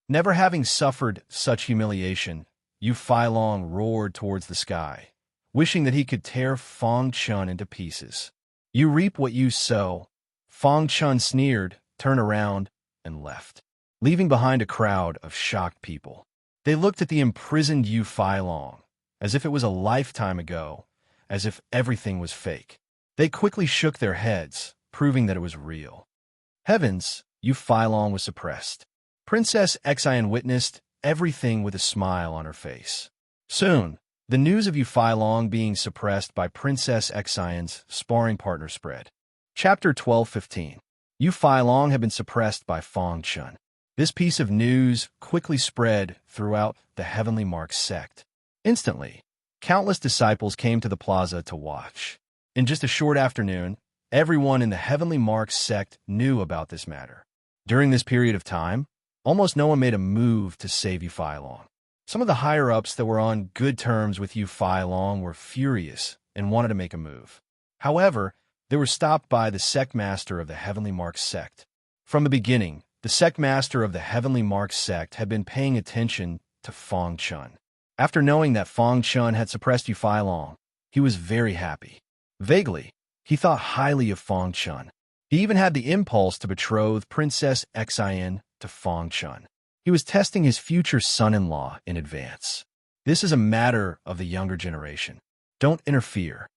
Never having suffered such humiliation, Yu Failong roared towards the sky, wishing that he could tear Fang Chun into pieces. You reap what you sow. Fang Chun sneered, turned around, and left, leaving behind a crowd of shocked people. They looked at the imprisoned Yu Failong, as if it was a lifetime ago, as if everything was fake. They quickly shook their heads, proving that it was real. Heavens, Yu Failong was suppressed. Princess Xian witnessed everything with a smile on her face. Soon, the news of Yu Failong being suppressed by Princess Xian's sparring partner spread. Chapter 12:15. Yu Failong had been suppressed by Fang Chun. This piece of news quickly spread throughout the Heavenly Mark sect. Instantly, countless disciples came to the plaza to watch. In just a short afternoon, everyone in the Heavenly Mark sect knew about this matter. During this period of time, almost no one made a move to save Yu Failong. Some of the higher-ups that were on good terms with Yu Failong were furious and wanted to make a move. However, they were stopped by the sect master of the Heavenly Mark sect. From the beginning, the sect master of the Heavenly Mark sect had been paying attention to Fang Chun. After knowing that Fang Chun had suppressed Yu Failong, he was very happy. Vaguely, he thought highly of Fang Chun. He even had the impulse to betroth Princess Xian to Fang Chun. He was testing his future son-in-law in advance. This is a matter of the younger generation. Don't interfere.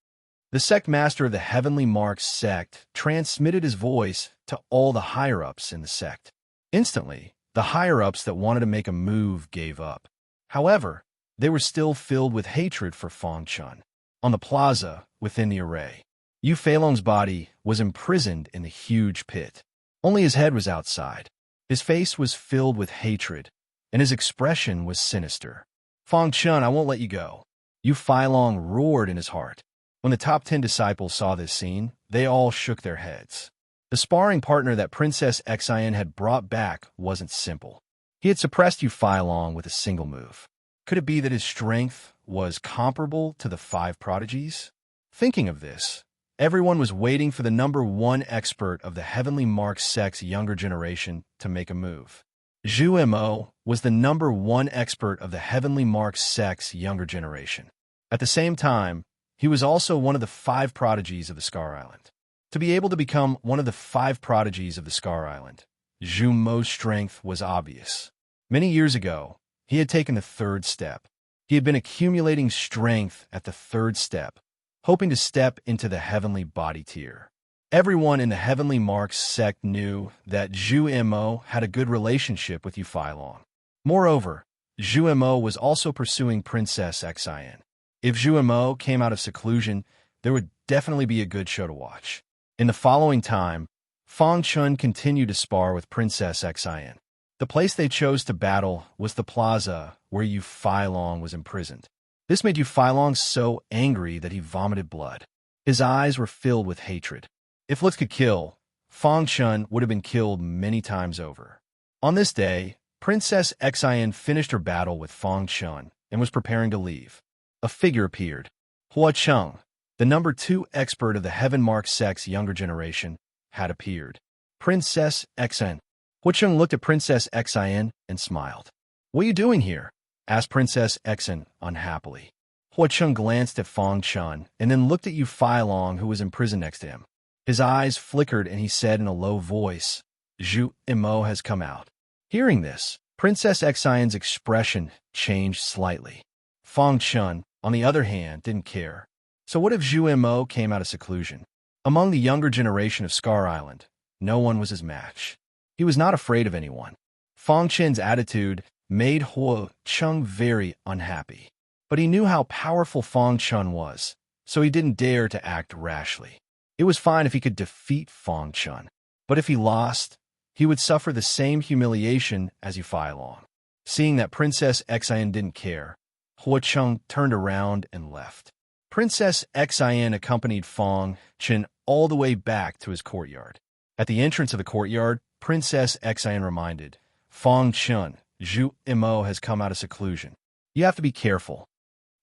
The sect master of the Heavenly Mark sect transmitted his voice to all the higher-ups in the sect. Instantly, the higher-ups that wanted to make a move gave up. However, they were still filled with hatred for Fang Chun. On the plaza, within the array, Yu Failong's body was imprisoned in the huge pit. Only his head was outside. His face was filled with hatred, and his expression was sinister. Fang Chun, I won't let you go. Yu Failong roared in his heart. When the top 10 disciples saw this scene, they all shook their heads. The sparring partner that Princess Xian had brought back wasn't simple. He had suppressed Yu Failong with a single move. Could it be that his strength was comparable to the 5 prodigies? Thinking of this, everyone was waiting for the number 1 expert of the Heavenly Mark sect's younger generation to make a move. Zhu Mo was the number 1 expert of the Heavenly Mark sect's younger generation. At the same time, he was also one of the 5 prodigies of the Scar Island. To be able to become one of the 5 prodigies of the Scar Island, Zhu Mo's strength was obvious. Many years ago, he had taken the 3rd step. He had been accumulating strength at the 3rd step, hoping to step into the heavenly body tier. Everyone in the Heavenly Mark sect knew that Zhu Mo had a good relationship with Yu Failong. Moreover, Zhu Mo was also pursuing Princess Xian. If Zhu Mo came out of seclusion, there would definitely be a good show to watch. In the following time, Fang Chun continued to spar with Princess Xian. The place they chose to battle was the plaza where Yu Feilong was imprisoned. This made Yu Feilong so angry that he vomited blood. His eyes were filled with hatred. If looks could kill, Fong Chun would have been killed many times over. On this day, Princess Xian finished her battle with Fong Chun and was preparing to leave. A figure appeared. Hua Chung, the number 2 expert of the Heaven Mark sect's younger generation, had appeared. Princess Xian. Hua Chung looked at Princess Xian and smiled. "What are you doing here?" asked Princess Xian unhappily. Hua Chung glanced at Fong Chun and then looked at Yu Feilong, who was imprisoned next to him. His eyes flickered and he said in a low voice, "Zhu Imo has come out." Hearing this, Princess Xian's expression changed slightly. Fong Chun, on the other hand, didn't care. So what if Zhu Imo came out of seclusion? Among the younger generation of Scar Island, no one was his match. He was not afraid of anyone. Fong Chen's attitude made Hua Chung very unhappy. But he knew how powerful Fong Chun was, so he didn't dare to act rashly. It was fine if he could defeat Fong Chun, but if he lost, he would suffer the same humiliation as Yu Feilong. Seeing that Princess Xian didn't care, Hua Chung turned around and left. Princess Xian accompanied Fong Chun all the way back to his courtyard. At the entrance of the courtyard, Princess Xian reminded, "Fong Chun, Zhu Imo has come out of seclusion. You have to be careful.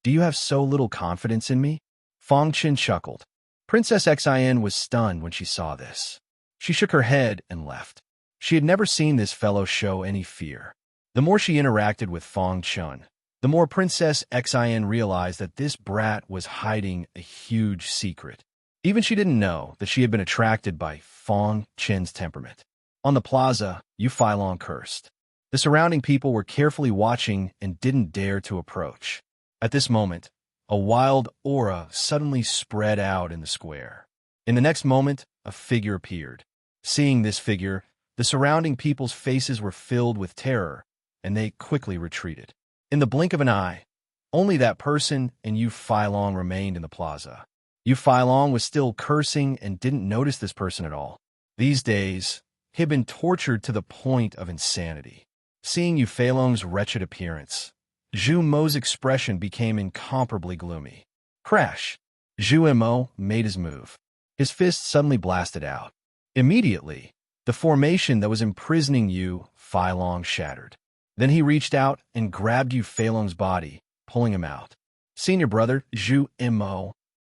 Do you have so little confidence in me?" Fong Chun chuckled. Princess Xian was stunned when she saw this. She shook her head and left. She had never seen this fellow show any fear. The more she interacted with Fong Chun, the more Princess Xian realized that this brat was hiding a huge secret. Even she didn't know that she had been attracted by Fong Chun's temperament. On the plaza, Yu Feilong cursed. The surrounding people were carefully watching and didn't dare to approach. At this moment, a wild aura suddenly spread out in the square. In the next moment, a figure appeared. Seeing this figure, the surrounding people's faces were filled with terror, and they quickly retreated. In the blink of an eye, only that person and Yu Feilong remained in the plaza. Yu Feilong was still cursing and didn't notice this person at all. These days, he had been tortured to the point of insanity. Seeing Yu Feilong's wretched appearance, Zhu Mo's expression became incomparably gloomy. Crash! Zhu Mo made his move. His fist suddenly blasted out. Immediately, the formation that was imprisoning Yu Feilong shattered. Then he reached out and grabbed Yu Feilong's body, pulling him out. "Senior brother, Zhu Mo."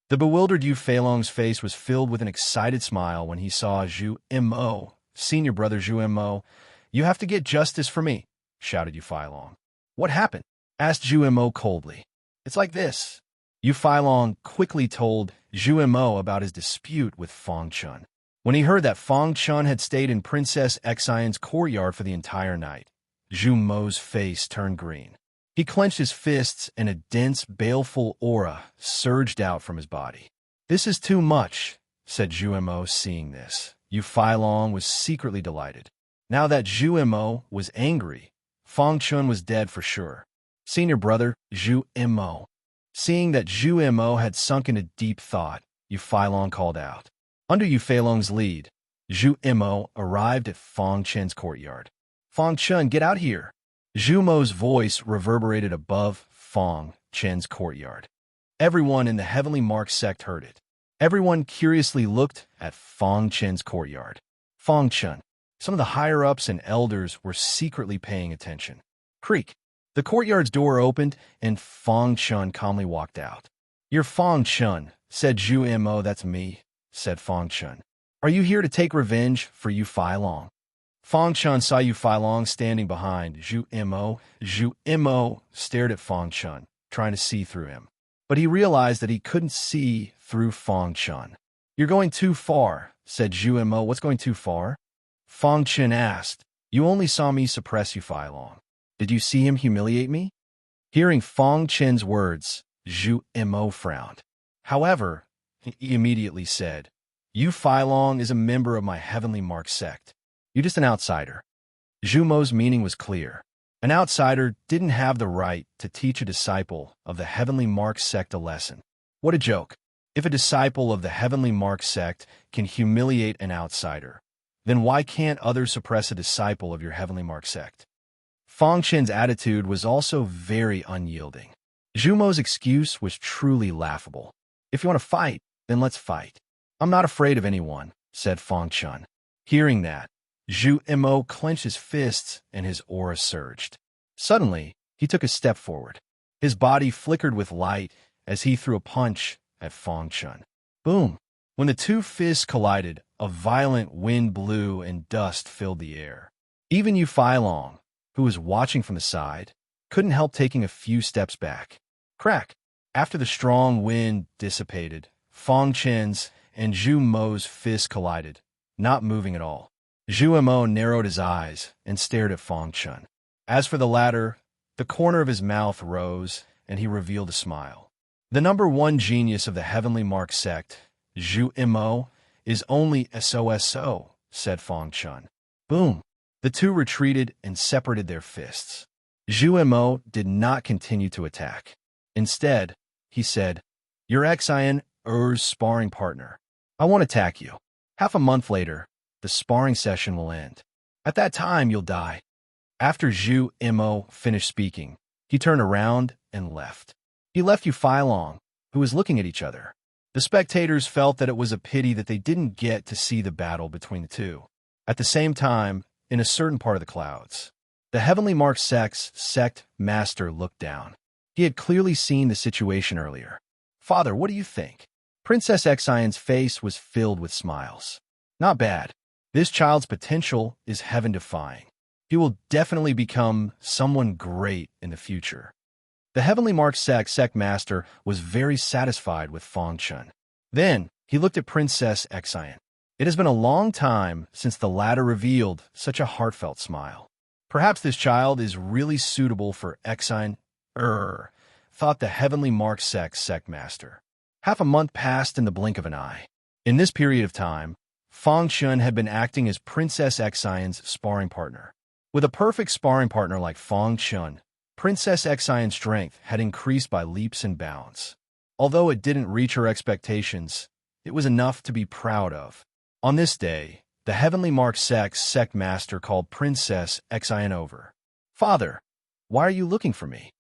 The bewildered Yu Feilong's face was filled with an excited smile when he saw Zhu Mo. "Senior brother Zhu Mo, you have to get justice for me," shouted Yu Feilong. "What happened?" asked Zhu Mo coldly. "It's like this." Yu Feilong quickly told Zhu Mo about his dispute with Fong Chun. When he heard that Fong Chun had stayed in Princess Xian's courtyard for the entire night, Zhu Mo's face turned green. He clenched his fists and a dense, baleful aura surged out from his body. "This is too much," said Zhu Mo, seeing this. Yu Feilong was secretly delighted. Now that Zhu Mo was angry, Fong Chun was dead for sure. "Senior brother, Zhu Mo." Seeing that Zhu Mo had sunk into deep thought, Yu Feilong called out. Under Yu Feilong's lead, Zhu Mo arrived at Fong Chun's courtyard. "Fong Chun, get out here!" Zhu Mo's voice reverberated above Fong Chun's courtyard. Everyone in the Heavenly Mark sect heard it. Everyone curiously looked at Fong Chun's courtyard. Fong Chun. Some of the higher-ups and elders were secretly paying attention. Creak. The courtyard's door opened, and Fong Chun calmly walked out. "You're Fong Chun," said Zhu Mo. "That's me," said Fong Chun. "Are you here to take revenge for Yu Feilong?" Fong Chun saw Yu Feilong standing behind Zhu Mo. Zhu Mo stared at Fong Chun, trying to see through him. But he realized that he couldn't see through Fong Chun. "You're going too far," said Zhu Mo. "What's going too far?" Fong Chun asked. "You only saw me suppress Yu Feilong. Did you see him humiliate me?" Hearing Fong Chun's words, Zhu Mo frowned. However, he immediately said, "Yu Feilong is a member of my Heavenly Mark sect. You're just an outsider." Zhu Mo's meaning was clear. An outsider didn't have the right to teach a disciple of the Heavenly Mark sect a lesson. What a joke. If a disciple of the Heavenly Mark sect can humiliate an outsider, then why can't others suppress a disciple of your heavenly mark sect? Fang Chen's attitude was also very unyielding. Zhu Mo's excuse was truly laughable. If you want to fight, then let's fight. I'm not afraid of anyone, said Fang Chen. Hearing that, Zhu Mo clenched his fists and his aura surged. Suddenly, he took a step forward. His body flickered with light as he threw a punch at Fang Chen. Boom! When the two fists collided, a violent wind blew and dust filled the air. Even Yu Feilong, who was watching from the side, couldn't help taking a few steps back. Crack! After the strong wind dissipated, Fang Chen's and Zhu Mo's fists collided, not moving at all. Zhu Mo narrowed his eyes and stared at Fang Chen. As for the latter, the corner of his mouth rose, and he revealed a smile. The number one genius of the Heavenly Mark sect, Zhu Mo, is only SOSO, said Fang Chen. Boom! The two retreated and separated their fists. Zhu Mo did not continue to attack. Instead, he said, "You're Xian Er's sparring partner. I won't attack you. Half a month later, the sparring session will end. At that time, you'll die." After Zhu Mo finished speaking, he turned around and left. He left Yu Feilong, who was looking at each other. The spectators felt that it was a pity that they didn't get to see the battle between the two. At the same time, in a certain part of the clouds, the Heavenly Mark sect's sect master looked down. He had clearly seen the situation earlier. "Father, what do you think?" Princess Xian's face was filled with smiles. "Not bad. This child's potential is heaven-defying. He will definitely become someone great in the future." The Heavenly Mark sect master was very satisfied with Fang Chen. Then, he looked at Princess Xian. It has been a long time since the latter revealed such a heartfelt smile. Perhaps this child is really suitable for Xian thought the Heavenly Mark sect master. Half a month passed in the blink of an eye. In this period of time, Fang Chen had been acting as Princess Xian's sparring partner. With a perfect sparring partner like Fang Chen, Princess Xian's strength had increased by leaps and bounds. Although it didn't reach her expectations, it was enough to be proud of. On this day, the Heavenly Mark sect master called Princess Xian over. "Father, why are you looking for me?"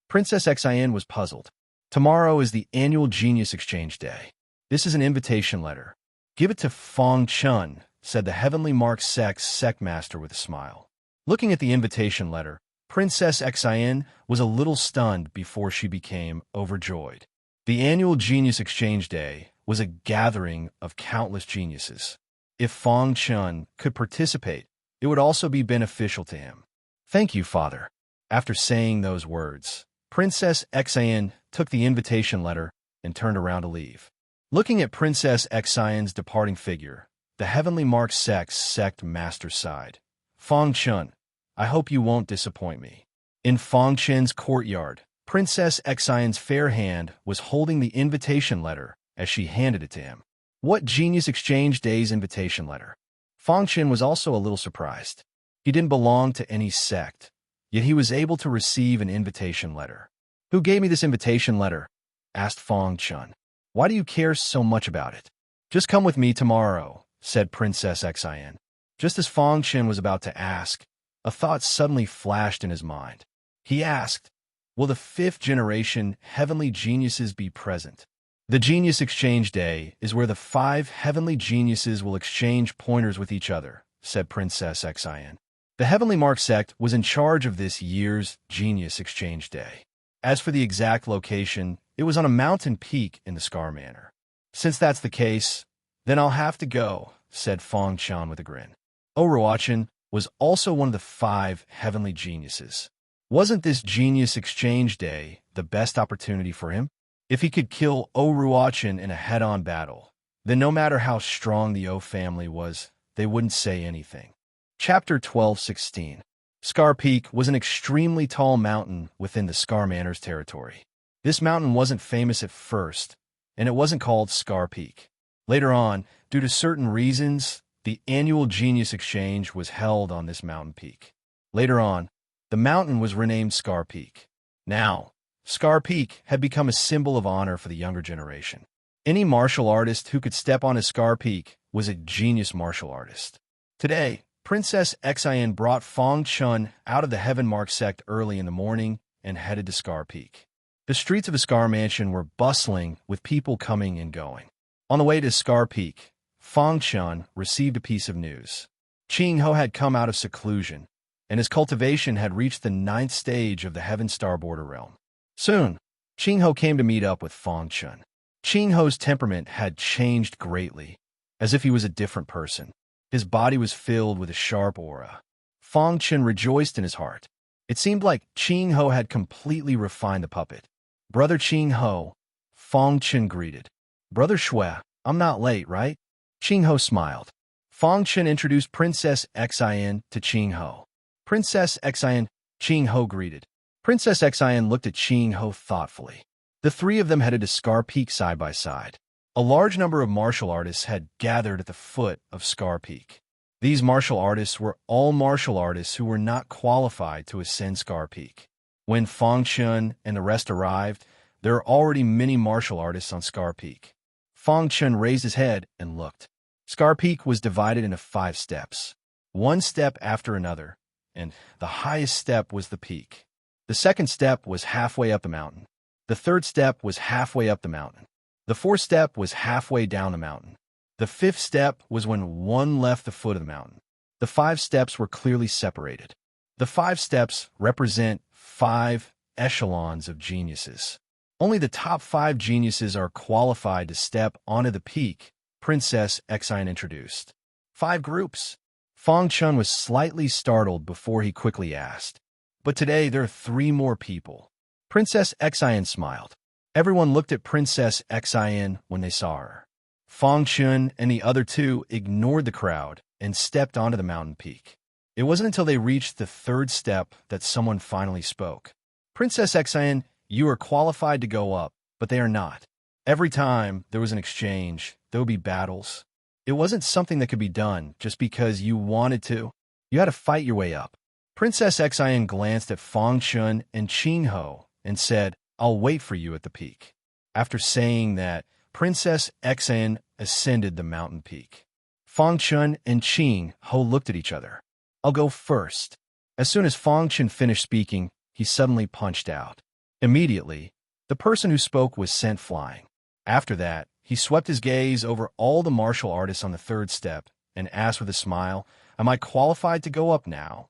Princess Xian was puzzled. "Tomorrow is the annual Genius Exchange Day. This is an invitation letter. Give it to Fang Chen," said the Heavenly Mark sect master with a smile. Looking at the invitation letter, Princess Xian was a little stunned before she became overjoyed. The annual Genius Exchange Day was a gathering of countless geniuses. If Fang Chen could participate, it would also be beneficial to him. "Thank you, Father." After saying those words, Princess Xian took the invitation letter and turned around to leave. Looking at Princess Xian's departing figure, the Heavenly Mark sect master sighed. "Fang Chen, I hope you won't disappoint me." In Fang Chen's courtyard, Princess Xian's fair hand was holding the invitation letter as she handed it to him. What Genius Exchange Day's invitation letter? Fang Chen was also a little surprised. He didn't belong to any sect, yet he was able to receive an invitation letter. "Who gave me this invitation letter?" asked Fang Chen. "Why do you care so much about it?" "Just come with me tomorrow," said Princess Xian. Just as Fang Chen was about to ask, a thought suddenly flashed in his mind. He asked, "Will the fifth generation heavenly geniuses be present?" The Genius Exchange Day is where the 5 heavenly geniuses will exchange pointers with each other, said Princess Xian. The Heavenly Mark sect was in charge of this year's Genius Exchange Day. As for the exact location, it was on a mountain peak in the Scar Manor. "Since that's the case, then I'll have to go," said Fang Chen with a grin. Oroachin was also one of the 5 heavenly geniuses. Wasn't this Genius Exchange Day the best opportunity for him? If he could kill Oroachin in a head-on battle, then no matter how strong the O family was, they wouldn't say anything. Chapter 12:16. Scar Peak was an extremely tall mountain within the Scar Manor's territory. This mountain wasn't famous at first, and it wasn't called Scar Peak. Later on, due to certain reasons, the annual Genius Exchange was held on this mountain peak. Later on, the mountain was renamed Scar Peak. Now, Scar Peak had become a symbol of honor for the younger generation. Any martial artist who could step on a Scar Peak was a genius martial artist. Today, Princess Xian brought Fong Chun out of the Heaven Mark sect early in the morning and headed to Scar Peak. The streets of the Scar Mansion were bustling with people coming and going. On the way to Scar Peak, Fong Chun received a piece of news. Ching Ho had come out of seclusion, and his cultivation had reached the 9th stage of the Heaven Star Border realm. Soon, Ching Ho came to meet up with Fong Chun. Ching Ho's temperament had changed greatly, as if he was a different person. His body was filled with a sharp aura. Fong Chun rejoiced in his heart. It seemed like Ching Ho had completely refined the puppet. "Brother Ching Ho," Fong Chun greeted. "Brother Shui, I'm not late, right?" Ching Ho smiled. Fong Chun introduced Princess Xian to Ching Ho. "Princess Xian," Ching Ho greeted. Princess Xian looked at Ching Ho thoughtfully. The three of them headed to Scar Peak side by side. A large number of martial artists had gathered at the foot of Scar Peak. These martial artists were all martial artists who were not qualified to ascend Scar Peak. When Fong Chun and the rest arrived, there were already many martial artists on Scar Peak. Fong Chun raised his head and looked. Scar Peak was divided into 5 steps, one step after another, and the highest step was the peak. The second step was halfway up the mountain. The third step was halfway up the mountain. The fourth step was halfway down the mountain. The fifth step was when one left the foot of the mountain. The 5 steps were clearly separated. The 5 steps represent 5 echelons of geniuses. Only the top 5 geniuses are qualified to step onto the peak, Princess Xian introduced. 5 groups. Fong Chun was slightly startled before he quickly asked, "But today there are 3 more people." Princess Xian smiled. Everyone looked at Princess Xian when they saw her. Fong Chun and the other 2 ignored the crowd and stepped onto the mountain peak. It wasn't until they reached the 3rd step that someone finally spoke. "Princess Xian, you are qualified to go up, but they are not. Every time there was an exchange, there would be battles. It wasn't something that could be done just because you wanted to. You had to fight your way up." Princess Xian glanced at Fong Chun and Ching Ho and said, "I'll wait for you at the peak." After saying that, Princess Xian ascended the mountain peak. Fong Chun and Ching Ho looked at each other. "I'll go first." As soon as Fong Chun finished speaking, he suddenly punched out. Immediately, the person who spoke was sent flying. After that, he swept his gaze over all the martial artists on the 3rd step and asked with a smile, "Am I qualified to go up now?"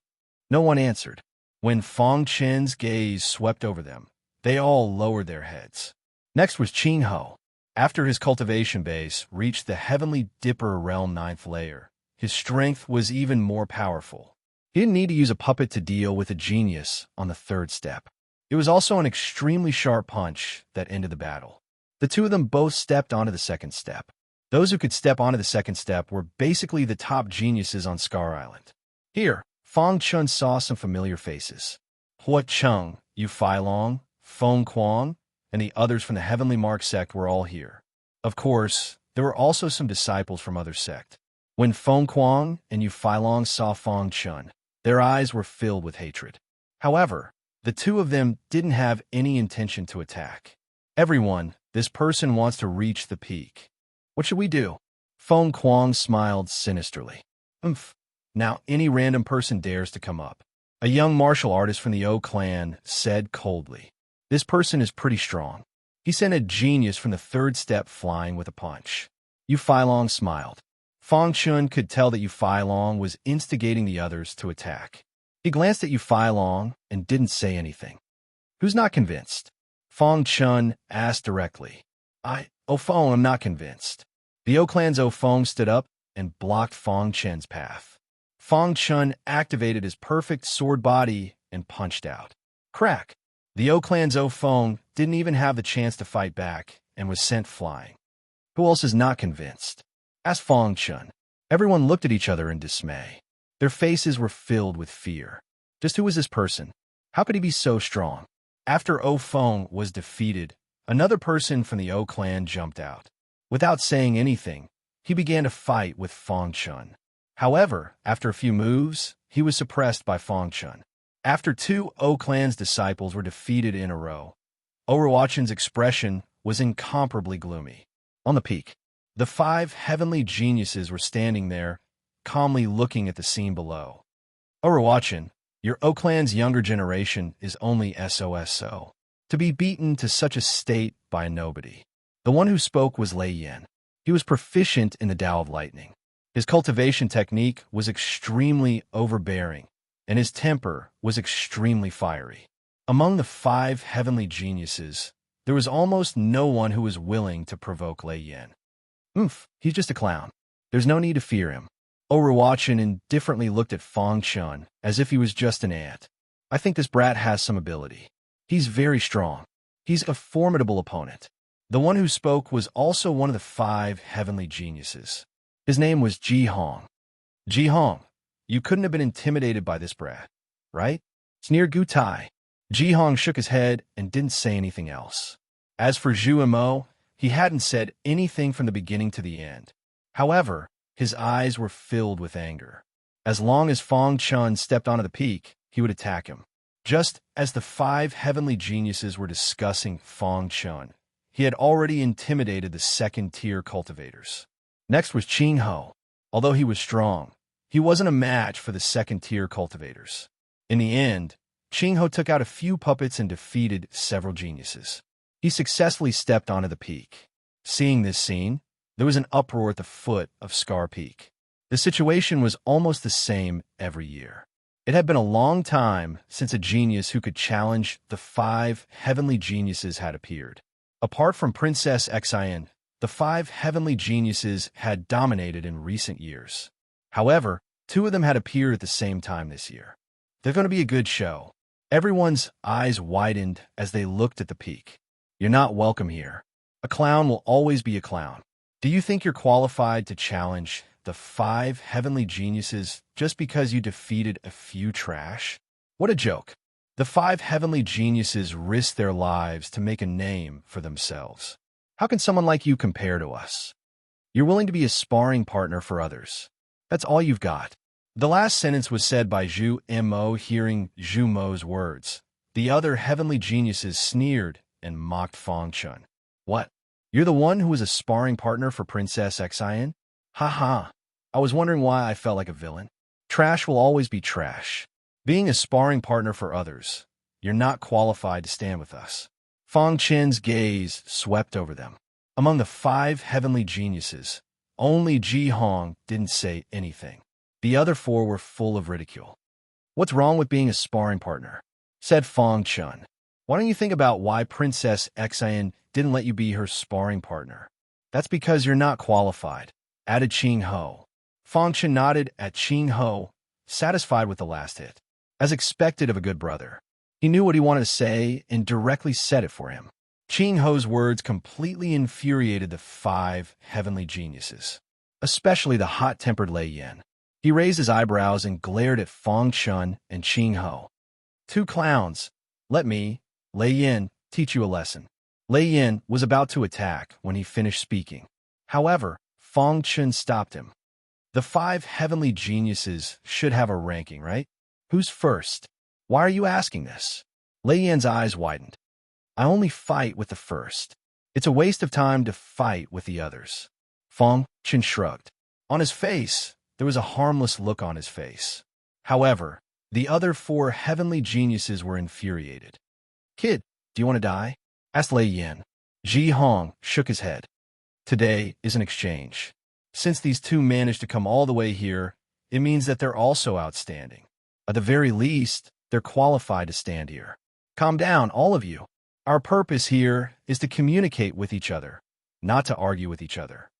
No one answered. When Fong Chun's gaze swept over them, they all lowered their heads. Next was Ching Ho. After his cultivation base reached the Heavenly Dipper Realm 9th layer, his strength was even more powerful. He didn't need to use a puppet to deal with a genius on the 3rd step. It was also an extremely sharp punch that ended the battle. The 2 of them both stepped onto the 2nd step. Those who could step onto the 2nd step were basically the top geniuses on Scar Island. Here, Fong Chun saw some familiar faces. Hua Chung, Yu Feilong, Feng Kuang, and the others from the Heavenly Mark sect were all here. Of course, there were also some disciples from other sect. When Feng Kuang and Yu Feilong saw Fong Chun, their eyes were filled with hatred. However, the 2 of them didn't have any intention to attack. "Everyone, this person wants to reach the peak. What should we do?" Feng Kuang smiled sinisterly. Now any random person dares to come up." A young martial artist from the O clan said coldly. "This person is pretty strong. He sent a genius from the 3rd step flying with a punch." Yu Feilong smiled. Fong Chun could tell that Yu Feilong was instigating the others to attack. He glanced at Yu Feilong and didn't say anything. "Who's not convinced?" Fong Chun asked directly. "O Fong, I'm not convinced." The O clan's O Fong stood up and blocked Fong Chun's path. Fong Chun activated his perfect sword body and punched out. Crack! The O clan's O Fong didn't even have the chance to fight back and was sent flying. "Who else is not convinced?" asked Fong Chun. Everyone looked at each other in dismay. Their faces were filled with fear. Just who was this person? How could he be so strong? After O Fong was defeated, another person from the O clan jumped out. Without saying anything, he began to fight with Fong Chun. However, after a few moves, he was suppressed by Fong Chun. After 2 O clan's disciples were defeated in a row, Overwatchen's expression was incomparably gloomy. On the peak, the 5 heavenly geniuses were standing there, calmly looking at the scene below. Overwatching, your O-clan's younger generation is only SOSO. To be beaten to such a state by a nobody. The one who spoke was Lei Yin. He was proficient in the Tao of Lightning. His cultivation technique was extremely overbearing, and his temper was extremely fiery. Among the 5 heavenly geniuses, there was almost no one who was willing to provoke Lei Yin. He's just a clown. There's no need to fear him. Overwatching indifferently looked at Fang Chun as if he was just an ant. I think this brat has some ability. He's very strong. He's a formidable opponent. The one who spoke was also one of the 5 heavenly geniuses. His name was Ji Hong. Ji Hong, you couldn't have been intimidated by this brat, right? Sneered Gu Tai. Ji Hong shook his head and didn't say anything else. As for Zhu Mo, he hadn't said anything from the beginning to the end. However, his eyes were filled with anger. As long as Fang Chun stepped onto the peak, he would attack him. Just as the 5 heavenly geniuses were discussing Fang Chun, he had already intimidated the second-tier cultivators. Next was Qing Ho. Although he was strong, he wasn't a match for the second-tier cultivators. In the end, Qing Ho took out a few puppets and defeated several geniuses. He successfully stepped onto the peak. Seeing this scene, there was an uproar at the foot of Scar Peak. The situation was almost the same every year. It had been a long time since a genius who could challenge the 5 heavenly geniuses had appeared. Apart from Princess Xian, the 5 heavenly geniuses had dominated in recent years. However, 2 of them had appeared at the same time this year. They're going to be a good show. Everyone's eyes widened as they looked at the peak. You're not welcome here. A clown will always be a clown. Do you think you're qualified to challenge the 5 heavenly geniuses just because you defeated a few trash? What a joke. The 5 heavenly geniuses risked their lives to make a name for themselves. How can someone like you compare to us? You're willing to be a sparring partner for others. That's all you've got. The last sentence was said by Zhu Mo. Hearing Zhu Mo's words, the other heavenly geniuses sneered and mocked Fang Chun. What? You're the one who was a sparring partner for Princess Xian? Ha ha. I was wondering why I felt like a villain. Trash will always be trash. Being a sparring partner for others, you're not qualified to stand with us. Fang Chen's gaze swept over them. Among the 5 heavenly geniuses, only Ji Hong didn't say anything. The other 4 were full of ridicule. What's wrong with being a sparring partner? Said Fang Chun. Why don't you think about why Princess Xian didn't let you be her sparring partner? That's because you're not qualified, added Qing Ho. Fang Chun nodded at Qing Ho, satisfied with the last hit. As expected of a good brother, he knew what he wanted to say and directly said it for him. Qing Ho's words completely infuriated the 5 heavenly geniuses, especially the hot-tempered Lei Yin. He raised his eyebrows and glared at Fang Chun and Qing Ho. 2 clowns. Let me, Lei Yin, teach you a lesson. Lei Yin was about to attack when he finished speaking. However, Fang Chun stopped him. The 5 heavenly geniuses should have a ranking, right? Who's first? Why are you asking this? Lei Yin's eyes widened. I only fight with the first. It's a waste of time to fight with the others. Fang Chun shrugged. On his face, there was a harmless look on his face. However, the other 4 heavenly geniuses were infuriated. Kid, do you want to die? Asked Lei Yin. Ji Hong shook his head. Today is an exchange. Since these 2 managed to come all the way here, it means that they're also outstanding. At the very least, they're qualified to stand here. Calm down, all of you. Our purpose here is to communicate with each other, not to argue with each other.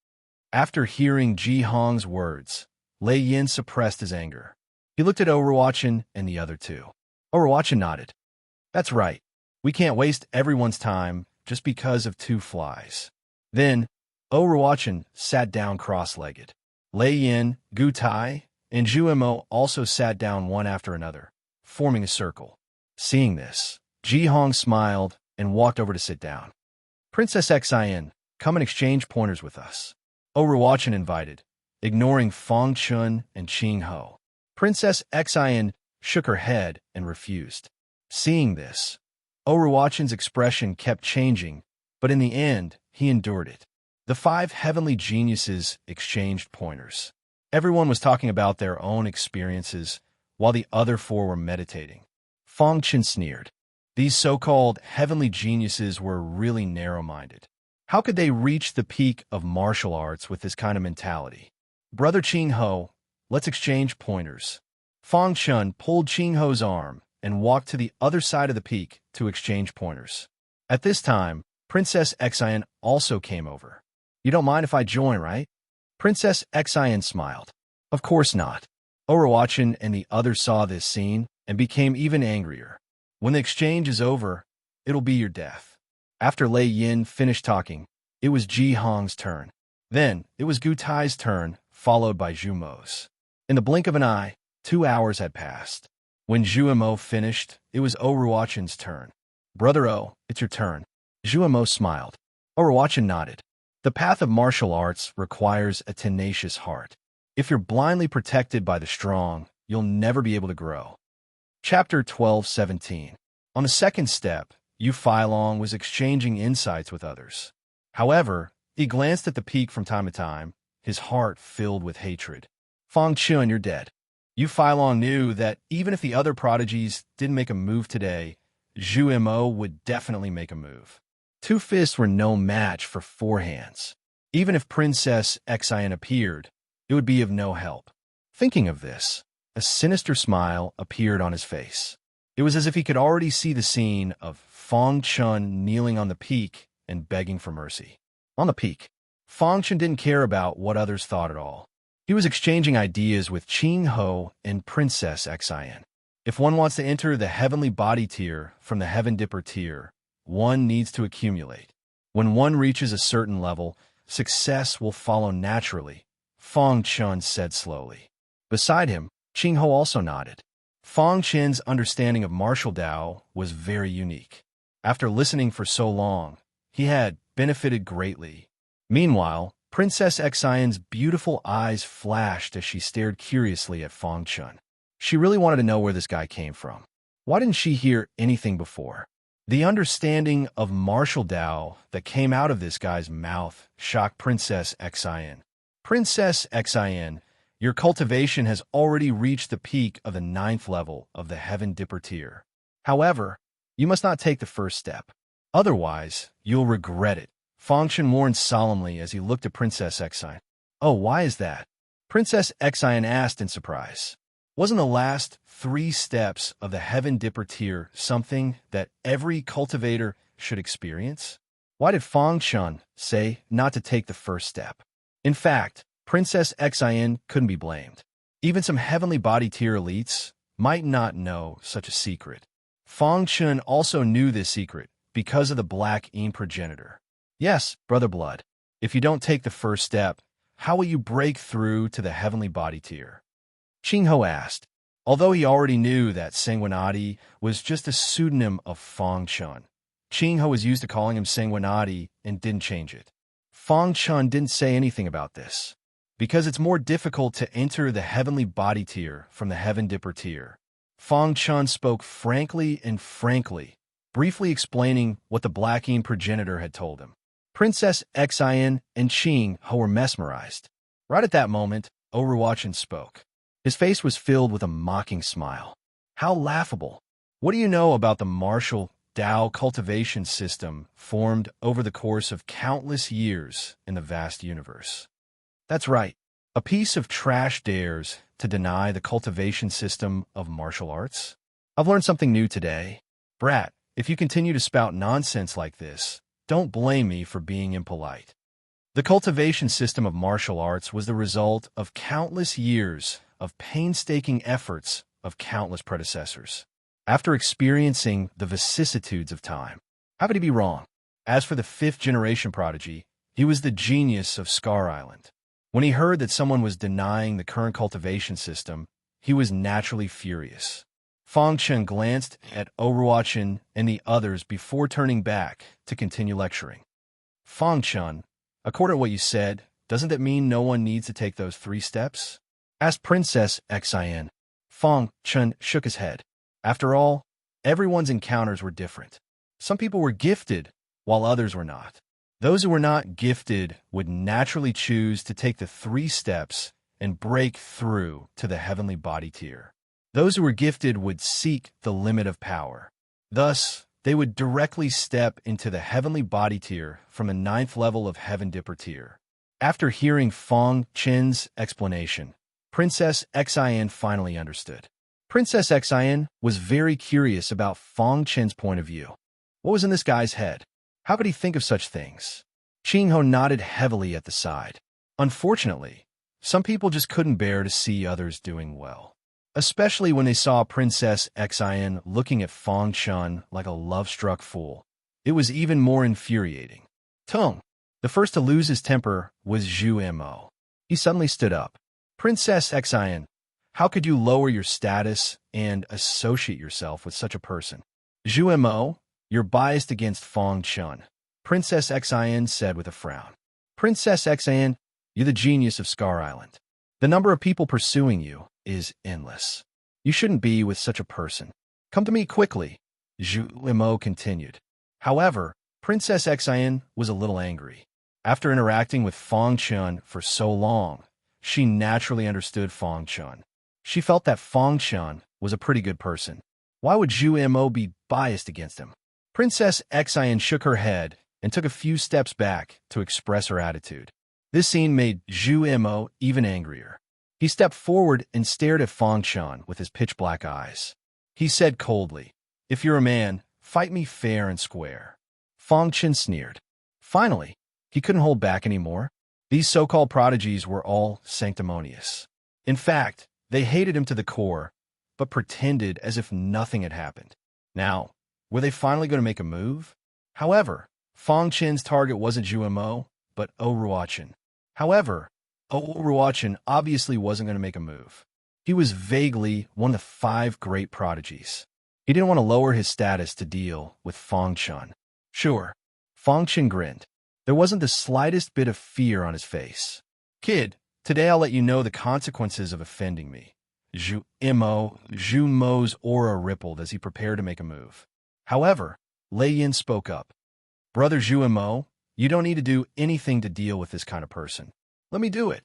After hearing Ji Hong's words, Lei Yin suppressed his anger. He looked at Overwatchin and the other 2. Overwatchin nodded. That's right. We can't waste everyone's time just because of 2 flies. Then, Overwatchin sat down cross-legged. Lei Yin, Gu Tai, and Zhu Mo also sat down one after another, forming a circle. Seeing this, Ji Hong smiled and walked over to sit down. Princess Xian, come and exchange pointers with us. Overwatchin invited, ignoring Fang Chun and Qing Ho. Princess Xian shook her head and refused. Seeing this, Overwatchin's expression kept changing, but in the end, he endured it. The 5 heavenly geniuses exchanged pointers. Everyone was talking about their own experiences, while the other four were meditating. Fang Chen sneered. These so-called heavenly geniuses were really narrow-minded. How could they reach the peak of martial arts with this kind of mentality? Brother Qing Ho, let's exchange pointers. Fang Chen pulled Qing Ho's arm and walked to the other side of the peak to exchange pointers. At this time, Princess Xian also came over. You don't mind if I join, right? Princess Xian smiled. Of course not. Overwatchin and the others saw this scene and became even angrier. When the exchange is over, it'll be your death. After Lei Yin finished talking, it was Ji Hong's turn. Then, it was Gu Tai's turn, followed by Zhu Mo's. In the blink of an eye, 2 hours had passed. When Zhu Mo finished, it was Overwatchin's turn. Brother O, it's your turn. Zhu Mo smiled. Overwatchin nodded. The path of martial arts requires a tenacious heart. If you're blindly protected by the strong, you'll never be able to grow. Chapter 12:17. On the second step, Yu Feilong was exchanging insights with others. However, he glanced at the peak from time to time, his heart filled with hatred. Fang Chun, you're dead. Yu Feilong knew that even if the other prodigies didn't make a move today, Zhu Mo would definitely make a move. 2 fists were no match for 4 hands. Even if Princess Xian appeared, it would be of no help. Thinking of this, a sinister smile appeared on his face. It was as if he could already see the scene of Fang Chun kneeling on the peak and begging for mercy. On the peak, Fang Chun didn't care about what others thought at all. He was exchanging ideas with Qing Ho and Princess Xian. If one wants to enter the heavenly body tier from the heaven dipper tier, one needs to accumulate. When one reaches a certain level, success will follow naturally, Fang Chun said slowly. Beside him, Qing Ho also nodded. Fang Chen's understanding of martial Dao was very unique. After listening for so long, he had benefited greatly. Meanwhile, Princess Xian's beautiful eyes flashed as she stared curiously at Fang Chun. She really wanted to know where this guy came from. Why didn't she hear anything before? The understanding of martial Dao that came out of this guy's mouth shocked Princess Xian. Princess Xian, your cultivation has already reached the peak of the 9th level of the Heaven Dipper tier. However, you must not take the first step. Otherwise, you'll regret it. Fang Chen warned solemnly as he looked at Princess Xian. Oh, why is that? Princess Xian asked in surprise. Wasn't the last 3 steps of the Heaven Dipper tier something that every cultivator should experience? Why did Fang Chen say not to take the first step? In fact, Princess Xian couldn't be blamed. Even some heavenly body tier elites might not know such a secret. Fang Chen also knew this secret because of the Black Yin progenitor. Yes, Brother Blood, if you don't take the first step, how will you break through to the heavenly body tier? Qing Ho asked, although he already knew that Sanguinati was just a pseudonym of Fang Chen. Qing Ho was used to calling him Sanguinati and didn't change it. Fang Chen didn't say anything about this, because it's more difficult to enter the heavenly body tier from the Heaven Dipper tier. Fang Chen spoke frankly, briefly explaining what the Black Yin progenitor had told him. Princess Xian and Qing Ho were mesmerized. Right at that moment, Overwatchin spoke. His face was filled with a mocking smile. How laughable. What do you know about the martial Dao cultivation system formed over the course of countless years in the vast universe? That's right. A piece of trash dares to deny the cultivation system of martial arts? I've learned something new today. Brat, if you continue to spout nonsense like this, don't blame me for being impolite. The cultivation system of martial arts was the result of countless years of painstaking efforts of countless predecessors. After experiencing the vicissitudes of time, how could he be wrong? As for the 5th-generation prodigy, he was the genius of Scar Island. When he heard that someone was denying the current cultivation system, he was naturally furious. Fang Chen glanced at Overwatchin and the others before turning back to continue lecturing. Fang Chen, according to what you said, doesn't that mean no one needs to take those 3 steps? Asked Princess Xian. Fang Chen shook his head. After all, everyone's encounters were different. Some people were gifted, while others were not. Those who were not gifted would naturally choose to take the 3 steps and break through to the heavenly body tier. Those who were gifted would seek the limit of power. Thus, they would directly step into the heavenly body tier from the 9th level of Heaven Dipper tier. After hearing Fong Chen's explanation, Princess Xin finally understood. Princess Xin was very curious about Fong Chen's point of view. What was in this guy's head? How could he think of such things? Qingho nodded heavily at the side. Unfortunately, some people just couldn't bear to see others doing well, especially when they saw Princess Xin looking at Fong Chen like a love-struck fool. It was even more infuriating. Tung. The first to lose his temper was Zhu Mo. He suddenly stood up. Princess Xin, how could you lower your status and associate yourself with such a person? Zhu Mo, you're biased against Fong Chen, Princess Xin said with a frown. Princess Xin, you're the genius of Scar Island. The number of people pursuing you is endless. You shouldn't be with such a person. Come to me quickly, Zhu Mo continued. However, Princess Xin was a little angry. After interacting with Fong Chen for so long, she naturally understood Fong Chen. She felt that Fong Chen was a pretty good person. Why would Zhu Mo be biased against him? Princess Xin shook her head and took a few steps back to express her attitude. This scene made Zhu Mo even angrier. He stepped forward and stared at Fong Chen with his pitch-black eyes. He said coldly, "If you're a man, fight me fair and square." Fong Chen sneered. Finally, he couldn't hold back anymore. These so-called prodigies were all sanctimonious. In fact, they hated him to the core, but pretended as if nothing had happened. Now, were they finally going to make a move? However, Fong Chen's target wasn't Zhu Mo, but Ruochen. However, Ruochen obviously wasn't going to make a move. He was vaguely one of the 5 great prodigies. He didn't want to lower his status to deal with Fong Chen. Sure, Fong Chen grinned. There wasn't the slightest bit of fear on his face. Kid, today I'll let you know the consequences of offending me. Zhu Mo's aura rippled as he prepared to make a move. However, Lei Yin spoke up. Brother Zhu Mo, you don't need to do anything to deal with this kind of person. Let me do it.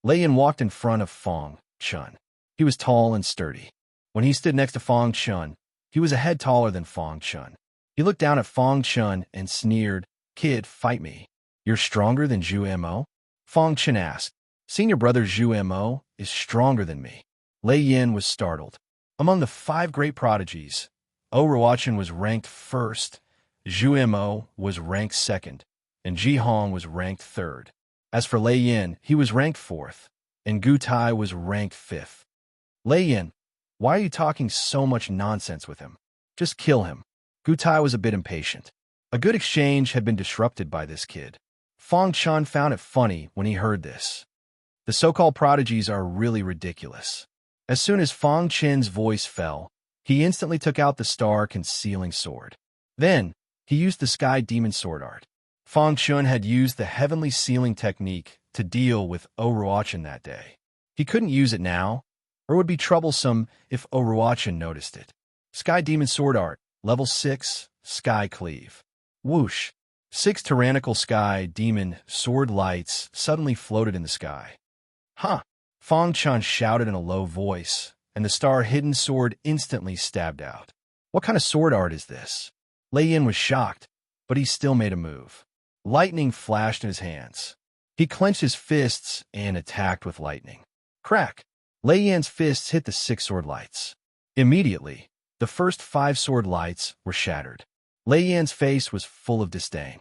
Lei Yin walked in front of Fong Chen. He was tall and sturdy. When he stood next to Fong Chen, he was a head taller than Fong Chen. He looked down at Fong Chen and sneered, Kid, fight me. You're stronger than Zhu Mo? Fong Chen asked. Senior brother Zhu Mo is stronger than me. Lei Yin was startled. Among the 5 great prodigies, Ruochen was ranked 1st, Zhu Mo was ranked 2nd, and Ji Hong was ranked 3rd. As for Lei Yin, he was ranked 4th, and Gu Tai was ranked 5th. Lei Yin, why are you talking so much nonsense with him? Just kill him. Gu Tai was a bit impatient. A good exchange had been disrupted by this kid. Fong Chen found it funny when he heard this. The so-called prodigies are really ridiculous. As soon as Fong Chen's voice fell, he instantly took out the star-concealing sword. Then, he used the Sky Demon Sword art. Fong Chen had used the heavenly sealing technique to deal with Ruochen that day. He couldn't use it now, or it would be troublesome if Ruochen noticed it. Sky Demon Sword art, level 6, Sky Cleave. Whoosh! 6 tyrannical sky demon sword lights suddenly floated in the sky. Huh! Fong Chen shouted in a low voice, and the star-hidden sword instantly stabbed out. What kind of sword art is this? Lei Yin was shocked, but he still made a move. Lightning flashed in his hands. He clenched his fists and attacked with lightning. Crack! Lei Yin's fists hit the 6 sword lights. Immediately, the first 5 sword lights were shattered. Lei Yin's face was full of disdain.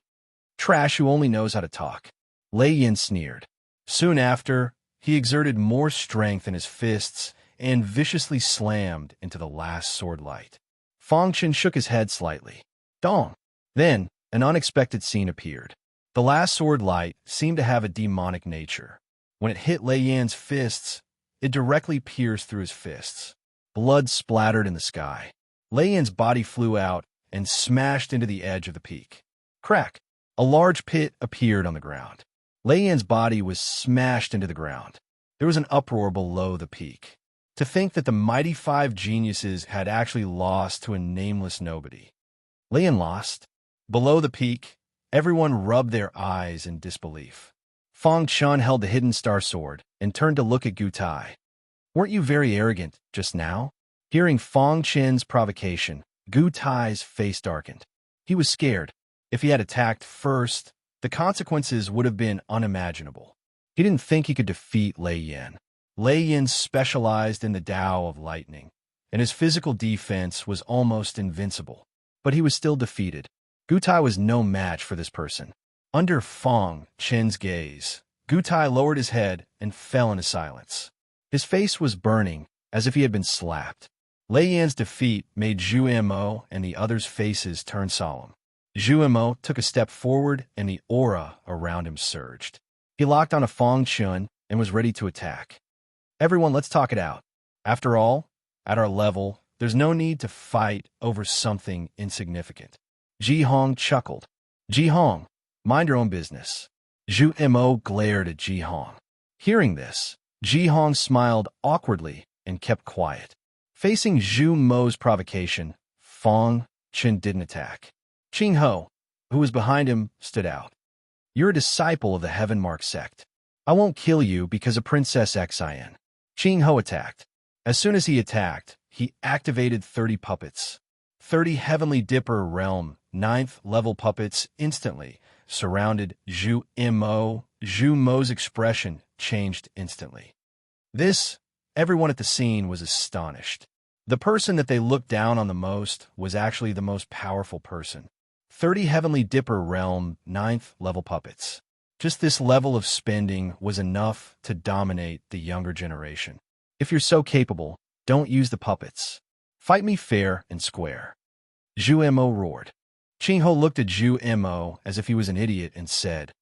Trash who only knows how to talk. Lei Yin sneered. Soon after, he exerted more strength in his fists and viciously slammed into the last sword light. Fong Chen shook his head slightly. Dong! Then, an unexpected scene appeared. The last sword light seemed to have a demonic nature. When it hit Lei Yin's fists, it directly pierced through his fists. Blood splattered in the sky. Lei Yin's body flew out and smashed into the edge of the peak. Crack! A large pit appeared on the ground. Lei Yin's body was smashed into the ground. There was an uproar below the peak. To think that the mighty 5 geniuses had actually lost to a nameless nobody. Lei Yin lost? Below the peak, everyone rubbed their eyes in disbelief. Fang Chun held the hidden star sword and turned to look at Gu Tai. Weren't you very arrogant just now? Hearing Fang Chen's provocation, Gu Tai's face darkened. He was scared. If he had attacked first, the consequences would have been unimaginable. He didn't think he could defeat Lei Yin. Lei Yin specialized in the Tao of lightning, and his physical defense was almost invincible. But he was still defeated. Gu Tai was no match for this person. Under Fang Chen's gaze, Gu Tai lowered his head and fell into silence. His face was burning, as if he had been slapped. Lei Yin's defeat made Zhu Mo and the others' faces turn solemn. Zhu Mo took a step forward, and the aura around him surged. He locked on a Fang Chun and was ready to attack. Everyone, let's talk it out. After all, at our level, there's no need to fight over something insignificant. Ji Hong chuckled. Ji Hong, mind your own business. Zhu Mo glared at Ji Hong. Hearing this, Ji Hong smiled awkwardly and kept quiet. Facing Zhu Mo's provocation, Fang Chen didn't attack. Qing Ho, who was behind him, stood out. You're a disciple of the Heaven Mark sect. I won't kill you because of Princess Xin. Qing Ho attacked. As soon as he attacked, he activated 30 puppets. 30 Heavenly Dipper Realm 9th level puppets instantly surrounded Zhu Mo. Zhu Mo's expression changed instantly. Everyone at the scene was astonished. The person that they looked down on the most was actually the most powerful person. 30 Heavenly Dipper Realm 9th level puppets. Just this level of spending was enough to dominate the younger generation. If you're so capable, don't use the puppets. Fight me fair and square. Zhu Mo roared. Qing Ho looked at Zhu Mo as if he was an idiot and said,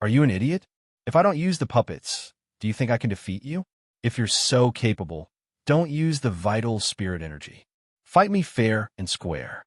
Are you an idiot? If I don't use the puppets, do you think I can defeat you? If you're so capable, don't use the vital spirit energy. Fight me fair and square.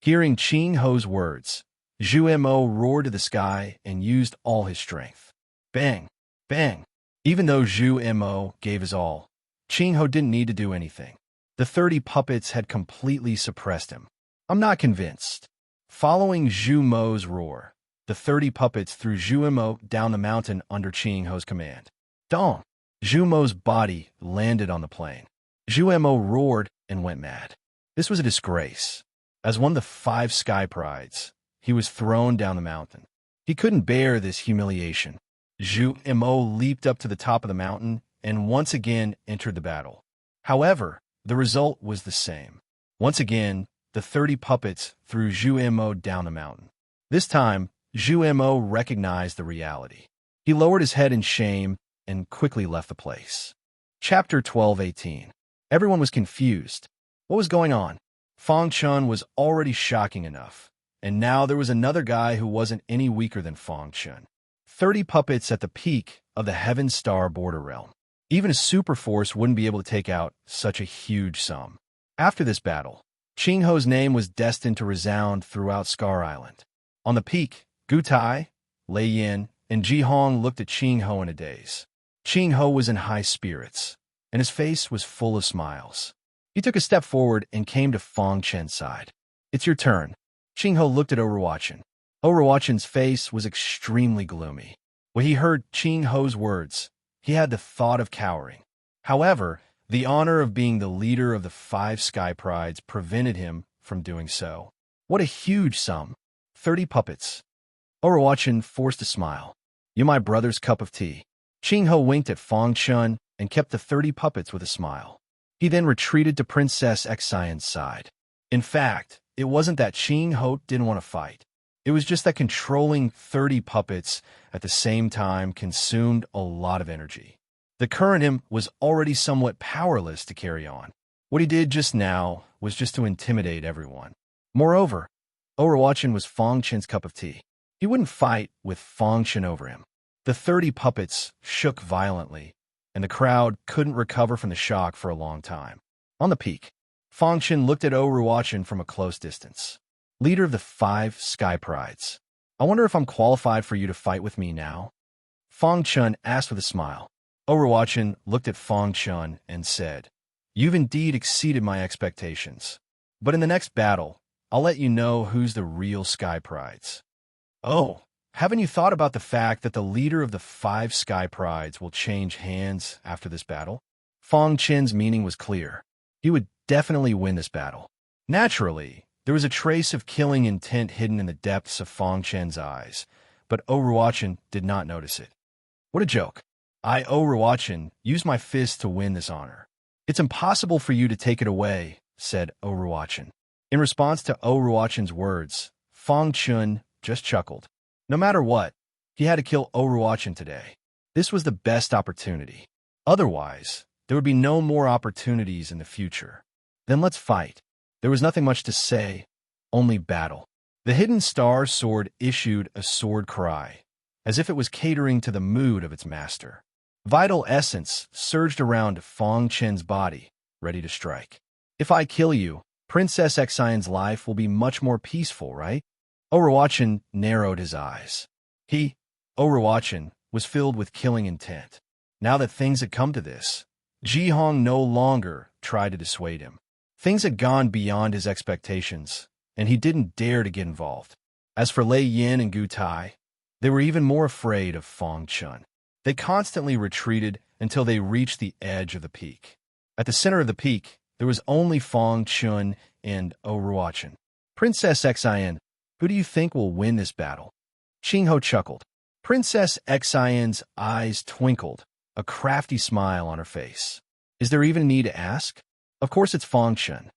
Hearing Qing Ho's words, Zhu Mo roared to the sky and used all his strength. Bang! Bang! Even though Zhu Mo gave his all, Qing Ho didn't need to do anything. The 30 puppets had completely suppressed him. I'm not convinced. Following Zhu Mo's roar, the 30 puppets threw Zhu Mo down the mountain under Qing Ho's command. Dong! Zhu Mo's body landed on the plain. Zhu Mo roared and went mad. This was a disgrace. As one of the 5 sky prides, he was thrown down the mountain. He couldn't bear this humiliation. Zhu Mo leaped up to the top of the mountain and once again entered the battle. However, the result was the same. Once again, the 30 puppets threw Zhu Mo down the mountain. This time, Zhu Mo recognized the reality. He lowered his head in shame and quickly left the place. Chapter 12:18. Everyone was confused. What was going on? Fang Chun was already shocking enough, and now there was another guy who wasn't any weaker than Fang Chun. 30 puppets at the peak of the Heaven Star border realm. Even a super force wouldn't be able to take out such a huge sum. After this battle, Qing Ho's name was destined to resound throughout Scar Island. On the peak, Gu Tai, Lei Yin, and Ji Hong looked at Qing Ho in a daze. Qing Ho was in high spirits, and his face was full of smiles. He took a step forward and came to Fang Chen's side. It's your turn. Qing Ho looked at Overwatchin. Overwatchin's face was extremely gloomy. When he heard Qing Ho's words, he had the thought of cowering. However, the honor of being the leader of the 5 Sky Prides prevented him from doing so. What a huge sum. 30 puppets. Overwatchin forced a smile. You my brother's cup of tea. Qing Ho winked at Fang Chun and kept the 30 puppets with a smile. He then retreated to Princess Xion's side. In fact, it wasn't that Qing Ho didn't want to fight. It was just that controlling 30 puppets at the same time consumed a lot of energy. The current him was already somewhat powerless to carry on. What he did just now was just to intimidate everyone. Moreover, Overwatchin was Fang Chen's cup of tea. He wouldn't fight with Fang Chen over him. The 30 puppets shook violently, and the crowd couldn't recover from the shock for a long time. On the peak, Fang Chen looked at Overwatchin from a close distance. Leader of the 5 Sky Prides. I wonder if I'm qualified for you to fight with me now? Fang Chun asked with a smile. Overwatchin looked at Fang Chun and said, You've indeed exceeded my expectations. But in the next battle, I'll let you know who's the real Sky Prides. Oh, Haven't you thought about the fact that the leader of the 5 Sky Prides will change hands after this battle? Fong Chen's meaning was clear. He would definitely win this battle. Naturally, there was a trace of killing intent hidden in the depths of Fong Chen's eyes, but Ruochen did not notice it. What a joke. I, Ruochen, use my fist to win this honor. It's impossible for you to take it away, said Ruochen. In response to Ruochen's words, Fong Chun just chuckled. No matter what, he had to kill Ruochen today. This was the best opportunity. Otherwise, there would be no more opportunities in the future. Then let's fight. There was nothing much to say, only battle. The hidden star sword issued a sword cry, as if it was catering to the mood of its master. Vital essence surged around Fong Chen's body, ready to strike. If I kill you, Princess Xian's life will be much more peaceful, right? Ruochen narrowed his eyes. He, Ruochen, was filled with killing intent. Now that things had come to this, Ji Hong no longer tried to dissuade him. Things had gone beyond his expectations, and he didn't dare to get involved. As for Lei Yin and Gu Tai, they were even more afraid of Fong Chun. They constantly retreated until they reached the edge of the peak. At the center of the peak, there was only Fong Chun and Ruochen. Princess Xian, who do you think will win this battle? Qing Ho chuckled. Princess Xian's eyes twinkled, a crafty smile on her face. Is there even a need to ask? Of course it's Fong Chun.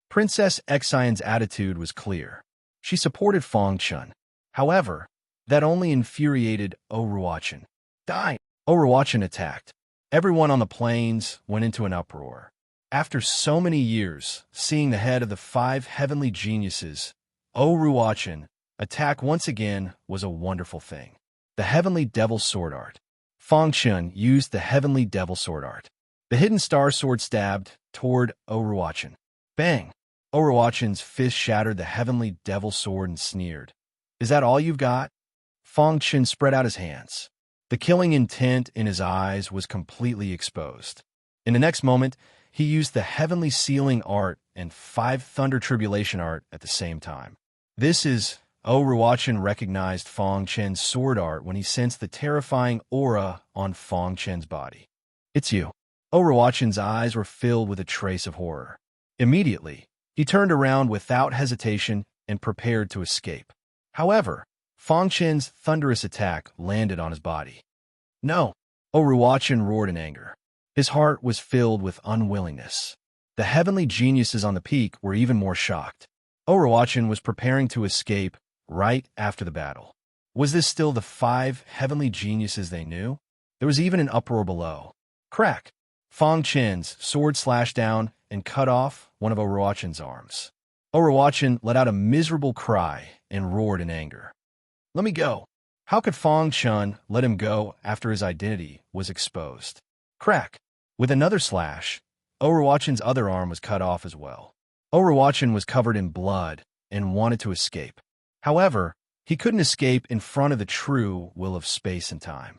Princess Xian's attitude was clear. She supported Fong Chun. However, that only infuriated Ruochen. Die! Ruochen attacked. Everyone on the plains went into an uproar. After so many years, seeing the head of the 5 heavenly geniuses, Ruochen, attack once again was a wonderful thing. The Heavenly Devil Sword Art. Fong Chun used the Heavenly Devil Sword Art. The hidden star sword stabbed toward Ruochen. Bang! Ruochen's fist shattered the Heavenly Devil Sword and sneered. Is that all you've got? Fong Chun spread out his hands. The killing intent in his eyes was completely exposed. In the next moment, he used the Heavenly Sealing Art and 5 Thunder Tribulation Art at the same time. This is... Ruochen recognized Fong Chen's sword art when he sensed the terrifying aura on Fong Chen's body. It's you. Ruochen's eyes were filled with a trace of horror. Immediately, he turned around without hesitation and prepared to escape. However, Fong Chen's thunderous attack landed on his body. No! Ruochen roared in anger. His heart was filled with unwillingness. The heavenly geniuses on the peak were even more shocked. Ruochen was preparing to escape right after the battle. Was this still the 5 heavenly geniuses they knew? There was even an uproar below. Crack! Fong Chen's sword slashed down and cut off one of Ruochen's arms. Ruochen let out a miserable cry and roared in anger. Let me go! How could Fong Chun let him go after his identity was exposed? Crack! With another slash, Ruochen's other arm was cut off as well. Ruochen was covered in blood and wanted to escape. However, he couldn't escape in front of the true will of space and time.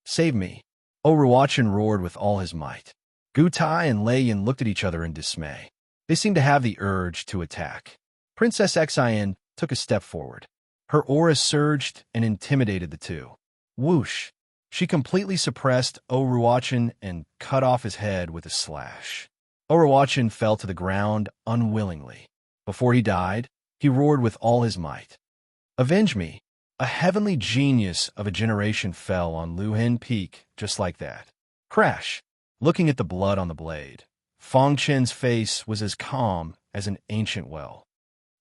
Save me! Ruochen roared with all his might. Gu Tai and Lei Yin looked at each other in dismay. They seemed to have the urge to attack. Princess Xian took a step forward. Her aura surged and intimidated the two. Whoosh! She completely suppressed Ruochen and cut off his head with a slash. Ruochen fell to the ground unwillingly. Before he died, he roared with all his might. Avenge me! A heavenly genius of a generation fell on Luhen Peak just like that. Crash! Looking at the blood on the blade, Fong Chen's face was as calm as an ancient well.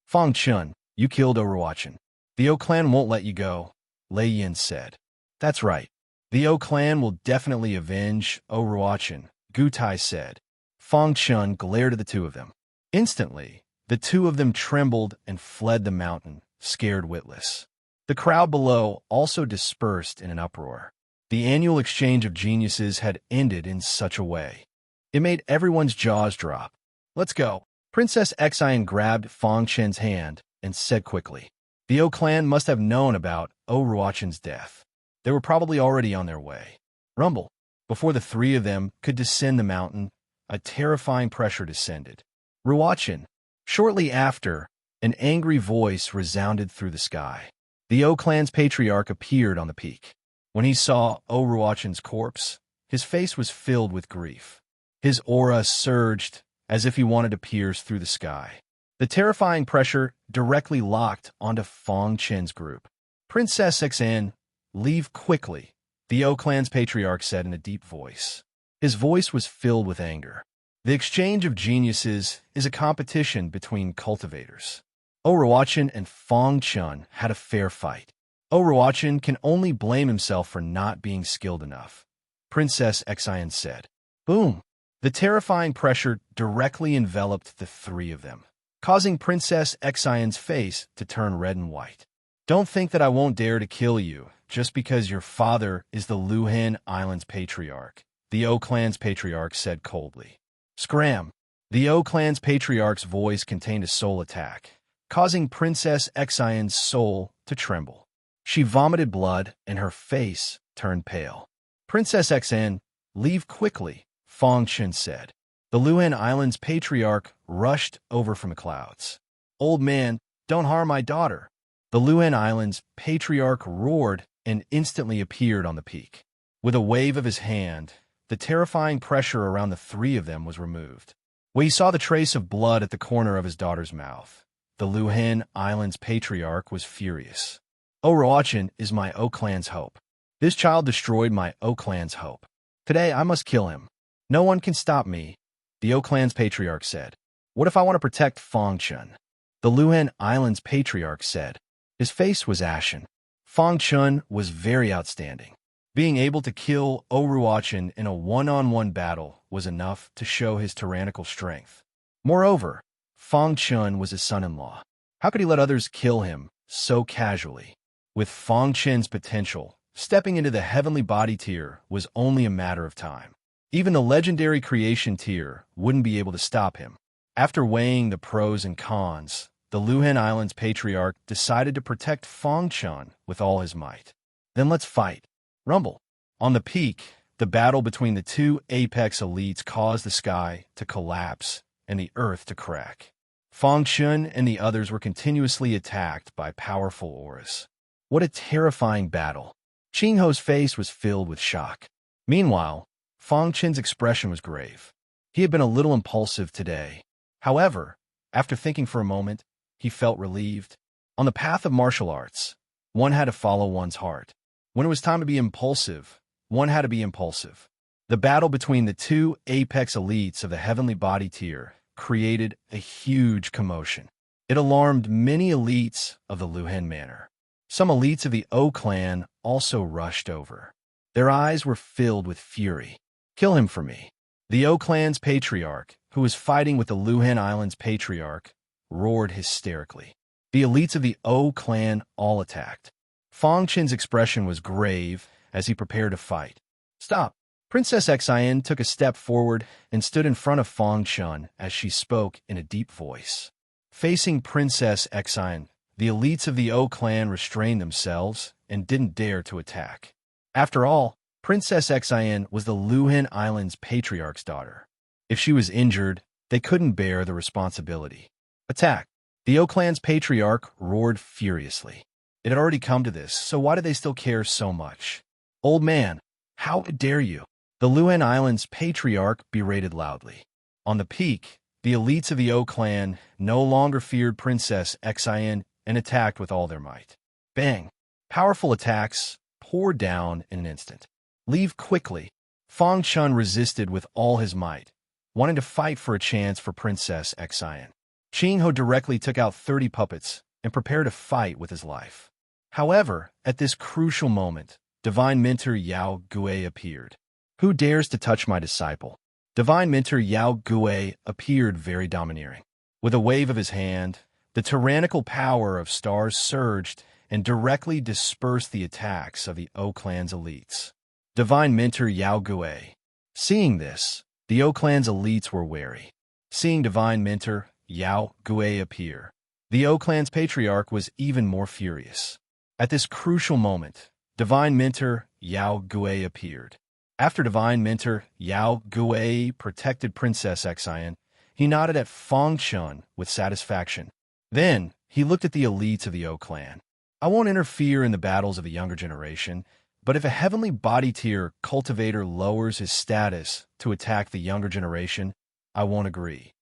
Fong Chun, you killed Ruochen. The O clan won't let you go, Lei Yin said. That's right. The O clan will definitely avenge Ruochen, Gu Tai said. Fong Chun glared at the two of them. Instantly, the two of them trembled and fled the mountain, scared witless. The crowd below also dispersed in an uproar. The annual exchange of geniuses had ended in such a way. It made everyone's jaws drop. Let's go. Princess Xian grabbed Fong Chen's hand and said quickly. The O clan must have known about Ruochen's death. They were probably already on their way. Rumble. Before the 3 of them could descend the mountain, a terrifying pressure descended. Ruochen. Shortly after, an angry voice resounded through the sky. The O clan's patriarch appeared on the peak. When he saw O Ruachan's corpse, his face was filled with grief. His aura surged as if he wanted to pierce through the sky. The terrifying pressure directly locked onto Fong Chen's group. Princess Xan, leave quickly, the O clan's patriarch said in a deep voice. His voice was filled with anger. The exchange of geniuses is a competition between cultivators. O Ruachan and Fong Chun had a fair fight. O Ruachan can only blame himself for not being skilled enough, Princess Xan said. Boom! The terrifying pressure directly enveloped the three of them, causing Princess Xan's face to turn red and white. Don't think that I won't dare to kill you just because your father is the Luhan Island's patriarch, the O clan's patriarch said coldly. Scram! The O clan's patriarch's voice contained a soul attack, causing Princess Xan's soul to tremble. She vomited blood and her face turned pale. Princess Xan, leave quickly, Fong Chen said. The Luhan Island's patriarch rushed over from the clouds. Old man, don't harm my daughter. The Luhan Island's patriarch roared and instantly appeared on the peak. With a wave of his hand, the terrifying pressure around the three of them was removed. When he saw the trace of blood at the corner of his daughter's mouth, the Luhan Island's patriarch was furious. O Ruachan is my O clan's hope. This child destroyed my O clan's hope. Today I must kill him. No one can stop me, the O clan's patriarch said. What if I want to protect Fong Chun? The Luhan Island's patriarch said. His face was ashen. Fong Chun was very outstanding. Being able to kill O Ruachan in a one-on-one battle was enough to show his tyrannical strength. Moreover, Fong Chun was his son-in-law. How could he let others kill him so casually? With Fong Chen's potential, stepping into the heavenly body tier was only a matter of time. Even the legendary creation tier wouldn't be able to stop him. After weighing the pros and cons, the Luhan Island's patriarch decided to protect Fong Chun with all his might. Then let's fight. Rumble. On the peak, the battle between the two apex elites caused the sky to collapse and the earth to crack. Fong Chun and the others were continuously attacked by powerful auras. What a terrifying battle. Qing Ho's face was filled with shock. Meanwhile, Fong Chen's expression was grave. He had been a little impulsive today. However, after thinking for a moment, he felt relieved. On the path of martial arts, one had to follow one's heart. When it was time to be impulsive, one had to be impulsive. The battle between the two apex elites of the heavenly body tier created a huge commotion. It alarmed many elites of the Luhan Manor. Some elites of the O clan also rushed over. Their eyes were filled with fury. Kill him for me. The O clan's patriarch, who was fighting with the Luhan Island's patriarch, roared hysterically. The elites of the O clan all attacked. Fong Chen's expression was grave as he prepared to fight. Stop! Princess Xan took a step forward and stood in front of Fong Chun as she spoke in a deep voice. Facing Princess Xan, the elites of the O clan restrained themselves and didn't dare to attack. After all, Princess Xan was the Luhan Island's patriarch's daughter. If she was injured, they couldn't bear the responsibility. Attack! The O clan's patriarch roared furiously. It had already come to this, so why did they still care so much? Old man, how dare you? The Luhan Island's patriarch berated loudly. On the peak, the elites of the O clan no longer feared Princess Xan and attacked with all their might. Bang! Powerful attacks poured down in an instant. Leave quickly. Fong Chun resisted with all his might, wanting to fight for a chance for Princess Xan. Qing Ho directly took out 30 puppets and prepared to fight with his life. However, at this crucial moment, Divine Mentor Yao Gui appeared. Who dares to touch my disciple? Divine Mentor Yao Gui appeared very domineering. With a wave of his hand, the tyrannical power of stars surged and directly dispersed the attacks of the O clan's elites. Divine Mentor Yao Gui. Seeing this, the O clan's elites were wary. Seeing Divine Mentor Yao Gui appear, the O clan's patriarch was even more furious. At this crucial moment, Divine Mentor Yao Gui appeared. After Divine Mentor Yao Gui protected Princess Xan, he nodded at Fong Chun with satisfaction. Then, he looked at the elites of the O clan. I won't interfere in the battles of the younger generation, but if a heavenly body tier cultivator lowers his status to attack the younger generation, I won't agree.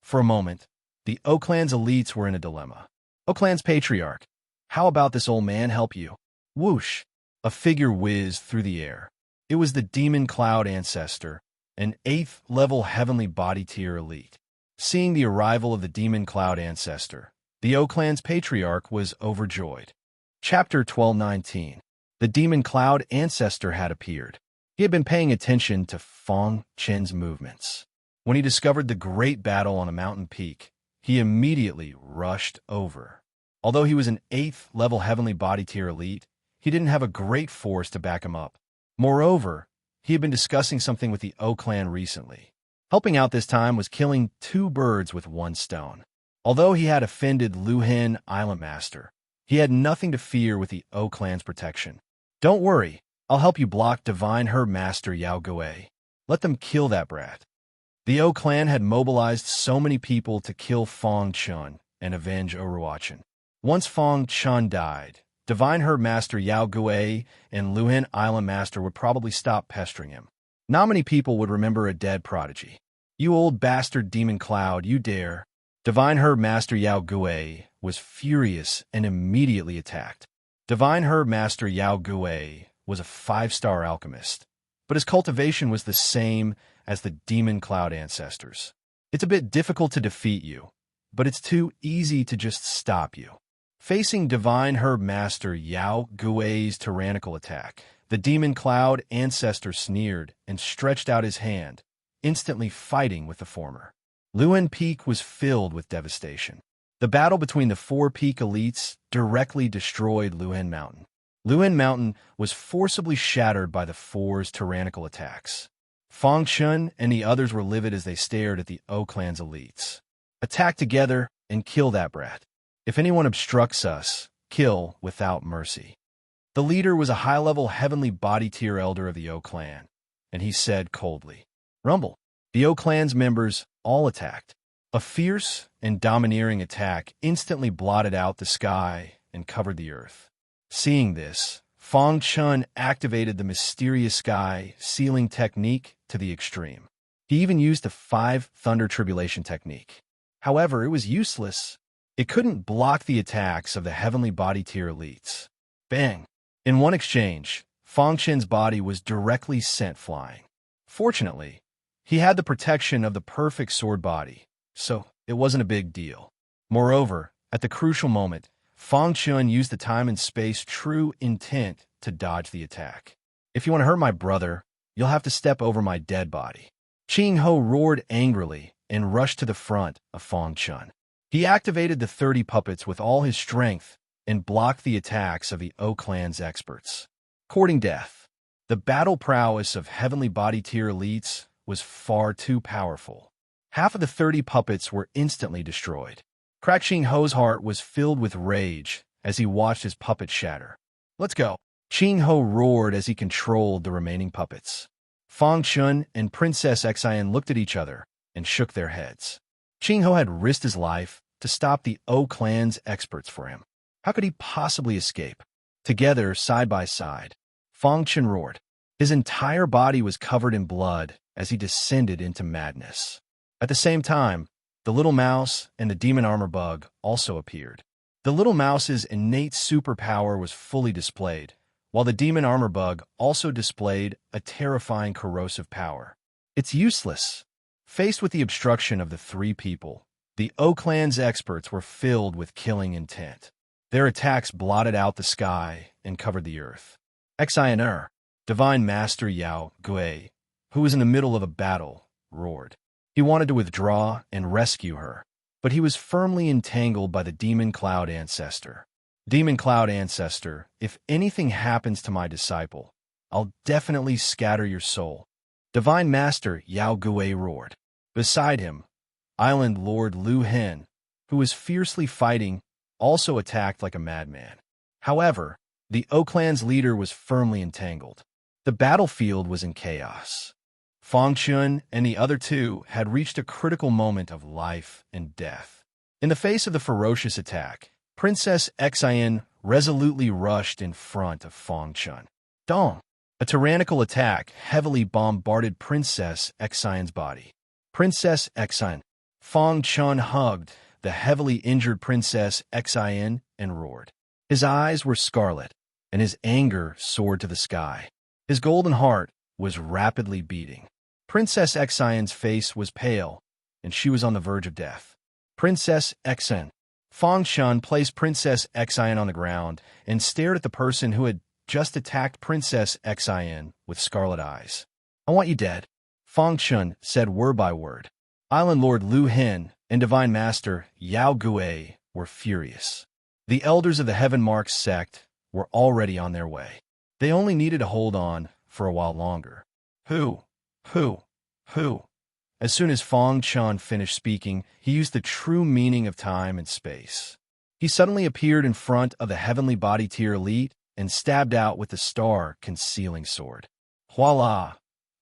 For a moment, the Oakland's elites were in a dilemma. Oakland's patriarch, how about this old man help you? Whoosh! A figure whizzed through the air. It was the Demon Cloud Ancestor, an 8th-level heavenly body tier elite. Seeing the arrival of the Demon Cloud Ancestor, the Oakland's patriarch was overjoyed. Chapter 1219. The Demon Cloud Ancestor had appeared. He had been paying attention to Fong Chen's movements. When he discovered the great battle on a mountain peak, he immediately rushed over. Although he was an 8th-level heavenly body tier elite, he didn't have a great force to back him up. Moreover, he had been discussing something with the O clan recently. Helping out this time was killing 2 birds with 1 stone. Although he had offended Luhen Island Master, he had nothing to fear with the O clan's protection. Don't worry, I'll help you block Divine Herb Master Yao Gui. Let them kill that brat. The O clan had mobilized so many people to kill Fong Chun and avenge Oruachan. Once Fong Chun died, Divine Herb Master Yao Gui and Luhen Island Master would probably stop pestering him. Not many people would remember a dead prodigy. You old bastard Demon Cloud, you dare. Divine Herb Master Yao Gui was furious and immediately attacked. Divine Herb Master Yao Gui was a 5-star alchemist, but his cultivation was the same as the Demon Cloud Ancestors. It's a bit difficult to defeat you, but it's too easy to just stop you. Facing Divine Herb Master Yao Gui's tyrannical attack, the Demon Cloud Ancestor sneered and stretched out his hand, instantly fighting with the former. Luan Peak was filled with devastation. The battle between the 4 peak elites directly destroyed Luan Mountain. Luan Mountain was forcibly shattered by the 4's tyrannical attacks. Fong Chun and the others were livid as they stared at the O clan's elites. Attack together and kill that brat. If anyone obstructs us, kill without mercy. The leader was a high-level heavenly body tier elder of the O clan, and he said coldly, "Rumble." The O clan's members all attacked. A fierce and domineering attack instantly blotted out the sky and covered the earth. Seeing this, Fong Chun activated the mysterious sky sealing technique to the extreme. He even used the 5 Thunder Tribulation technique. However, it was useless. It couldn't block the attacks of the heavenly body tier elites. Bang! In one exchange, Fong Chen's body was directly sent flying. Fortunately, he had the protection of the perfect sword body, so it wasn't a big deal. Moreover, at the crucial moment, Fong Chun used the time and space true intent to dodge the attack. If you want to hurt my brother, you'll have to step over my dead body. Ching Ho roared angrily and rushed to the front of Fong Chun. He activated the 30 puppets with all his strength and blocked the attacks of the O clan's experts. Courting death. The battle prowess of heavenly body tier elites was far too powerful. Half of the 30 puppets were instantly destroyed. Crack Ching Ho's heart was filled with rage as he watched his puppet shatter. Let's go. Ching Ho roared as he controlled the remaining puppets. Fong Chun and Princess Xian looked at each other and shook their heads. Ching Ho had risked his life to stop the O clan's experts for him. How could he possibly escape? Together, side by side, Fong Chun roared. His entire body was covered in blood as he descended into madness. At the same time, the little mouse and the demon armor bug also appeared. The little mouse's innate superpower was fully displayed, while the demon armor bug also displayed a terrifying corrosive power. It's useless. Faced with the obstruction of the 3 people, the O clan's experts were filled with killing intent. Their attacks blotted out the sky and covered the earth. Xian, Divine Master Yao Gui, who was in the middle of a battle, roared. He wanted to withdraw and rescue her, but he was firmly entangled by the Demon Cloud Ancestor. Demon Cloud Ancestor, if anything happens to my disciple, I'll definitely scatter your soul. Divine Master Yao Gui roared. Beside him, Island Lord Lu Hen, who was fiercely fighting, also attacked like a madman. However, the O clan's leader was firmly entangled. The battlefield was in chaos. Fong Chun and the other 2 had reached a critical moment of life and death. In the face of the ferocious attack, Princess Xian resolutely rushed in front of Fong Chun. Dong! A tyrannical attack heavily bombarded Princess Xian's body. Princess Xian. Fong Chun hugged the heavily injured Princess Xian and roared. His eyes were scarlet, and his anger soared to the sky. His golden heart was rapidly beating. Princess Xian's face was pale, and she was on the verge of death. Princess Xian. Fong Chun placed Princess Xian on the ground and stared at the person who had just attacked Princess Xian with scarlet eyes. I want you dead, Fong Chun said word by word. Island Lord Lu Hin and Divine Master Yao Gui were furious. The elders of the Heaven Marks sect were already on their way. They only needed to hold on for a while longer. Who? As soon as Fong Chun finished speaking, he used the true meaning of time and space. He suddenly appeared in front of the Heavenly Body Tier Elite and stabbed out with the star-concealing sword. Voila!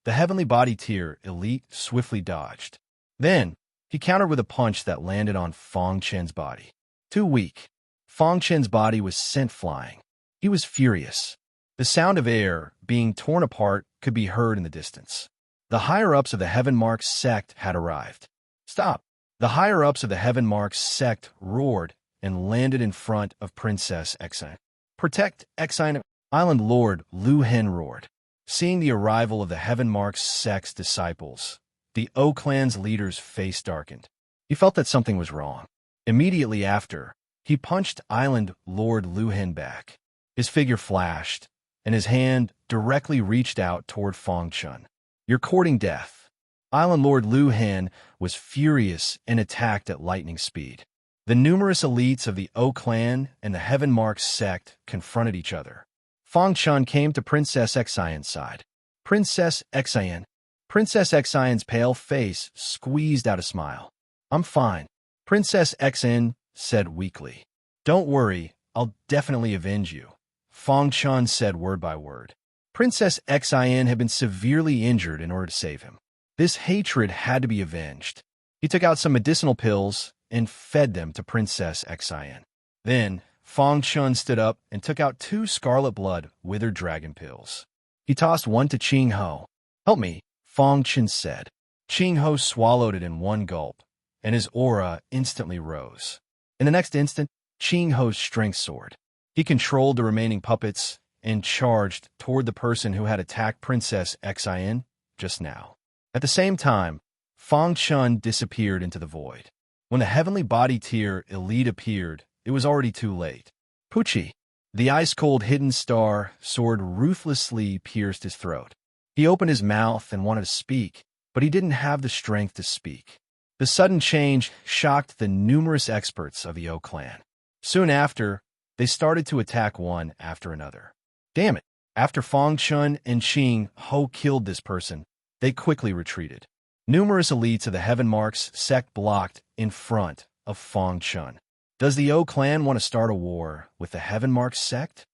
The Heavenly Body Tier Elite swiftly dodged. Then, he countered with a punch that landed on Fong Chen's body. Too weak. Fong Chen's body was sent flying. He was furious. The sound of air being torn apart could be heard in the distance. The higher-ups of the Heaven Marks sect had arrived. Stop! The higher-ups of the Heaven Marks sect roared and landed in front of Princess Xian. Protect Xian! Island Lord Lu Hin roared. Seeing the arrival of the Heaven Marks sect's disciples, the O clan's leader's face darkened. He felt that something was wrong. Immediately after, he punched Island Lord Lu Hin back. His figure flashed, and his hand directly reached out toward Fong Chun. You're courting death. Island Lord Lu Hin was furious and attacked at lightning speed. The numerous elites of the O clan and the Heaven Marks sect confronted each other. Fong Chun came to Princess Xian's side. Princess Xian. Princess Xian's pale face squeezed out a smile. I'm fine, Princess Xian said weakly. Don't worry, I'll definitely avenge you, Fong Chun said word by word. Princess Xian had been severely injured in order to save him. This hatred had to be avenged. He took out some medicinal pills and fed them to Princess Xian. Then, Fong Chun stood up and took out 2 scarlet blood withered dragon pills. He tossed one to Ching Ho. Help me, Fong Chun said. Ching Ho swallowed it in one gulp, and his aura instantly rose. In the next instant, Ching Ho's strength soared. He controlled the remaining puppets and charged toward the person who had attacked Princess Xian just now. At the same time, Fong Chun disappeared into the void. When the Heavenly Body Tier Elite appeared, it was already too late. Pucci, the ice-cold hidden star sword ruthlessly pierced his throat. He opened his mouth and wanted to speak, but he didn't have the strength to speak. The sudden change shocked the numerous experts of the O clan. Soon after, they started to attack one after another. Damn it! After Fong Chun and Ching Ho killed this person, they quickly retreated. Numerous elites of the Heaven Marks sect blocked in front of Fong Chun. Does the O clan want to start a war with the Heaven Marks sect?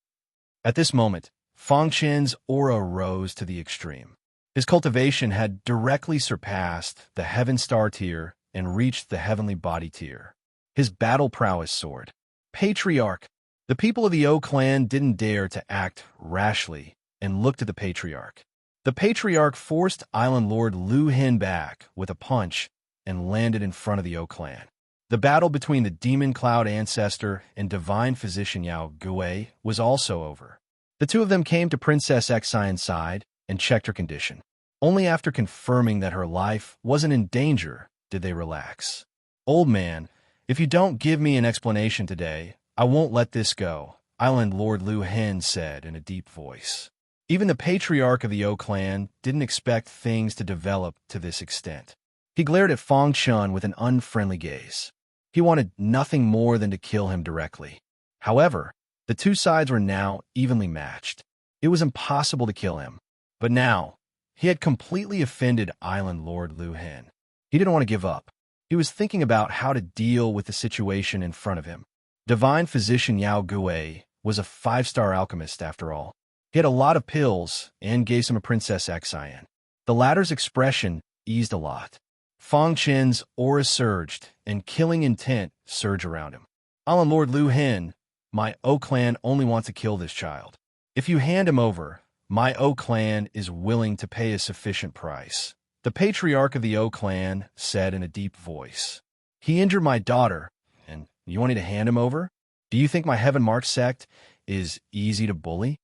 At this moment, Fong Chen's aura rose to the extreme. His cultivation had directly surpassed the Heaven Star tier and reached the Heavenly Body tier. His battle prowess soared. Patriarch! The people of the O clan didn't dare to act rashly and looked at the Patriarch. The Patriarch forced Island Lord Lu Hin back with a punch and landed in front of the O clan. The battle between the Demon Cloud Ancestor and Divine Physician Yao Gui was also over. The two of them came to Princess Xian's side and checked her condition. Only after confirming that her life wasn't in danger did they relax. Old man, if you don't give me an explanation today, I won't let this go, Island Lord Lu Hin said in a deep voice. Even the Patriarch of the O clan didn't expect things to develop to this extent. He glared at Fong Chun with an unfriendly gaze. He wanted nothing more than to kill him directly. However, the two sides were now evenly matched. It was impossible to kill him. But now, he had completely offended Island Lord Lu Hin. He didn't want to give up. He was thinking about how to deal with the situation in front of him. Divine Physician Yao Gui was a 5-star alchemist after all. He had a lot of pills and gave some to Princess Xian. The latter's expression eased a lot. Fong Chen's aura surged, and killing intent surged around him. Island Lord Lu Hin, My O clan only want to kill this child. If you hand him over, my O clan is willing to pay a sufficient price. The patriarch of the O clan said in a deep voice. He injured my daughter, and you want me to hand him over? Do you think my Heaven Mark sect is easy to bully?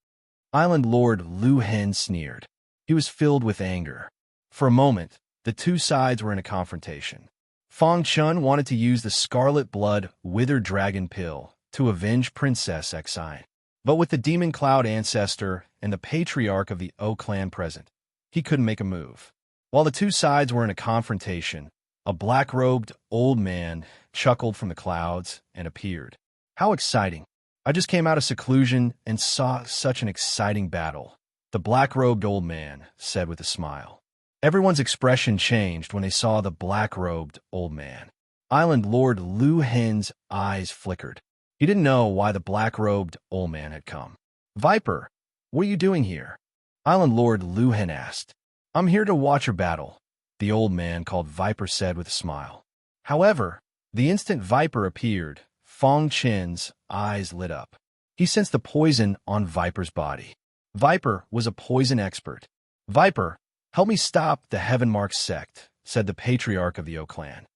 Island Lord Lu Hen sneered. He was filled with anger. For a moment, the two sides were in a confrontation. Fong Chun wanted to use the Scarlet Blood Withered Dragon Pill to avenge Princess Xine. But with the Demon Cloud ancestor and the patriarch of the O clan present, he couldn't make a move. While the two sides were in a confrontation, a black-robed old man chuckled from the clouds and appeared. How exciting! I just came out of seclusion and saw such an exciting battle, the black-robed old man said with a smile. Everyone's expression changed when they saw the black-robed old man. Island Lord Lu Hen's eyes flickered. He didn't know why the black-robed old man had come. Viper, what are you doing here? Island Lord Lu Hen asked. I'm here to watch your battle, the old man called Viper said with a smile. However, the instant Viper appeared, Fong Chen's eyes lit up. He sensed the poison on Viper's body. Viper was a poison expert. Viper, help me stop the Heaven Mark sect, said the patriarch of the O clan.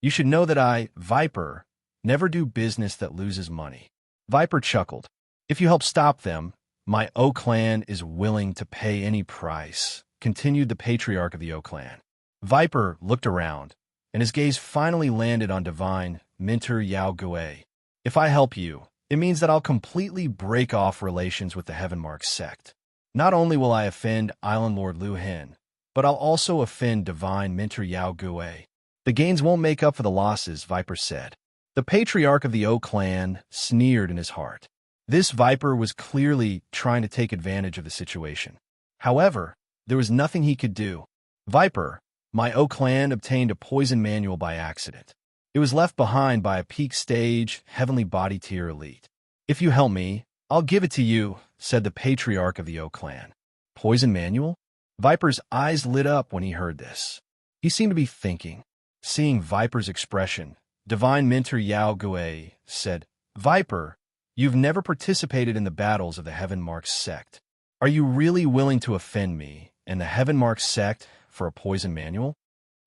You should know that I, Viper, never do business that loses money. Viper chuckled. If you help stop them, my O clan is willing to pay any price, continued the patriarch of the O clan. Viper looked around, and his gaze finally landed on divine Minter Yao Gui. If I help you, it means that I'll completely break off relations with the Heaven Mark sect. Not only will I offend Island Lord Lu Hen, but I'll also offend divine Minter Yao Gui. The gains won't make up for the losses, Viper said. The patriarch of the O clan sneered in his heart. This Viper was clearly trying to take advantage of the situation. However, there was nothing he could do. Viper, my O clan obtained a poison manual by accident. It was left behind by a peak stage, heavenly body tier elite. If you help me, I'll give it to you, said the patriarch of the O clan. Poison manual? Viper's eyes lit up when he heard this. He seemed to be thinking. Seeing Viper's expression, divine Minter Yao Gui said, Viper, you've never participated in the battles of the Heaven Mark sect. Are you really willing to offend me and the Heaven Mark sect for a poison manual?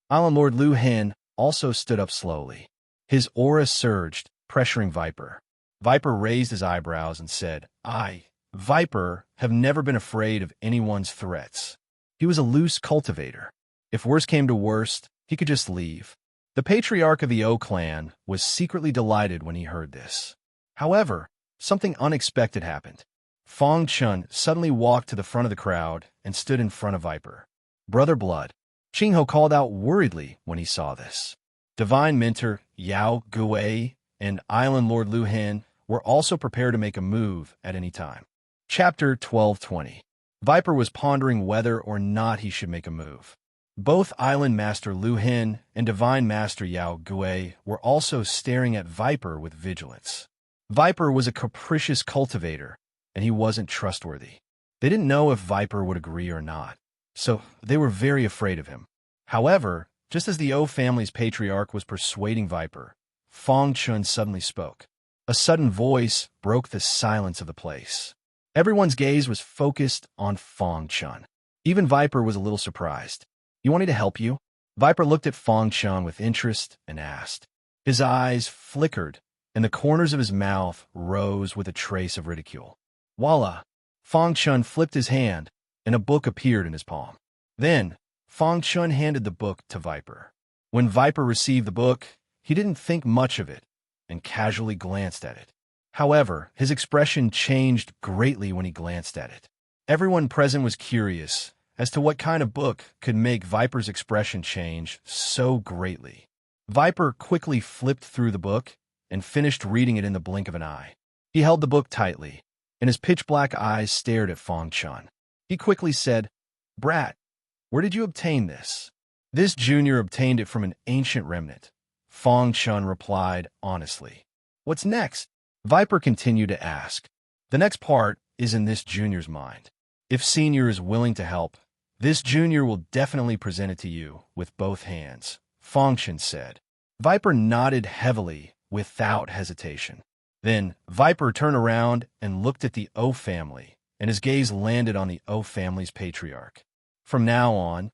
Island Lord Lu Hen also stood up slowly. His aura surged, pressuring Viper. Viper raised his eyebrows and said, I, Viper, have never been afraid of anyone's threats. He was a loose cultivator. If worse came to worst, he could just leave. The patriarch of the O clan was secretly delighted when he heard this. However, something unexpected happened. Fong Chun suddenly walked to the front of the crowd and stood in front of Viper. Brother Blood. Qingho called out worriedly when he saw this. Divine Minter Yao Gui and Island Lord Lu Hen were also prepared to make a move at any time. Chapter 1220. Viper was pondering whether or not he should make a move. Both Island Master Lu Hen and Divine Master Yao Gui were also staring at Viper with vigilance. Viper was a capricious cultivator, and he wasn't trustworthy. They didn't know if Viper would agree or not, so they were very afraid of him. However, just as the O family's patriarch was persuading Viper, Fong Chun suddenly spoke. A sudden voice broke the silence of the place. Everyone's gaze was focused on Fong Chun. Even Viper was a little surprised. You want me to help you? Viper looked at Fong Chun with interest and asked. His eyes flickered, and the corners of his mouth rose with a trace of ridicule. Voila! Fong Chun flipped his hand, and a book appeared in his palm. Then, Fong Chun handed the book to Viper. When Viper received the book, he didn't think much of it and casually glanced at it. However, his expression changed greatly when he glanced at it. Everyone present was curious as to what kind of book could make Viper's expression change so greatly. Viper quickly flipped through the book and finished reading it in the blink of an eye. He held the book tightly, and his pitch-black eyes stared at Fong Chun. He quickly said, Brat, where did you obtain this? This junior obtained it from an ancient remnant. Fong Chun replied honestly. What's next? Viper continued to ask. The next part is in this junior's mind. If senior is willing to help, this junior will definitely present it to you with both hands, Fong Chun said. Viper nodded heavily without hesitation. Then Viper turned around and looked at the O family, and his gaze landed on the O family's patriarch. From now on,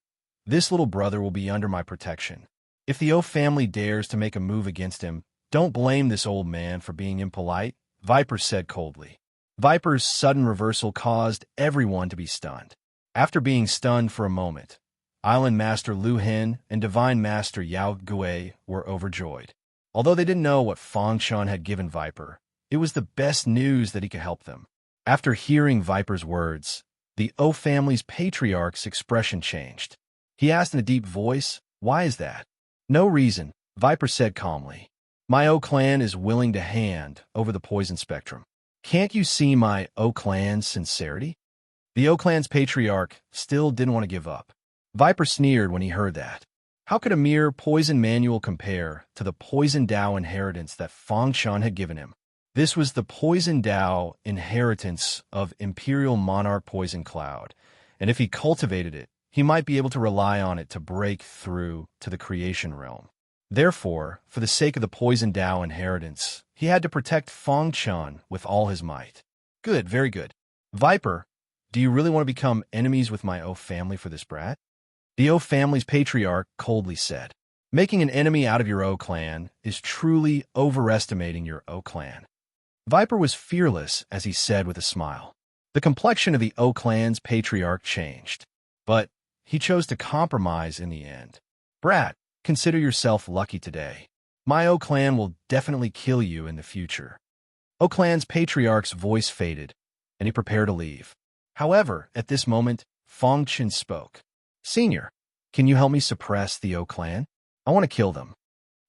this little brother will be under my protection. If the O family dares to make a move against him, don't blame this old man for being impolite, Viper said coldly. Viper's sudden reversal caused everyone to be stunned. After being stunned for a moment, Island Master Lu Hen and Divine Master Yao Gui were overjoyed. Although they didn't know what Fang Chun had given Viper, it was the best news that he could help them. After hearing Viper's words, the O family's patriarch's expression changed. He asked in a deep voice, "Why is that?" "No reason," Viper said calmly. "My O clan is willing to hand over the poison spectrum. Can't you see my O clan's sincerity?" The O clan's patriarch still didn't want to give up. Viper sneered when he heard that. How could a mere poison manual compare to the poison Dao inheritance that Fang Chun had given him? This was the poison Dao inheritance of Imperial Monarch Poison Cloud, and if he cultivated it, he might be able to rely on it to break through to the creation realm. Therefore, for the sake of the poison Dao inheritance, he had to protect Fang Chun with all his might. Good, very good. Viper, do you really want to become enemies with my O family for this brat? The O family's patriarch coldly said. Making an enemy out of your O clan is truly overestimating your O clan. Viper was fearless as he said with a smile. The complexion of the O clan's patriarch changed, but he chose to compromise in the end. Brat, consider yourself lucky today. My O clan will definitely kill you in the future. O clan's patriarch's voice faded, and he prepared to leave. However, at this moment, Fang Chun spoke. Senior, can you help me suppress the O clan? I want to kill them.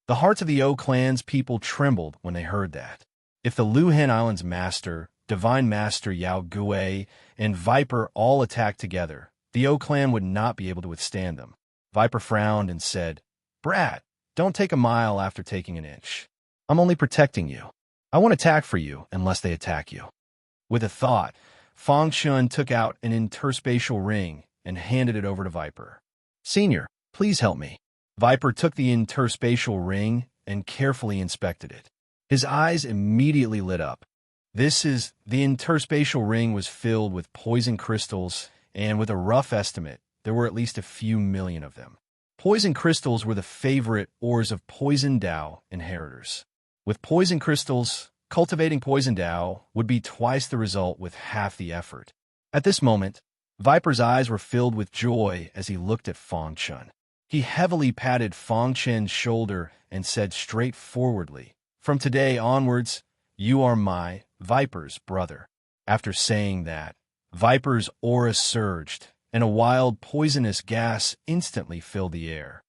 The hearts of the O clan's people trembled when they heard that. If the Lu Hen Island's master, Divine Master Yao Gui, and Viper all attacked together, the O clan would not be able to withstand them. Viper frowned and said, Brat, don't take a mile after taking an inch. I'm only protecting you. I won't attack for you unless they attack you. With a thought, Fang Chun took out an interspatial ring and handed it over to Viper. Senior, please help me. Viper took the interspatial ring and carefully inspected it. His eyes immediately lit up. The interspatial ring was filled with poison crystals, and with a rough estimate, there were at least a few million of them. Poison crystals were the favorite ores of poison Dao inheritors. With poison crystals, cultivating poison Dao would be twice the result with half the effort. At this moment, Viper's eyes were filled with joy as he looked at Fang Chun. He heavily patted Fang Chun's shoulder and said straightforwardly, From today onwards, you are my, Viper's, brother. After saying that, Viper's aura surged, and a wild, poisonous gas instantly filled the air.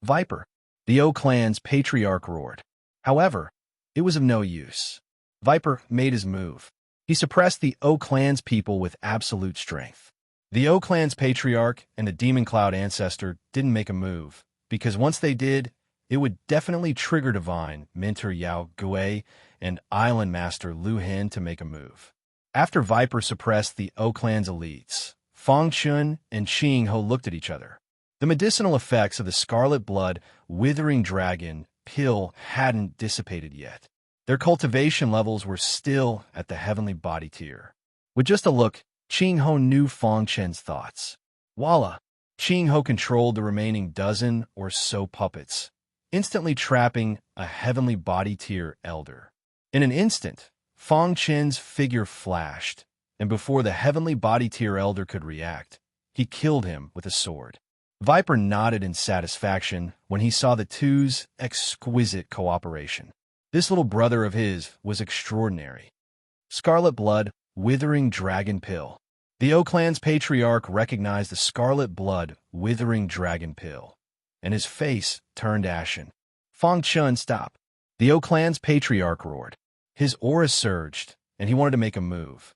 Viper, the O clan's patriarch roared. However, it was of no use. Viper made his move. He suppressed the O clan's people with absolute strength. The O clan's patriarch and the Demon Cloud ancestor didn't make a move, because once they did, it would definitely trigger Divine Mentor Yao Gui and Island Master Lu Hen to make a move. After Viper suppressed the O clan's elites, Fang Chun and Qing Ho looked at each other. The medicinal effects of the Scarlet Blood Withering Dragon pill hadn't dissipated yet. Their cultivation levels were still at the heavenly body tier. With just a look, Qing Ho knew Fang Chun's thoughts. Voila! Qing Ho controlled the remaining dozen or so puppets, instantly trapping a heavenly body tier elder. In an instant, Fang Chun's figure flashed, and before the heavenly body tier elder could react, he killed him with a sword. Viper nodded in satisfaction when he saw the two's exquisite cooperation. This little brother of his was extraordinary. Scarlet Blood Withering Dragon Pill. The O clan's patriarch recognized the Scarlet Blood Withering Dragon Pill, and his face turned ashen. Fang Chun, stop! The O clan's patriarch roared. His aura surged, and he wanted to make a move.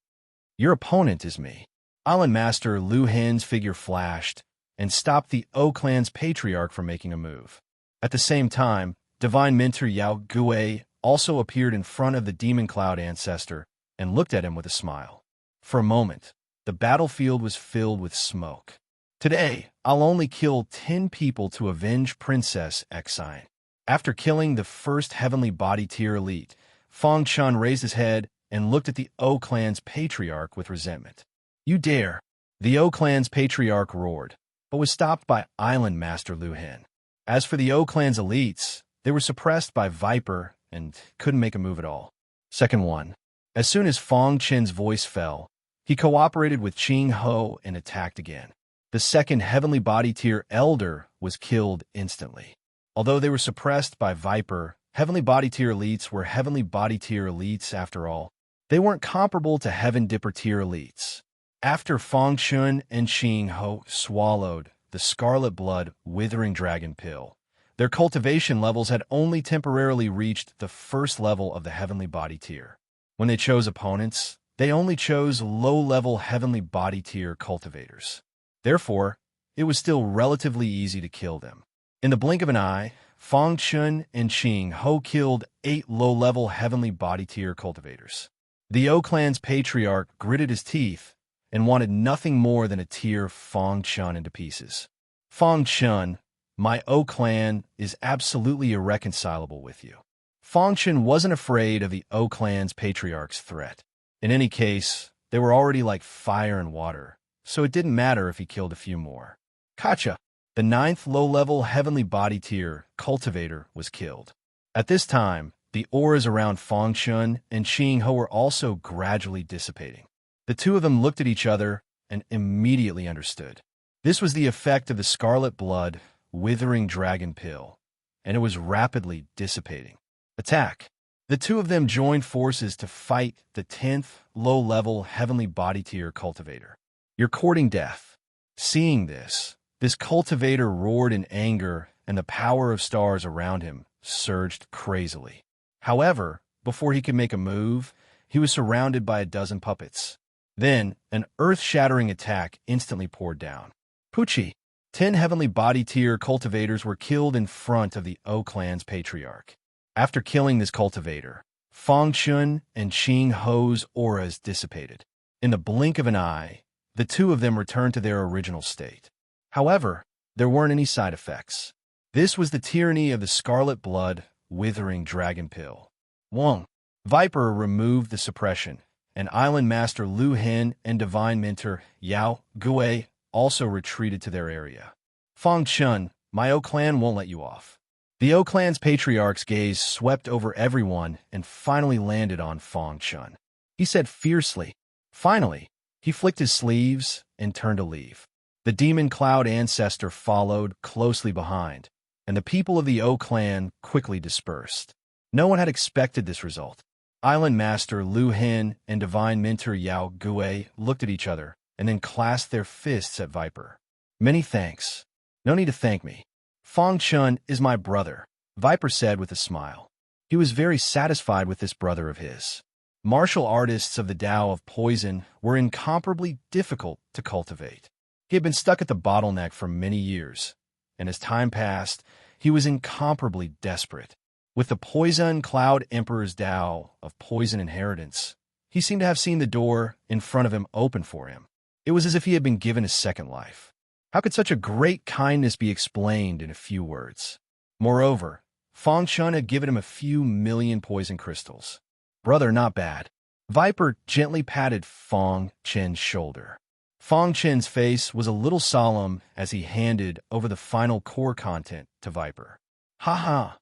Your opponent is me. Island Master Lu Hen's figure flashed and stopped the O clan's patriarch from making a move. At the same time, Divine Mentor Yao Gui also appeared in front of the Demon Cloud ancestor and looked at him with a smile. For a moment, the battlefield was filled with smoke. Today, I'll only kill 10 people to avenge Princess Exine. After killing the first heavenly body tier elite, Fong Chun raised his head and looked at the O clan's patriarch with resentment. "You dare!" The O clan's patriarch roared, but was stopped by Island Master Lu Hen. As for the O clan's elites, they were suppressed by Viper and couldn't make a move at all. Second one. As soon as Fong Chen's voice fell, he cooperated with Ching Ho and attacked again. The second Heavenly Body Tier Elder was killed instantly. Although they were suppressed by Viper, Heavenly Body Tier elites were Heavenly Body Tier elites after all. They weren't comparable to Heaven Dipper Tier elites. After Fong Chun and Ching Ho swallowed the Scarlet Blood Withering Dragon Pill, their cultivation levels had only temporarily reached the first level of the Heavenly Body Tier. When they chose opponents, they only chose low-level Heavenly Body Tier cultivators. Therefore, it was still relatively easy to kill them. In the blink of an eye, Fong Chun and Ching Ho killed 8 low-level Heavenly Body Tier cultivators. The O clan's patriarch gritted his teeth and wanted nothing more than to tear Fong Chun into pieces. "Fong Chun, my O clan is absolutely irreconcilable with you." Fong Chun wasn't afraid of the O clan's patriarch's threat. In any case, they were already like fire and water, so it didn't matter if he killed a few more. Kacha, the 9th low-level Heavenly Body Tier cultivator, was killed. At this time, the auras around Fong Chun and Ching Ho were also gradually dissipating. The two of them looked at each other and immediately understood. This was the effect of the Scarlet Blood Withering Dragon Pill, and it was rapidly dissipating. Attack! The two of them joined forces to fight the 10th low-level Heavenly Body Tier cultivator. "You're courting death." Seeing this cultivator roared in anger, and the power of stars around him surged crazily. However, before he could make a move, he was surrounded by a dozen puppets. Then, an earth-shattering attack instantly poured down. Pucci! 10 Heavenly Body Tier cultivators were killed in front of the O clan's patriarch. After killing this cultivator, Fong Chun and Ching Ho's auras dissipated. In the blink of an eye, the two of them returned to their original state. However, there weren't any side effects. This was the tyranny of the Scarlet Blood Withering Dragon Pill. Wong. Viper removed the suppression, and Island Master Lu Hen and Divine Mentor Yao Gui also retreated to their area. "Fong Chun, my O clan won't let you off." The O clan's patriarch's gaze swept over everyone and finally landed on Fong Chun. He said fiercely. Finally, he flicked his sleeves and turned to leave. The Demon Cloud Ancestor followed closely behind, and the people of the O clan quickly dispersed. No one had expected this result. Island Master Lu Hen and Divine Mentor Yao Gui looked at each other and then clasped their fists at Viper. "Many thanks. No need to thank me. Fong Chun is my brother," Viper said with a smile. He was very satisfied with this brother of his. Martial artists of the Tao of Poison were incomparably difficult to cultivate. He had been stuck at the bottleneck for many years, and as time passed, he was incomparably desperate. With the Poison Cloud Emperor's Tao of Poison inheritance, he seemed to have seen the door in front of him open for him. It was as if he had been given a second life. How could such a great kindness be explained in a few words? Moreover, Fong Chun had given him a few million poison crystals. "Brother, not bad." Viper gently patted Fong Chen's shoulder. Fong Chen's face was a little solemn as he handed over the final core content to Viper. "Ha ha.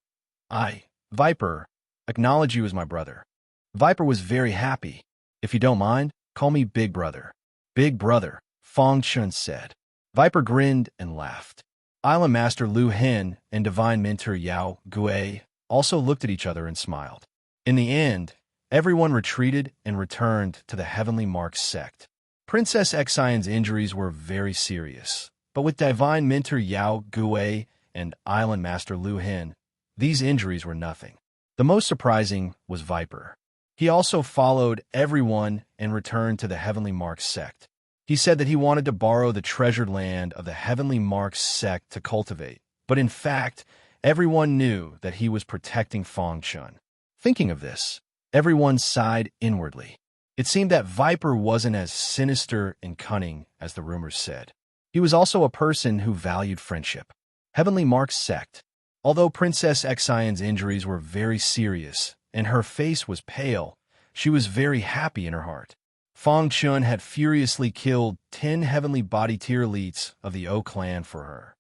Viper, acknowledge you as my brother." Viper was very happy. "If you don't mind, call me Big Brother." "Big Brother," Fong Chun said. Viper grinned and laughed. Island Master Lu Hen and Divine Mentor Yao Gui also looked at each other and smiled. In the end, everyone retreated and returned to the Heavenly Mark sect. Princess Xion's injuries were very serious, but with Divine Mentor Yao Gui and Island Master Lu Hen, these injuries were nothing. The most surprising was Viper. He also followed everyone and returned to the Heavenly Mark sect. He said that he wanted to borrow the treasured land of the Heavenly Mark sect to cultivate, but in fact, everyone knew that he was protecting Fong Chun. Thinking of this, everyone sighed inwardly. It seemed that Viper wasn't as sinister and cunning as the rumors said. He was also a person who valued friendship. Heavenly Mark's sect. Although Princess Xion's injuries were very serious and her face was pale. She was very happy in her heart. Fong Chun had furiously killed 10 heavenly body tier elites of the O clan for her.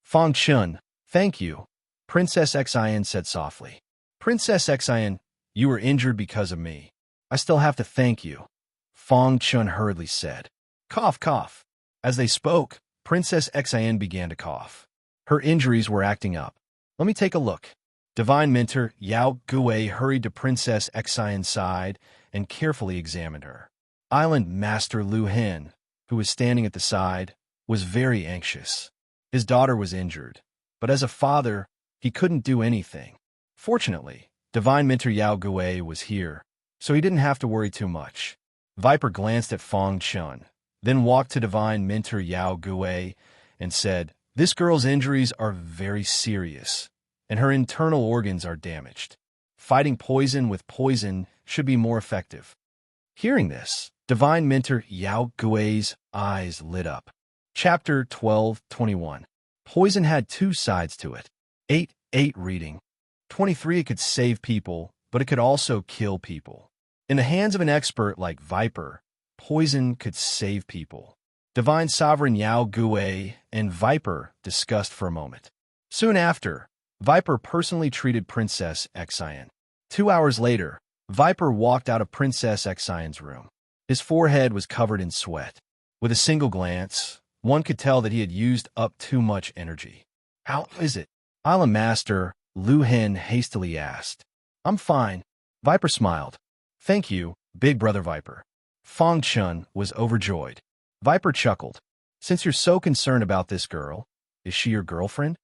Fong Chun, thank you, Princess Xian said softly. Princess Xian, you were injured because of me. I still have to thank you, Fong Chun hurriedly said. Cough, cough. As they spoke, Princess Xian began to cough. Her injuries were acting up. Let me take a look. Divine Mentor Yao Gui hurried to Princess Xian's side and carefully examined her. Island Master Lu Hen, who was standing at the side, was very anxious. His daughter was injured, but as a father, he couldn't do anything. Fortunately, Divine Mentor Yao Gui was here, so he didn't have to worry too much. Viper glanced at Fong Chun, then walked to Divine Mentor Yao Gui and said, "This girl's injuries are very serious, and her internal organs are damaged. Fighting poison with poison should be more effective." Hearing this, Divine Mentor Yao Gui's eyes lit up. Chapter 12:21. Poison had two sides to it. 8:8 reading. 23 It could save people, but it could also kill people. In the hands of an expert like Viper, poison could save people. Divine Sovereign Yao Gui and Viper discussed for a moment. Soon after, Viper personally treated Princess Xian. 2 hours later, Viper walked out of Princess Xian's room. His forehead was covered in sweat. With a single glance, one could tell that he had used up too much energy. How is it? Island Master Lu Hen hastily asked. I'm fine. Viper smiled. Thank you, Big Brother Viper. Fong Chun was overjoyed. Viper chuckled. Since you're so concerned about this girl, is she your girlfriend?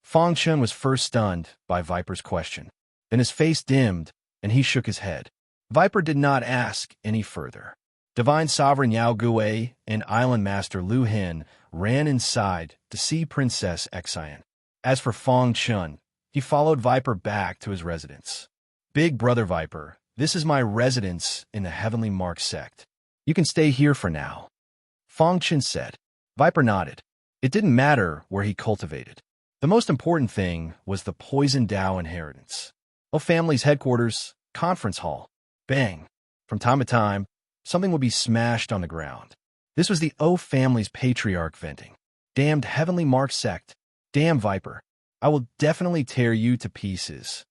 Fong Chun was first stunned by Viper's question. Then his face dimmed, and he shook his head. Viper did not ask any further. Divine Sovereign Yao Gui and Island Master Lu Hen ran inside to see Princess Xian. As for Fong Chun, he followed Viper back to his residence. Big Brother Viper, this is my residence in the Heavenly Mark sect. You can stay here for now, Fong Chun said. Viper nodded. It didn't matter where he cultivated. The most important thing was the Poison Dao inheritance. O family's headquarters, conference hall. Bang. From time to time, something would be smashed on the ground. This was the O family's patriarch venting. Damned Heavenly Mark sect. Damn Viper. I will definitely tear you to pieces.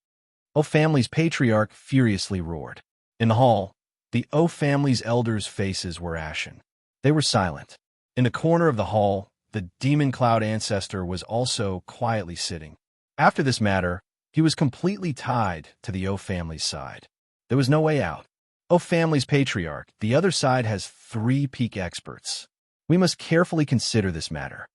O family's patriarch furiously roared. In the hall, the O family's elders' faces were ashen. They were silent. In the corner of the hall, the Demon Cloud ancestor was also quietly sitting. After this matter, he was completely tied to the O family's side. There was no way out. O family's patriarch, the other side has 3 peak experts. We must carefully consider this matter.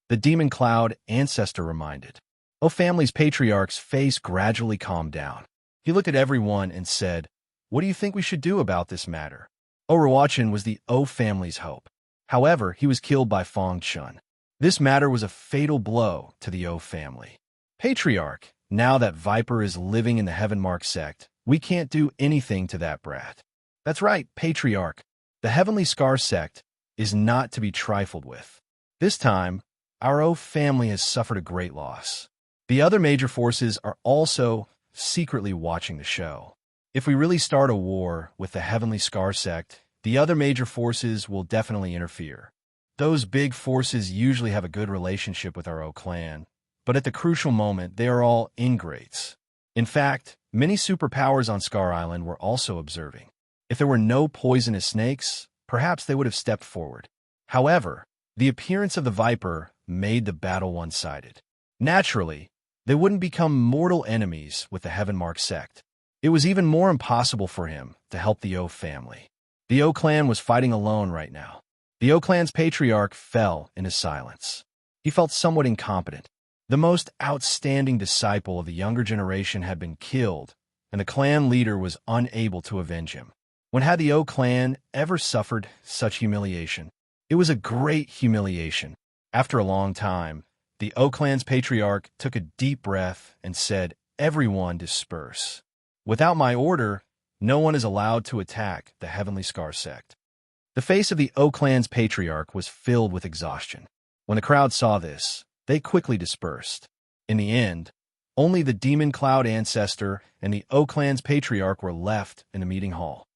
The Demon Cloud ancestor reminded. O family's patriarch's face gradually calmed down. He looked at everyone and said, What do you think we should do about this matter? Owawachin was the O family's hope. However, he was killed by Fong Chun. This matter was a fatal blow to the O family. Patriarch, now that Viper is living in the Heaven Mark sect, we can't do anything to that brat. That's right, Patriarch. The Heavenly Scar sect is not to be trifled with. This time, our O family has suffered a great loss. The other major forces are also secretly watching the show. If we really start a war with the Heavenly Scar sect, the other major forces will definitely interfere. Those big forces usually have a good relationship with our O clan, but at the crucial moment, they are all ingrates. In fact, many superpowers on Scar Island were also observing. If there were no poisonous snakes, perhaps they would have stepped forward. However, the appearance of the Viper made the battle one-sided. Naturally, they wouldn't become mortal enemies with the Heaven Mark sect. It was even more impossible for him to help the O family. The O clan was fighting alone right now. The O clan's patriarch fell into silence. He felt somewhat incompetent. The most outstanding disciple of the younger generation had been killed, and the clan leader was unable to avenge him. When had the O clan ever suffered such humiliation? It was a great humiliation. After a long time, the O clan's patriarch took a deep breath and said, Everyone disperse. Without my order, no one is allowed to attack the Heavenly Scar sect. The face of the O clan's patriarch was filled with exhaustion. When the crowd saw this, they quickly dispersed. In the end, Only the demon cloud ancestor and the O clan's patriarch were left in the meeting hall.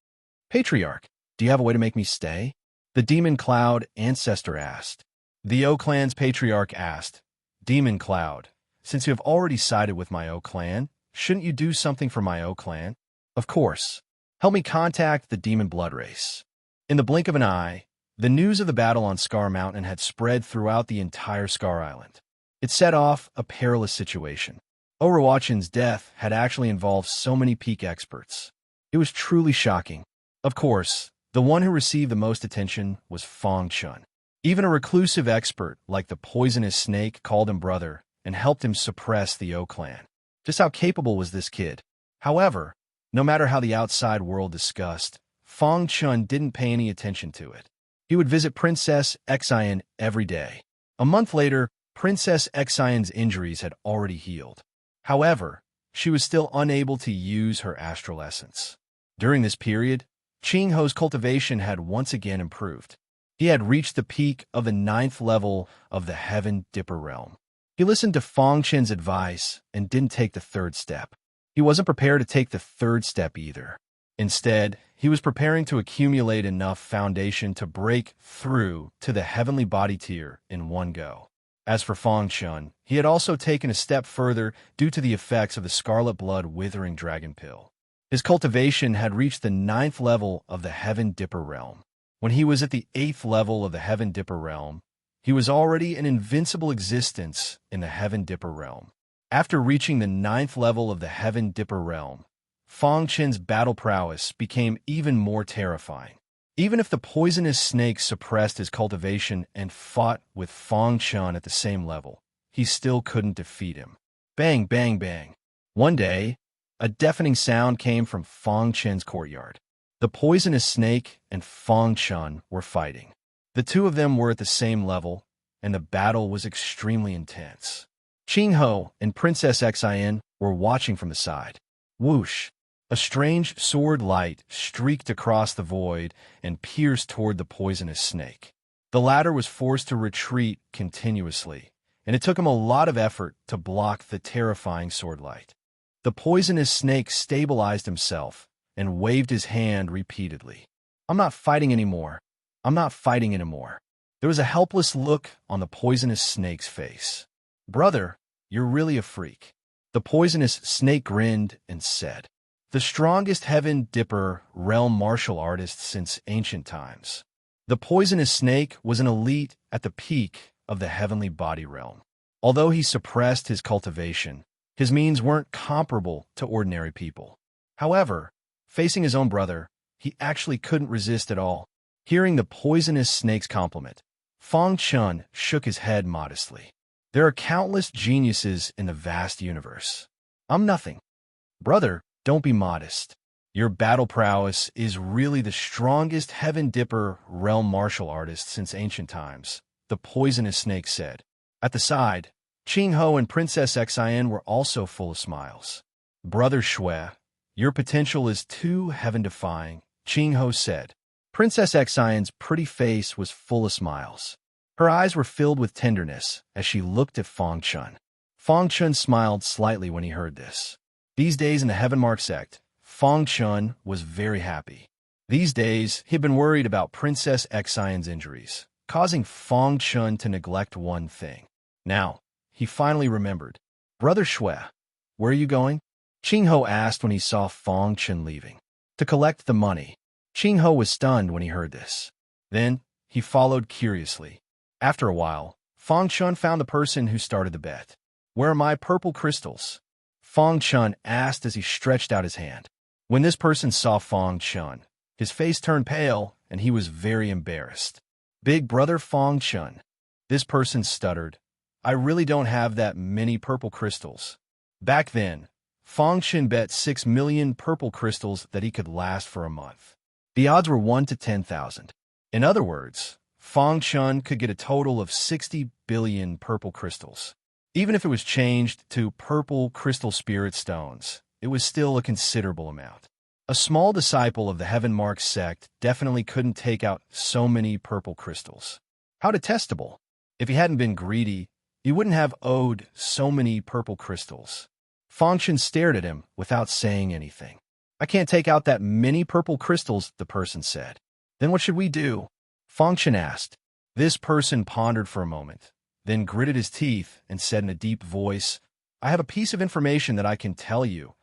Patriarch, do you have a way to make me stay? The demon cloud ancestor asked. The O clan's patriarch asked, Demon cloud, since you have already sided with my O clan, shouldn't you do something for my O clan? Of course. Help me contact the demon blood race. In the blink of an eye, the news of the battle on Scar Mountain had spread throughout the entire Scar Island. It set off a perilous situation. Overwatchin's death had actually involved so many peak experts. It was truly shocking. Of course, the one who received the most attention was Fong Chun. Even a reclusive expert like the poisonous snake called him brother and helped him suppress the O clan. Just how capable was this kid? However, no matter how the outside world discussed, Fong Chun didn't pay any attention to it. He would visit Princess Xian every day. A month later, Princess Xian's injuries had already healed. However, she was still unable to use her astral essence. During this period, Qing Ho's cultivation had once again improved. He had reached the peak of the 9th level of the Heaven Dipper realm. He listened to Fong Chen's advice and didn't take the 3rd step. He wasn't prepared to take the 3rd step either. Instead, he was preparing to accumulate enough foundation to break through to the heavenly body tier in one go. As for Fong Chun, he had also taken a step further due to the effects of the Scarlet Blood Withering Dragon Pill. His cultivation had reached the 9th level of the Heaven Dipper realm. When he was at the 8th level of the Heaven Dipper realm, he was already an invincible existence in the Heaven Dipper realm. After reaching the 9th level of the Heaven Dipper realm, Fong Chen's battle prowess became even more terrifying. Even if the poisonous snake suppressed his cultivation and fought with Fong Chun at the same level, he still couldn't defeat him. Bang, bang, bang. One day, a deafening sound came from Fong Chen's courtyard. The poisonous snake and Fong Chun were fighting. The two of them were at the same level, and the battle was extremely intense. Qing Ho and Princess Xian were watching from the side. Whoosh! A strange sword light streaked across the void and pierced toward the poisonous snake. The latter was forced to retreat continuously, and it took him a lot of effort to block the terrifying sword light. The poisonous snake stabilized himself and waved his hand repeatedly. I'm not fighting anymore. I'm not fighting anymore. There was a helpless look on the poisonous snake's face. Brother, you're really a freak. The poisonous snake grinned and said, the strongest Heaven Dipper realm martial artist since ancient times. The poisonous snake was an elite at the peak of the heavenly body realm. Although he suppressed his cultivation, his means weren't comparable to ordinary people. However, facing his own brother, he actually couldn't resist at all. Hearing the poisonous snake's compliment, Fong Chun shook his head modestly. There are countless geniuses in the vast universe. I'm nothing. Brother, don't be modest. Your battle prowess is really the strongest Heaven Dipper realm martial artist since ancient times, the poisonous snake said. At the side, Qing Ho and Princess Xian were also full of smiles. Brother Shui, your potential is too heaven-defying, Qing Ho said. Princess Xian's pretty face was full of smiles. Her eyes were filled with tenderness as she looked at Fong Chun. Fong Chun smiled slightly when he heard this. These days in the Heaven Mark sect, Fong Chun was very happy. These days, he had been worried about Princess Xian's injuries, causing Fong Chun to neglect one thing. Now, he finally remembered. Brother Shui, where are you going? Qing Ho asked when he saw Fong Chun leaving. To collect the money. Qing Ho was stunned when he heard this. Then, he followed curiously. After a while, Fong Chun found the person who started the bet. Where are my purple crystals? Fong Chun asked as he stretched out his hand. When this person saw Fong Chun, his face turned pale and he was very embarrassed. Big brother Fong Chun. This person stuttered. I really don't have that many purple crystals. Back then, Fong Chun bet 6 million purple crystals that he could last for a month. The odds were 1 to 10,000. In other words, Fong Chun could get a total of 60 billion purple crystals. Even if it was changed to purple crystal spirit stones, it was still a considerable amount. A small disciple of the Heaven Mark sect definitely couldn't take out so many purple crystals. How detestable! If he hadn't been greedy, he wouldn't have owed so many purple crystals. Fang Chen stared at him without saying anything. I can't take out that many purple crystals, the person said. Then what should we do? Fang Chen asked. This person pondered for a moment, then gritted his teeth and said in a deep voice, I have a piece of information that I can tell you,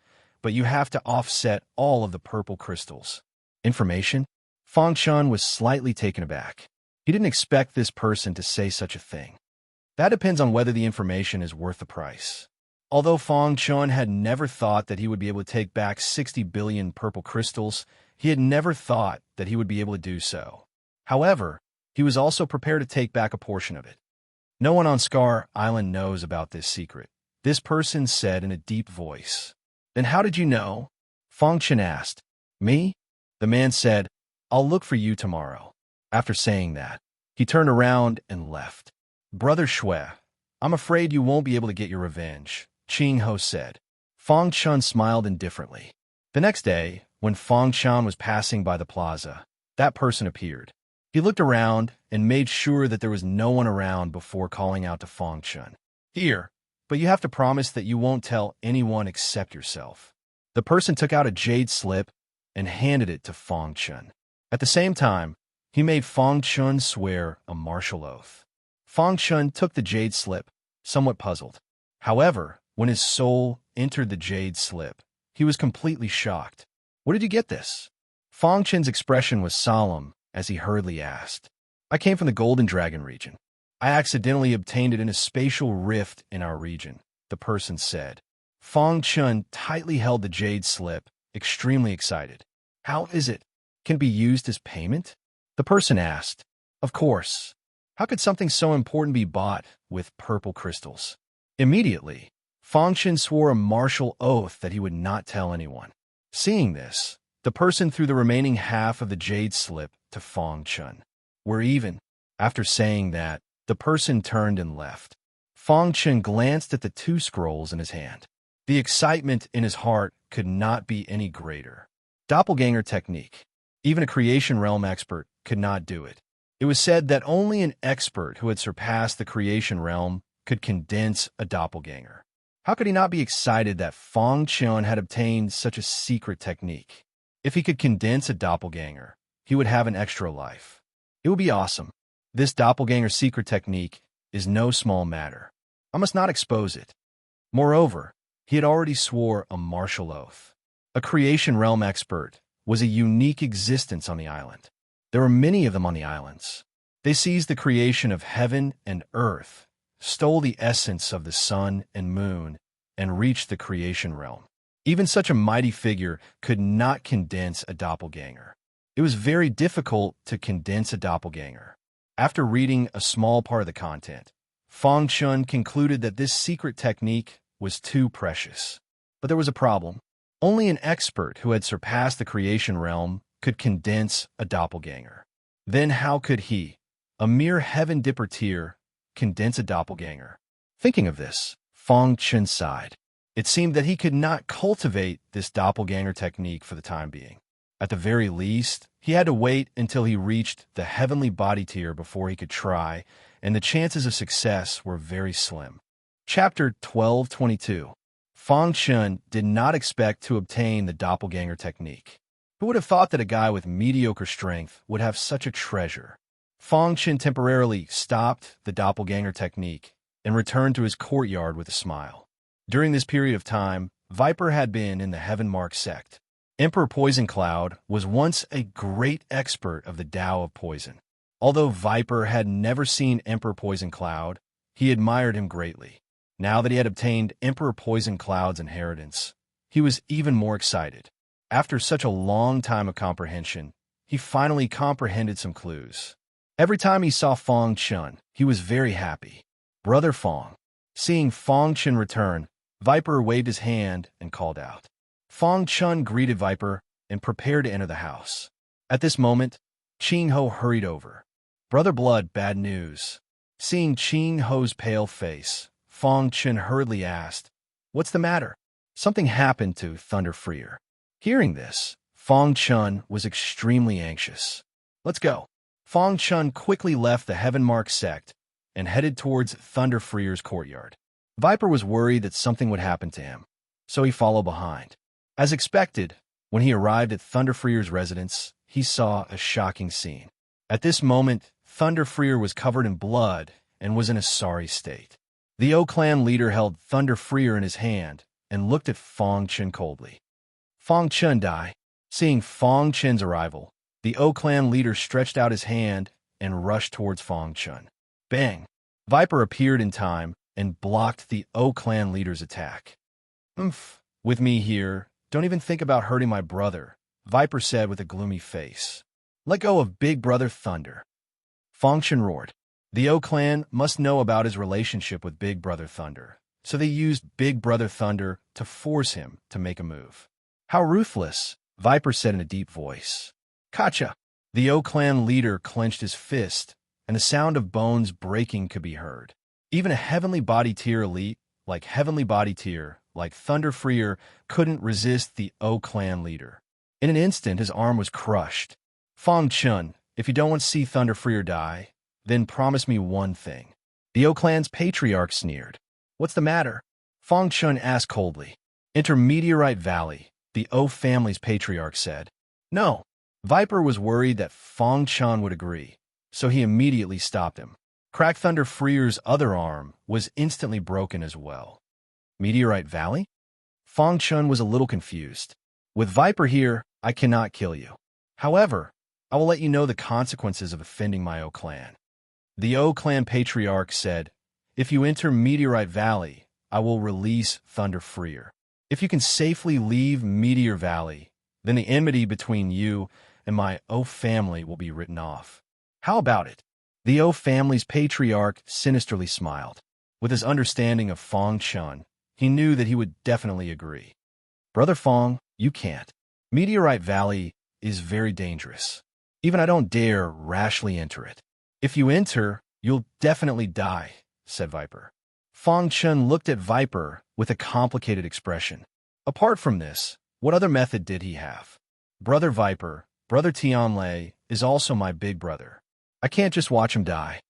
but you have to offset all of the purple crystals. Information? Fang Chen was slightly taken aback. He didn't expect this person to say such a thing. That depends on whether the information is worth the price. Although Fang Chen had never thought that he would be able to take back 60 billion purple crystals, he had never thought that he would be able to do so. However, he was also prepared to take back a portion of it. No one on Scar Island knows about this secret, this person said in a deep voice. Then how did you know? Fang Chen asked. Me? The man said, I'll look for you tomorrow. After saying that, he turned around and left. Brother Shui, I'm afraid you won't be able to get your revenge, Qing Ho said. Fang Chen smiled indifferently. The next day, when Fang Chen was passing by the plaza, that person appeared. He looked around and made sure that there was no one around before calling out to Fang Chen. Here, but you have to promise that you won't tell anyone except yourself. The person took out a jade slip and handed it to Fang Chen. At the same time, he made Fang Chen swear a martial oath. Fang Chen took the jade slip, somewhat puzzled. However, when his soul entered the jade slip, he was completely shocked. Where did you get this? Fang Chen's expression was solemn as he hurriedly asked. I came from the Golden Dragon region. I accidentally obtained it in a spatial rift in our region, the person said. Fang Chen tightly held the jade slip, extremely excited. How is it? Can it be used as payment? The person asked. Of course. How could something so important be bought with purple crystals? Immediately, Fang Chen swore a martial oath that he would not tell anyone. Seeing this, the person threw the remaining half of the jade slip to Fang Chen. We're even. After saying that, the person turned and left. Fang Chen glanced at the 2 scrolls in his hand. The excitement in his heart could not be any greater. Doppelganger technique. Even a creation realm expert could not do it. It was said that only an expert who had surpassed the creation realm could condense a doppelganger. How could he not be excited that Fang Chen had obtained such a secret technique? If he could condense a doppelganger, he would have an extra life. It would be awesome. This doppelganger secret technique is no small matter. I must not expose it. Moreover, he had already swore a martial oath. A creation realm expert was a unique existence on the island. There were many of them on the islands. They seized the creation of heaven and earth, stole the essence of the sun and moon, and reached the creation realm. Even such a mighty figure could not condense a doppelganger. It was very difficult to condense a doppelganger. After reading a small part of the content, Fang Chen concluded that this secret technique was too precious. But there was a problem. Only an expert who had surpassed the creation realm could condense a doppelganger. Then how could he, a mere heaven dipper tier, condense a doppelganger? Thinking of this, Fang Chen sighed. It seemed that he could not cultivate this doppelganger technique for the time being. At the very least, he had to wait until he reached the heavenly body tier before he could try, and the chances of success were very slim. Chapter 1222. Fang Chen did not expect to obtain the doppelganger technique. Who would have thought that a guy with mediocre strength would have such a treasure? Fang Chen temporarily stopped the doppelganger technique and returned to his courtyard with a smile. During this period of time, Viper had been in the Heaven Mark sect. Emperor Poison Cloud was once a great expert of the Tao of Poison. Although Viper had never seen Emperor Poison Cloud, he admired him greatly. Now that he had obtained Emperor Poison Cloud's inheritance, he was even more excited. After such a long time of comprehension, he finally comprehended some clues. Every time he saw Fang Chen, he was very happy. Brother Fang. Seeing Fang Chen return, Viper waved his hand and called out. Fang Chen greeted Viper and prepared to enter the house. At this moment, Qing Ho hurried over. Brother Blood, bad news. Seeing Qing Ho's pale face, Fang Chen hurriedly asked, What's the matter? Something happened to Thunder Freer. Hearing this, Fang Chen was extremely anxious. Let's go. Fang Chen quickly left the Heaven Mark sect and headed towards Thunder Freer's courtyard. Viper was worried that something would happen to him. so he followed behind. As expected, when he arrived at Thunderfreer's residence, he saw a shocking scene. At this moment, Thunderfreer was covered in blood and was in a sorry state. The O clan leader held Thunderfreer in his hand and looked at Fong Chen coldly. Fong Chen died. Seeing Fong Chen's arrival, the O clan leader stretched out his hand and rushed towards Fong Chen. Bang! Viper appeared in time and blocked the O clan leader's attack. With me here, don't even think about hurting my brother, Viper said with a gloomy face. Let go of Big Brother Thunder. Fong Chen roared. The O clan must know about his relationship with Big Brother Thunder, so they used Big Brother Thunder to force him to make a move. How ruthless, Viper said in a deep voice. Gotcha! The O clan leader clenched his fist, and the sound of bones breaking could be heard. Even a Heavenly Body Tier elite, like Thunderfreer, couldn't resist the O clan leader. In an instant, his arm was crushed. Fong Chen, if you don't want to see Thunderfreer die, then promise me one thing. The O clan's patriarch sneered. What's the matter? Fong Chen asked coldly. Enter Meteorite Valley, the O family's patriarch said. No. Viper was worried that Fong Chen would agree, so he immediately stopped him. Crack Thunderfreer's other arm was instantly broken as well. Meteorite Valley? Fong Chen was a little confused. With Viper here, I cannot kill you. However, I will let you know the consequences of offending my O clan. The O clan patriarch said, if you enter Meteorite Valley, I will release Thunderfreer. If you can safely leave Meteor Valley, then the enmity between you and my O family will be written off. How about it? The O family's patriarch sinisterly smiled. With his understanding of Fong Chen, he knew that he would definitely agree. Brother Fong, you can't. Meteorite Valley is very dangerous. Even I don't dare rashly enter it. If you enter, you'll definitely die, said Viper. Fong Chen looked at Viper with a complicated expression. Apart from this, what other method did he have? Brother Viper, Brother Tianlei, is also my big brother. I can't just watch him die.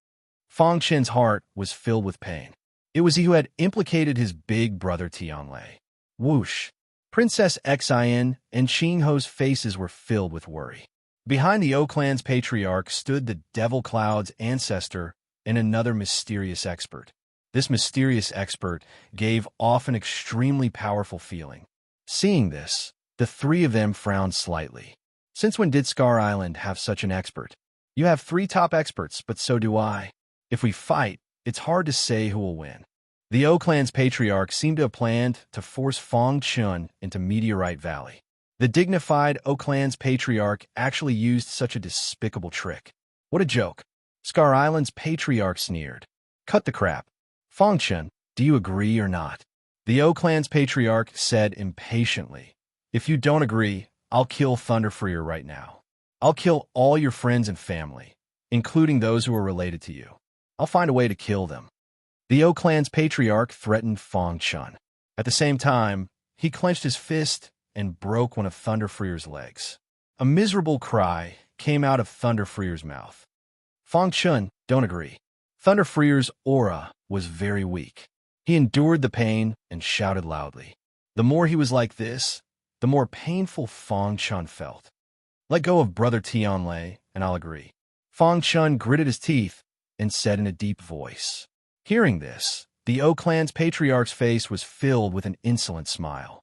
Fong Chen's heart was filled with pain. It was he who had implicated his big brother Tianlei. Whoosh! Princess Xin and Qing Ho's faces were filled with worry. Behind the O clan's patriarch stood the Devil Cloud's ancestor and another mysterious expert. This mysterious expert gave off an extremely powerful feeling. Seeing this, the three of them frowned slightly. Since when did Scar Island have such an expert? You have 3 top experts, but so do I. If we fight, it's hard to say who will win. The O clan's patriarch seemed to have planned to force Fong Chen into Meteorite Valley. The dignified O clan's patriarch actually used such a despicable trick. What a joke. Scar Island's patriarch sneered. Cut the crap. Fong Chen, do you agree or not? The O clan's patriarch said impatiently. If you don't agree, I'll kill Thunderfreer right now. I'll kill all your friends and family, including those who are related to you. I'll find a way to kill them. The O clan's patriarch threatened Fong Chen. At the same time, he clenched his fist and broke one of Thunderfreer's legs. A miserable cry came out of Thunderfreer's mouth. Fong Chen, don't agree. Thunderfreer's aura was very weak. He endured the pain and shouted loudly. The more he was like this, the more painful Fong Chen felt. Let go of Brother Tianlei, and I'll agree. Fong Chen gritted his teeth and said in a deep voice. Hearing this, the O clan's patriarch's face was filled with an insolent smile.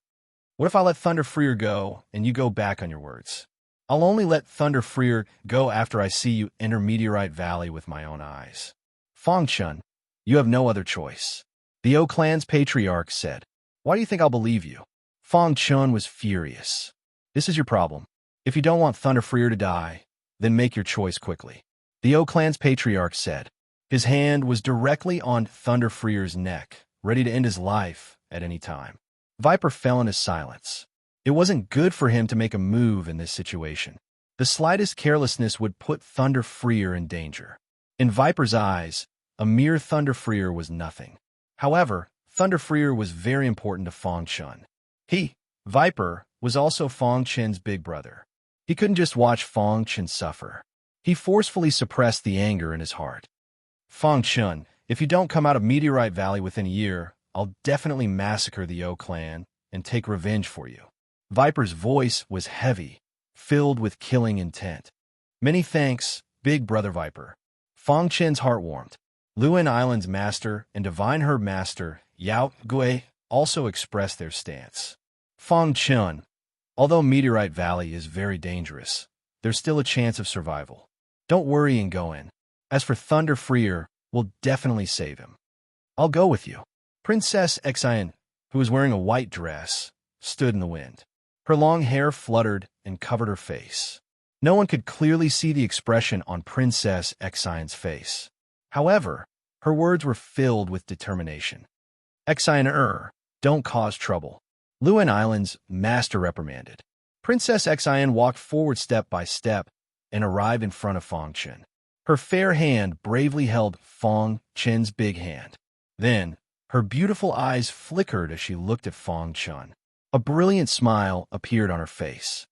What if I let Thunderfreer go and you go back on your words? I'll only let Thunderfreer go after I see you enter Meteorite Valley with my own eyes. Fong Chen, you have no other choice. The O clan's patriarch said. Why do you think I'll believe you? Fong Chen was furious. This is your problem. If you don't want Thunderfreer to die, then make your choice quickly. The O clan's patriarch said. His hand was directly on Thunderfreer's neck, ready to end his life at any time. Viper fell into silence. It wasn't good for him to make a move in this situation. The slightest carelessness would put Thunderfreer in danger. In Viper's eyes, a mere Thunderfreer was nothing. However, Thunderfreer was very important to Fong Chen. He, Viper, was also Fong Chen's big brother. He couldn't just watch Fong Chen suffer. He forcefully suppressed the anger in his heart. Fong Chen, if you don't come out of Meteorite Valley within a year, I'll definitely massacre the O clan and take revenge for you. Viper's voice was heavy, filled with killing intent. Many thanks, Big Brother Viper. Fong Chen's heart warmed. Luan Island's master and Divine Herb master, Yao Gui, also expressed their stance. Fong Chen, although Meteorite Valley is very dangerous, there's still a chance of survival. Don't worry and go in. As for Thunder Freer, we'll definitely save him. I'll go with you. Princess Xian, who was wearing a white dress, stood in the wind. Her long hair fluttered and covered her face. No one could clearly see the expression on Princess Xian's face. However, her words were filled with determination. Xian, don't cause trouble. Luan Island's master reprimanded. Princess Xian walked forward step by step and arrived in front of Fong Chen. Her fair hand bravely held Fong Chen's big hand. Then, her beautiful eyes flickered as she looked at Fong Chen. A brilliant smile appeared on her face.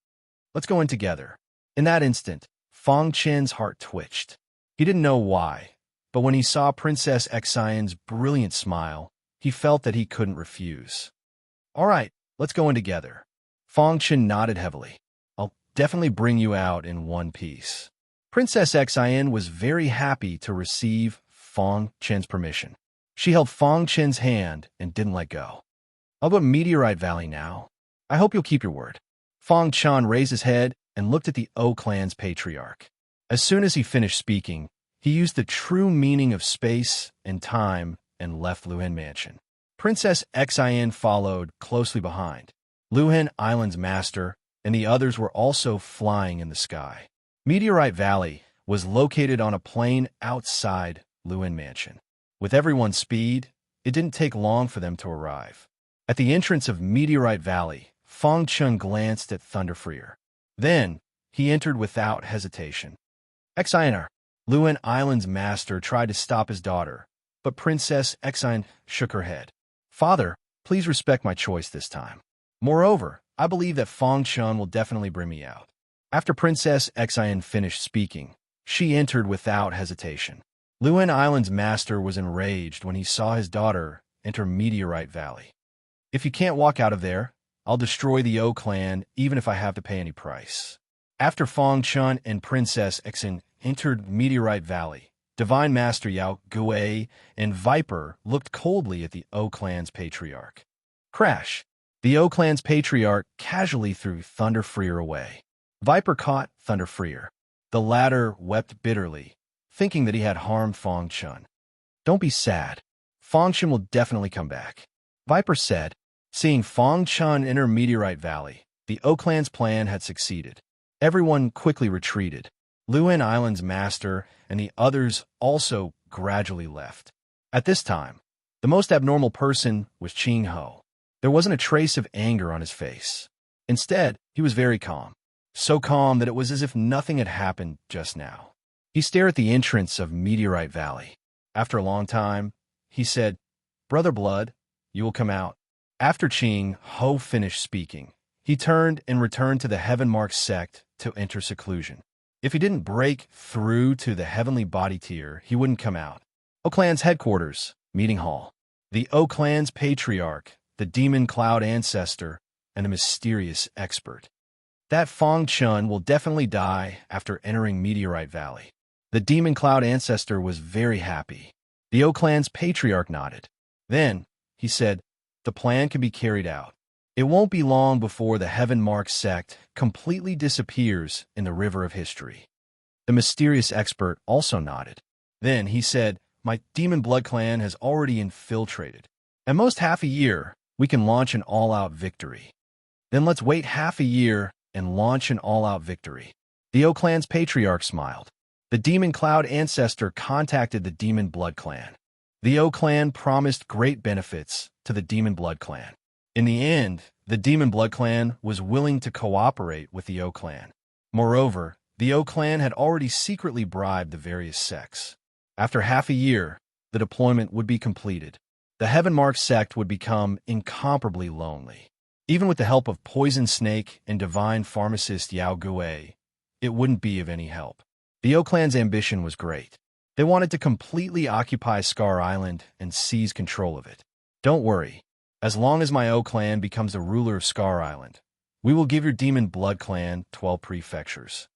Let's go in together. In that instant, Fong Chen's heart twitched. He didn't know why, but when he saw Princess Xian's brilliant smile, he felt that he couldn't refuse. All right, let's go in together. Fong Chen nodded heavily. I'll definitely bring you out in one piece. Princess Xian was very happy to receive Fong Chen's permission. She held Fong Chen's hand and didn't let go. I'll go to Meteorite Valley now. I hope you'll keep your word. Fong Chen raised his head and looked at the O clan's patriarch. As soon as he finished speaking, he used the true meaning of space and time and left Luhan Mansion. Princess Xian followed closely behind. Luhan Island's master and the others were also flying in the sky. Meteorite Valley was located on a plain outside Luhan Mansion. With everyone's speed, it didn't take long for them to arrive. At the entrance of Meteorite Valley, Fong Chen glanced at Thunder Freer. Then, he entered without hesitation. Xian, Luan Island's master tried to stop his daughter, but Princess Xian shook her head. Father, please respect my choice this time. Moreover, I believe that Fong Chen will definitely bring me out. After Princess Xian finished speaking, she entered without hesitation. Luan Island's master was enraged when he saw his daughter enter Meteorite Valley. If you can't walk out of there, I'll destroy the O clan even if I have to pay any price. After Fong Chen and Princess Xian entered Meteorite Valley, Divine Master Yao Gui and Viper looked coldly at the O clan's patriarch. Crash! The O clan's patriarch casually threw Thunder Freer away. Viper caught Thunder Freer. The latter wept bitterly, thinking that he had harmed Fong Chen. Don't be sad. Fong Chen will definitely come back. Viper said. Seeing Fong Chen enter Meteorite Valley, the O clan's plan had succeeded. Everyone quickly retreated. Luan Island's master and the others also gradually left. At this time, the most abnormal person was Ching Ho. There wasn't a trace of anger on his face. Instead, he was very calm. So calm that it was as if nothing had happened just now. He stared at the entrance of Meteorite Valley. After a long time, he said, Brother Blood, you will come out. After Ching Ho finished speaking, he turned and returned to the Heaven-Marked sect to enter seclusion. If he didn't break through to the heavenly body tier, he wouldn't come out. O clan's headquarters, meeting hall. The O clan's patriarch, the demon cloud ancestor, and the mysterious expert. That Fong Chen will definitely die after entering Meteorite Valley. The demon cloud ancestor was very happy. The O clan's patriarch nodded. Then, he said, the plan can be carried out. It won't be long before the Heaven-Marked sect completely disappears in the river of history. The mysterious expert also nodded. Then he said, my demon blood clan has already infiltrated. At most half a year, we can launch an all-out victory. Then let's wait half a year and launch an all-out victory. The O clan's patriarch smiled. The demon cloud ancestor contacted the demon blood clan. The O clan promised great benefits to the demon blood clan. In the end, the demon blood clan was willing to cooperate with the O clan. Moreover, the O clan had already secretly bribed the various sects. After half a year, the deployment would be completed. The Heaven-Marked sect would become incomparably lonely. Even with the help of Poison Snake and divine pharmacist Yao Gui, it wouldn't be of any help. The O clan's ambition was great. They wanted to completely occupy Scar Island and seize control of it. Don't worry, As long as my O clan becomes the ruler of Scar Island, we will give your demon blood clan 12 prefectures.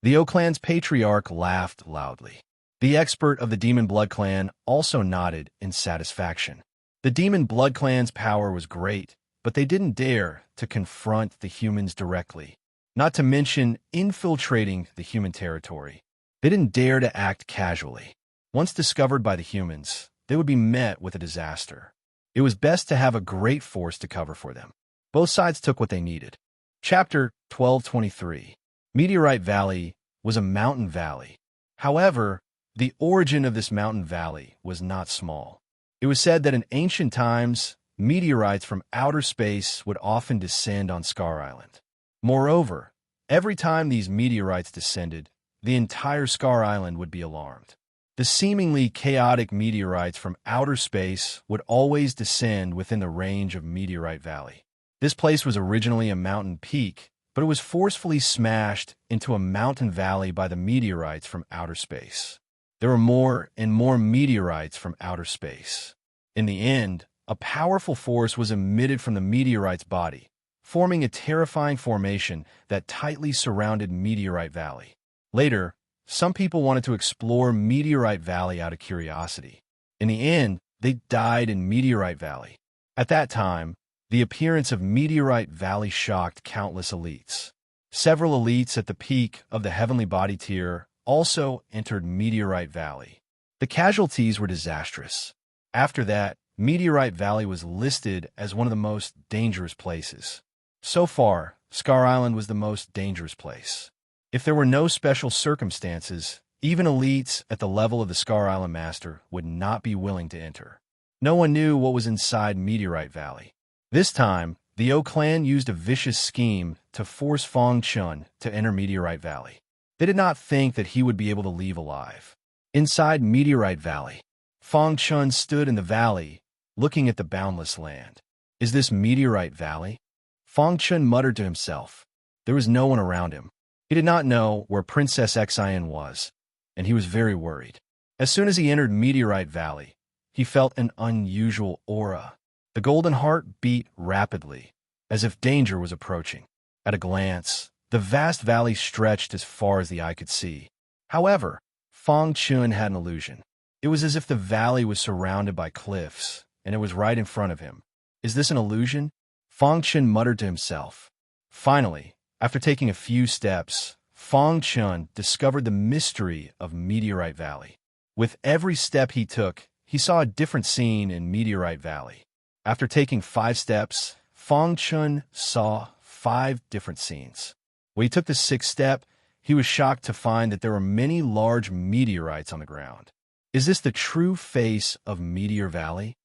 The O clan's patriarch laughed loudly. The expert of the demon blood clan also nodded in satisfaction. The demon blood clan's power was great, but they didn't dare to confront the humans directly, not to mention infiltrating the human territory. They didn't dare to act casually. Once discovered by the humans, they would be met with a disaster. It was best to have a great force to cover for them. Both sides took what they needed. Chapter 1223. Meteorite Valley was a mountain valley. However, the origin of this mountain valley was not small. It was said that in ancient times, meteorites from outer space would often descend on Scar Island. Moreover, every time these meteorites descended, the entire Scar Island would be alarmed. The seemingly chaotic meteorites from outer space would always descend within the range of Meteorite Valley. This place was originally a mountain peak, but it was forcefully smashed into a mountain valley by the meteorites from outer space. There were more and more meteorites from outer space. In the end, a powerful force was emitted from the meteorite's body, forming a terrifying formation that tightly surrounded Meteorite Valley. Later, some people wanted to explore Meteorite Valley out of curiosity. In the end, they died in Meteorite Valley. At that time, the appearance of Meteorite Valley shocked countless elites. Several elites at the peak of the heavenly body tier also entered Meteorite Valley. The casualties were disastrous. After that, Meteorite Valley was listed as one of the most dangerous places. So far, Scar Island was the most dangerous place. If there were no special circumstances, even elites at the level of the Scar Island Master would not be willing to enter. No one knew what was inside Meteorite Valley. This time, the O clan used a vicious scheme to force Fong Chun to enter Meteorite Valley. They did not think that he would be able to leave alive. Inside Meteorite Valley, Fong Chun stood in the valley, looking at the boundless land. Is this Meteorite Valley? Fong Chun muttered to himself. There was no one around him. He did not know where Princess Xian was, and he was very worried. As soon as he entered Meteorite Valley, he felt an unusual aura. The golden heart beat rapidly, as if danger was approaching. At a glance, the vast valley stretched as far as the eye could see. However, Fong Chun had an illusion. It was as if the valley was surrounded by cliffs, and it was right in front of him. Is this an illusion? Fong Chun muttered to himself. Finally, after taking a few steps, Fong Chun discovered the mystery of Meteorite Valley. With every step he took, he saw a different scene in Meteorite Valley. After taking 5 steps, Fong Chun saw 5 different scenes. When he took the 6th step, he was shocked to find that there were many large meteorites on the ground. Is this the true face of Meteor Valley?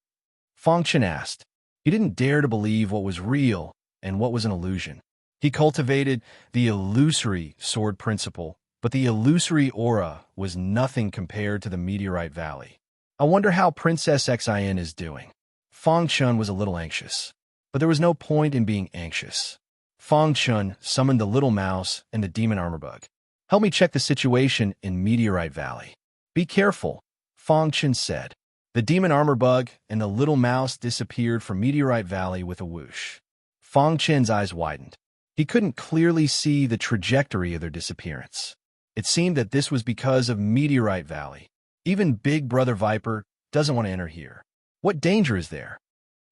Fong Chun asked. He didn't dare to believe what was real and what was an illusion. He cultivated the illusory sword principle, but the illusory aura was nothing compared to the Meteorite Valley. I wonder how Princess Xian is doing. Fong Chun was a little anxious, but there was no point in being anxious. Fong Chun summoned the little mouse and the demon armor bug. Help me check the situation in Meteorite Valley. Be careful, Fong Chun said. The demon armor bug and the little mouse disappeared from Meteorite Valley with a whoosh. Fong Chun's eyes widened. He couldn't clearly see the trajectory of their disappearance. It seemed that this was because of Meteorite Valley. Even Big Brother Viper doesn't want to enter here. What danger is there?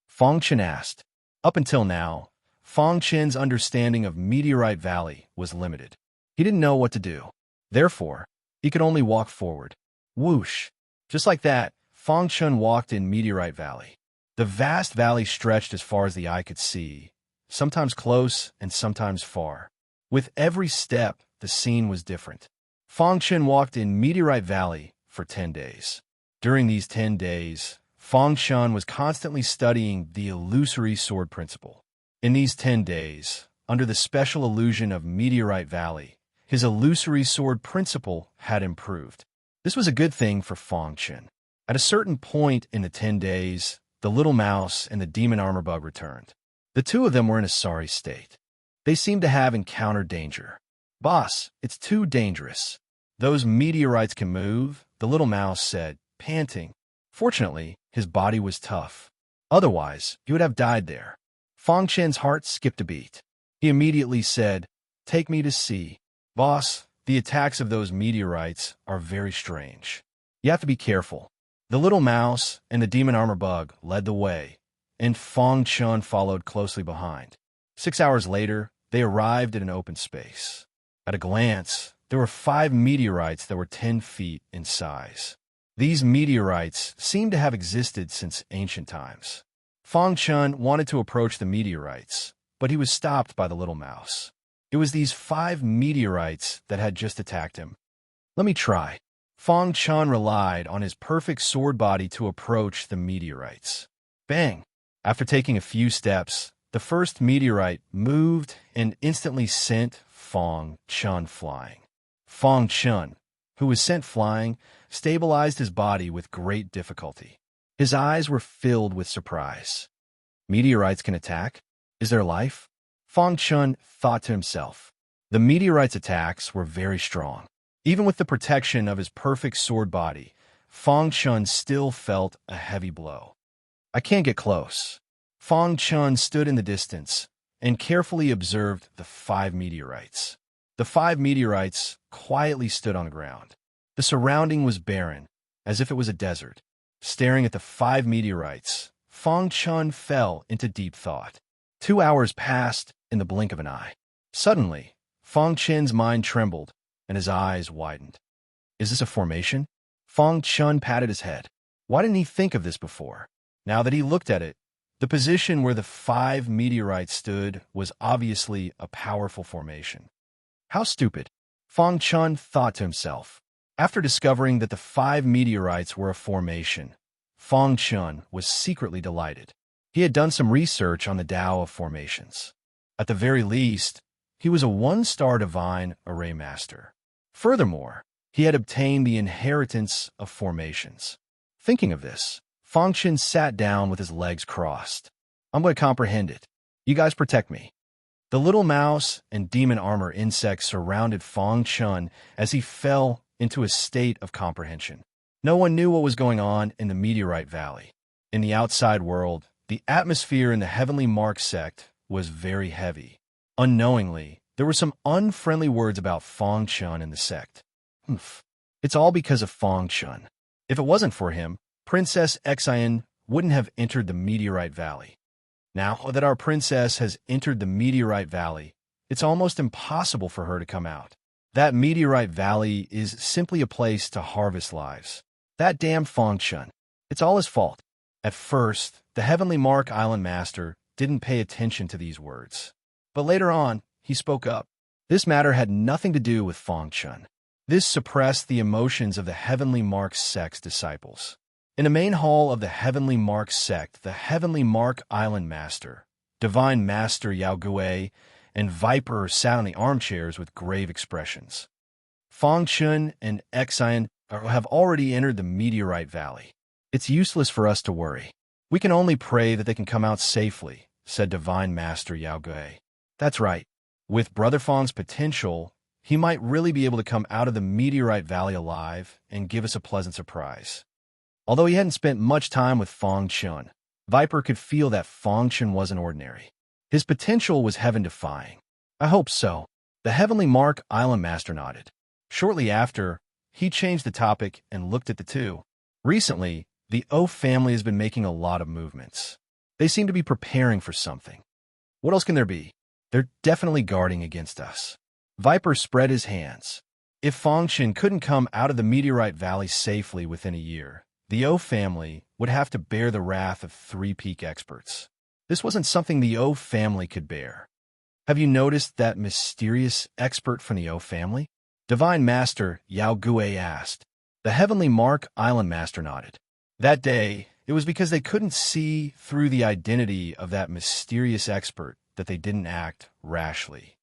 Fong Chun asked. Up until now, Fong Chun's understanding of Meteorite Valley was limited. He didn't know what to do. Therefore, he could only walk forward. Whoosh! Just like that, Fong Chun walked in Meteorite Valley. The vast valley stretched as far as the eye could see, sometimes close and sometimes far. With every step, the scene was different. Fong Chun walked in Meteorite Valley for 10 days. During these 10 days, Fong Chun was constantly studying the illusory sword principle. In these 10 days, under the special illusion of Meteorite Valley, his illusory sword principle had improved. This was a good thing for Fong Chun. At a certain point in the 10 days, the little mouse and the demon armor bug returned. The two of them were in a sorry state. They seemed to have encountered danger. Boss, it's too dangerous. Those meteorites can move, the little mouse said, panting. Fortunately, his body was tough. Otherwise, you would have died there. Fong Chen's heart skipped a beat. He immediately said, "Take me to see. Boss, the attacks of those meteorites are very strange. You have to be careful." The little mouse and the demon armor bug led the way, and Fong Chun followed closely behind. 6 hours later, they arrived at an open space. At a glance, there were 5 meteorites that were 10 feet in size. These meteorites seemed to have existed since ancient times. Fong Chun wanted to approach the meteorites, but he was stopped by the little mouse. It was these 5 meteorites that had just attacked him. "Let me try." Fong Chun relied on his perfect sword body to approach the meteorites. Bang! After taking a few steps, the first meteorite moved and instantly sent Fong Chun flying. Fong Chun, who was sent flying, stabilized his body with great difficulty. His eyes were filled with surprise. Meteorites can attack? Is there life? Fong Chun thought to himself. The meteorite's attacks were very strong. Even with the protection of his perfect sword body, Fong Chun still felt a heavy blow. "I can't get close." Fong Chun stood in the distance and carefully observed the 5 meteorites. The 5 meteorites quietly stood on the ground. The surrounding was barren, as if it was a desert. Staring at the 5 meteorites, Fong Chun fell into deep thought. 2 hours passed in the blink of an eye. Suddenly, Fong Chun's mind trembled and his eyes widened. "Is this a formation?" Fong Chun patted his head. Why didn't he think of this before? Now that he looked at it, the position where the 5 meteorites stood was obviously a powerful formation. How stupid, Fong Chun thought to himself. After discovering that the 5 meteorites were a formation, Fong Chun was secretly delighted. He had done some research on the Tao of formations. At the very least, he was a 1-star divine array master. Furthermore, he had obtained the inheritance of formations. Thinking of this, Fong Chun sat down with his legs crossed. "I'm going to comprehend it. You guys protect me." The little mouse and demon armor insect surrounded Fong Chun as he fell into a state of comprehension. No one knew what was going on in the Meteorite Valley. In the outside world, the atmosphere in the Heavenly Mark sect was very heavy. Unknowingly, there were some unfriendly words about Fong Chun in the sect. It's all because of Fong Chun. If it wasn't for him, Princess Xian wouldn't have entered the Meteorite Valley. Now that our princess has entered the Meteorite Valley, it's almost impossible for her to come out. That Meteorite Valley is simply a place to harvest lives. That damn Fong Chun. It's all his fault. At first, the Heavenly Mark Island Master didn't pay attention to these words. But later on, he spoke up. This matter had nothing to do with Fong Chun. This suppressed the emotions of the Heavenly Mark sect's disciples. In the main hall of the Heavenly Mark sect, the Heavenly Mark Island Master, Divine Master Yao Gui, and Viper sat on the armchairs with grave expressions. Fong Chun and Xian have already entered the Meteorite Valley. It's useless for us to worry. We can only pray that they can come out safely, said Divine Master Yao Gui. That's right. With Brother Fong's potential, he might really be able to come out of the Meteorite Valley alive and give us a pleasant surprise. Although he hadn't spent much time with Fong Chun, Viper could feel that Fong Chun wasn't ordinary. His potential was heaven-defying. I hope so. The Heavenly Mark Island Master nodded. Shortly after, he changed the topic and looked at the two. Recently, the O family has been making a lot of movements. They seem to be preparing for something. What else can there be? They're definitely guarding against us. Viper spread his hands. If Fong Chun couldn't come out of the Meteorite Valley safely within a year, the O family would have to bear the wrath of 3 peak experts. This wasn't something the O family could bear. Have you noticed that mysterious expert from the O family? Divine Master Yao Gui asked. The Heavenly Mark Island Master nodded. That day, it was because they couldn't see through the identity of that mysterious expert that they didn't act rashly.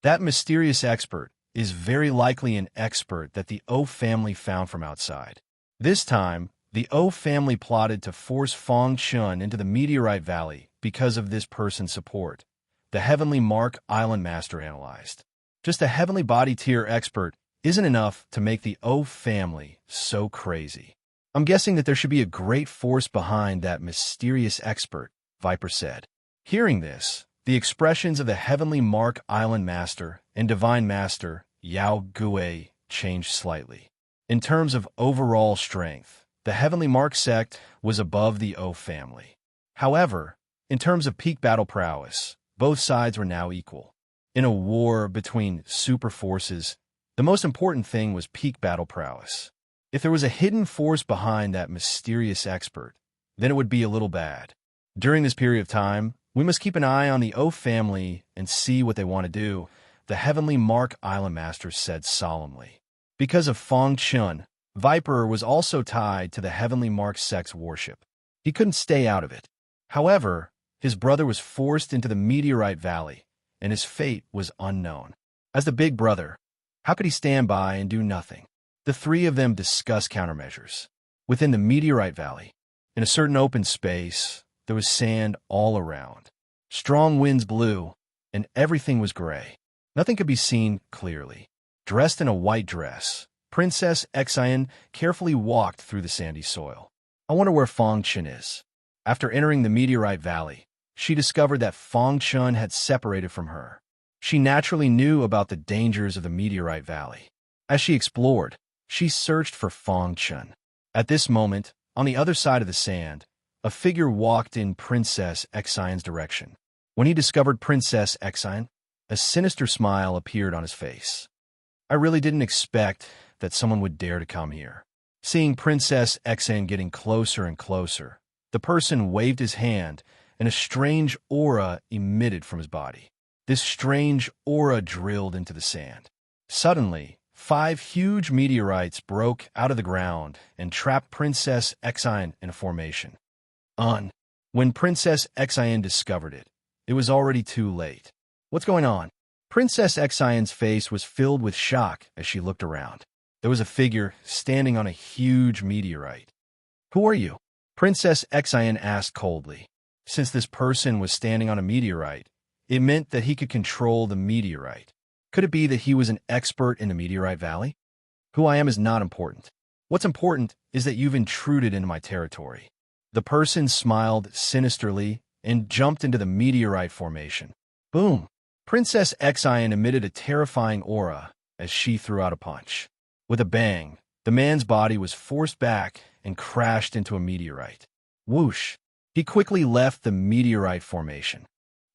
That mysterious expert is very likely an expert that the O family found from outside. This time, the O family plotted to force Fong Chun into the Meteorite Valley because of this person's support. The Heavenly Mark Island Master analyzed. Just a heavenly body tier expert isn't enough to make the O family so crazy. I'm guessing that there should be a great force behind that mysterious expert, Viper said. Hearing this, the expressions of the Heavenly Mark Island Master and Divine Master, Yao Gui, changed slightly. In terms of overall strength, the Heavenly Mark sect was above the O family. However, in terms of peak battle prowess, both sides were now equal. In a war between super forces, the most important thing was peak battle prowess. If there was a hidden force behind that mysterious expert, then it would be a little bad. During this period of time, we must keep an eye on the O family and see what they want to do, the Heavenly Mark Island Master said solemnly. Because of Fong Chun, Viper was also tied to the Heavenly Mark sect's worship. He couldn't stay out of it. However, his brother was forced into the Meteorite Valley, and his fate was unknown. As the big brother, how could he stand by and do nothing? The three of them discussed countermeasures. Within the Meteorite Valley, in a certain open space, there was sand all around. Strong winds blew, and everything was gray. Nothing could be seen clearly. Dressed in a white dress, Princess Xian carefully walked through the sandy soil. I wonder where Fong Chun is. After entering the Meteorite Valley, she discovered that Fong Chun had separated from her. She naturally knew about the dangers of the Meteorite Valley. As she explored, she searched for Fong Chun. At this moment, on the other side of the sand, a figure walked in Princess Xian's direction. When he discovered Princess Xian, a sinister smile appeared on his face. I really didn't expect that someone would dare to come here. Seeing Princess Xian getting closer and closer, the person waved his hand, and a strange aura emitted from his body. This strange aura drilled into the sand. Suddenly, 5 huge meteorites broke out of the ground and trapped Princess Xian in a formation. When Princess Xian discovered it, it was already too late. What's going on? Princess Xian's face was filled with shock as she looked around. There was a figure standing on a huge meteorite. Who are you? Princess Xian asked coldly. Since this person was standing on a meteorite, it meant that he could control the meteorite. Could it be that he was an expert in the Meteorite Valley? Who I am is not important. What's important is that you've intruded into my territory. The person smiled sinisterly and jumped into the meteorite formation. Boom! Princess Xian emitted a terrifying aura as she threw out a punch. With a bang, the man's body was forced back and crashed into a meteorite. Whoosh! He quickly left the meteorite formation.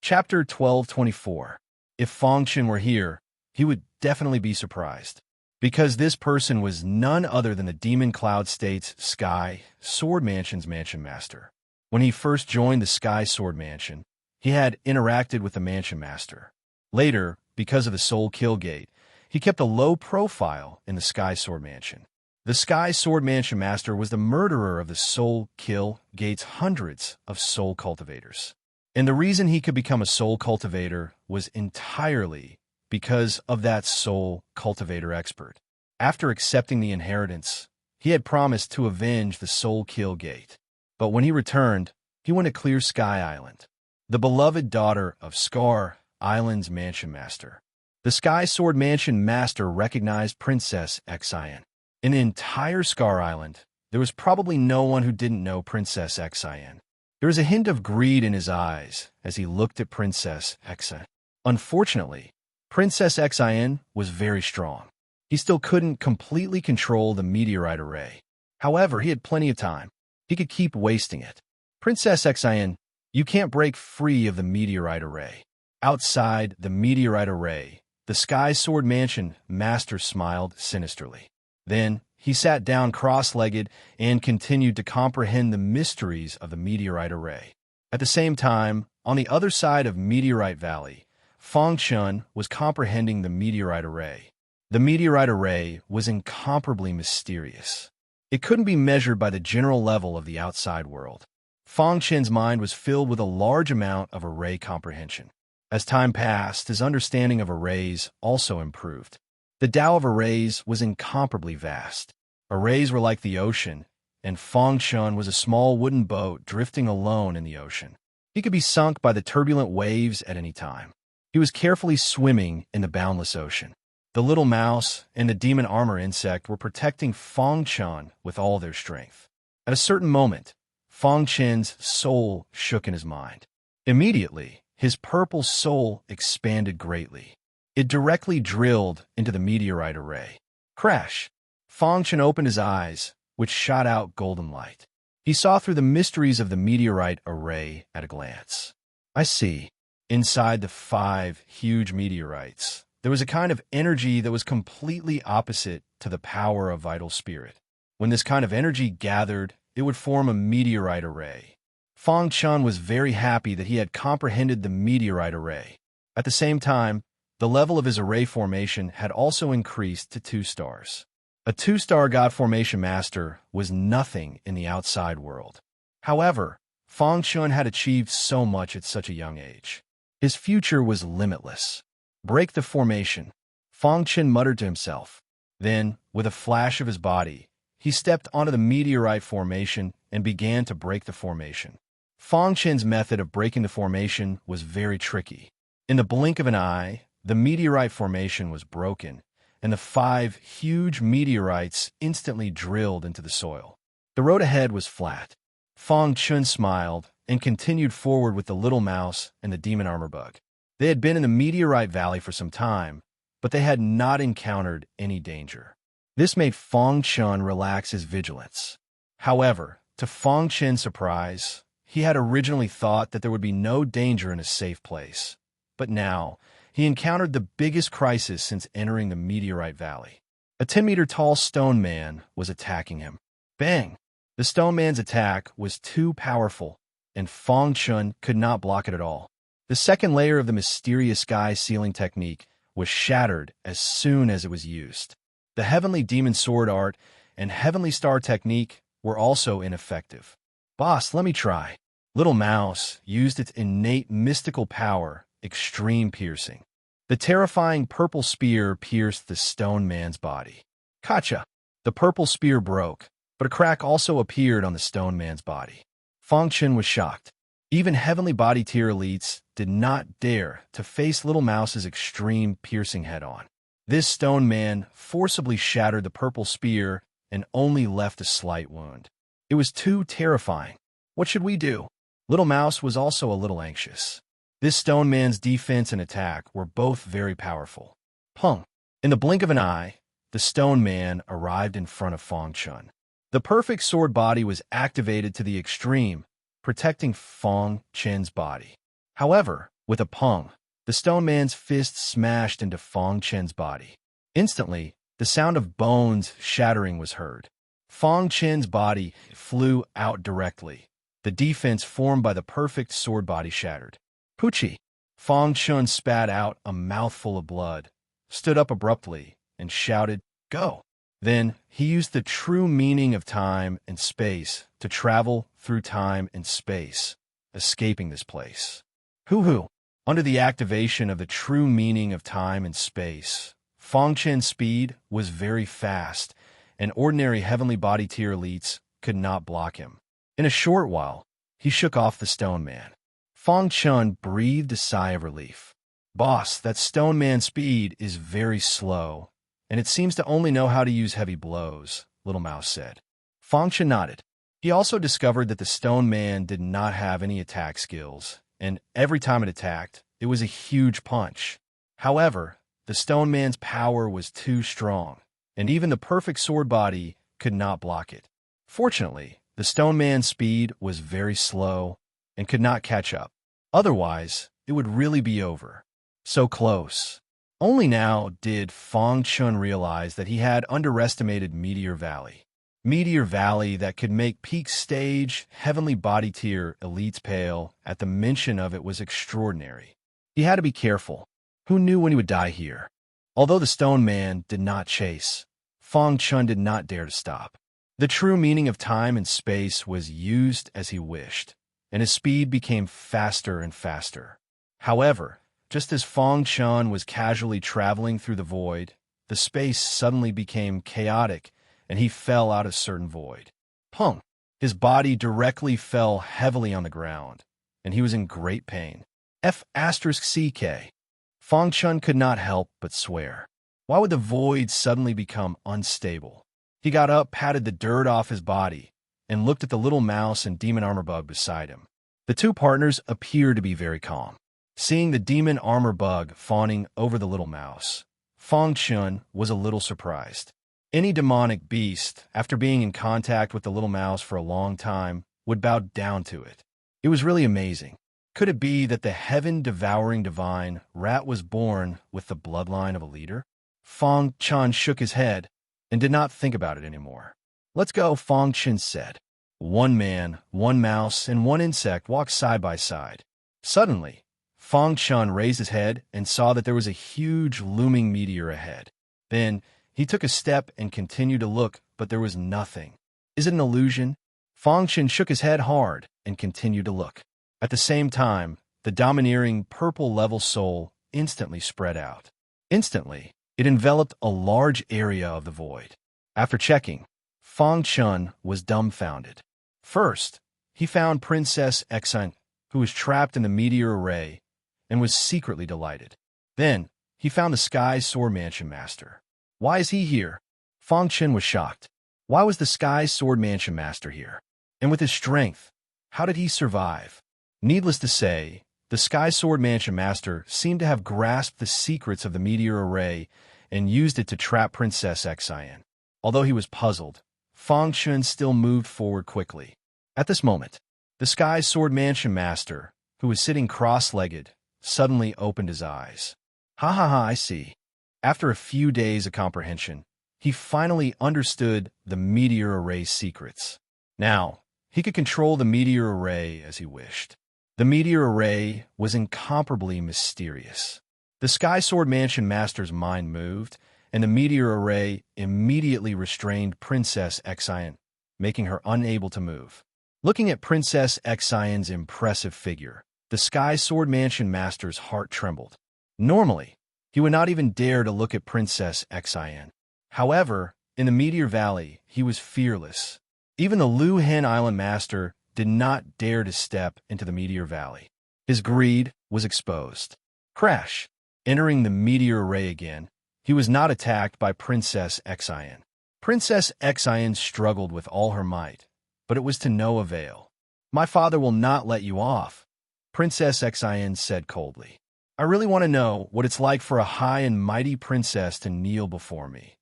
Chapter 1224. If Fong Chun were here, he would definitely be surprised. Because this person was none other than the Demon Cloud State's Sky Sword Mansion's Mansion Master. When he first joined the Sky Sword Mansion, he had interacted with the Mansion Master. Later, because of the Soul Kill Gate, he kept a low profile in the Sky Sword Mansion. The Sky Sword Mansion Master was the murderer of the Soul Kill Gate's hundreds of soul cultivators. And the reason he could become a soul cultivator was entirely because of that soul cultivator expert. After accepting the inheritance, he had promised to avenge the Soul Kill Gate. But when he returned, he went to Clear Sky Island, the beloved daughter of Scar Island's Mansion Master. The Sky Sword Mansion Master recognized Princess Xian. In the entire Scar Island, there was probably no one who didn't know Princess Xian. There was a hint of greed in his eyes as he looked at Princess Xian. Unfortunately, Princess Xian was very strong. He still couldn't completely control the meteorite array. However, he had plenty of time. He could keep wasting it. Princess Xian, you can't break free of the meteorite array. Outside the meteorite array, the Sky Sword Mansion Master smiled sinisterly. Then, he sat down cross-legged and continued to comprehend the mysteries of the meteorite array. At the same time, on the other side of Meteorite Valley, Fong Chun was comprehending the meteorite array. The meteorite array was incomparably mysterious. It couldn't be measured by the general level of the outside world. Fong Chun's mind was filled with a large amount of array comprehension. As time passed, his understanding of arrays also improved. The Tao of arrays was incomparably vast. Arrays were like the ocean, and Fong Chun was a small wooden boat drifting alone in the ocean. He could be sunk by the turbulent waves at any time. He was carefully swimming in the boundless ocean. The little mouse and the demon armor insect were protecting Fang Chun with all their strength. At a certain moment, Fang Chen's soul shook in his mind. Immediately, his purple soul expanded greatly. It directly drilled into the meteorite array. Crash! Fang Chen opened his eyes, which shot out golden light. He saw through the mysteries of the meteorite array at a glance. I see. Inside the 5 huge meteorites, there was a kind of energy that was completely opposite to the power of vital spirit. When this kind of energy gathered, it would form a meteorite array. Fang Chun was very happy that he had comprehended the meteorite array. At the same time, the level of his array formation had also increased to 2 stars. A 2-star God Formation Master was nothing in the outside world. However, Fang Chun had achieved so much at such a young age. His future was limitless. Break the formation, Fang Chun muttered to himself. Then, with a flash of his body, he stepped onto the meteorite formation and began to break the formation. Fang Chun's method of breaking the formation was very tricky. In the blink of an eye, the meteorite formation was broken, and the 5 huge meteorites instantly drilled into the soil. The road ahead was flat. Fang Chun smiled and continued forward with the little mouse and the demon armor bug. They had been in the meteorite valley for some time, but they had not encountered any danger. This made Fang Chun relax his vigilance. However, to Fang Chun's surprise, he had originally thought that there would be no danger in a safe place. But now, he encountered the biggest crisis since entering the meteorite valley. A 10-meter-tall stone man was attacking him. Bang! The stone man's attack was too powerful, and Fang Chun could not block it at all. The second layer of the mysterious sky sealing technique was shattered as soon as it was used. The Heavenly Demon Sword Art and Heavenly Star Technique were also ineffective. Boss, let me try. Little Mouse used its innate mystical power, Extreme Piercing. The terrifying purple spear pierced the stone man's body. Gotcha! The purple spear broke, but a crack also appeared on the stone man's body. Fang Chun was shocked. Even Heavenly Body Tier elites did not dare to face Little Mouse's extreme piercing head-on. This stone man forcibly shattered the purple spear and only left a slight wound. It was too terrifying. What should we do? Little Mouse was also a little anxious. This stone man's defense and attack were both very powerful. Pung! In the blink of an eye, the stone man arrived in front of Fang Chun. The perfect sword body was activated to the extreme, protecting Fang Chun's body. However, with a pung, the stone man's fist smashed into Fang Chun's body. Instantly, the sound of bones shattering was heard. Fang Chun's body flew out directly. The defense formed by the perfect sword body shattered. Poochie! Fang Chun spat out a mouthful of blood, stood up abruptly, and shouted, "Go!" Then, he used the true meaning of time and space to travel through time and space, escaping this place. Hoo-hoo! Under the activation of the true meaning of time and space, Fang Chun's speed was very fast, and ordinary heavenly body tier elites could not block him. In a short while, he shook off the stone man. Fang Chun breathed a sigh of relief. Boss, that stone man's speed is very slow, and it seems to only know how to use heavy blows, Little Mouse said. Fang Chun nodded. He also discovered that the stone man did not have any attack skills, and every time it attacked, it was a huge punch. However, the stone man's power was too strong, and even the perfect sword body could not block it. Fortunately, the stone man's speed was very slow and could not catch up. Otherwise, it would really be over. So close. Only now did Fang Chun realize that he had underestimated Meteor Valley. Meteor Valley that could make peak stage, heavenly body tier elites pale at the mention of it was extraordinary. He had to be careful. Who knew when he would die here? Although the stone man did not chase, Fang Chun did not dare to stop. The true meaning of time and space was used as he wished, and his speed became faster and faster. However, just as Fang Chun was casually traveling through the void, the space suddenly became chaotic, and he fell out of certain void. Pung! His body directly fell heavily on the ground, and he was in great pain. F***CK. Fang Chun could not help but swear. Why would the void suddenly become unstable? He got up, patted the dirt off his body, and looked at the little mouse and demon armor bug beside him. The two partners appeared to be very calm. Seeing the demon armor bug fawning over the little mouse, Feng Chun was a little surprised. Any demonic beast, after being in contact with the little mouse for a long time, would bow down to it. It was really amazing. Could it be that the heaven-devouring divine rat was born with the bloodline of a leader? Feng Chun shook his head and did not think about it anymore. "Let's go," Feng Chun said. One man, one mouse, and one insect walked side by side. Suddenly, Feng Chun raised his head and saw that there was a huge looming meteor ahead. Then, he took a step and continued to look, but there was nothing. Is it an illusion? Feng Chun shook his head hard and continued to look. At the same time, the domineering purple-level soul instantly spread out. Instantly, it enveloped a large area of the void. After checking, Feng Chun was dumbfounded. First, he found Princess Exine, who was trapped in the meteor array, and was secretly delighted. Then, he found the Sky Sword Mansion Master. Why is he here? Feng Chun was shocked. Why was the Sky Sword Mansion Master here? And with his strength, how did he survive? Needless to say, the Sky Sword Mansion Master seemed to have grasped the secrets of the meteor array and used it to trap Princess Exine. Although he was puzzled, Feng Chun still moved forward quickly. At this moment, the Sky Sword Mansion Master, who was sitting cross-legged, suddenly opened his eyes. Ha ha ha, I see. After a few days of comprehension, he finally understood the meteor array's secrets. Now, he could control the meteor array as he wished. The meteor array was incomparably mysterious. The Sky Sword Mansion Master's mind moved, and the meteor array immediately restrained Princess Exine, making her unable to move. Looking at Princess Exine's impressive figure, the Sky Sword Mansion Master's heart trembled. Normally, he would not even dare to look at Princess Exine. However, in the Meteor Valley, he was fearless. Even the Lu Hen Island Master did not dare to step into the Meteor Valley. His greed was exposed. Crash! Entering the meteor array again, he was not attacked by Princess Exine. Princess Exine struggled with all her might, but it was to no avail. "My father will not let you off," Princess Exine said coldly. "I really want to know what it's like for a high and mighty princess to kneel before me,"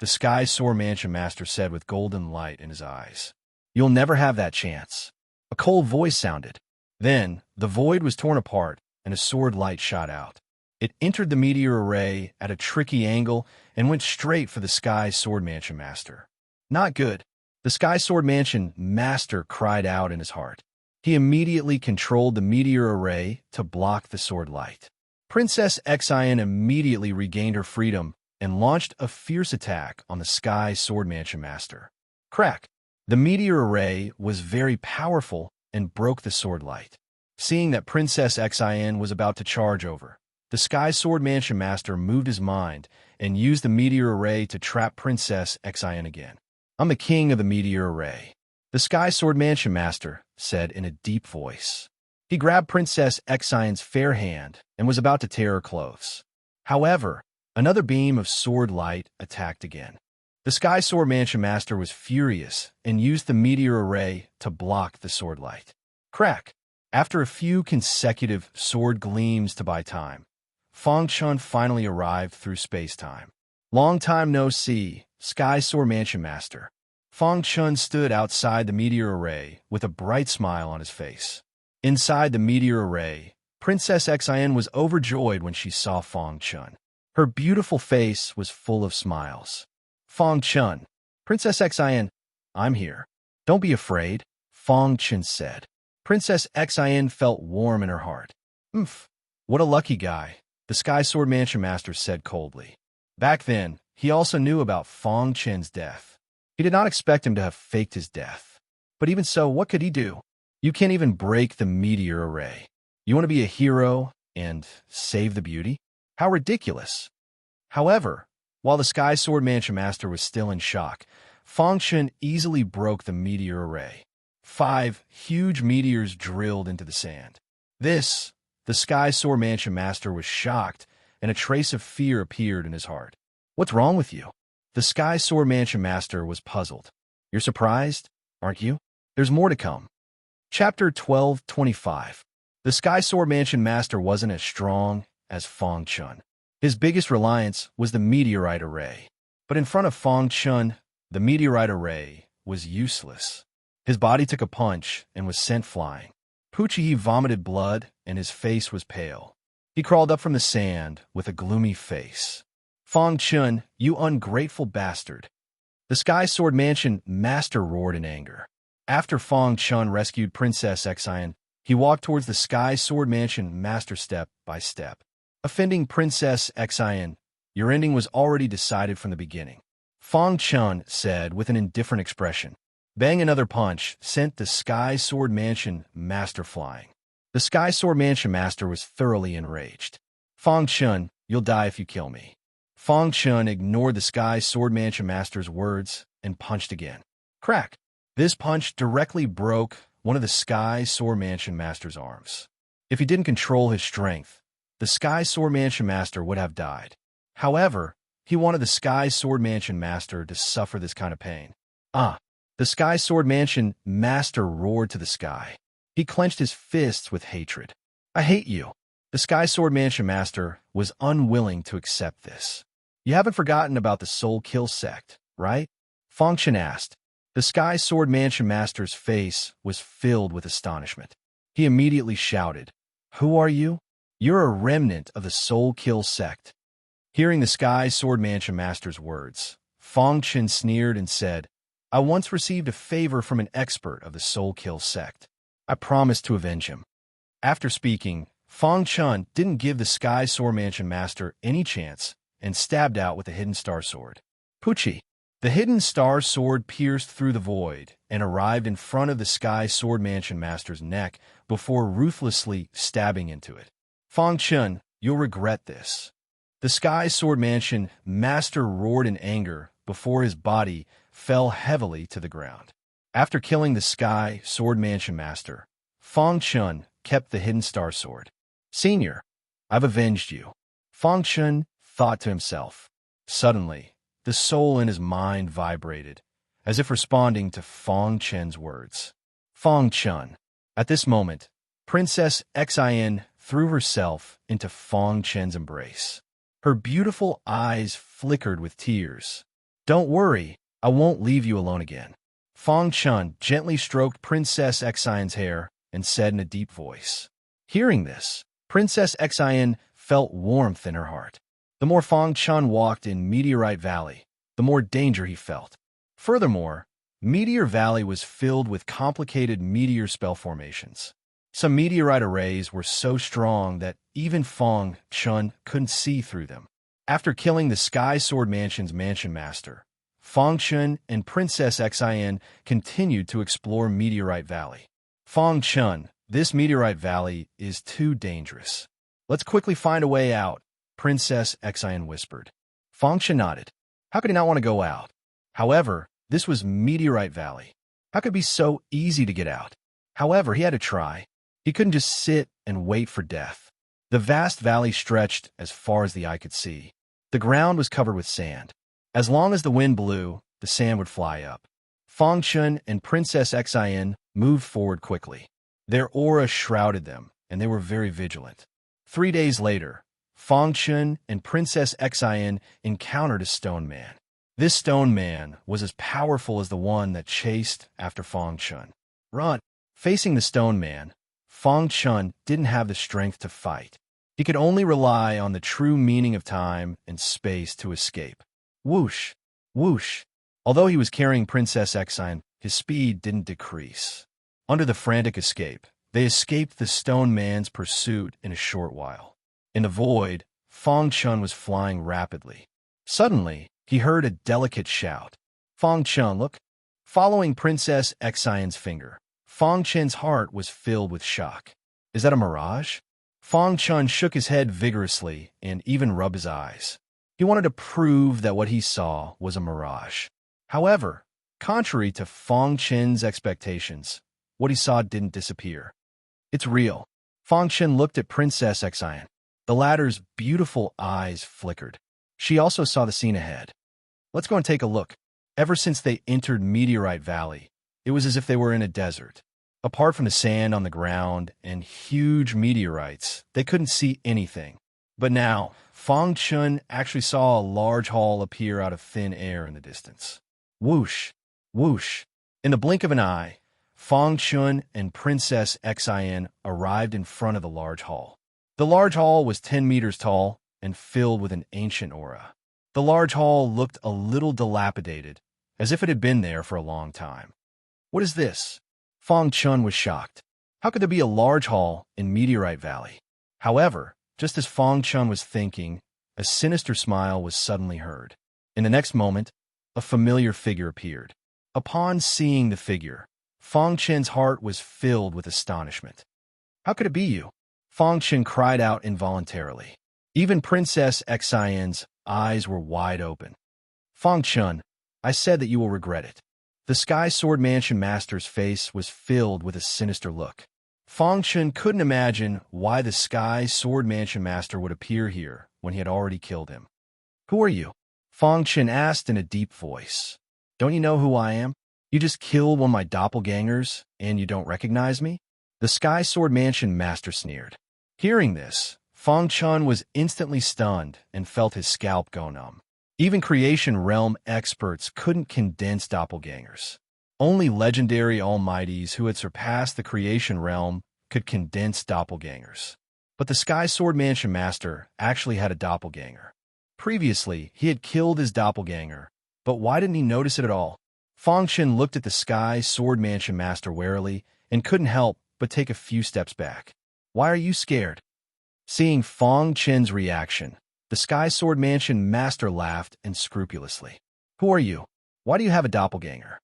the Sky Sword Mansion Master said with golden light in his eyes. "You'll never have that chance." A cold voice sounded. Then, the void was torn apart, and a sword light shot out. It entered the meteor array at a tricky angle and went straight for the Sky Sword Mansion Master. Not good. The Sky Sword Mansion Master cried out in his heart. He immediately controlled the meteor array to block the sword light. Princess Exine immediately regained her freedom and launched a fierce attack on the Sky Sword Mansion Master. Crack! The meteor array was very powerful and broke the sword light. Seeing that Princess Exine was about to charge over, the Sky Sword Mansion Master moved his mind and used the meteor array to trap Princess Exine again. "I'm the king of the meteor array," the Sky Sword Mansion Master said in a deep voice. He grabbed Princess Exine's fair hand and was about to tear her clothes. However, another beam of sword light attacked again. The Sky Sword Mansion Master was furious and used the meteor array to block the sword light. Crack! After a few consecutive sword gleams to buy time, Feng Chun finally arrived through space-time. "Long time no see, Sky Sword Mansion Master." Feng Chun stood outside the meteor array with a bright smile on his face. Inside the meteor array, Princess Exine was overjoyed when she saw Feng Chun. Her beautiful face was full of smiles. "Feng Chun." "Princess Exine, I'm here. Don't be afraid," Feng Chun said. Princess Exine felt warm in her heart. "Oomph, what a lucky guy," the Sky Sword Mansion Master said coldly. Back then, he also knew about Feng Chun's death. He did not expect him to have faked his death. But even so, what could he do? You can't even break the meteor array. You want to be a hero and save the beauty? How ridiculous. However, while the Sky Sword Mansion Master was still in shock, Feng Chun easily broke the meteor array. 5 huge meteors drilled into the sand. The Sky Sword Mansion Master was shocked, and a trace of fear appeared in his heart. What's wrong with you? The Sky Sword Mansion Master was puzzled. You're surprised, aren't you? There's more to come. Chapter 12:25. The Sky Sword Mansion Master wasn't as strong as Fong Chun. His biggest reliance was the meteorite array. But in front of Fong Chun, the meteorite array was useless. His body took a punch and was sent flying. Pucci vomited blood, and his face was pale. He crawled up from the sand with a gloomy face. Fong Chun, you ungrateful bastard. The Sky Sword Mansion Master roared in anger. After Fong Chun rescued Princess Xian, he walked towards the Sky Sword Mansion Master step by step. Offending Princess Xian, your ending was already decided from the beginning. Fong Chun said with an indifferent expression. Bang, another punch sent the Sky Sword Mansion Master flying. The Sky Sword Mansion Master was thoroughly enraged. Fong Chun, you'll die if you kill me. Fong Chun ignored the Sky Sword Mansion Master's words and punched again. Crack! This punch directly broke one of the Sky Sword Mansion Master's arms. If he didn't control his strength, the Sky Sword Mansion Master would have died. However, he wanted the Sky Sword Mansion Master to suffer this kind of pain. The Sky Sword Mansion Master roared to the sky. He clenched his fists with hatred. I hate you. The Sky Sword Mansion Master was unwilling to accept this. You haven't forgotten about the Soul Kill sect, right? Fong Chun asked. The Sky Sword Mansion Master's face was filled with astonishment. He immediately shouted, Who are you? You're a remnant of the Soul Kill sect. Hearing the Sky Sword Mansion Master's words, Fong Chun sneered and said, I once received a favor from an expert of the Soul Kill sect. I promised to avenge him. After speaking, Fong Chun didn't give the Sky Sword Mansion Master any chance and stabbed out with the Hidden Star Sword. Pucci. The Hidden Star Sword pierced through the void and arrived in front of the Sky Sword Mansion Master's neck before ruthlessly stabbing into it. Fong Chun, you'll regret this. The Sky Sword Mansion Master roared in anger before his body fell heavily to the ground. After killing the Sky Sword Mansion Master, Fong Chun kept the Hidden Star Sword. Senior, I've avenged you. Fong Chun thought to himself. Suddenly, the soul in his mind vibrated, as if responding to Fong Chun's words. Fong Chun. At this moment, Princess Xian threw herself into Fong Chun's embrace. Her beautiful eyes flickered with tears. Don't worry, I won't leave you alone again. Fong Chun gently stroked Princess Xian's hair and said in a deep voice. Hearing this, Princess Xian felt warmth in her heart. The more Fong Chun walked in Meteorite Valley, the more danger he felt. Furthermore, Meteor Valley was filled with complicated meteor spell formations. Some meteorite arrays were so strong that even Fong Chun couldn't see through them. After killing the Sky Sword Mansion's Mansion Master, Fong Chun and Princess Xian continued to explore Meteorite Valley. Fong Chun, this Meteorite Valley is too dangerous. Let's quickly find a way out, Princess Xian whispered. Fong Chun nodded. How could he not want to go out? However, this was Meteorite Valley. How could it be so easy to get out? However, he had to try. He couldn't just sit and wait for death. The vast valley stretched as far as the eye could see. The ground was covered with sand. As long as the wind blew, the sand would fly up. Fong Chun and Princess Xian moved forward quickly. Their aura shrouded them, and they were very vigilant. 3 days later, Fong Chun and Princess Xian encountered a stone man. This stone man was as powerful as the one that chased after Fong Chun. Run! Facing the stone man, Fong Chun didn't have the strength to fight. He could only rely on the true meaning of time and space to escape. Whoosh! Whoosh! Although he was carrying Princess Xian, his speed didn't decrease. Under the frantic escape, they escaped the stone man's pursuit in a short while. In the void, Fong Chun was flying rapidly. Suddenly, he heard a delicate shout. Fong Chun, look! Following Princess Xian's finger, Fong Chun's heart was filled with shock. Is that a mirage? Fong Chun shook his head vigorously and even rubbed his eyes. He wanted to prove that what he saw was a mirage. However, contrary to Fong Chun's expectations, what he saw didn't disappear. It's real. Fong Chun looked at Princess Xian. The latter's beautiful eyes flickered. She also saw the scene ahead. Let's go and take a look. Ever since they entered Meteorite Valley, it was as if they were in a desert. Apart from the sand on the ground and huge meteorites, they couldn't see anything. But now, Fang Chun actually saw a large hall appear out of thin air in the distance. Whoosh, whoosh. In the blink of an eye, Fang Chun and Princess Xin arrived in front of the large hall. The large hall was 10 meters tall and filled with an ancient aura. The large hall looked a little dilapidated, as if it had been there for a long time. What is this? Fang Chun was shocked. How could there be a large hall in Meteorite Valley? However, just as Fang Chun was thinking, a sinister smile was suddenly heard. In the next moment, a familiar figure appeared. Upon seeing the figure, Fang Chun's heart was filled with astonishment. How could it be you? Fang Chun cried out involuntarily. Even Princess Xin's eyes were wide open. Fang Chun, I said that you will regret it. The Sky Sword Mansion Master's face was filled with a sinister look. Fang Chun couldn't imagine why the Sky Sword Mansion Master would appear here when he had already killed him. Who are you? Fang Chun asked in a deep voice. Don't you know who I am? You just killed one of my doppelgangers, and you don't recognize me? The Sky Sword Mansion Master sneered. Hearing this, Fang Chun was instantly stunned and felt his scalp go numb. Even Creation Realm experts couldn't condense doppelgangers. Only legendary almighties who had surpassed the Creation Realm could condense doppelgangers. But the Sky Sword Mansion Master actually had a doppelganger. Previously, he had killed his doppelganger, but why didn't he notice it at all? Fang Chun looked at the Sky Sword Mansion Master warily and couldn't help but take a few steps back. Why are you scared? Seeing Fang Chun's reaction, the Sky Sword Mansion Master laughed unscrupulously. Who are you? Why do you have a doppelganger?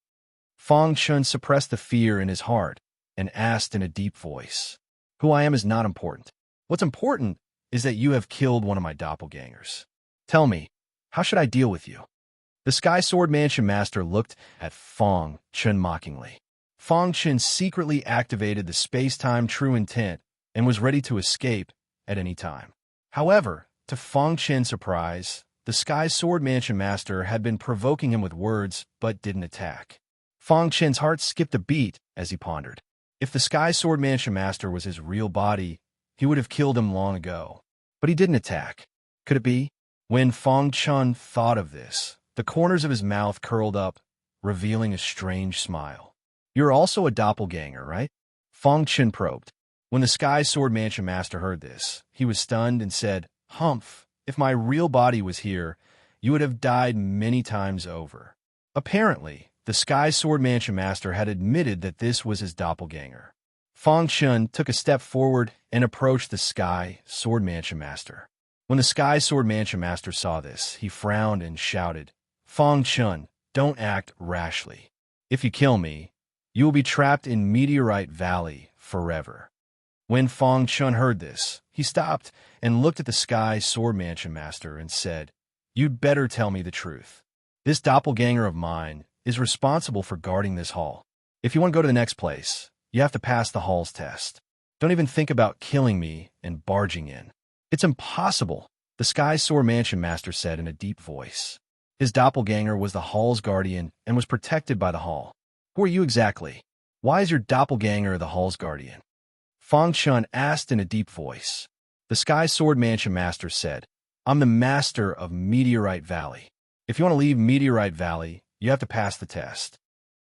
Fang Chun suppressed the fear in his heart and asked in a deep voice. Who I am is not important. What's important is that you have killed one of my doppelgangers. Tell me, how should I deal with you? The Sky Sword Mansion Master looked at Fang Chun mockingly. Fang Chun secretly activated the space-time true intent and was ready to escape at any time. However, to Fang Chun's surprise, the Sky Sword Mansion Master had been provoking him with words but didn't attack. Fang Chun's heart skipped a beat as he pondered. If the Sky Sword Mansion Master was his real body, he would have killed him long ago. But he didn't attack. Could it be? When Fang Chun thought of this, the corners of his mouth curled up, revealing a strange smile. You're also a doppelganger, right? Fang Chun probed. When the Sky Sword Mansion Master heard this, he was stunned and said, Humph, if my real body was here, you would have died many times over. Apparently, the Sky Sword Mansion Master had admitted that this was his doppelganger. Fang Chun took a step forward and approached the Sky Sword Mansion Master. When the Sky Sword Mansion Master saw this, he frowned and shouted, Fang Chun, don't act rashly. If you kill me, you will be trapped in Meteorite Valley forever. When Fang Chun heard this, he stopped and looked at the Sky Sword Mansion Master and said, You'd better tell me the truth. This doppelganger of mine is responsible for guarding this hall. If you want to go to the next place, you have to pass the hall's test. Don't even think about killing me and barging in. It's impossible, the Sky Sword Mansion Master said in a deep voice. His doppelganger was the hall's guardian and was protected by the hall. Who are you exactly? Why is your doppelganger the hall's guardian? Fang Chun asked in a deep voice. The Sky Sword Mansion Master said, I'm the master of Meteorite Valley. If you want to leave Meteorite Valley, you have to pass the test.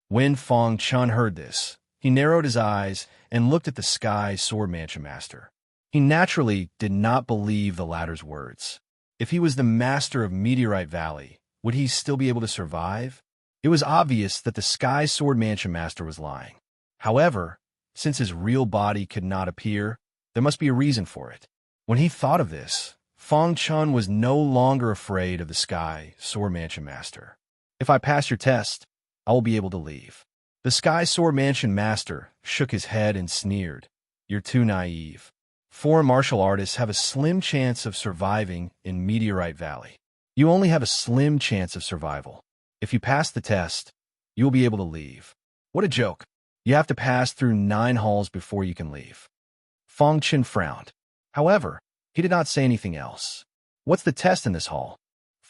When Fang Chun heard this, he narrowed his eyes and looked at the Sky Sword Mansion Master. He naturally did not believe the latter's words. If he was the master of Meteorite Valley, would he still be able to survive? It was obvious that the Sky Sword Mansion Master was lying. However, since his real body could not appear, there must be a reason for it. When he thought of this, Fang Chun was no longer afraid of the Sky Sword Mansion Master. If I pass your test, I will be able to leave. The Sky Sword Mansion Master shook his head and sneered. You're too naive. Foreign martial artists have a slim chance of surviving in Meteorite Valley. You only have a slim chance of survival. If you pass the test, you will be able to leave. What a joke. You have to pass through 9 halls before you can leave. Fang Chun frowned. However, he did not say anything else. What's the test in this hall?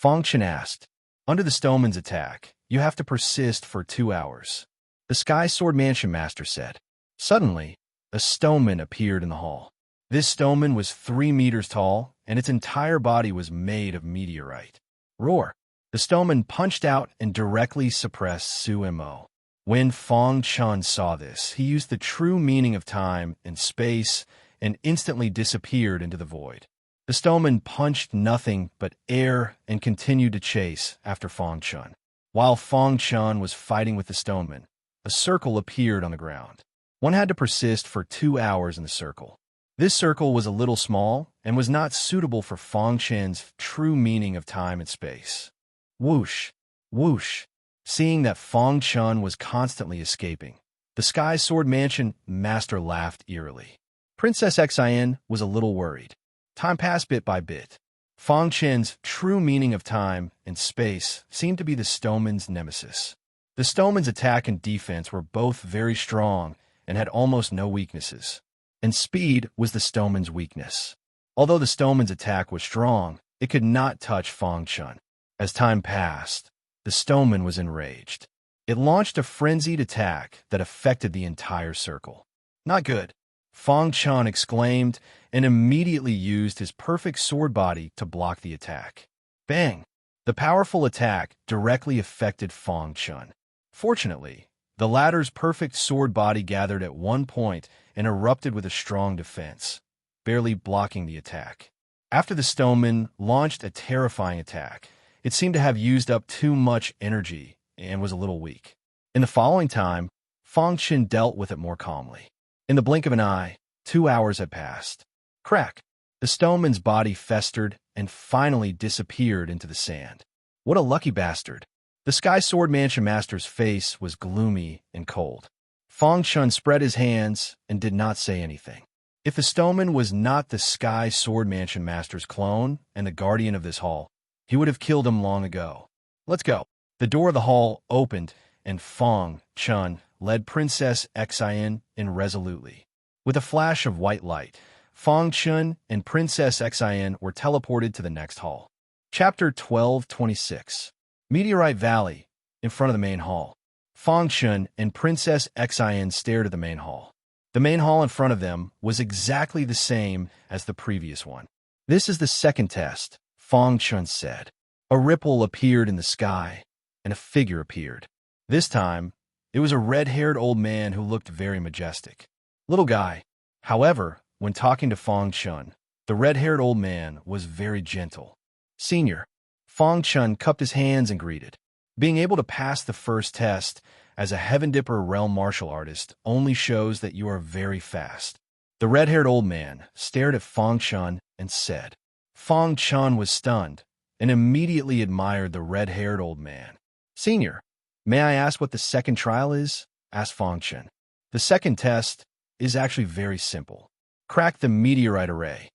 Fong Chen asked. Under the Stoneman's attack, you have to persist for 2 hours. The Sky Sword Mansion Master said. Suddenly, a Stoneman appeared in the hall. This Stoneman was 3 meters tall, and its entire body was made of meteorite. Roar! The Stoneman punched out and directly suppressed Su Mo. When Fong Chen saw this, he used the true meaning of time and space and instantly disappeared into the void. The Stoneman punched nothing but air and continued to chase after Fong Chen. While Fong Chen was fighting with the Stoneman, a circle appeared on the ground. One had to persist for 2 hours in the circle. This circle was a little small and was not suitable for Fong Chen's true meaning of time and space. Whoosh! Whoosh! Seeing that Fong Chen was constantly escaping, the Sky Sword Mansion Master laughed eerily. Princess Xin was a little worried. Time passed bit by bit. Fong Chen's true meaning of time and space seemed to be the Stoneman's nemesis. The Stoneman's attack and defense were both very strong and had almost no weaknesses. And speed was the Stoneman's weakness. Although the Stoneman's attack was strong, it could not touch Fong Chen. As time passed, the Stoneman was enraged. It launched a frenzied attack that affected the entire circle. Not good, Fong Chen exclaimed and immediately used his perfect sword body to block the attack. Bang! The powerful attack directly affected Fong Chen. Fortunately, the latter's perfect sword body gathered at one point and erupted with a strong defense, barely blocking the attack. After the Stoneman launched a terrifying attack, it seemed to have used up too much energy and was a little weak. In the following time, Fong Chen dealt with it more calmly. In the blink of an eye, 2 hours had passed. Crack! The Stoneman's body festered and finally disappeared into the sand. What a lucky bastard! The Sky Sword Mansion Master's face was gloomy and cold. Fong Chen spread his hands and did not say anything. If the Stoneman was not the Sky Sword Mansion Master's clone and the guardian of this hall, he would have killed him long ago. Let's go. The door of the hall opened, and Fong Chen led Princess Xin in resolutely. With a flash of white light, Fong Chen and Princess Xin were teleported to the next hall. Chapter 12:26. Meteorite Valley, in front of the main hall. Fong Chen and Princess Xin stared at the main hall. The main hall in front of them was exactly the same as the previous one. This is the second test, Fong Chen said. A ripple appeared in the sky, and a figure appeared. This time, it was a red-haired old man who looked very majestic. Little guy. However, when talking to Fong Chen, the red-haired old man was very gentle. Senior. Fong Chen cupped his hands and greeted. Being able to pass the first test as a Heaven Dipper realm martial artist only shows that you are very fast. The red-haired old man stared at Fong Chen and said. Fong Chen was stunned and immediately admired the red-haired old man. Senior, may I ask what the second trial is? Asked Fong Chen. The second test is actually very simple. Crack the meteorite array.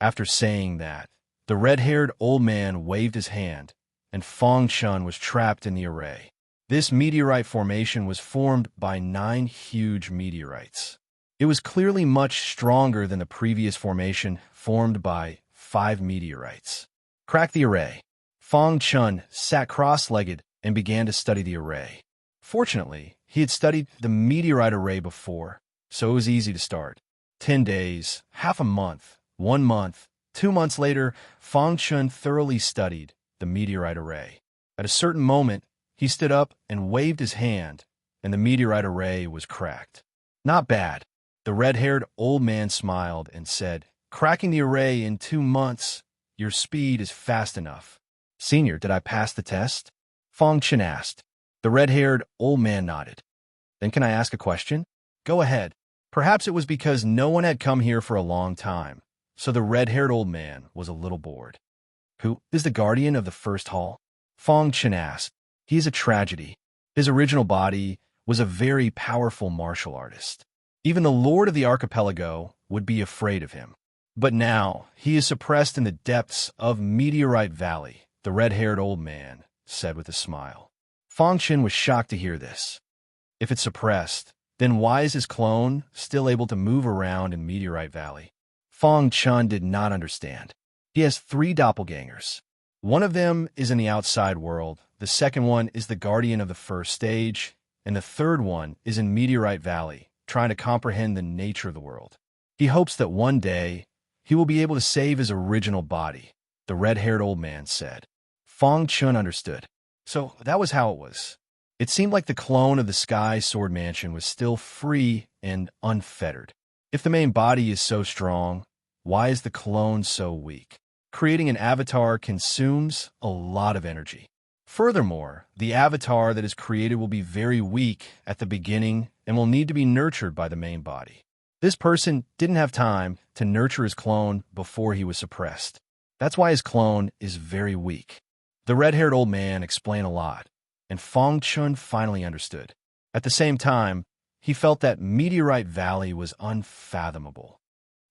After saying that, the red-haired old man waved his hand, and Fong Chen was trapped in the array. This meteorite formation was formed by 9 huge meteorites. It was clearly much stronger than the previous formation formed by 5 meteorites. Crack the array. Fong Chen sat cross-legged and began to study the array. Fortunately, he had studied the meteorite array before, so it was easy to start. 10 days, half a month, 1 month, 2 months later, Fong Chen thoroughly studied the meteorite array. At a certain moment, he stood up and waved his hand, and the meteorite array was cracked. Not bad. The red-haired old man smiled and said, cracking the array in 2 months, your speed is fast enough. Senior, did I pass the test? Fong Chen asked. The red-haired old man nodded. Then can I ask a question? Go ahead. Perhaps it was because no one had come here for a long time, so the red-haired old man was a little bored. Who is the guardian of the first hall? Fong Chen asked. He is a tragedy. His original body was a very powerful martial artist. Even the Lord of the Archipelago would be afraid of him. But now he is suppressed in the depths of Meteorite Valley, the red-haired old man said with a smile. Fong Chen was shocked to hear this. If it's suppressed, then why is his clone still able to move around in Meteorite Valley? Fong Chen did not understand. He has 3 doppelgangers. One of them is in the outside world, the second one is the guardian of the first stage, and the third one is in Meteorite Valley, trying to comprehend the nature of the world. He hopes that one day he will be able to save his original body, the red-haired old man said. Fong Chun understood. So that was how it was. It seemed like the clone of the Sky Sword Mansion was still free and unfettered. If the main body is so strong, why is the clone so weak? Creating an avatar consumes a lot of energy. Furthermore, the avatar that is created will be very weak at the beginning and will need to be nurtured by the main body. This person didn't have time to nurture his clone before he was suppressed. That's why his clone is very weak. The red-haired old man explained a lot, and Fong Chun finally understood. At the same time, he felt that Meteorite Valley was unfathomable.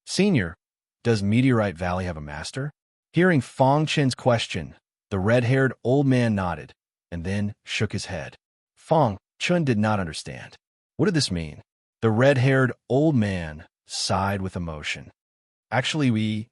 Senior, does Meteorite Valley have a master? Hearing Fong Chun's question, the red-haired old man nodded and then shook his head. Fong Chun did not understand. What did this mean? The red-haired old man sighed with emotion. Actually,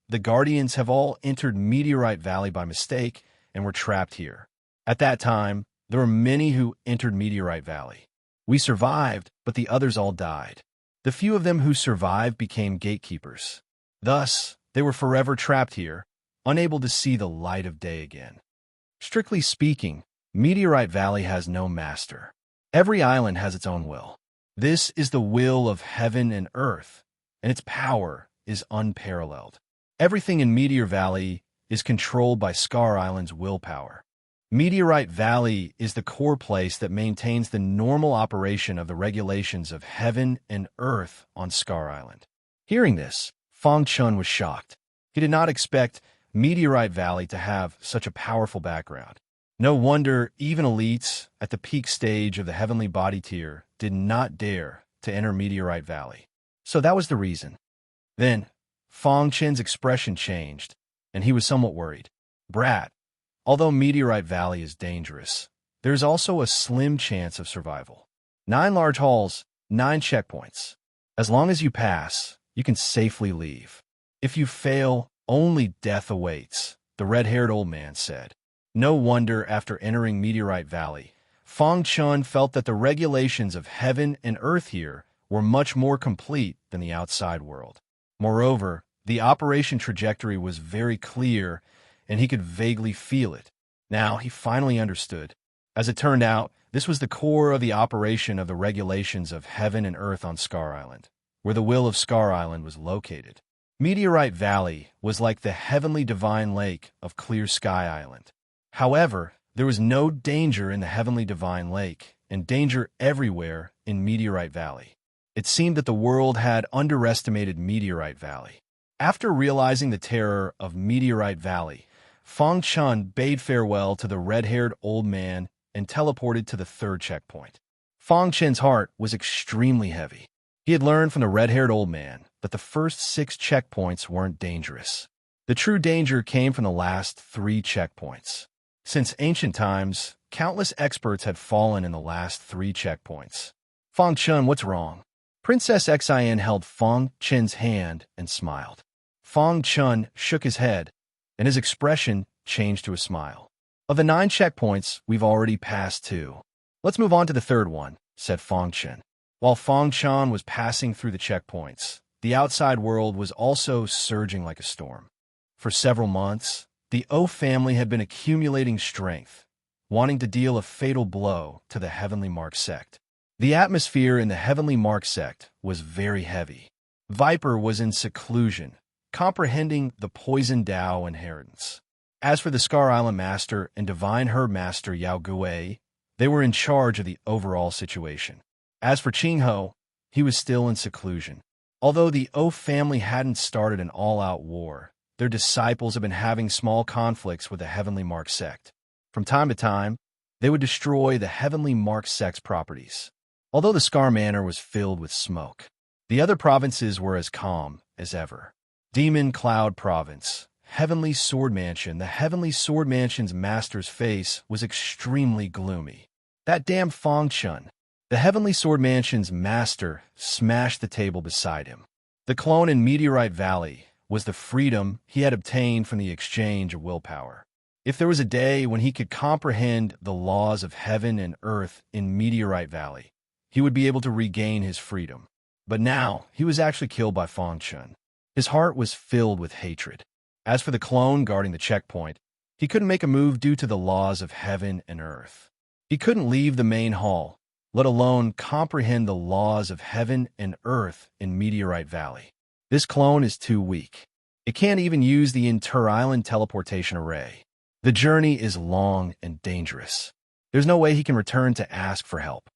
the Guardians, have all entered Meteorite Valley by mistake and were trapped here. At that time, there were many who entered Meteorite Valley. We survived, but the others all died. The few of them who survived became gatekeepers. Thus, they were forever trapped here, unable to see the light of day again. Strictly speaking, Meteorite Valley has no master. Every island has its own will. This is the will of heaven and earth, and its power is unparalleled. Everything in Meteor Valley is controlled by Scar Island's willpower. Meteorite Valley is the core place that maintains the normal operation of the regulations of heaven and earth on Scar Island. Hearing this, Fong Chun was shocked. He did not expect Meteorite Valley to have such a powerful background. No wonder even elites at the peak stage of the heavenly body tier did not dare to enter Meteorite Valley. So that was the reason. Then, Fong Chun's expression changed, and he was somewhat worried. Brat, although Meteorite Valley is dangerous, there is also a slim chance of survival. 9 large halls, 9 checkpoints. As long as you pass, you can safely leave. If you fail, only death awaits, the red-haired old man said. No wonder after entering Meteorite Valley, Fong Chun felt that the regulations of heaven and earth here were much more complete than the outside world. Moreover, the operation trajectory was very clear, and he could vaguely feel it. Now he finally understood. As it turned out, this was the core of the operation of the regulations of heaven and earth on Scar Island, where the will of Scar Island was located. Meteorite Valley was like the heavenly divine lake of Clear Sky Island. However, there was no danger in the heavenly divine lake, and danger everywhere in Meteorite Valley. It seemed that the world had underestimated Meteorite Valley. After realizing the terror of Meteorite Valley, Fong Chun bade farewell to the red-haired old man and teleported to the 3rd checkpoint. Fong Chun's heart was extremely heavy. He had learned from the red-haired old man that the first 6 checkpoints weren't dangerous. The true danger came from the last 3 checkpoints. Since ancient times, countless experts had fallen in the last 3 checkpoints. Fong Chun, what's wrong? Princess Xin held Fong Chun's hand and smiled. Fong Chun shook his head, and his expression changed to a smile. Of the 9 checkpoints, we've already passed 2. Let's move on to the 3rd one, said Fong Chun. While Fong Chun was passing through the checkpoints, the outside world was also surging like a storm. For several months, the O family had been accumulating strength, wanting to deal a fatal blow to the Heavenly Mark sect. The atmosphere in the Heavenly Mark sect was very heavy. Viper was in seclusion, comprehending the Poison Dao inheritance. As for the Scar Island Master and Divine Herb Master Yao Gui, they were in charge of the overall situation. As for Qing Ho, he was still in seclusion. Although the O family hadn't started an all-out war, their disciples have been having small conflicts with the Heavenly Mark sect. From time to time, they would destroy the Heavenly Mark sect's properties. Although the Scar Manor was filled with smoke, the other provinces were as calm as ever. Demon Cloud Province, Heavenly Sword Mansion. The Heavenly Sword Mansion's master's face was extremely gloomy. That damn Fong Chun. The Heavenly Sword Mansion's master smashed the table beside him. The clone in Meteorite Valley was the freedom he had obtained from the exchange of willpower. If there was a day when he could comprehend the laws of heaven and earth in Meteorite Valley, he would be able to regain his freedom. But now, he was actually killed by Fang Chun. His heart was filled with hatred. As for the clone guarding the checkpoint, he couldn't make a move due to the laws of heaven and earth. He couldn't leave the main hall, let alone comprehend the laws of heaven and earth in Meteorite Valley. This clone is too weak. It can't even use the inter-island teleportation array. The journey is long and dangerous. There's no way he can return to ask for help.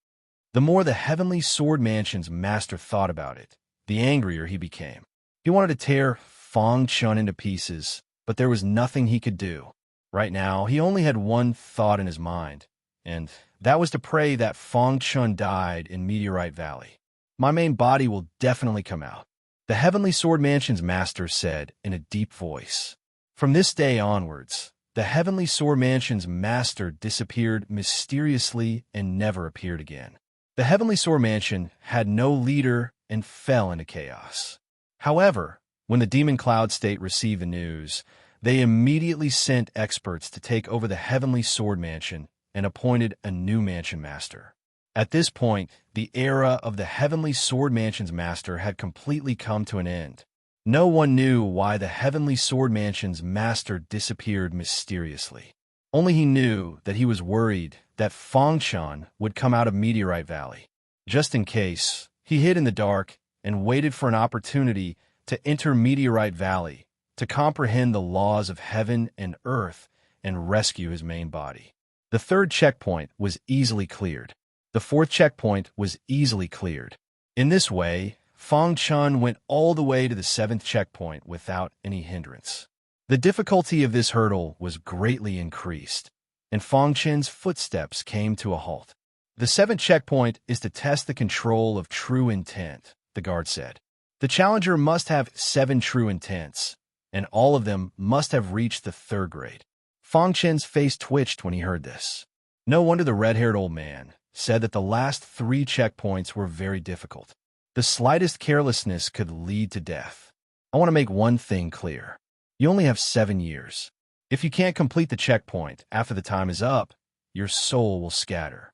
The more the Heavenly Sword Mansion's master thought about it, the angrier he became. He wanted to tear Fang Chun into pieces, but there was nothing he could do. Right now, he only had one thought in his mind, and that was to pray that Fang Chun died in Meteorite Valley. My main body will definitely come out, the Heavenly Sword Mansion's master said in a deep voice. From this day onwards, the Heavenly Sword Mansion's master disappeared mysteriously and never appeared again. The Heavenly Sword Mansion had no leader and fell into chaos. However, when the Demon Cloud State received the news, they immediately sent experts to take over the Heavenly Sword Mansion and appointed a new mansion master. At this point, the era of the Heavenly Sword Mansion's master had completely come to an end. No one knew why the Heavenly Sword Mansion's master disappeared mysteriously. Only he knew that he was worried that Fang Chun would come out of Meteorite Valley. Just in case, he hid in the dark and waited for an opportunity to enter Meteorite Valley to comprehend the laws of heaven and earth and rescue his main body. The third checkpoint was easily cleared. The fourth checkpoint was easily cleared. In this way, Fang Chun went all the way to the seventh checkpoint without any hindrance. The difficulty of this hurdle was greatly increased, and Fang Chun's footsteps came to a halt. The seventh checkpoint is to test the control of true intent, the guard said. The challenger must have 7 true intents, and all of them must have reached the 3rd grade. Fang Chun's face twitched when he heard this. No wonder the red-haired old man said that the last 3 checkpoints were very difficult. The slightest carelessness could lead to death. I want to make one thing clear. You only have 7 years. If you can't complete the checkpoint after the time is up, your soul will scatter.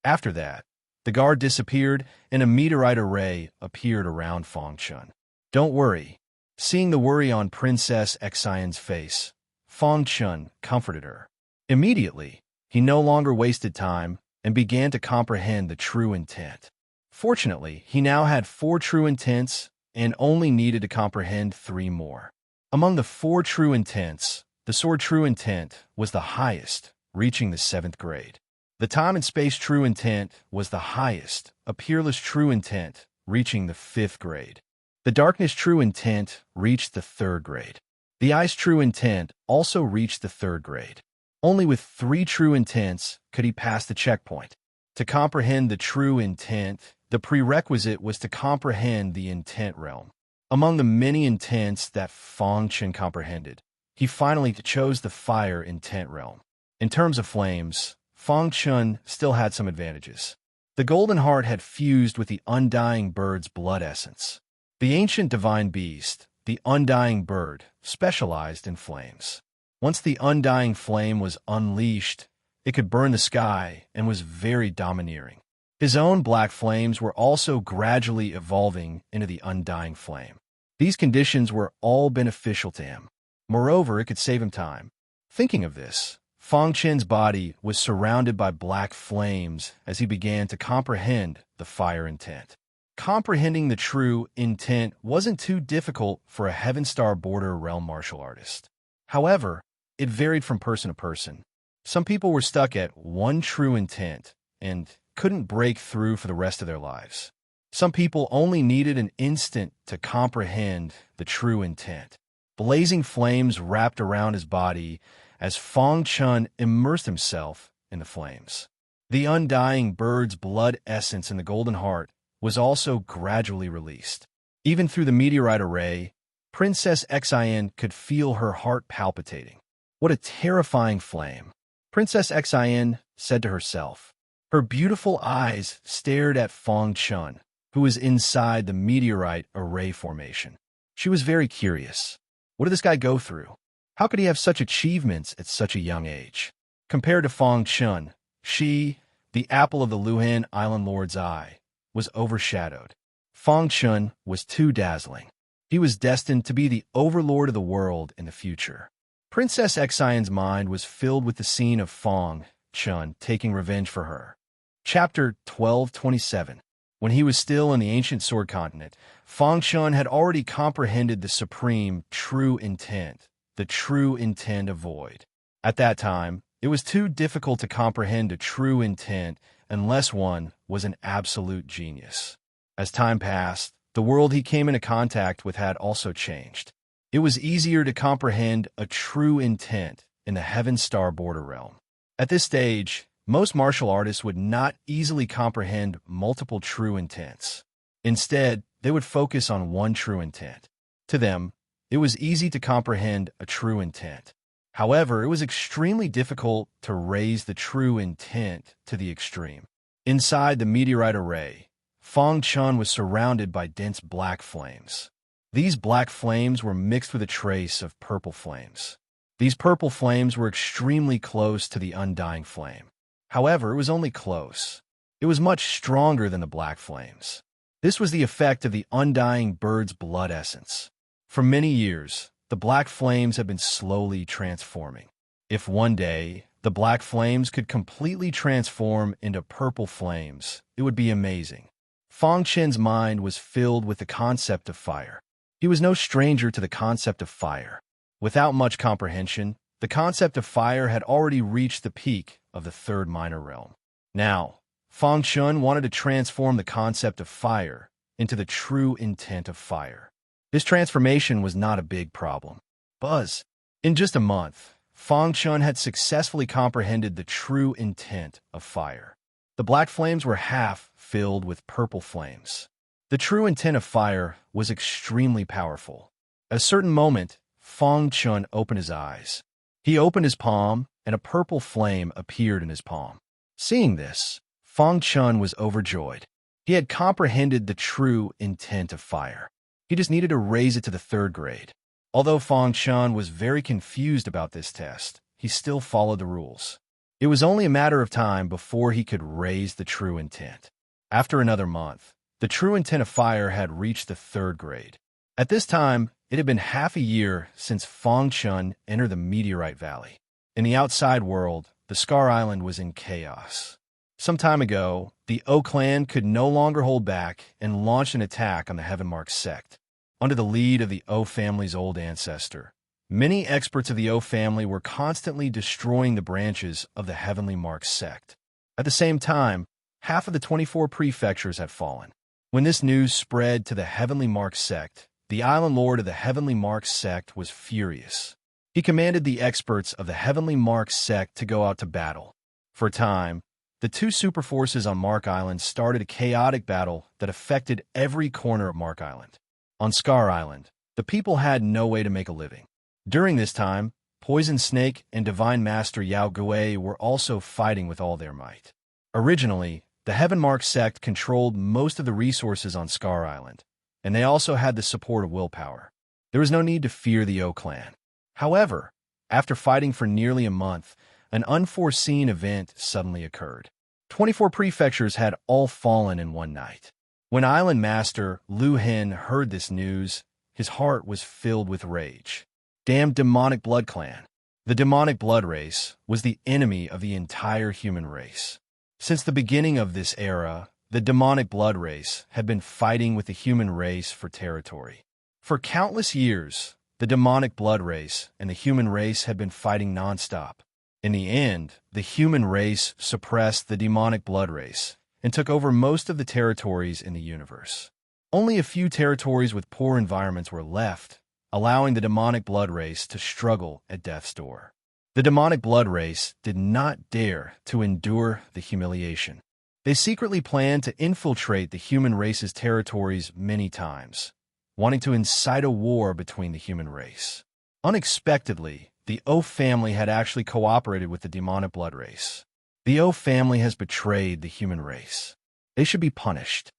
After that, the guard disappeared and a meteorite array appeared around Fang Chun. Don't worry. Seeing the worry on Princess Xian's face, Fang Chun comforted her. Immediately, he no longer wasted time and began to comprehend the true intent. Fortunately, he now had 4 true intents and only needed to comprehend 3 more. Among the 4 true intents, the sword true intent was the highest, reaching the 7th grade. The time and space true intent was the highest, a peerless true intent, reaching the 5th grade. The darkness true intent reached the 3rd grade. The ice true intent also reached the 3rd grade. Only with 3 true intents could he pass the checkpoint. To comprehend the true intent, the prerequisite was to comprehend the intent realm. Among the many intents that Fang Chun comprehended, he finally chose the fire intent realm. In terms of flames, Fang Chun still had some advantages. The golden heart had fused with the undying bird's blood essence. The ancient divine beast, the undying bird, specialized in flames. Once the undying flame was unleashed, it could burn the sky and was very domineering. His own black flames were also gradually evolving into the undying flame. These conditions were all beneficial to him. Moreover, it could save him time. Thinking of this, Fang Chun's body was surrounded by black flames as he began to comprehend the fire intent. Comprehending the true intent wasn't too difficult for a Heaven Star Border realm martial artist. However, it varied from person to person. Some people were stuck at 1 true intent and couldn't break through for the rest of their lives. Some people only needed an instant to comprehend the true intent. Blazing flames wrapped around his body as Fang Chun immersed himself in the flames. The undying bird's blood essence in the golden heart was also gradually released. Even through the meteorite array, Princess Xian could feel her heart palpitating. What a terrifying flame, Princess Xian said to herself. Her beautiful eyes stared at Fang Chun, who was inside the meteorite array formation. She was very curious. What did this guy go through? How could he have such achievements at such a young age? Compared to Fong Chun, she, the apple of the Luhan Island Lord's eye, was overshadowed. Fong Chun was too dazzling. He was destined to be the overlord of the world in the future. Princess Xian's mind was filled with the scene of Fong Chun taking revenge for her. Chapter 1227. When he was still in the ancient sword continent, Fong Chun had already comprehended the supreme, true intent, the true intent of void. At that time, it was too difficult to comprehend a true intent unless one was an absolute genius. As time passed, the world he came into contact with had also changed. It was easier to comprehend a true intent in the Heaven Star border realm. At this stage, most martial artists would not easily comprehend multiple true intents. Instead, they would focus on one true intent. To them, it was easy to comprehend a true intent. However, it was extremely difficult to raise the true intent to the extreme. Inside the meteorite array, Fong Chun was surrounded by dense black flames. These black flames were mixed with a trace of purple flames. These purple flames were extremely close to the undying flame. However, it was only close. It was much stronger than the black flames. This was the effect of the undying bird's blood essence. For many years, the black flames had been slowly transforming. If one day the black flames could completely transform into purple flames, it would be amazing. Fong Chen's mind was filled with the concept of fire. He was no stranger to the concept of fire. Without much comprehension, the concept of fire had already reached the peak of the third minor realm. Now, Fong Chun wanted to transform the concept of fire into the true intent of fire. This transformation was not a big problem. Buzz. In just a month, Fong Chun had successfully comprehended the true intent of fire. The black flames were half filled with purple flames. The true intent of fire was extremely powerful. At a certain moment, Fong Chun opened his eyes. He opened his palm, and a purple flame appeared in his palm. Seeing this, Fong Chun was overjoyed. He had comprehended the true intent of fire. He just needed to raise it to the third grade. Although Fong Chun was very confused about this test, he still followed the rules. It was only a matter of time before he could raise the true intent. After another month, the true intent of fire had reached the third grade. At this time, it had been half a year since Fong Chun entered the Meteorite Valley. In the outside world, the Scar Island was in chaos. Some time ago, the O clan could no longer hold back and launched an attack on the Heavenmark sect. Under the lead of the O family's old ancestor, many experts of the O family were constantly destroying the branches of the Heavenly Mark sect. At the same time, half of the 24 prefectures had fallen. When this news spread to the Heavenly Mark sect, the Island Lord of the Heavenly Mark sect was furious. He commanded the experts of the Heavenly Mark sect to go out to battle. For a time, the two superforces on Mark Island started a chaotic battle that affected every corner of Mark Island. On Scar Island, the people had no way to make a living. During this time, Poison Snake and Divine Master Yao Gui were also fighting with all their might. Originally, the Heavenmark sect controlled most of the resources on Scar Island, and they also had the support of willpower. There was no need to fear the O clan. However, after fighting for nearly a month, an unforeseen event suddenly occurred. 24 prefectures had all fallen in one night. When Island Master Lu Hen heard this news, his heart was filled with rage. Damn demonic blood clan. The demonic blood race was the enemy of the entire human race. Since the beginning of this era, the demonic blood race had been fighting with the human race for territory. For countless years, the demonic blood race and the human race had been fighting nonstop. In the end, the human race suppressed the demonic blood race and took over most of the territories in the universe. Only a few territories with poor environments were left, allowing the demonic blood race to struggle at death's door. The demonic blood race did not dare to endure the humiliation. They secretly planned to infiltrate the human race's territories many times, wanting to incite a war between the human race. Unexpectedly, the O family had actually cooperated with the demonic blood race. The O family has betrayed the human race. They should be punished.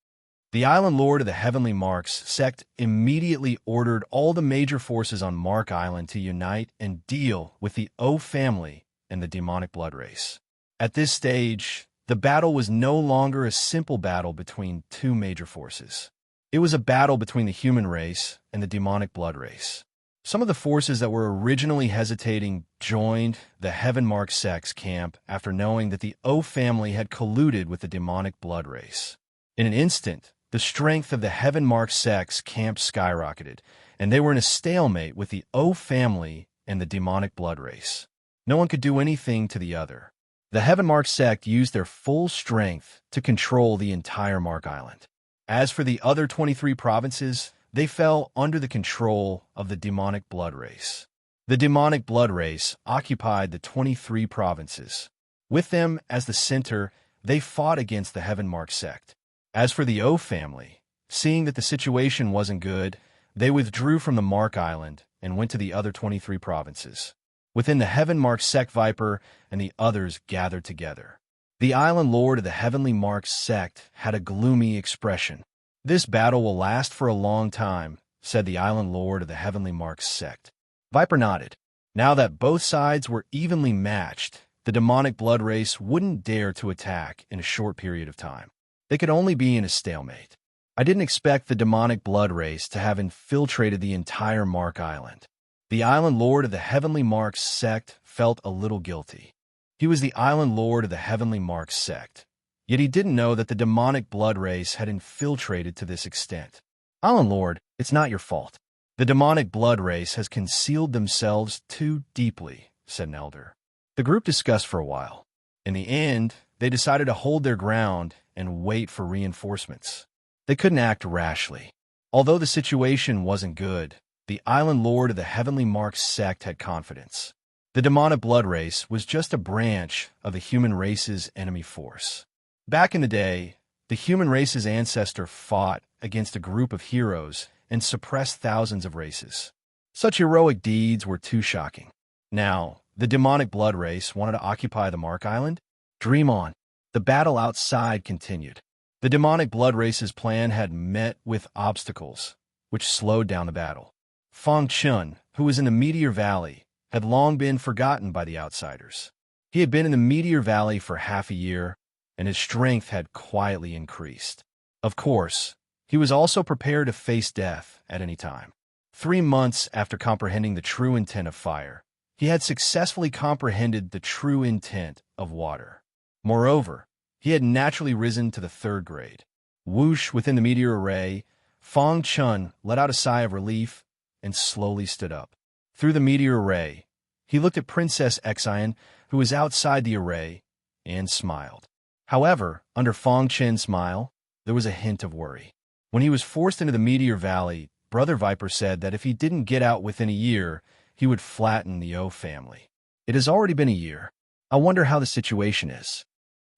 The Island Lord of the Heavenly Marks sect immediately ordered all the major forces on Mark Island to unite and deal with the O family and the demonic blood race. At this stage, the battle was no longer a simple battle between two major forces. It was a battle between the human race and the demonic blood race. Some of the forces that were originally hesitating joined the Heaven Mark sect's camp after knowing that the O family had colluded with the demonic blood race. In an instant, the strength of the Heaven Mark sect's camp skyrocketed, and they were in a stalemate with the O family and the demonic blood race. No one could do anything to the other. The Heaven Mark sect used their full strength to control the entire Mark Island. As for the other 23 provinces, they fell under the control of the demonic blood race. The demonic blood race occupied the 23 provinces. With them as the center, they fought against the Heaven Mark sect. As for the O family, seeing that the situation wasn't good, they withdrew from the Mark Island and went to the other 23 provinces. Within the Heaven Mark sect, Viper and the others gathered together. The Island Lord of the Heavenly Mark sect had a gloomy expression. "This battle will last for a long time," said the Island Lord of the Heavenly Mark sect. Viper nodded. Now that both sides were evenly matched, the demonic blood race wouldn't dare to attack in a short period of time. They could only be in a stalemate. I didn't expect the demonic blood race to have infiltrated the entire Mark Island. The Island Lord of the Heavenly Mark sect felt a little guilty. He was the Island Lord of the Heavenly Mark sect, yet he didn't know that the demonic blood race had infiltrated to this extent. "Island Lord, it's not your fault. The demonic blood race has concealed themselves too deeply," said an elder. The group discussed for a while. In the end, they decided to hold their ground and wait for reinforcements. They couldn't act rashly. Although the situation wasn't good, the Island Lord of the Heavenly Mark sect had confidence. The demonic blood race was just a branch of the human race's enemy force. Back in the day, the human race's ancestor fought against a group of heroes and suppressed thousands of races. Such heroic deeds were too shocking. Now, the demonic blood race wanted to occupy the Mark Island? Dream on. The battle outside continued. The demonic blood race's plan had met with obstacles, which slowed down the battle. Fong Chun, who was in the Meteor Valley, had long been forgotten by the outsiders. He had been in the Meteor Valley for half a year, and his strength had quietly increased. Of course, he was also prepared to face death at any time. 3 months after comprehending the true intent of fire, he had successfully comprehended the true intent of water. Moreover, he had naturally risen to the 3rd grade. Whoosh within the meteor array, Fong Chun let out a sigh of relief and slowly stood up. Through the meteor array, he looked at Princess Xian, who was outside the array, and smiled. However, under Fong Chun's smile, there was a hint of worry. When he was forced into the Meteor Valley, Brother Viper said that if he didn't get out within a year, he would flatten the O family. It has already been a year. I wonder how the situation is.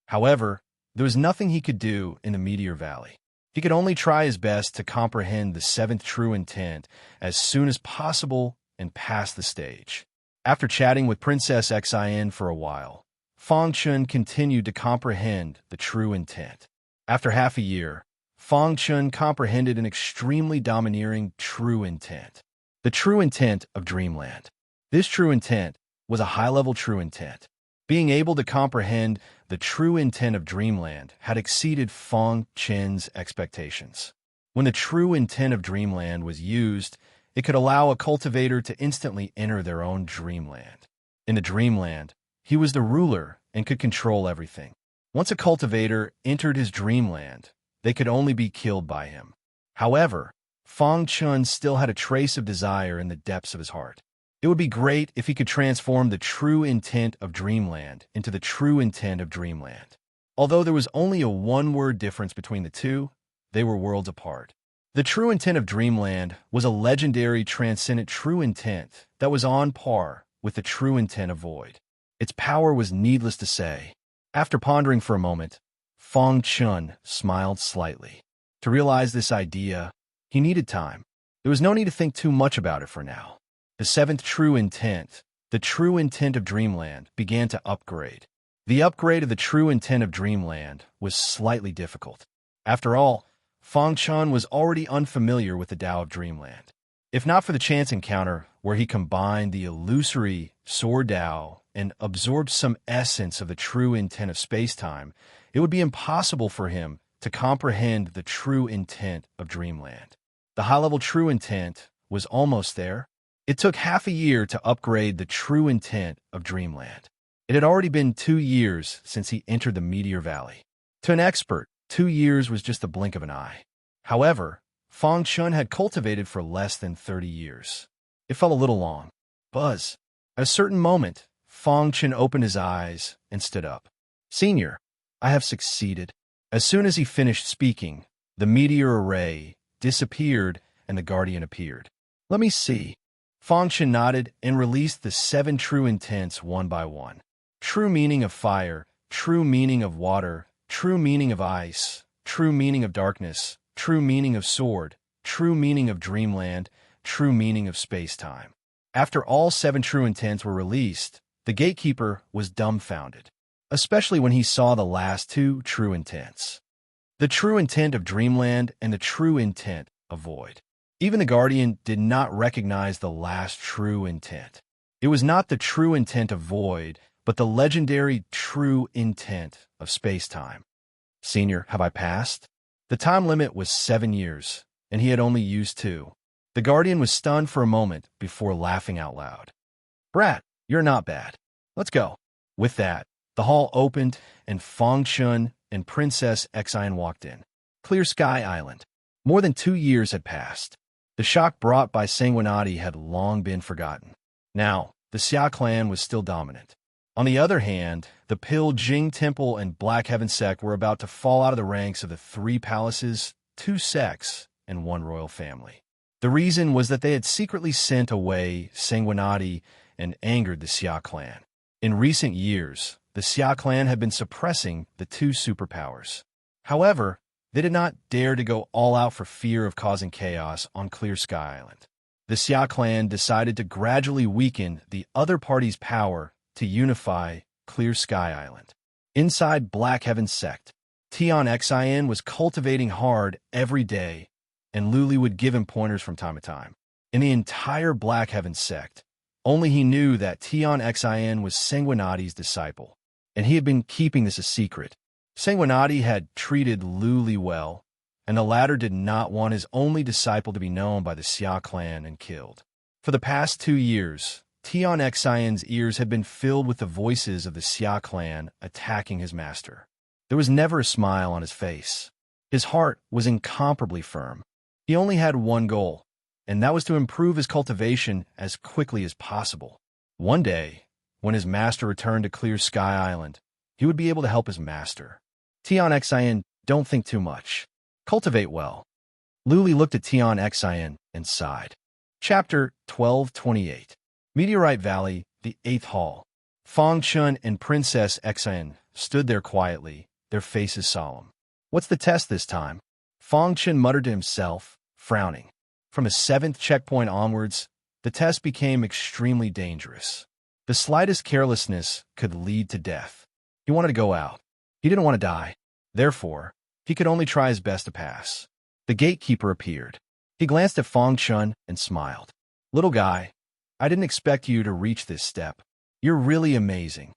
However, there was nothing he could do in the Meteor Valley. He could only try his best to comprehend the 7th true intent as soon as possible and pass the stage. After chatting with Princess Xian for a while, Fong Chun continued to comprehend the true intent. After half a year, Fong Chun comprehended an extremely domineering true intent. The true intent of Dreamland. This true intent was a high-level true intent. Being able to comprehend the true intent of Dreamland had exceeded Fong Chun's expectations. When the true intent of Dreamland was used, it could allow a cultivator to instantly enter their own dreamland. In the Dreamland, he was the ruler and could control everything. Once a cultivator entered his dreamland, they could only be killed by him. However, Fong Chun still had a trace of desire in the depths of his heart. It would be great if he could transform the true intent of Dreamland into the true intent of Dreamland. Although there was only a one-word difference between the two, they were worlds apart. The true intent of Dreamland was a legendary transcendent true intent that was on par with the true intent of Void. Its power was needless to say. After pondering for a moment, Fong Chun smiled slightly. To realize this idea, he needed time. There was no need to think too much about it for now. The 7th true intent, the true intent of Dreamland, began to upgrade. The upgrade of the true intent of Dreamland was slightly difficult. After all, Fong Chun was already unfamiliar with the Tao of Dreamland. If not for the chance encounter where he combined the illusory sword Tao and absorbed some essence of the true intent of space-time, it would be impossible for him to comprehend the true intent of Dreamland. The high-level true intent was almost there. It took half a year to upgrade the true intent of Dreamland. It had already been 2 years since he entered the Meteor Valley. To an expert, 2 years was just the blink of an eye. However, Fong Chun had cultivated for less than 30 years. It felt a little long. Buzz. At a certain moment, Fong Chun opened his eyes and stood up. "Senior, I have succeeded." As soon as he finished speaking, the meteor array disappeared and the Guardian appeared. "Let me see." Fong Chun nodded and released the 7 true intents one by one. True meaning of fire, true meaning of water, true meaning of ice, true meaning of darkness, true meaning of sword, true meaning of dreamland, true meaning of space-time. After all 7 true intents were released, the gatekeeper was dumbfounded, especially when he saw the last 2 true intents. The true intent of dreamland and the true intent of void. Even the Guardian did not recognize the last true intent. It was not the true intent of void, but the legendary true intent of space-time. "Senior, have I passed?" The time limit was 7 years, and he had only used 2. The Guardian was stunned for a moment before laughing out loud. "Brat, you're not bad. Let's go." With that, the hall opened, and Fong Chun and Princess Xian walked in. Clear Sky Island. More than 2 years had passed. The shock brought by Sanguinati had long been forgotten. Now, the Xia clan was still dominant. On the other hand, the Pil Jing Temple and Black Heaven sect were about to fall out of the ranks of the 3 palaces, 2 sects, and 1 royal family. The reason was that they had secretly sent away Sanguinati and angered the Xia clan. In recent years, the Xia clan had been suppressing the 2 superpowers. However, they did not dare to go all out for fear of causing chaos on Clear Sky Island. The Xia clan decided to gradually weaken the other party's power to unify Clear Sky Island. Inside Black Heaven sect, Tian Xian was cultivating hard every day, and Luli would give him pointers from time to time. In the entire Black Heaven sect, only he knew that Tian Xian was Sanguinati's disciple, and he had been keeping this a secret. Sanguinati had treated Luli well, and the latter did not want his only disciple to be known by the Xia clan and killed. For the past 2 years, Tian Xian's ears had been filled with the voices of the Xia clan attacking his master. There was never a smile on his face. His heart was incomparably firm. He only had one goal, and that was to improve his cultivation as quickly as possible. One day, when his master returned to Clear Sky Island, he would be able to help his master. Tian Xian, don't think too much. Cultivate well. Luli looked at Tian Xian and sighed. Chapter 1228. Meteorite Valley, the 8th Hall. Fong Chun and Princess Xian stood there quietly, their faces solemn. "What's the test this time?" Fong Chun muttered to himself, frowning. From his 7th checkpoint onwards, the test became extremely dangerous. The slightest carelessness could lead to death. He wanted to go out. He didn't want to die. Therefore, he could only try his best to pass. The gatekeeper appeared. He glanced at Fong Chun and smiled. "Little guy, I didn't expect you to reach this step. You're really amazing."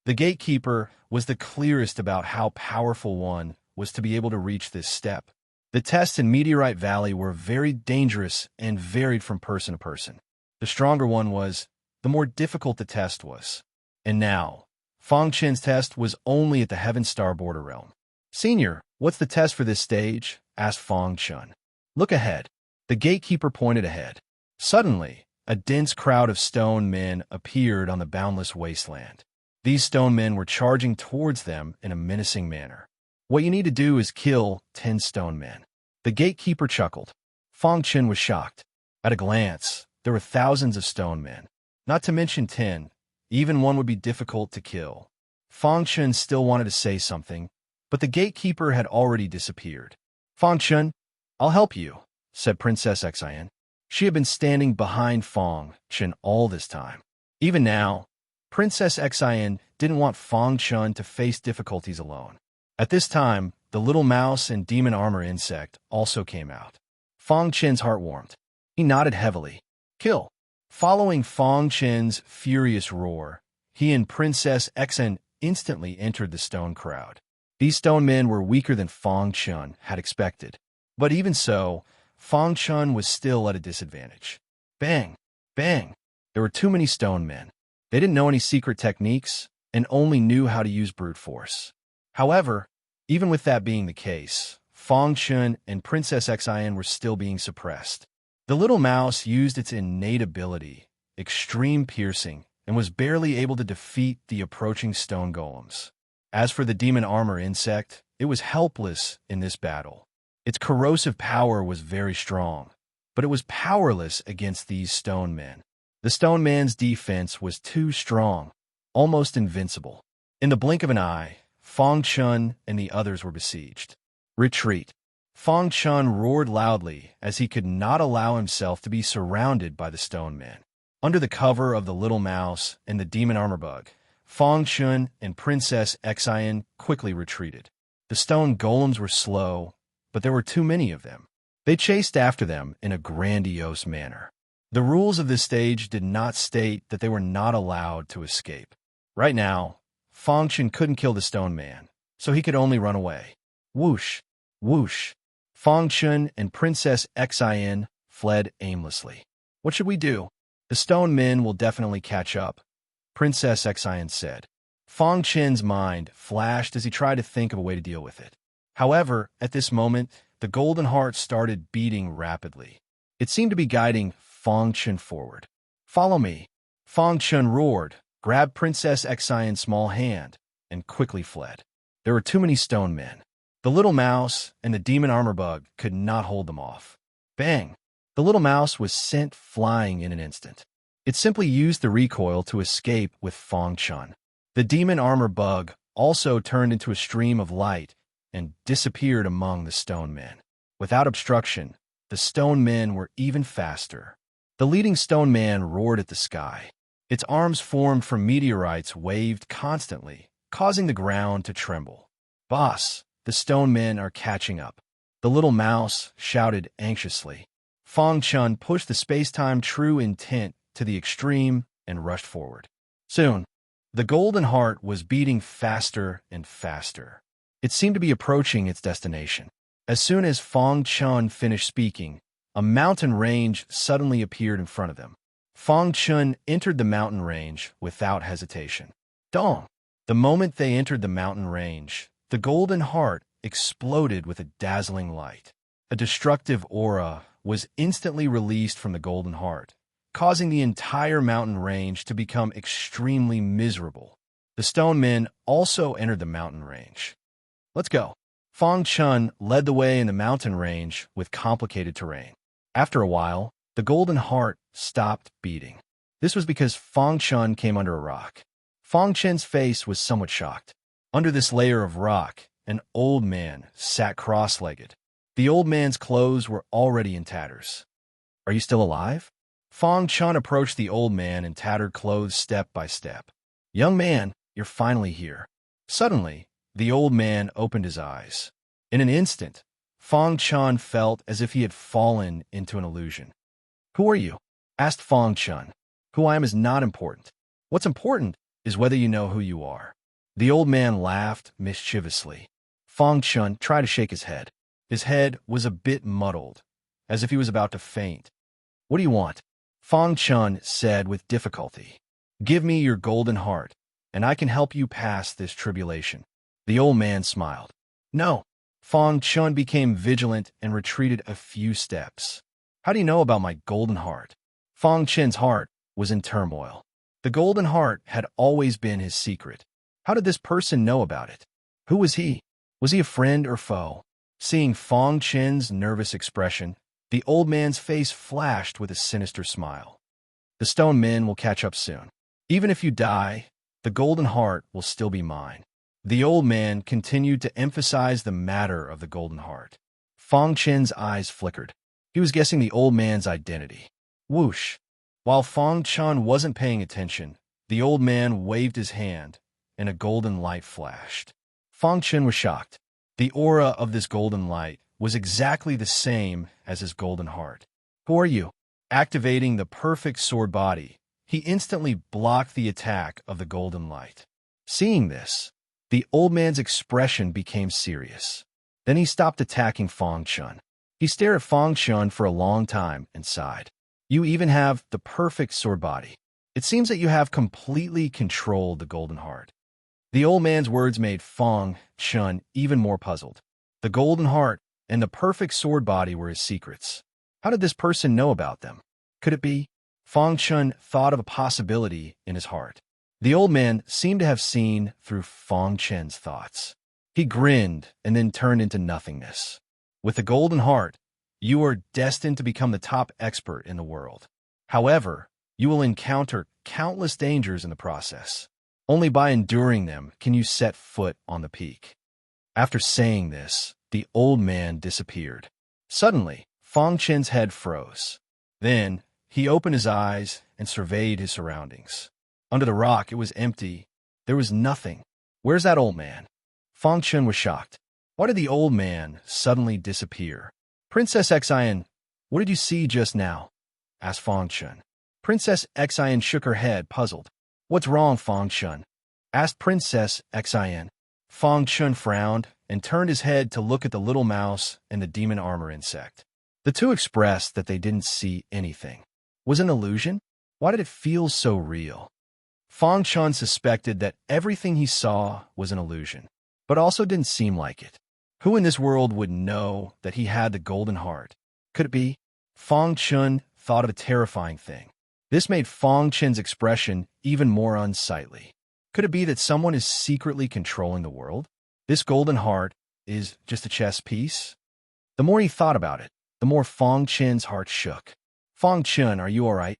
The gatekeeper was the clearest about how powerful one was to be able to reach this step. The tests in Meteorite Valley were very dangerous and varied from person to person. The stronger one was, the more difficult the test was. And now, Fong Chun's test was only at the Heaven Star border realm. "Senior, what's the test for this stage?" asked Fong Chun. "Look ahead." The gatekeeper pointed ahead. Suddenly, a dense crowd of stone men appeared on the boundless wasteland. These stone men were charging towards them in a menacing manner. "What you need to do is kill 10 stone men." The gatekeeper chuckled. Fong Chun was shocked. At a glance, there were thousands of stone men. Not to mention 10. Even one would be difficult to kill. Fong Chun still wanted to say something, but the gatekeeper had already disappeared. "Fong Chun, I'll help you," said Princess Xian. She had been standing behind Fong Chun all this time. Even now, Princess Xian didn't want Fong Chun to face difficulties alone. At this time, the little mouse and demon armor insect also came out. Fong Chen's heart warmed. He nodded heavily. Kill. Following Fong Chen's furious roar, he and Princess Xen instantly entered the stone crowd. These stone men were weaker than Fong Chen had expected. But even so, Fong Chen was still at a disadvantage. Bang! Bang! There were too many stone men. They didn't know any secret techniques and only knew how to use brute force. However, even with that being the case, Fong Chen and Princess Xen were still being suppressed. The little mouse used its innate ability, extreme piercing, and was barely able to defeat the approaching stone golems. As for the demon armor insect, it was helpless in this battle. Its corrosive power was very strong, but it was powerless against these stone men. The stone man's defense was too strong, almost invincible. In the blink of an eye, Fong Chen and the others were besieged. Retreat. Fong Chen roared loudly as he could not allow himself to be surrounded by the stone men. Under the cover of the little mouse and the demon armor bug, Fong Chen and Princess Xen quickly retreated. The stone golems were slow, but there were too many of them. They chased after them in a grandiose manner. The rules of this stage did not state that they were not allowed to escape. Right now, Fong Chen couldn't kill the stone man, so he could only run away. Whoosh! Whoosh! Fong Chen and Princess Xen fled aimlessly. What should we do? The stone men will definitely catch up, Princess Xen said. Fong Chen's mind flashed as he tried to think of a way to deal with it. However, at this moment, the golden heart started beating rapidly. It seemed to be guiding Fong Chen forward. Follow me. Fong Chen roared, grabbed Princess Xen's small hand, and quickly fled. There were too many stone men. The little mouse and the demon armor bug could not hold them off. Bang! The little mouse was sent flying in an instant. It simply used the recoil to escape with Fong Chen. The demon armor bug also turned into a stream of light and disappeared among the stone men. Without obstruction, the stone men were even faster. The leading stone man roared at the sky. Its arms formed from meteorites waved constantly, causing the ground to tremble. Boss, the stone men are catching up. The little mouse shouted anxiously. Fong Chen pushed the space-time true intent to the extreme and rushed forward. Soon, the golden heart was beating faster and faster. It seemed to be approaching its destination. As soon as Fong Chen finished speaking, a mountain range suddenly appeared in front of them. Fong Chen entered the mountain range without hesitation. Dong! The moment they entered the mountain range, the golden heart exploded with a dazzling light. A destructive aura was instantly released from the golden heart, causing the entire mountain range to become extremely miserable. The stone men also entered the mountain range. Let's go. Fong Chen led the way in the mountain range with complicated terrain. After a while, the golden heart stopped beating. This was because Fong Chen came under a rock. Fong Chen's face was somewhat shocked. Under this layer of rock, an old man sat cross-legged. The old man's clothes were already in tatters. Are you still alive? Fong Chen approached the old man in tattered clothes step by step. Young man, you're finally here. Suddenly, the old man opened his eyes. In an instant, Fong Chen felt as if he had fallen into an illusion. Who are you? Asked Fong Chen. Who I am is not important. What's important is whether you know who you are. The old man laughed mischievously. Fong Chen tried to shake his head. His head was a bit muddled, as if he was about to faint. What do you want? Fong Chen said with difficulty. Give me your golden heart, and I can help you pass this tribulation. The old man smiled. No. Fong Chen became vigilant and retreated a few steps. How do you know about my golden heart? Fong Chen's heart was in turmoil. The golden heart had always been his secret. How did this person know about it? Who was he? Was he a friend or foe? Seeing Fong Chen's nervous expression, the old man's face flashed with a sinister smile. The stone men will catch up soon. Even if you die, the golden heart will still be mine. The old man continued to emphasize the matter of the golden heart. Fong Chen's eyes flickered. He was guessing the old man's identity. Whoosh! While Fong Chen wasn't paying attention, the old man waved his hand, and a golden light flashed. Fong Chen was shocked. The aura of this golden light was exactly the same as his golden heart. "Who are you?" Activating the perfect sword body, he instantly blocked the attack of the golden light. Seeing this, the old man's expression became serious. Then he stopped attacking Fang Chun. He stared at Fang Chun for a long time and sighed. "You even have the perfect sword body. It seems that you have completely controlled the golden heart." The old man's words made Fang Chun even more puzzled. The golden heart and the perfect sword body were his secrets. How did this person know about them? Could it be? Fang Chun thought of a possibility in his heart. The old man seemed to have seen through Fang Chun's thoughts. He grinned and then turned into nothingness. "With the golden heart, you are destined to become the top expert in the world. However, you will encounter countless dangers in the process. Only by enduring them can you set foot on the peak." After saying this, the old man disappeared. Suddenly, Fang Chun's head froze. Then, he opened his eyes and surveyed his surroundings. Under the rock, it was empty. There was nothing. "Where's that old man?" Fang Chun was shocked. Why did the old man suddenly disappear? "Princess Xian, what did you see just now?" asked Fang Chun. Princess Xian shook her head, puzzled. "What's wrong, Fang Chun?" asked Princess Xian. Fang Chun frowned and turned his head to look at the little mouse and the demon armor insect. The two expressed that they didn't see anything. Was it an illusion? Why did it feel so real? Fang Chun suspected that everything he saw was an illusion, but also didn't seem like it. Who in this world would know that he had the golden heart? Could it be? Fang Chun thought of a terrifying thing. This made Fang Chun's expression even more unsightly. Could it be that someone is secretly controlling the world? This golden heart is just a chess piece? The more he thought about it, the more Fang Chun's heart shook. "Fang Chun, are you all right?"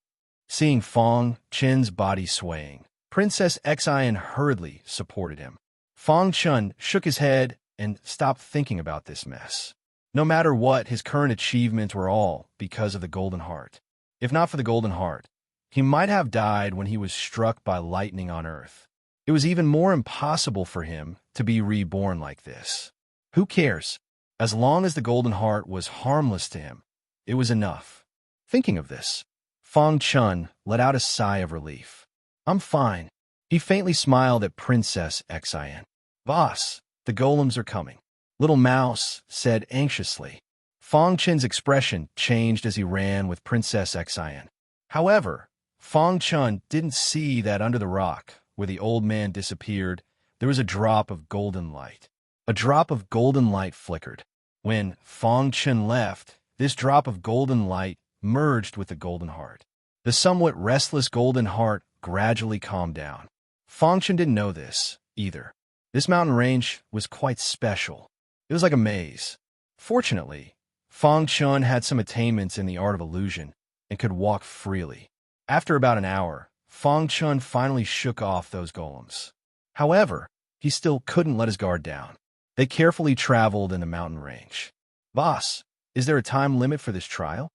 Seeing Fang Chun's body swaying, Princess Xian hurriedly supported him. Fang Chun shook his head and stopped thinking about this mess. No matter what, his current achievements were all because of the golden heart. If not for the golden heart, he might have died when he was struck by lightning on Earth. It was even more impossible for him to be reborn like this. Who cares? As long as the golden heart was harmless to him, it was enough. Thinking of this, Fang Chun let out a sigh of relief. "I'm fine." He faintly smiled at Princess Xian. "Boss, the golems are coming," Little Mouse said anxiously. Fang Chun's expression changed as he ran with Princess Xian. However, Fang Chun didn't see that under the rock, where the old man disappeared, there was a drop of golden light. A drop of golden light flickered. When Fang Chun left, this drop of golden light merged with the golden heart. The somewhat restless golden heart gradually calmed down. Fang Chun didn't know this, either. This mountain range was quite special. It was like a maze. Fortunately, Fang Chun had some attainments in the art of illusion and could walk freely. After about an hour, Fang Chun finally shook off those golems. However, he still couldn't let his guard down. They carefully traveled in the mountain range. "Boss, is there a time limit for this trial?"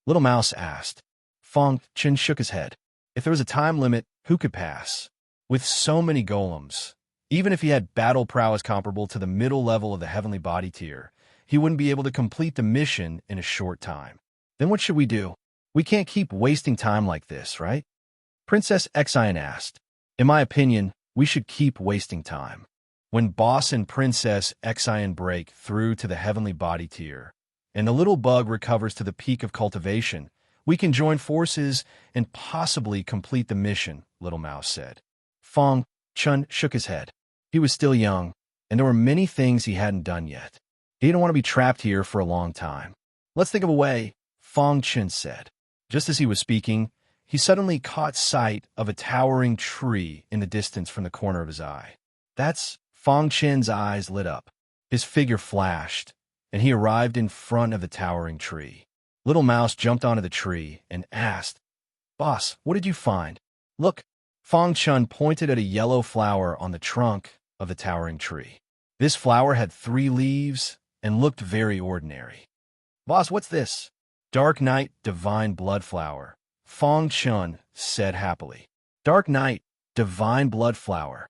Little Mouse asked. Fang Chun shook his head. If there was a time limit, who could pass? With so many golems, even if he had battle prowess comparable to the middle level of the heavenly body tier, he wouldn't be able to complete the mission in a short time. Then what should we do? We can't keep wasting time like this, right? Princess Xian asked. In my opinion, we should keep wasting time. When Boss and Princess Xian break through to the heavenly body tier, and the little bug recovers to the peak of cultivation, we can join forces and possibly complete the mission, Little Mouse said. Fang Chun shook his head. He was still young, and there were many things he hadn't done yet. He didn't want to be trapped here for a long time. Let's think of a way, Fang Chun said. Just as he was speaking, he suddenly caught sight of a towering tree in the distance from the corner of his eye. That's Fang Chun's eyes lit up. His figure flashed, and he arrived in front of the towering tree. Little Mouse jumped onto the tree and asked, Boss, what did you find? Look, Fang Chun pointed at a yellow flower on the trunk of the towering tree. This flower had 3 leaves and looked very ordinary. Boss, what's this? Dark Night Divine Blood Flower, Fang Chun said happily. Dark Night Divine Blood Flower.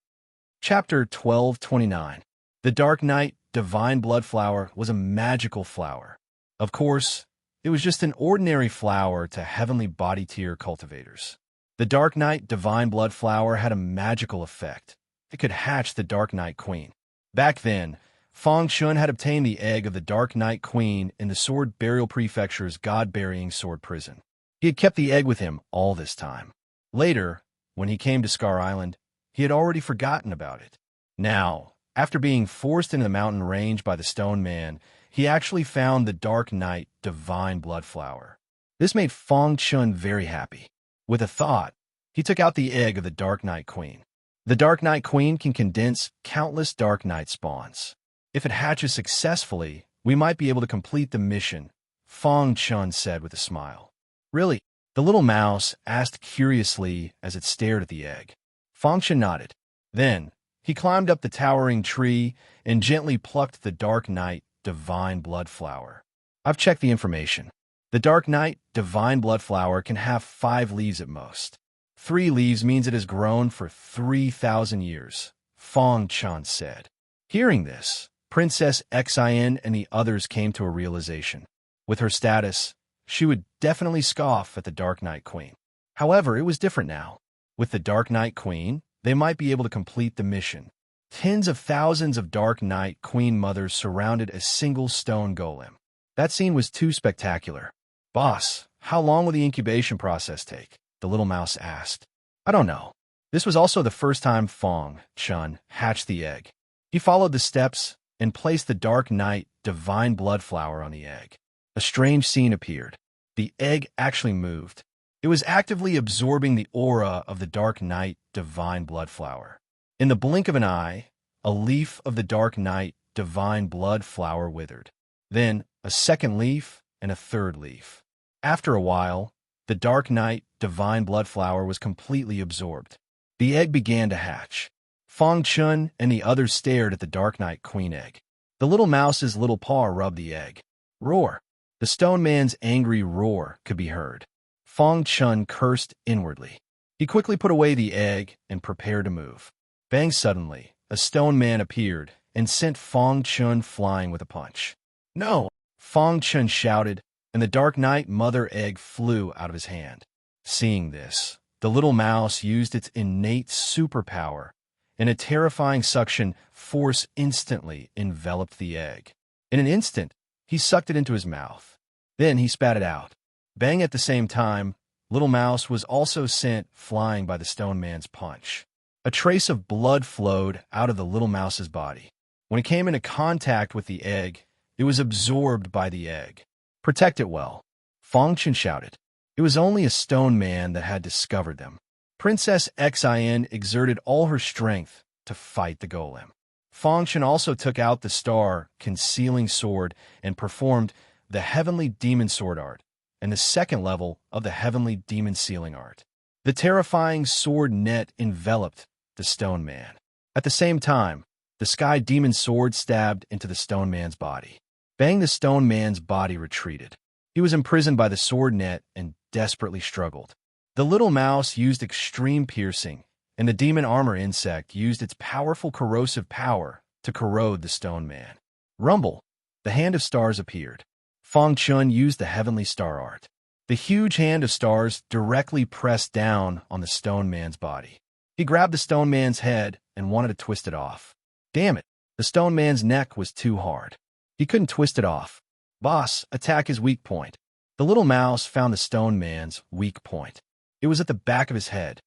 Chapter 1229. The Dark Night divine blood flower was a magical flower. Of course, it was just an ordinary flower to heavenly body tier cultivators. The Dark Knight divine blood flower had a magical effect. It could hatch the Dark Knight Queen. Back then, Feng Chun had obtained the egg of the Dark Knight Queen in the Sword Burial Prefecture's God-burying sword prison. He had kept the egg with him all this time. Later, when he came to Scar Island, he had already forgotten about it. Now, after being forced into the mountain range by the Stone Man, he actually found the Dark Knight divine blood flower. This made Feng Chun very happy. With a thought, he took out the egg of the Dark Knight Queen. The Dark Knight Queen can condense countless Dark Knight spawns. If it hatches successfully, we might be able to complete the mission, Feng Chun said with a smile. Really? The little mouse asked curiously as it stared at the egg. Feng Chun nodded. Then, he climbed up the towering tree and gently plucked the Dark Knight divine blood flower. I've checked the information. The Dark Knight divine blood flower can have 5 leaves at most. 3 leaves means it has grown for 3,000 years, Feng Chun said. Hearing this, Princess Xin and the others came to a realization. With her status, she would definitely scoff at the Dark Knight Queen. However, it was different now. With the Dark Knight Queen, they might be able to complete the mission. Tens of thousands of Dark Knight Queen mothers surrounded a single stone golem. That scene was too spectacular. Boss, how long will the incubation process take? The little mouse asked. I don't know. This was also the first time Feng Chun hatched the egg. He followed the steps and placed the Dark Knight divine blood flower on the egg. A strange scene appeared. The egg actually moved. It was actively absorbing the aura of the Dark Knight divine blood flower. In the blink of an eye, a leaf of the Dark Knight divine blood flower withered. Then, a second leaf and a third leaf. After a while, the Dark Knight divine blood flower was completely absorbed. The egg began to hatch. Feng Chun and the others stared at the Dark Knight Queen egg. The little mouse's little paw rubbed the egg. Roar! The Stone Man's angry roar could be heard. Feng Chun cursed inwardly. He quickly put away the egg and prepared to move. Bang! Suddenly, a Stone Man appeared and sent Feng Chun flying with a punch. No! Feng Chun shouted, and the Dark Knight Mother Egg flew out of his hand. Seeing this, the little mouse used its innate superpower, and a terrifying suction force instantly enveloped the egg. In an instant, he sucked it into his mouth. Then he spat it out. Bang! At the same time, Little Mouse was also sent flying by the Stone Man's punch. A trace of blood flowed out of the Little Mouse's body. When it came into contact with the egg, it was absorbed by the egg. Protect it well, Feng Chun shouted. It was only a Stone Man that had discovered them. Princess Xin exerted all her strength to fight the golem. Feng Chun also took out the star-concealing sword and performed the Heavenly Demon Sword Art and the second level of the Heavenly Demon Sealing Art. The terrifying sword net enveloped the Stone Man. At the same time, the Sky Demon Sword stabbed into the Stone Man's body. Bang! The Stone Man's body retreated. He was imprisoned by the sword net and desperately struggled. The little mouse used extreme piercing, and the demon armor insect used its powerful corrosive power to corrode the Stone Man. Rumble! The Hand of Stars appeared. Feng Chun used the Heavenly Star Art. The huge hand of stars directly pressed down on the Stone Man's body. He grabbed the Stone Man's head and wanted to twist it off. Damn it! The Stone Man's neck was too hard. He couldn't twist it off. Boss, attack his weak point. The little mouse found the Stone Man's weak point. It was at the back of his head.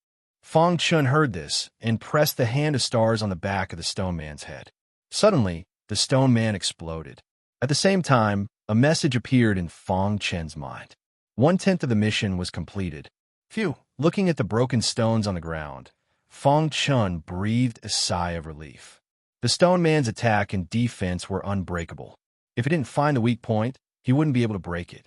Feng Chun heard this and pressed the Hand of Stars on the back of the Stone Man's head. Suddenly, the Stone Man exploded. At the same time, a message appeared in Feng Chun's mind. 1/10 of the mission was completed. Phew! Looking at the broken stones on the ground, Feng Chun breathed a sigh of relief. The Stone Man's attack and defense were unbreakable. If he didn't find the weak point, he wouldn't be able to break it.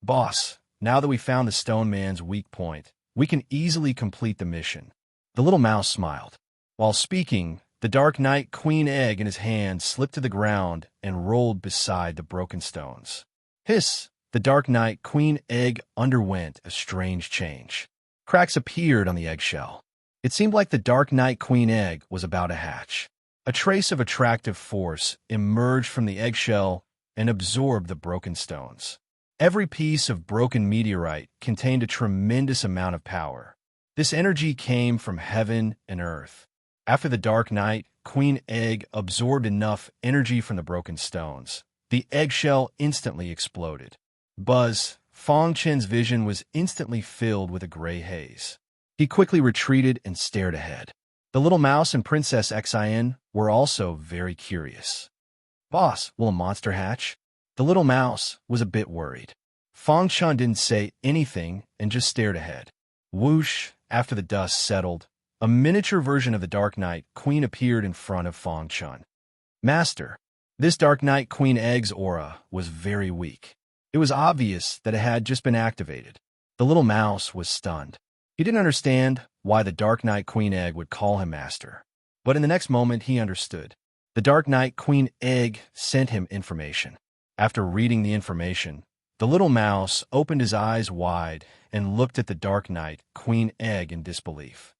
Boss, now that we found the Stone Man's weak point, we can easily complete the mission. The little mouse smiled. While speaking, the Dark Knight Queen egg in his hand slipped to the ground and rolled beside the broken stones. Hiss! The Dark Knight Queen egg underwent a strange change. Cracks appeared on the eggshell. It seemed like the Dark Knight Queen egg was about to hatch. A trace of attractive force emerged from the eggshell and absorbed the broken stones. Every piece of broken meteorite contained a tremendous amount of power. This energy came from heaven and earth. After the dark night, Queen Egg absorbed enough energy from the broken stones. The eggshell instantly exploded. Buzz, Fong Chen's vision was instantly filled with a gray haze. He quickly retreated and stared ahead. The little mouse and Princess Xian were also very curious. "Boss, will a monster hatch?" The little mouse was a bit worried. Fong Chen didn't say anything and just stared ahead. Whoosh, after the dust settled, a miniature version of the Dark Knight Queen appeared in front of Fong Chen. "Master, this Dark Knight Queen Egg's aura was very weak. It was obvious that it had just been activated." The little mouse was stunned. He didn't understand why the Dark Knight Queen Egg would call him master. But in the next moment, he understood. The Dark Knight Queen Egg sent him information. After reading the information, the little mouse opened his eyes wide and looked at the Dark Knight Queen Egg in disbelief.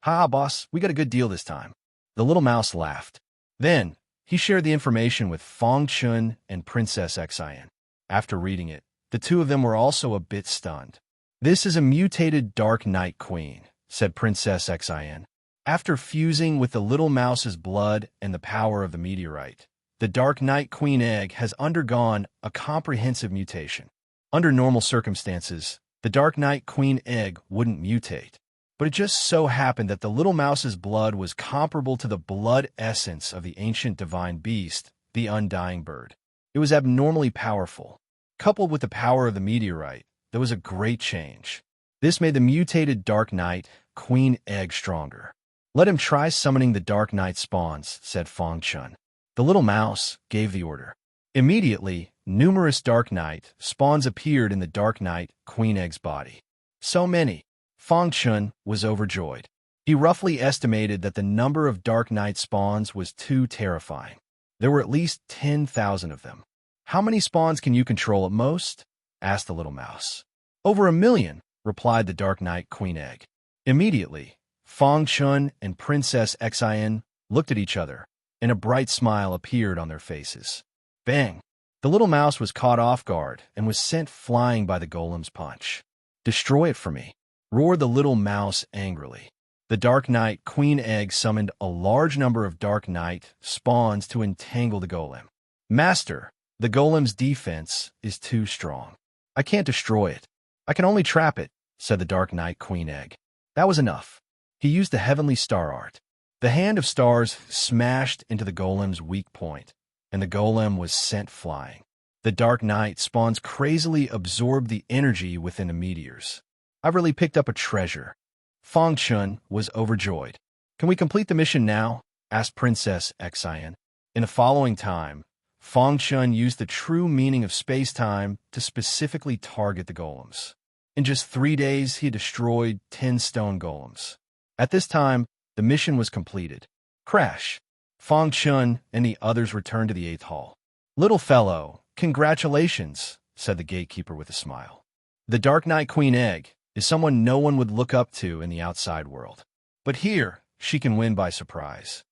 "Ha, boss, we got a good deal this time." The little mouse laughed. Then, he shared the information with Fong Chun and Princess Xian. After reading it, the two of them were also a bit stunned. "This is a mutated Dark Knight Queen," said Princess Xian. "After fusing with the little mouse's blood and the power of the meteorite, the Dark Knight Queen Egg has undergone a comprehensive mutation. Under normal circumstances, the Dark Knight Queen Egg wouldn't mutate. But it just so happened that the little mouse's blood was comparable to the blood essence of the ancient divine beast, the undying bird. It was abnormally powerful. Coupled with the power of the meteorite, there was a great change. This made the mutated Dark Knight Queen Egg stronger. Let him try summoning the Dark Knight spawns," said Fong Chun. The little mouse gave the order. Immediately, numerous Dark Knight spawns appeared in the Dark Knight Queen Egg's body. So many! Fong Chun was overjoyed. He roughly estimated that the number of Dark Knight spawns was too terrifying. There were at least 10,000 of them. "How many spawns can you control at most?" asked the little mouse. "Over 1,000,000, replied the Dark Knight Queen Egg. Immediately, Fong Chun and Princess Xian looked at each other, and a bright smile appeared on their faces. Bang! The little mouse was caught off guard and was sent flying by the golem's punch. "Destroy it for me," roared the little mouse angrily. The Dark Knight Queen Egg summoned a large number of Dark Knight spawns to entangle the golem. "Master, the golem's defense is too strong. I can't destroy it. I can only trap it," said the Dark Knight Queen Egg. That was enough. He used the heavenly star art. The hand of stars smashed into the golem's weak point, and the golem was sent flying. The Dark Knight spawns crazily absorbed the energy within the meteors. "I've really picked up a treasure." Fong Chun was overjoyed. "Can we complete the mission now?" asked Princess Xian. In the following time, Fong Chun used the true meaning of space-time to specifically target the golems. In just 3 days, he destroyed 10 stone golems. At this time, the mission was completed. Crash! Fong Chun and the others returned to the 8th hall. "Little fellow, congratulations," said the gatekeeper with a smile. "The Dark Knight Queen Egg is someone no one would look up to in the outside world. But here, she can win by surprise."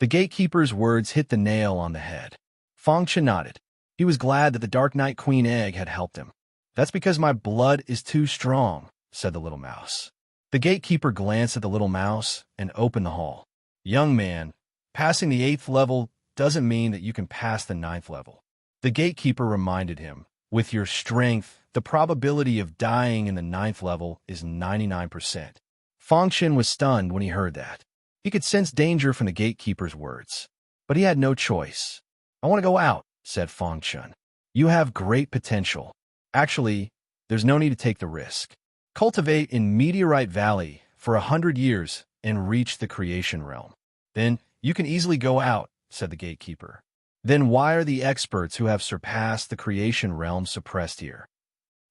The gatekeeper's words hit the nail on the head. Fong Chun nodded. He was glad that the Dark Knight Queen Egg had helped him. "That's because my blood is too strong," said the little mouse. The gatekeeper glanced at the little mouse and opened the hall. "Young man, passing the 8th level doesn't mean that you can pass the 9th level." The gatekeeper reminded him, "With your strength, the probability of dying in the 9th level is 99%. Fong Chun was stunned when he heard that. He could sense danger from the gatekeeper's words. But he had no choice. "I want to go out," said Fong Chun. "You have great potential. Actually, there's no need to take the risk. Cultivate in Meteorite Valley for 100 years and reach the creation realm. Then you can easily go out," said the gatekeeper. "Then why are the experts who have surpassed the creation realm suppressed here?"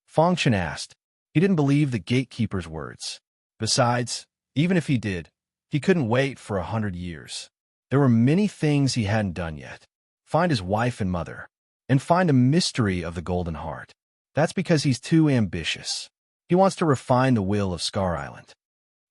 Fong Chun asked. He didn't believe the gatekeeper's words. Besides, even if he did, he couldn't wait for 100 years. There were many things he hadn't done yet. Find his wife and mother, and find a mystery of the Golden Heart. That's because he's too ambitious. He wants to refine the will of Scar Island.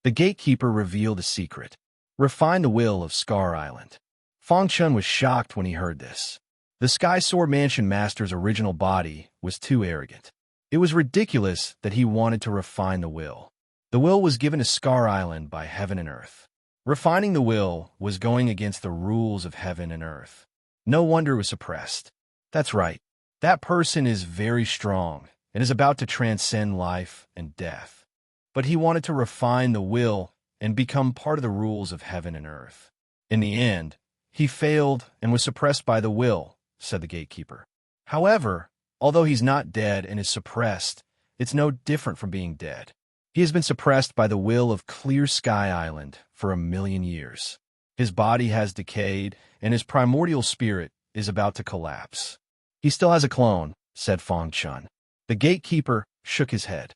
The gatekeeper revealed a secret. Refine the will of Scar Island. Fong Chun was shocked when he heard this. The Sky Sword Mansion Master's original body was too arrogant. It was ridiculous that he wanted to refine the will. The will was given to Scar Island by heaven and earth. Refining the will was going against the rules of heaven and earth. No wonder it was suppressed. That's right. That person is very strong and is about to transcend life and death. But he wanted to refine the will and become part of the rules of heaven and earth. In the end, he failed and was suppressed by the will, said the gatekeeper. However, although he's not dead and is suppressed, it's no different from being dead. He has been suppressed by the will of Clear Sky Island for 1,000,000 years. His body has decayed, and his primordial spirit is about to collapse. He still has a clone, said Fong Chun. The gatekeeper shook his head.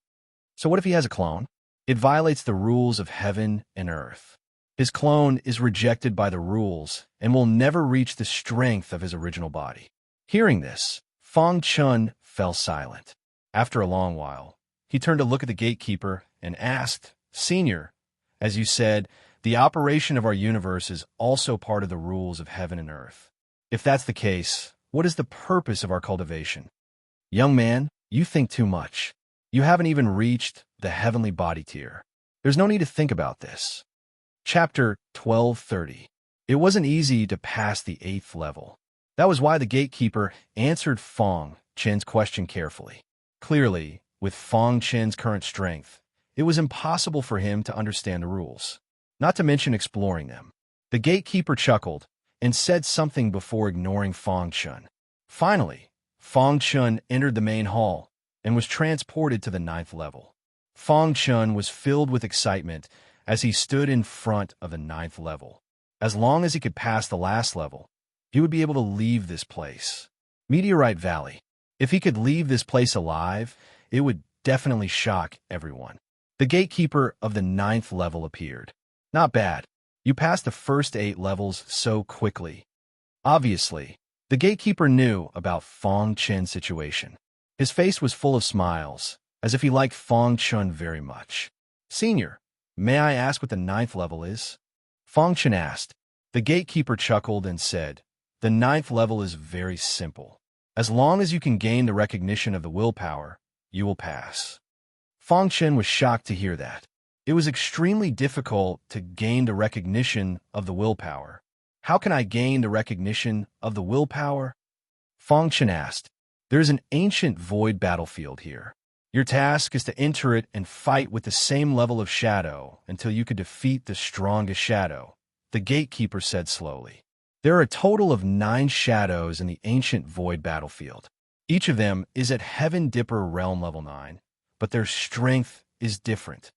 So what if he has a clone? It violates the rules of heaven and earth. His clone is rejected by the rules and will never reach the strength of his original body. Hearing this, Fong Chun fell silent. After a long while, he turned to look at the gatekeeper and asked, Senior, as you said, the operation of our universe is also part of the rules of heaven and earth. If that's the case, what is the purpose of our cultivation? Young man, you think too much. You haven't even reached the heavenly body tier. There's no need to think about this. Chapter 1230. It wasn't easy to pass the 8th level. That was why the gatekeeper answered Fong Chen's question carefully. Clearly, with Fong Chen's current strength, it was impossible for him to understand the rules, not to mention exploring them. The gatekeeper chuckled and said something before ignoring Fong Chun. Finally, Fong Chun entered the main hall and was transported to the 9th level. Fong Chun was filled with excitement as he stood in front of the 9th level. As long as he could pass the last level, he would be able to leave this place. Meteorite Valley. If he could leave this place alive, it would definitely shock everyone. The gatekeeper of the 9th level appeared. Not bad. You passed the first 8 levels so quickly. Obviously, the gatekeeper knew about Fong Chen's situation. His face was full of smiles, as if he liked Fong Chun very much. Senior, may I ask what the 9th level is? Fong Chun asked. The gatekeeper chuckled and said, The 9th level is very simple. As long as you can gain the recognition of the willpower, you will pass. Fong Chun was shocked to hear that. It was extremely difficult to gain the recognition of the willpower. How can I gain the recognition of the willpower? Fong Chun asked. There is an ancient void battlefield here. Your task is to enter it and fight with the same level of shadow until you could defeat the strongest shadow, the gatekeeper said slowly. There are a total of 9 shadows in the ancient void battlefield. Each of them is at Heaven Dipper Realm Level 9, but their strength is different.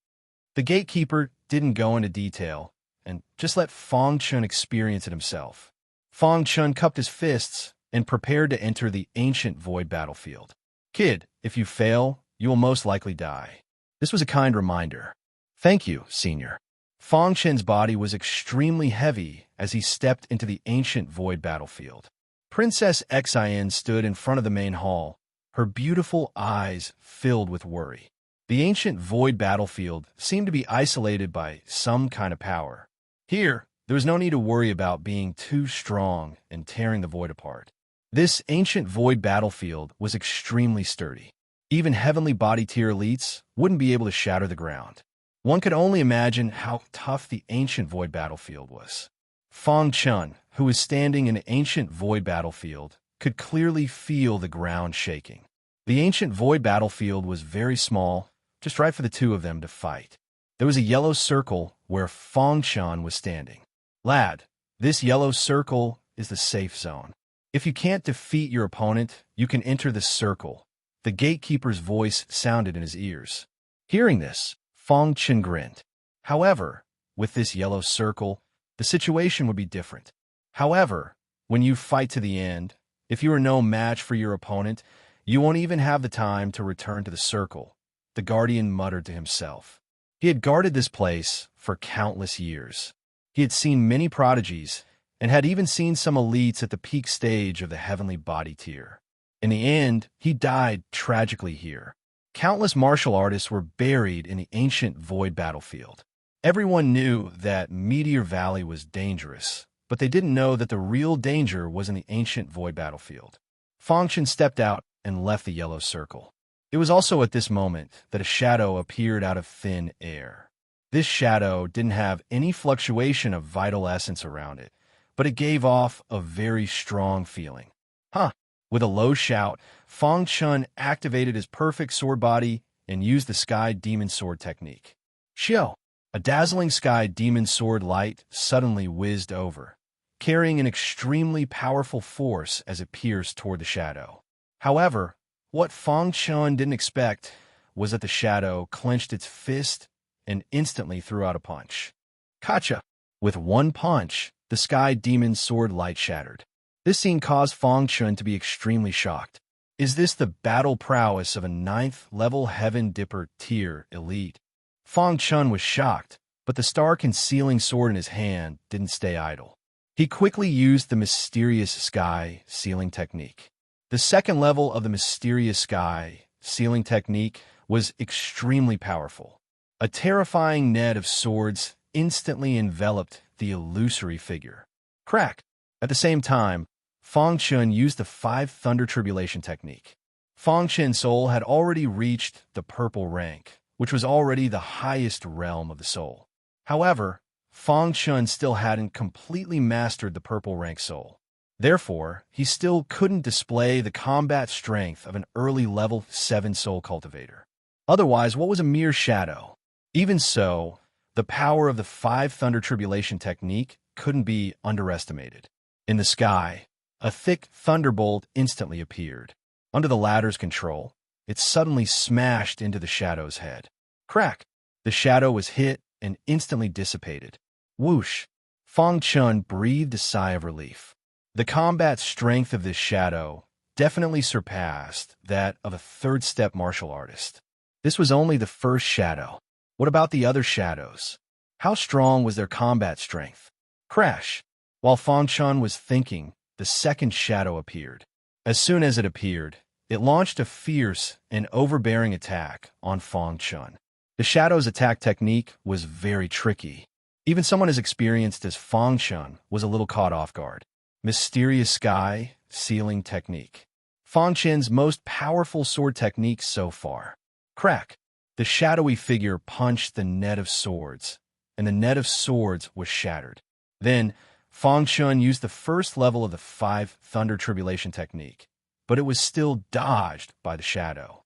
The gatekeeper didn't go into detail and just let Fong Chun experience it himself. Fong Chun cupped his fists and prepared to enter the ancient void battlefield. Kid, if you fail, you will most likely die. This was a kind reminder. Thank you, Senior. Fong Chen's body was extremely heavy as he stepped into the ancient void battlefield. Princess Xin stood in front of the main hall, her beautiful eyes filled with worry. The ancient void battlefield seemed to be isolated by some kind of power. Here, there was no need to worry about being too strong and tearing the void apart. This ancient void battlefield was extremely sturdy. Even heavenly body tier elites wouldn't be able to shatter the ground. One could only imagine how tough the ancient void battlefield was. Fong Chun, who was standing in the ancient void battlefield, could clearly feel the ground shaking. The ancient void battlefield was very small, just right for the two of them to fight. There was a yellow circle where Fong Chun was standing. Lad, this yellow circle is the safe zone. If you can't defeat your opponent, you can enter the circle. The gatekeeper's voice sounded in his ears. Hearing this, Fong Chun grinned. However, with this yellow circle, the situation would be different. However, when you fight to the end, if you are no match for your opponent, you won't even have the time to return to the circle, the guardian muttered to himself. He had guarded this place for countless years. He had seen many prodigies and had even seen some elites at the peak stage of the heavenly body tier. In the end, he died tragically here. Countless martial artists were buried in the ancient void battlefield. Everyone knew that Meteor Valley was dangerous, but they didn't know that the real danger was in the ancient void battlefield. Fang Chen stepped out and left the yellow circle. It was also at this moment that a shadow appeared out of thin air. This shadow didn't have any fluctuation of vital essence around it, but it gave off a very strong feeling. Huh! With a low shout, Fang Chun activated his perfect sword body and used the Sky Demon Sword technique. Xiao! A dazzling Sky Demon Sword light suddenly whizzed over, carrying an extremely powerful force as it pierced toward the shadow. However, what Fang Chun didn't expect was that the shadow clenched its fist and instantly threw out a punch. Kacha! With one punch, the Sky Demon Sword light shattered. This scene caused Fang Chun to be extremely shocked. Is this the battle prowess of a 9th-level Heaven Dipper tier elite? Fang Chun was shocked, but the star-concealing sword in his hand didn't stay idle. He quickly used the mysterious sky sealing technique. The second level of the mysterious sky sealing technique was extremely powerful. A terrifying net of swords instantly enveloped the illusory figure. Crack! At the same time, Fang Chun used the 5 Thunder Tribulation technique. Fang Chun's soul had already reached the purple rank, which was already the highest realm of the soul. However, Fang Chun still hadn't completely mastered the purple rank soul. Therefore, he still couldn't display the combat strength of an early level 7 soul cultivator. Otherwise, what was a mere shadow? Even so, the power of the 5 Thunder Tribulation technique couldn't be underestimated. In the sky, a thick thunderbolt instantly appeared. Under the ladder's control, it suddenly smashed into the shadow's head. Crack! The shadow was hit and instantly dissipated. Whoosh! Fang Chun breathed a sigh of relief. The combat strength of this shadow definitely surpassed that of a third-step martial artist. This was only the first shadow. What about the other shadows? How strong was their combat strength? Crash! While Fang Chun was thinking, the second shadow appeared. As soon as it appeared, it launched a fierce and overbearing attack on Fang Chun. The shadow's attack technique was very tricky. Even someone as experienced as Fang Chun was a little caught off guard. Mysterious Sky Sealing Technique. Fang Chun's most powerful sword technique so far. Crack! The shadowy figure punched the net of swords, and the net of swords was shattered. Then, Fang Chun used the first level of the 5 Thunder Tribulation technique, but it was still dodged by the shadow.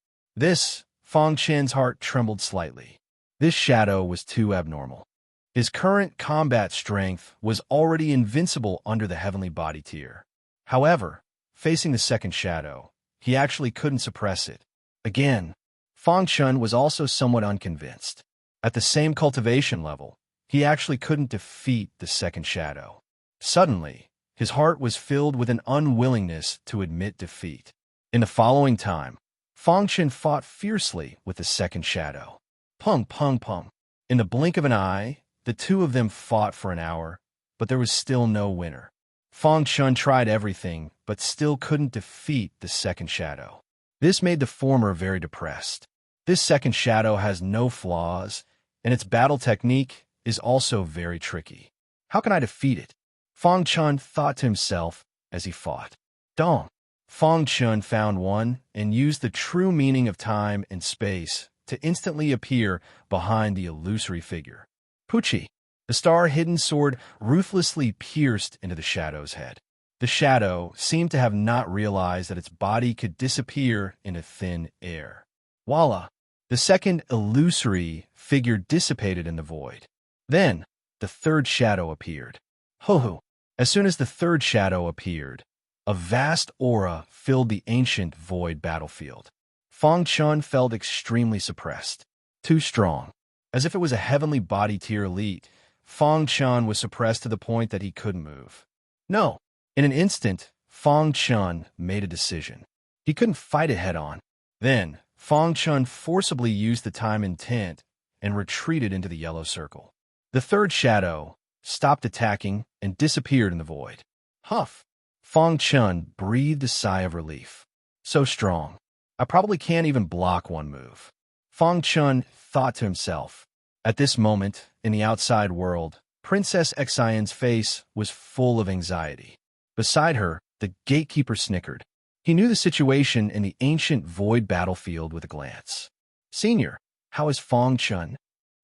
Fang Chun's heart trembled slightly. This shadow was too abnormal. His current combat strength was already invincible under the Heavenly Body tier. However, facing the second shadow, he actually couldn't suppress it. Again, Fang Chun was also somewhat unconvinced. At the same cultivation level, he actually couldn't defeat the second shadow. Suddenly, his heart was filled with an unwillingness to admit defeat. In the following time, Fang Chun fought fiercely with the second shadow. Pung, pung, pung. In the blink of an eye, the two of them fought for an hour, but there was still no winner. Fang Chun tried everything, but still couldn't defeat the second shadow. This made the former very depressed. This second shadow has no flaws, and its battle technique is also very tricky. How can I defeat it? Fang Chun thought to himself as he fought. Dong! Fang Chun found one and used the true meaning of time and space to instantly appear behind the illusory figure. Puchi! The star-hidden sword ruthlessly pierced into the shadow's head. The shadow seemed to have not realized that its body could disappear into thin air. Voila! The second illusory figure dissipated in the void. Then, the third shadow appeared. Ho-ho! As soon as the third shadow appeared, a vast aura filled the ancient void battlefield. Fang Chun felt extremely suppressed. Too strong. As if it was a heavenly body tier elite, Fang Chun was suppressed to the point that he couldn't move. No! In an instant, Fang Chun made a decision. He couldn't fight it head-on. Then, Fang Chun forcibly used the time intent and retreated into the yellow circle. The third shadow stopped attacking and disappeared in the void. Huff! Fang Chun breathed a sigh of relief. So strong. I probably can't even block one move. Fang Chun thought to himself. At this moment, in the outside world, Princess Xian's face was full of anxiety. Beside her, the gatekeeper snickered. He knew the situation in the ancient void battlefield with a glance. "Senior, how is Fong Chun?"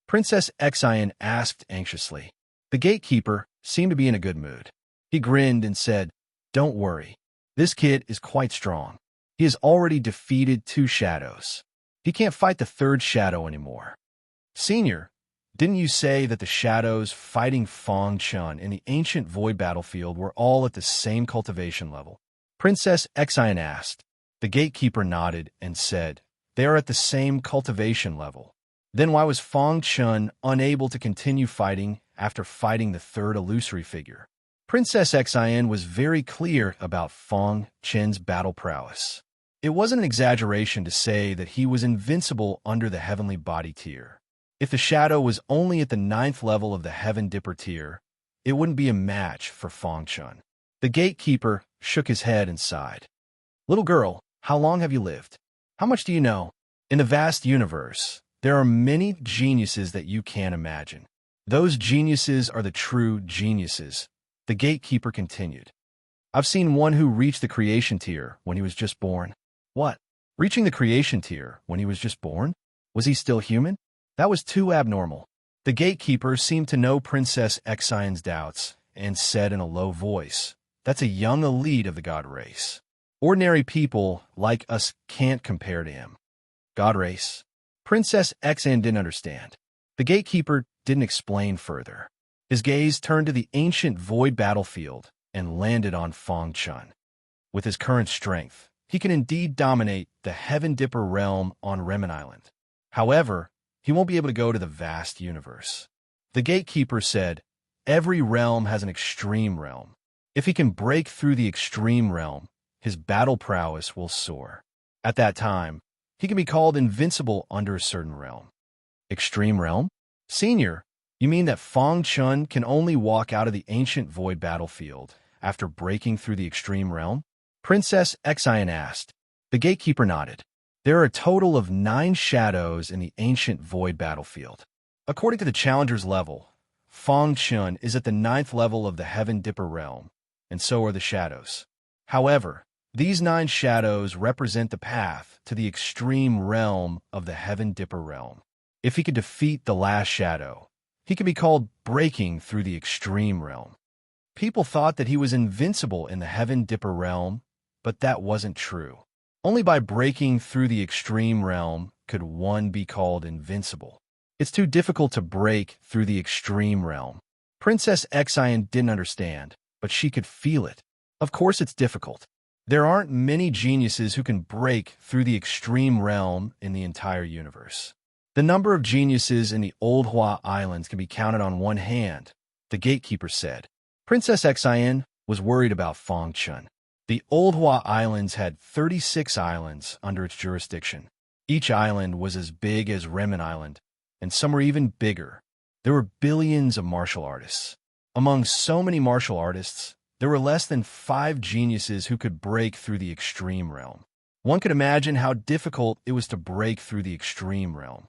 Princess Xian asked anxiously. The gatekeeper seemed to be in a good mood. He grinned and said, "Don't worry. This kid is quite strong. He has already defeated 2 shadows. He can't fight the 3rd shadow anymore." "Senior, didn't you say that the shadows fighting Fong Chun in the ancient void battlefield were all at the same cultivation level?" Princess Xian asked. The gatekeeper nodded and said, "They are at the same cultivation level." "Then why was Fong Chun unable to continue fighting after fighting the 3rd illusory figure?" Princess Xian was very clear about Fong Chun's battle prowess. It wasn't an exaggeration to say that he was invincible under the heavenly body tier. If the shadow was only at the 9th level of the Heaven Dipper tier, it wouldn't be a match for Fong Chun. The gatekeeper shook his head and sighed. "Little girl, how long have you lived? How much do you know? In the vast universe, there are many geniuses that you can't imagine. Those geniuses are the true geniuses," the gatekeeper continued. "I've seen one who reached the creation tier when he was just born." "What? Reaching the creation tier when he was just born? Was he still human? That was too abnormal." The gatekeeper seemed to know Princess Xian's doubts and said in a low voice, "That's a young elite of the god race. Ordinary people like us can't compare to him." "God race?" Princess Xian didn't understand. The gatekeeper didn't explain further. His gaze turned to the ancient void battlefield and landed on Fong Chun. With his current strength, he can indeed dominate the Heaven Dipper realm on Remen Island. However, he won't be able to go to the vast universe. The gatekeeper said, "Every realm has an extreme realm. If he can break through the extreme realm, his battle prowess will soar. At that time, he can be called invincible under a certain realm." "Extreme realm? Senior, you mean that Fong Chun can only walk out of the ancient void battlefield after breaking through the extreme realm?" Princess Xian asked. The gatekeeper nodded. "There are a total of 9 shadows in the ancient void battlefield. According to the challenger's level, Fong Chun is at the 9th level of the Heaven Dipper realm, and so are the shadows. However, these 9 shadows represent the path to the extreme realm of the Heaven Dipper realm. If he could defeat the last shadow, he could be called breaking through the extreme realm." People thought that he was invincible in the Heaven Dipper realm, but that wasn't true. Only by breaking through the extreme realm could one be called invincible. It's too difficult to break through the extreme realm. Princess Xian didn't understand, but she could feel it. Of course it's difficult. There aren't many geniuses who can break through the extreme realm in the entire universe. The number of geniuses in the Old Hua Islands can be counted on one hand, the gatekeeper said. Princess Xian was worried about Fong Chun. The Old Hua Islands had 36 islands under its jurisdiction. Each island was as big as Remen Island, and some were even bigger. There were billions of martial artists. Among so many martial artists, there were less than 5 geniuses who could break through the extreme realm. One could imagine how difficult it was to break through the extreme realm.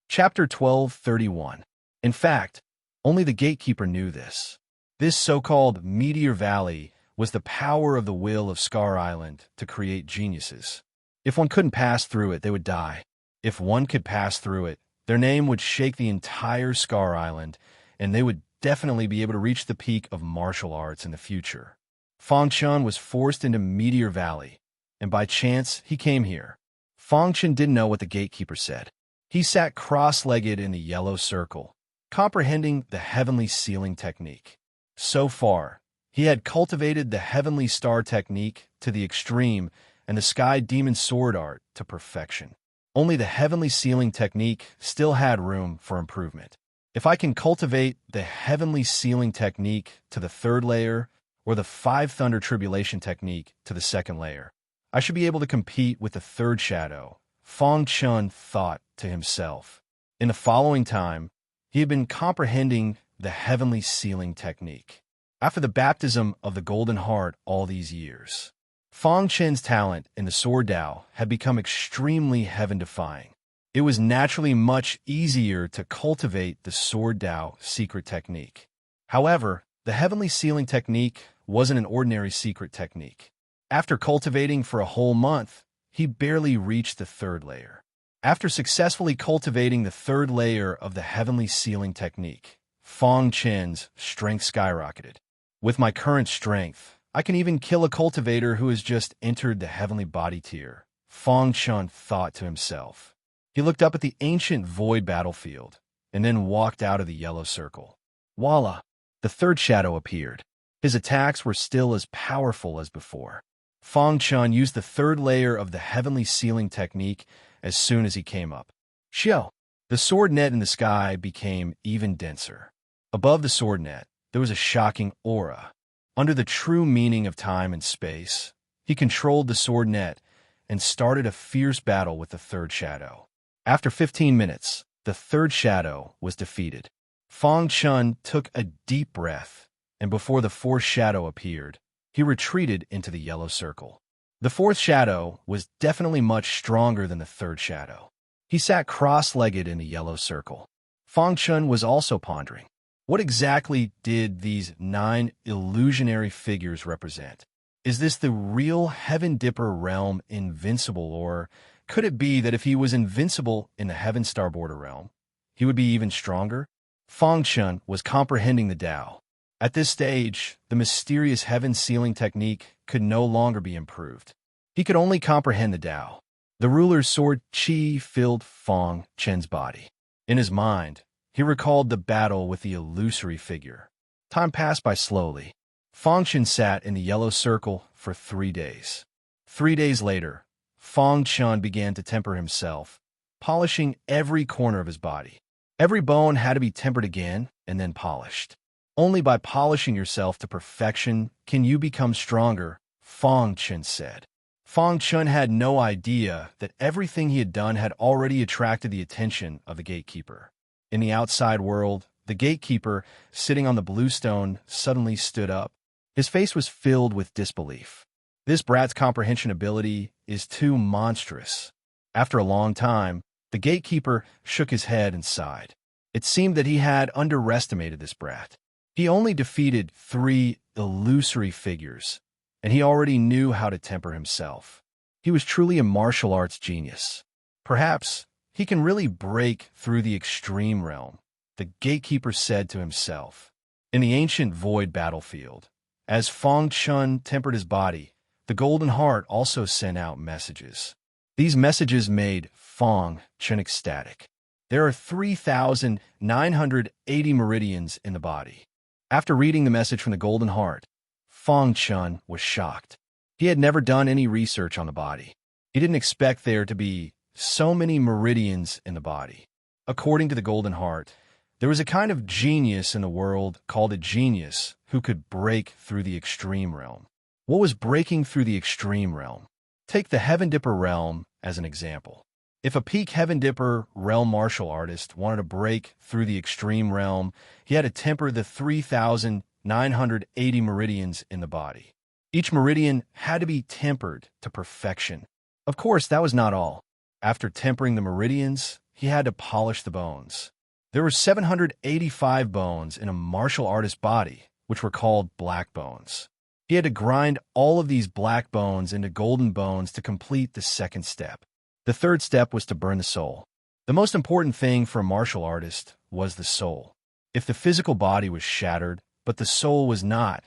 Chapter 12:31. In fact, only the gatekeeper knew this. This so-called Meteor Valley was the power of the will of Scar Island to create geniuses. If one couldn't pass through it, they would die. If one could pass through it, their name would shake the entire Scar Island, and they would definitely be able to reach the peak of martial arts in the future. Fong Chun was forced into Meteor Valley, and by chance, he came here. Fong Chun didn't know what the gatekeeper said. He sat cross-legged in the yellow circle, comprehending the heavenly ceiling technique. So far, he had cultivated the heavenly star technique to the extreme and the sky demon sword art to perfection. Only the heavenly ceiling technique still had room for improvement. If I can cultivate the heavenly ceiling technique to the 3rd layer or the 5 thunder tribulation technique to the 2nd layer, I should be able to compete with the 3rd shadow, Fong Chun thought to himself. In the following time, he had been comprehending the heavenly ceiling technique. After the baptism of the Golden Heart all these years, Fong Chun's talent in the Sword Dao had become extremely heaven-defying. It was naturally much easier to cultivate the Sword Dao secret technique. However, the heavenly sealing technique wasn't an ordinary secret technique. After cultivating for a whole month, he barely reached the third layer. After successfully cultivating the third layer of the heavenly sealing technique, Fong Chen's strength skyrocketed. With my current strength, I can even kill a cultivator who has just entered the heavenly body tier, Fong Chen thought to himself. He looked up at the ancient void battlefield, and then walked out of the yellow circle. Voila! The third shadow appeared. His attacks were still as powerful as before. Fong Chen used the third layer of the heavenly sealing technique as soon as he came up. Xiao! The sword net in the sky became even denser. Above the sword net, there was a shocking aura. Under the true meaning of time and space, he controlled the sword net and started a fierce battle with the third shadow. After 15 minutes, the third shadow was defeated. Fong Chen took a deep breath, and before the fourth shadow appeared, he retreated into the yellow circle. The fourth shadow was definitely much stronger than the third shadow. He sat cross-legged in the yellow circle. Fong Chen was also pondering. What exactly did these 9 illusionary figures represent? Is this the real Heaven Dipper realm invincible, or could it be that if he was invincible in the Heaven Star Border realm, he would be even stronger? Fong Chen was comprehending the Tao. At this stage, the mysterious heaven sealing technique could no longer be improved. He could only comprehend the Tao. The ruler's sword qi filled Fong Chen's body. In his mind, he recalled the battle with the illusory figure. Time passed by slowly. Fong Chen sat in the yellow circle for 3 days. 3 days later, Fong Chen began to temper himself, polishing every corner of his body. Every bone had to be tempered again and then polished. Only by polishing yourself to perfection can you become stronger, Fong Chen said. Fong Chen had no idea that everything he had done had already attracted the attention of the gatekeeper. In the outside world, the gatekeeper, sitting on the blue stone, suddenly stood up. His face was filled with disbelief. This brat's comprehension ability is too monstrous. After a long time, the gatekeeper shook his head and sighed. It seemed that he had underestimated this brat. He only defeated 3 illusory figures, and he already knew how to temper himself. He was truly a martial arts genius. Perhaps he can really break through the extreme realm, the gatekeeper said to himself. In the ancient void battlefield, as Fong Chen tempered his body, the Golden Heart also sent out messages. These messages made Fong Chen ecstatic. There are 3,980 meridians in the body. After reading the message from the Golden Heart, Fong Chen was shocked. He had never done any research on the body. He didn't expect there to be so many meridians in the body. According to the Golden Heart, there was a kind of genius in the world called a genius who could break through the extreme realm. What was breaking through the extreme realm? Take the Heaven Dipper realm as an example. If a peak Heaven Dipper realm martial artist wanted to break through the extreme realm, he had to temper the 3,980 meridians in the body. Each meridian had to be tempered to perfection. Of course, that was not all. After tempering the meridians, he had to polish the bones. There were 785 bones in a martial artist's body, which were called black bones. He had to grind all of these black bones into golden bones to complete the second step. The third step was to burn the soul. The most important thing for a martial artist was the soul. If the physical body was shattered, but the soul was not,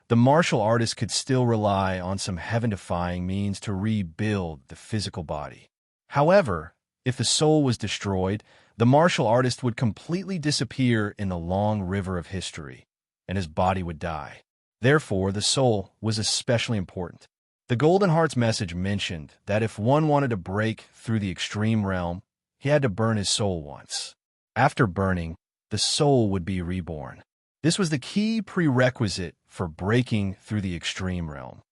the martial artist could still rely on some heaven-defying means to rebuild the physical body. However, if the soul was destroyed, the martial artist would completely disappear in the long river of history, and his body would die. Therefore, the soul was especially important. The Golden Heart's message mentioned that if one wanted to break through the extreme realm, he had to burn his soul once. After burning, the soul would be reborn. This was the key prerequisite for breaking through the extreme realm.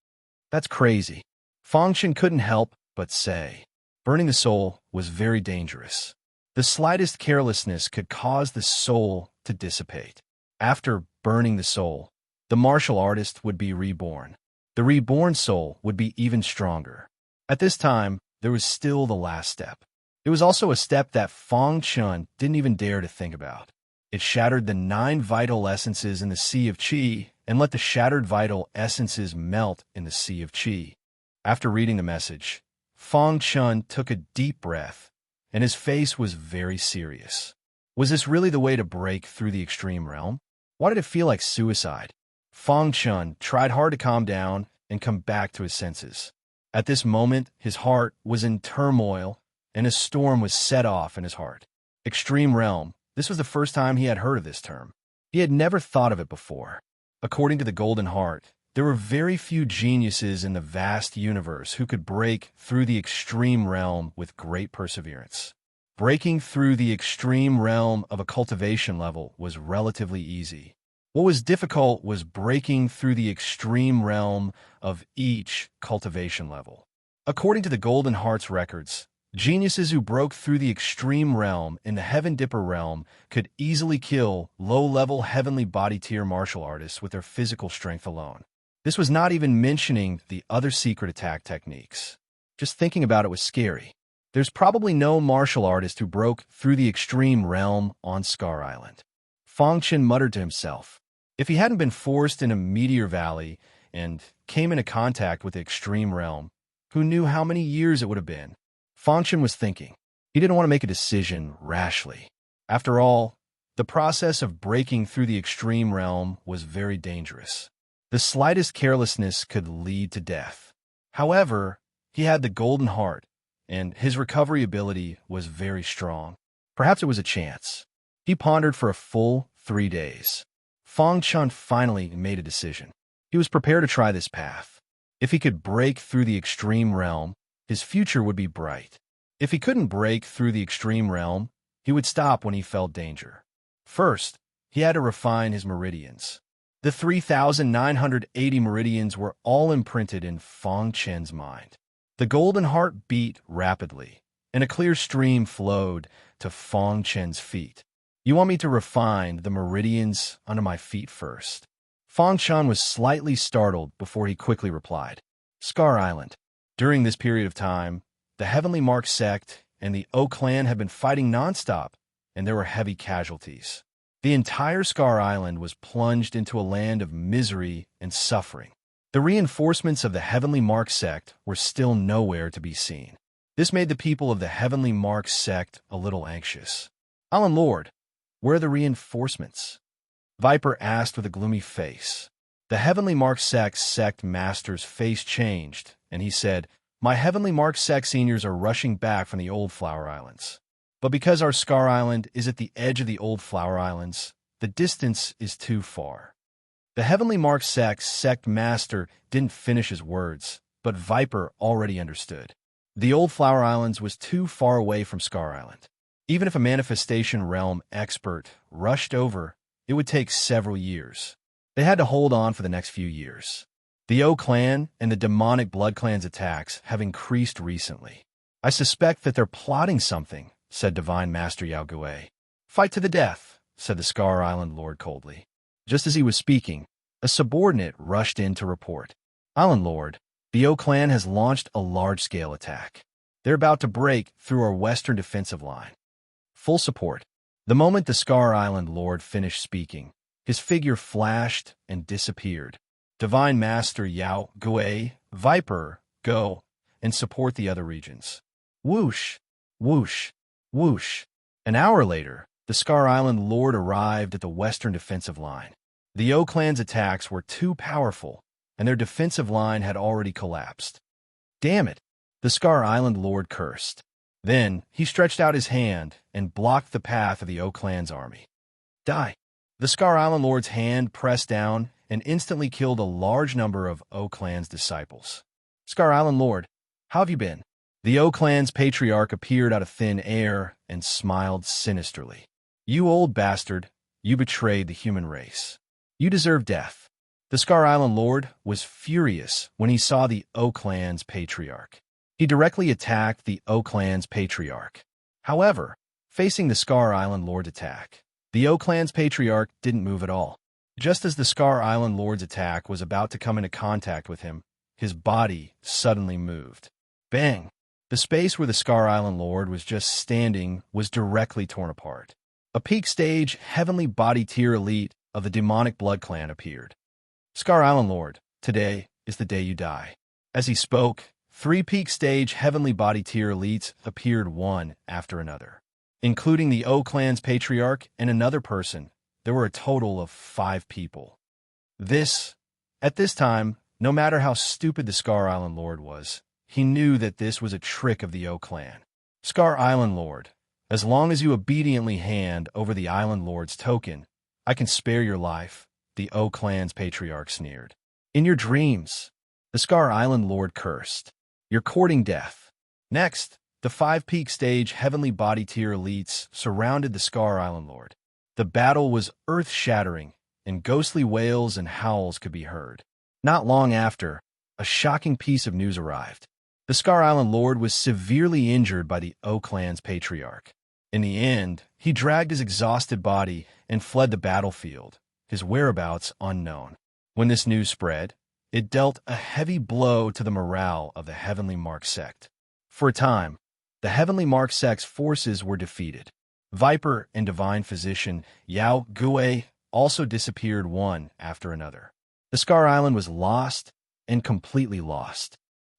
That's crazy. Fong Chen couldn't help but say. Burning the soul was very dangerous. The slightest carelessness could cause the soul to dissipate. After burning the soul, the martial artist would be reborn. The reborn soul would be even stronger. At this time, there was still the last step. It was also a step that Fong Chen didn't even dare to think about. It shattered the 9 vital essences in the Sea of Qi and let the shattered vital essences melt in the Sea of Qi. After reading the message, Fang Chun took a deep breath, and his face was very serious. Was this really the way to break through the extreme realm? Why did it feel like suicide? Fang Chun tried hard to calm down and come back to his senses. At this moment, his heart was in turmoil, and a storm was set off in his heart. Extreme realm. This was the first time he had heard of this term. He had never thought of it before. According to the Golden Heart, there were very few geniuses in the vast universe who could break through the extreme realm with great perseverance. Breaking through the extreme realm of a cultivation level was relatively easy. What was difficult was breaking through the extreme realm of each cultivation level. According to the Golden Heart's records, geniuses who broke through the extreme realm in the Heaven Dipper realm could easily kill low-level heavenly body tier martial artists with their physical strength alone. This was not even mentioning the other secret attack techniques. Just thinking about it was scary. There's probably no martial artist who broke through the extreme realm on Scar Island. Fang Chun muttered to himself. If he hadn't been forced in a meteor valley and came into contact with the extreme realm, who knew how many years it would have been? Fang Chun was thinking. He didn't want to make a decision rashly. After all, the process of breaking through the extreme realm was very dangerous. The slightest carelessness could lead to death. However, he had the Golden Heart, and his recovery ability was very strong. Perhaps it was a chance. He pondered for a full 3 days. Fang Chun finally made a decision. He was prepared to try this path. If he could break through the extreme realm, his future would be bright. If he couldn't break through the extreme realm, he would stop when he felt danger. First, he had to refine his meridians. The 3,980 meridians were all imprinted in Fang Chun's mind. The Golden Heart beat rapidly, and a clear stream flowed to Fang Chun's feet. You want me to refine the meridians under my feet first? Fang Chun was slightly startled before he quickly replied. Scar Island. During this period of time, the Heavenly Mark sect and the O clan had been fighting nonstop, and there were heavy casualties. The entire Scar Island was plunged into a land of misery and suffering. The reinforcements of the Heavenly Mark sect were still nowhere to be seen. This made the people of the Heavenly Mark sect a little anxious. Alan Lord, where are the reinforcements? Viper asked with a gloomy face. The Heavenly Mark sect master's face changed, and he said, My Heavenly Mark sect seniors are rushing back from the Old Flower Islands. But because our Scar Island is at the edge of the Old Flower Islands, the distance is too far. The Heavenly Mark sect master didn't finish his words, but Viper already understood. The Old Flower Islands was too far away from Scar Island. Even if a manifestation realm expert rushed over, it would take several years. They had to hold on for the next few years. The O clan and the demonic Blood clan's attacks have increased recently. I suspect that they're plotting something, said Divine Master Yao Gui. Fight to the death, said the Scar Island Lord coldly. Just as he was speaking, a subordinate rushed in to report. Island Lord, the O clan has launched a large-scale attack. They're about to break through our western defensive line. Full support. The moment the Scar Island Lord finished speaking, his figure flashed and disappeared. Divine Master Yao Gui, Viper, go and support the other regions. Whoosh, whoosh, whoosh. An hour later, the Scar Island Lord arrived at the western defensive line. The O clan's attacks were too powerful, and their defensive line had already collapsed. Damn it, the Scar Island Lord cursed. Then he stretched out his hand and blocked the path of the O clan's army. Die. The Scar Island Lord's hand pressed down and instantly killed a large number of O clan's disciples. Scar Island Lord, how have you been? The O clan's patriarch appeared out of thin air and smiled sinisterly. You old bastard, you betrayed the human race. You deserve death. The Scar Island Lord was furious when he saw the O clan's patriarch. He directly attacked the O clan's patriarch. However, facing the Scar Island Lord's attack, the O clan's patriarch didn't move at all. Just as the Scar Island Lord's attack was about to come into contact with him, his body suddenly moved. Bang! The space where the Scar Island Lord was just standing was directly torn apart. A peak stage, heavenly body tier elite of the demonic blood clan appeared. Scar Island Lord, today is the day you die. As he spoke, 3 peak stage heavenly body tier elites appeared one after another. Including the O clan's patriarch and another person, there were a total of 5 people. At this time, no matter how stupid the Scar Island Lord was, he knew that this was a trick of the O clan. Scar Island Lord, as long as you obediently hand over the Island Lord's token, I can spare your life, the O clan's patriarch sneered. In your dreams, the Scar Island Lord cursed. You're courting death. Next, the 5 peak stage heavenly body tier elites surrounded the Scar Island Lord. The battle was earth-shattering, and ghostly wails and howls could be heard. Not long after, a shocking piece of news arrived. The Scar Island Lord was severely injured by the O clan's patriarch. In the end, he dragged his exhausted body and fled the battlefield, his whereabouts unknown. When this news spread, it dealt a heavy blow to the morale of the Heavenly Mark sect. For a time, the Heavenly Mark sect's forces were defeated. Viper and Divine Physician Yao Gui also disappeared one after another. The Scar Island was lost and completely lost.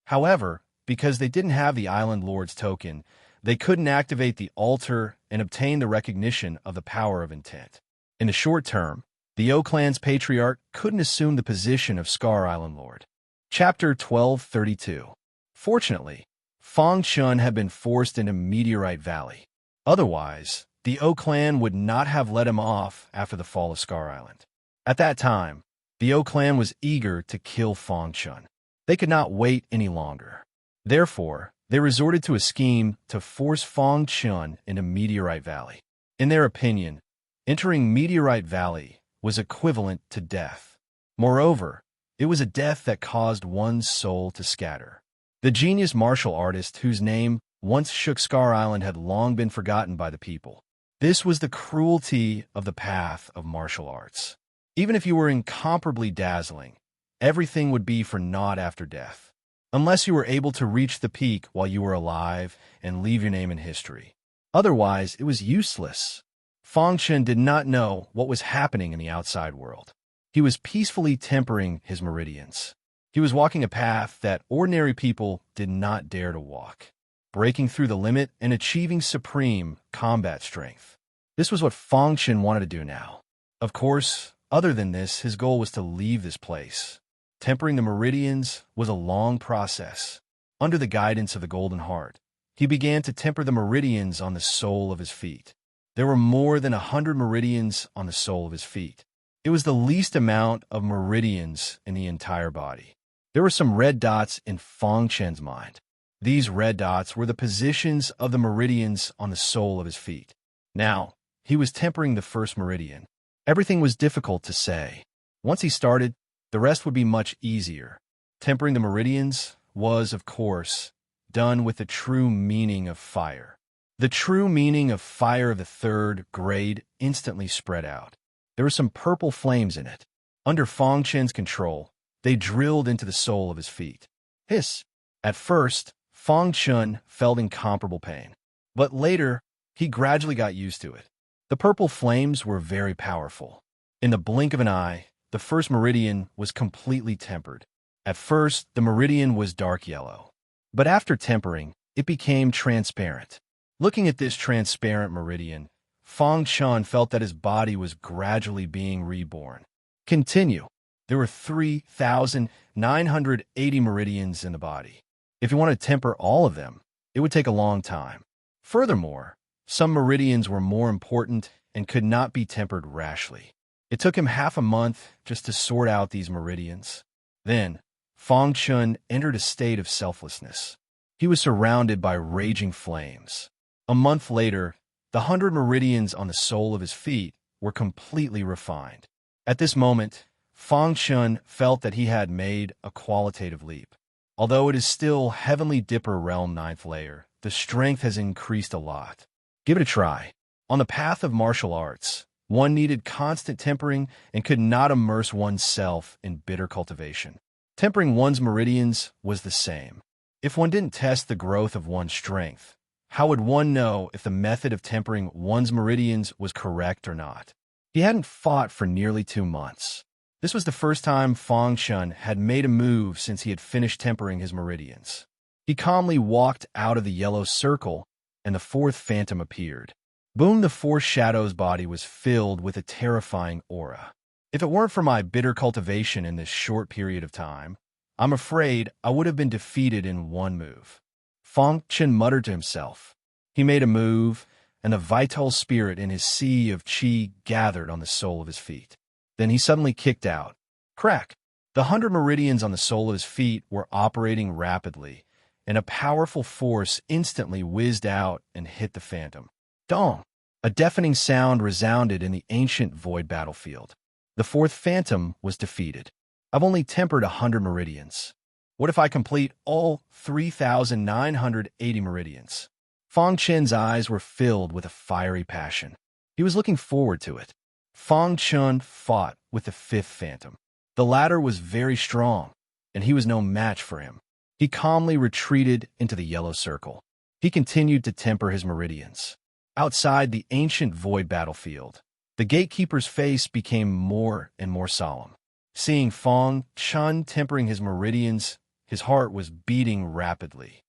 However, because they didn't have the Island Lord's token, they couldn't activate the altar and obtain the recognition of the power of intent. In the short term, the O clan's patriarch couldn't assume the position of Scar Island Lord. Chapter 1232. Fortunately, Fong Chun had been forced into Meteorite Valley. Otherwise, the O clan would not have let him off after the fall of Scar Island. At that time, the O clan was eager to kill Fong Chun. They could not wait any longer. Therefore, they resorted to a scheme to force Fong Chun into Meteorite Valley. In their opinion, entering Meteorite Valley was equivalent to death. Moreover, it was a death that caused one's soul to scatter. The genius martial artist whose name once shook Scar Island had long been forgotten by the people. This was the cruelty of the path of martial arts. Even if you were incomparably dazzling, everything would be for naught after death, unless you were able to reach the peak while you were alive and leave your name in history. Otherwise, it was useless. Fong Chun did not know what was happening in the outside world. He was peacefully tempering his meridians. He was walking a path that ordinary people did not dare to walk, breaking through the limit and achieving supreme combat strength. This was what Fong Chun wanted to do now. Of course, other than this, his goal was to leave this place. Tempering the meridians was a long process. Under the guidance of the Golden Heart, he began to temper the meridians on the sole of his feet. There were more than 100 meridians on the sole of his feet. It was the least amount of meridians in the entire body. There were some red dots in Fong Chun's mind. These red dots were the positions of the meridians on the sole of his feet. Now, he was tempering the first meridian. Everything was difficult to say. Once he started, the rest would be much easier. Tempering the meridians was, of course, done with the true meaning of fire. The true meaning of fire of the 3rd grade instantly spread out. There were some purple flames in it. Under Fong Chun's control, they drilled into the sole of his feet. Hiss! At first, Fong Chun felt incomparable pain. But later, he gradually got used to it. The purple flames were very powerful. In the blink of an eye, the first meridian was completely tempered. At first, the meridian was dark yellow. But after tempering, it became transparent. Looking at this transparent meridian, Fong Chun felt that his body was gradually being reborn. Continue. There were 3,980 meridians in the body. If you wanted to temper all of them, it would take a long time. Furthermore, some meridians were more important and could not be tempered rashly. It took him half a month just to sort out these meridians. Then, Fong Chun entered a state of selflessness. He was surrounded by raging flames. A month later, the 100 meridians on the sole of his feet were completely refined. At this moment, Fong Chun felt that he had made a qualitative leap. Although it is still Heavenly Dipper Realm 9th layer, the strength has increased a lot. Give it a try. On the path of martial arts, one needed constant tempering and could not immerse oneself in bitter cultivation. Tempering one's meridians was the same. If one didn't test the growth of one's strength, How would one know if the method of tempering one's meridians was correct or not? He hadn't fought for nearly 2 months. This was the first time Fang Chun had made a move since he had finished tempering his meridians. He calmly walked out of the yellow circle, and the fourth phantom appeared. Boom! The fourth shadow's body was filled with a terrifying aura. If it weren't for my bitter cultivation in this short period of time, I'm afraid I would have been defeated in one move. Fang Chun muttered to himself. He made a move, and the vital spirit in his sea of qi gathered on the sole of his feet. Then he suddenly kicked out. Crack! The 100 meridians on the sole of his feet were operating rapidly, and a powerful force instantly whizzed out and hit the phantom. Dong! A deafening sound resounded in the ancient void battlefield. The fourth phantom was defeated. I've only tempered 100 meridians. What if I complete all 3,980 meridians? Fang Chun's eyes were filled with a fiery passion. He was looking forward to it. Fang Chun fought with the fifth phantom. The latter was very strong, and he was no match for him. He calmly retreated into the yellow circle. He continued to temper his meridians. Outside the ancient void battlefield, the gatekeeper's face became more and more solemn. Seeing Fang Chun tempering his meridians, his heart was beating rapidly.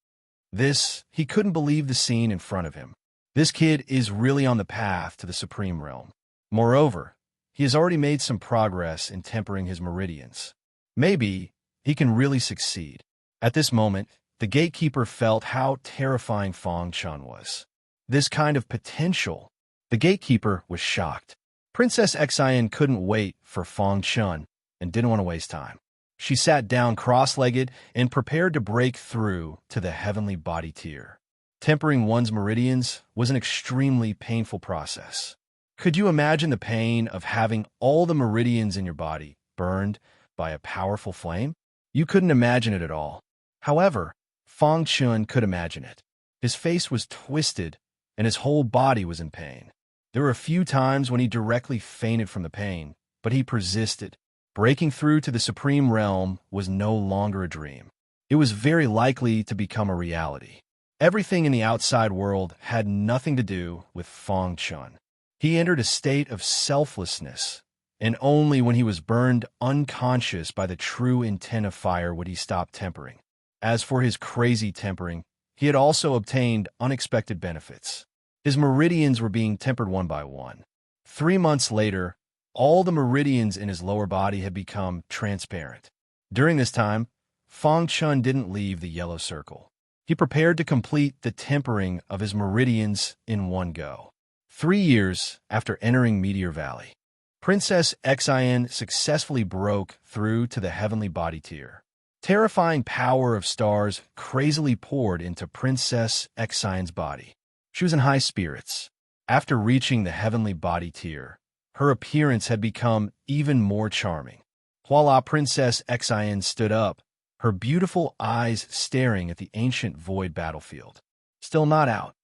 He couldn't believe the scene in front of him. This kid is really on the path to the supreme realm. Moreover, he has already made some progress in tempering his meridians. Maybe he can really succeed. At this moment, the gatekeeper felt how terrifying Fang Chun was. This kind of potential. The gatekeeper was shocked. Princess Xian couldn't wait for Fang Chun and didn't want to waste time. She sat down cross-legged and prepared to break through to the heavenly body tier. Tempering one's meridians was an extremely painful process. Could you imagine the pain of having all the meridians in your body burned by a powerful flame? You couldn't imagine it at all. However, Fang Chun could imagine it. His face was twisted, and his whole body was in pain. There were a few times when he directly fainted from the pain, but he persisted. Breaking through to the supreme realm was no longer a dream. It was very likely to become a reality. Everything in the outside world had nothing to do with Fang Chun. He entered a state of selflessness, and only when he was burned unconscious by the true intent of fire would he stop tempering. As for his crazy tempering, he had also obtained unexpected benefits. His meridians were being tempered one by one. 3 months later, all the meridians in his lower body had become transparent. During this time, Fang Chun didn't leave the yellow circle. He prepared to complete the tempering of his meridians in one go. 3 years after entering Meteor Valley, Princess Xian successfully broke through to the heavenly body tier. Terrifying power of stars crazily poured into Princess Xian's body. She was in high spirits. After reaching the heavenly body tier, her appearance had become even more charming. Voila! Princess Xian stood up, her beautiful eyes staring at the ancient void battlefield. Still not out.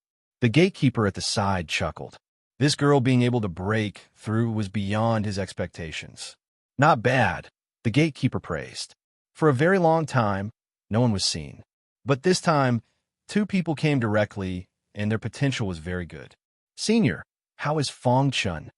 The gatekeeper at the side chuckled. This girl being able to break through was beyond his expectations. Not bad, the gatekeeper praised. For a very long time, no one was seen. But this time, 2 people came directly, and their potential was very good. Senior, how is Fang Chun?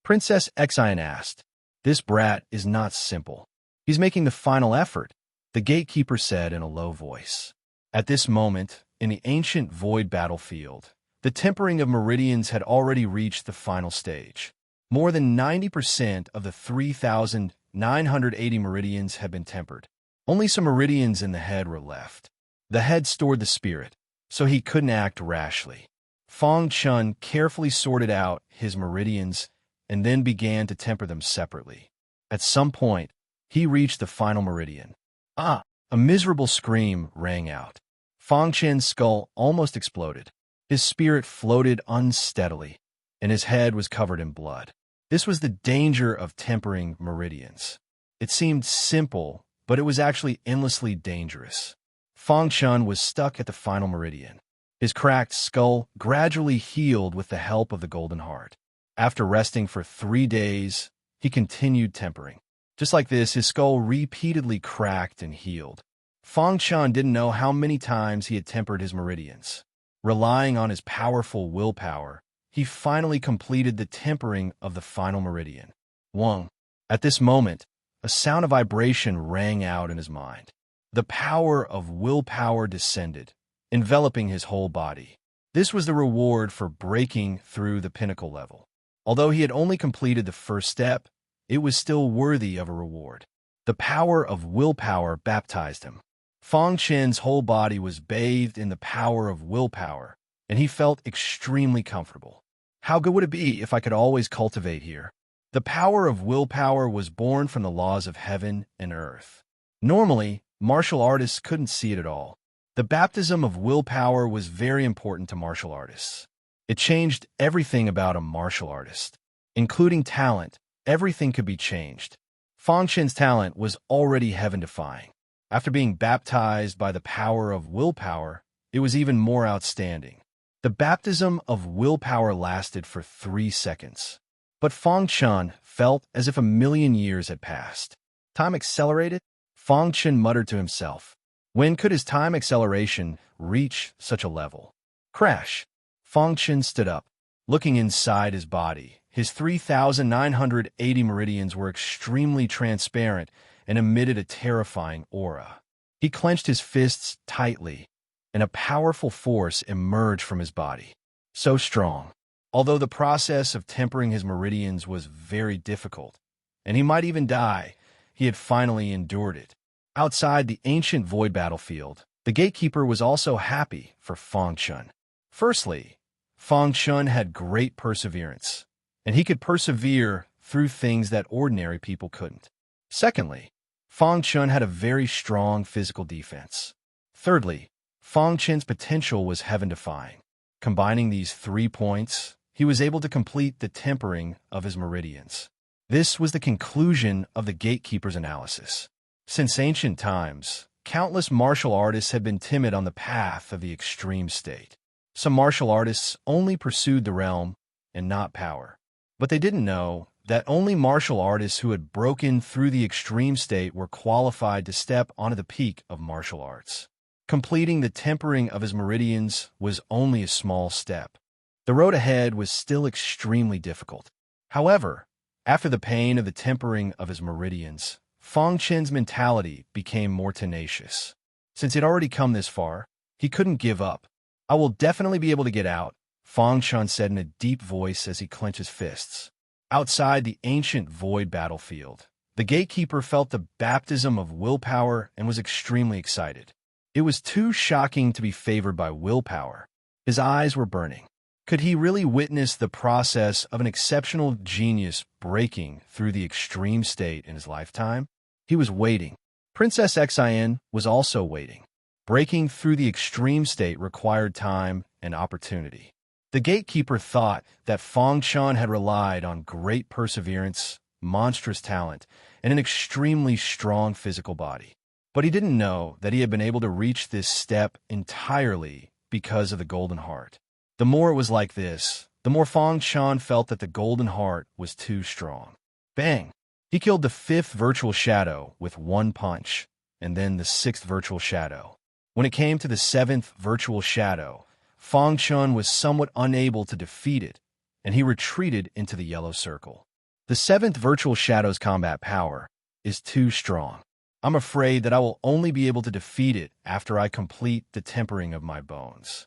Princess Xian asked. This brat is not simple. He's making the final effort, the gatekeeper said in a low voice. At this moment, in the ancient void battlefield, the tempering of meridians had already reached the final stage. More than 90% of the 3,980 meridians had been tempered. Only some meridians in the head were left. The head stored the spirit, so he couldn't act rashly. Fang Chun carefully sorted out his meridians and then began to temper them separately. At some point, he reached the final meridian. Ah! A miserable scream rang out. Fang Chun's skull almost exploded. His spirit floated unsteadily, and his head was covered in blood. This was the danger of tempering meridians. It seemed simple, but it was actually endlessly dangerous. Fang Chun was stuck at the final meridian. His cracked skull gradually healed with the help of the Golden Heart. After resting for 3 days, he continued tempering. Just like this, his skull repeatedly cracked and healed. Fang Chun didn't know how many times he had tempered his meridians. Relying on his powerful willpower, he finally completed the tempering of the final meridian. Wong. At this moment, a sound of vibration rang out in his mind. The power of willpower descended, enveloping his whole body. This was the reward for breaking through the pinnacle level. Although he had only completed the first step, it was still worthy of a reward. The power of willpower baptized him. Fang Chen's whole body was bathed in the power of willpower, and he felt extremely comfortable. How good would it be if I could always cultivate here? The power of willpower was born from the laws of heaven and earth. Normally, martial artists couldn't see it at all. The baptism of willpower was very important to martial artists. It changed everything about a martial artist. Including talent, everything could be changed. Fang Chen's talent was already heaven-defying. After being baptized by the power of willpower, it was even more outstanding. The baptism of willpower lasted for 3 seconds. But Fang Chen felt as if 1,000,000 years had passed. Time accelerated? Fang Chen muttered to himself. When could his time acceleration reach such a level? Crash! Fang Chen stood up. Looking inside his body, his 3,980 meridians were extremely transparent and emitted a terrifying aura. He clenched his fists tightly, and a powerful force emerged from his body. So strong. Although the process of tempering his meridians was very difficult, and he might even die, he had finally endured it. Outside the ancient void battlefield, the gatekeeper was also happy for Fang Chen. Firstly, Fang Chen had great perseverance, and he could persevere through things that ordinary people couldn't. Secondly, Fang Chen had a very strong physical defense. Thirdly, Fang Chen's potential was heaven-defying. Combining these 3 points, he was able to complete the tempering of his meridians. This was the conclusion of the gatekeeper's analysis. Since ancient times, countless martial artists had been timid on the path of the extreme state. Some martial artists only pursued the realm and not power. But they didn't know that only martial artists who had broken through the extreme state were qualified to step onto the peak of martial arts. Completing the tempering of his meridians was only a small step. The road ahead was still extremely difficult. However, after the pain of the tempering of his meridians, Fang Chen's mentality became more tenacious. Since he'd already come this far, he couldn't give up. I will definitely be able to get out, Fang Chen said in a deep voice as he clenched his fists. Outside the ancient void battlefield, the gatekeeper felt the baptism of willpower and was extremely excited. It was too shocking to be favored by willpower. His eyes were burning. Could he really witness the process of an exceptional genius breaking through the extreme state in his lifetime? He was waiting. Princess Xin was also waiting. Breaking through the extreme state required time and opportunity. The gatekeeper thought that Fang Chen had relied on great perseverance, monstrous talent, and an extremely strong physical body. But he didn't know that he had been able to reach this step entirely because of the Golden Heart. The more it was like this, the more Fang Chen felt that the Golden Heart was too strong. Bang! He killed the 5th virtual shadow with 1 punch, and then the 6th virtual shadow. When it came to the 7th virtual shadow, Fang Chen was somewhat unable to defeat it, and he retreated into the yellow circle. The 7th virtual shadow's combat power is too strong. I'm afraid that I will only be able to defeat it after I complete the tempering of my bones.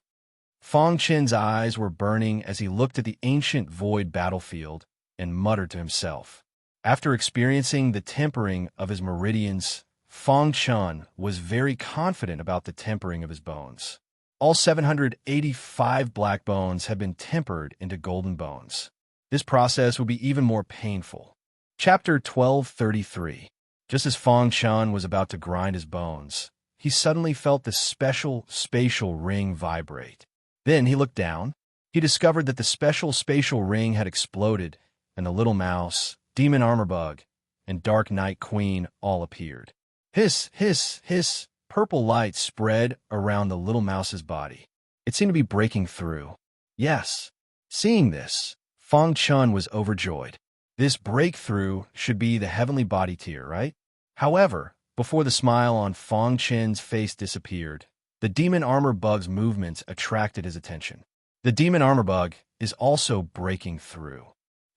Fang Chen's eyes were burning as he looked at the ancient void battlefield and muttered to himself. After experiencing the tempering of his meridians, Fang Chen was very confident about the tempering of his bones. All 785 black bones had been tempered into golden bones. This process would be even more painful. Chapter 1233. Just as Fang Chen was about to grind his bones, he suddenly felt the special spatial ring vibrate. Then he looked down. He discovered that the special spatial ring had exploded, and the little mouse, demon armor bug, and dark night queen all appeared. Hiss, hiss, hiss. Purple light spread around the little mouse's body. It seemed to be breaking through. Yes. Seeing this, Fang Chen was overjoyed. This breakthrough should be the heavenly body tier, right? However, before the smile on Fang Chen's face disappeared, the demon armor bug's movements attracted his attention. The demon armor bug is also breaking through.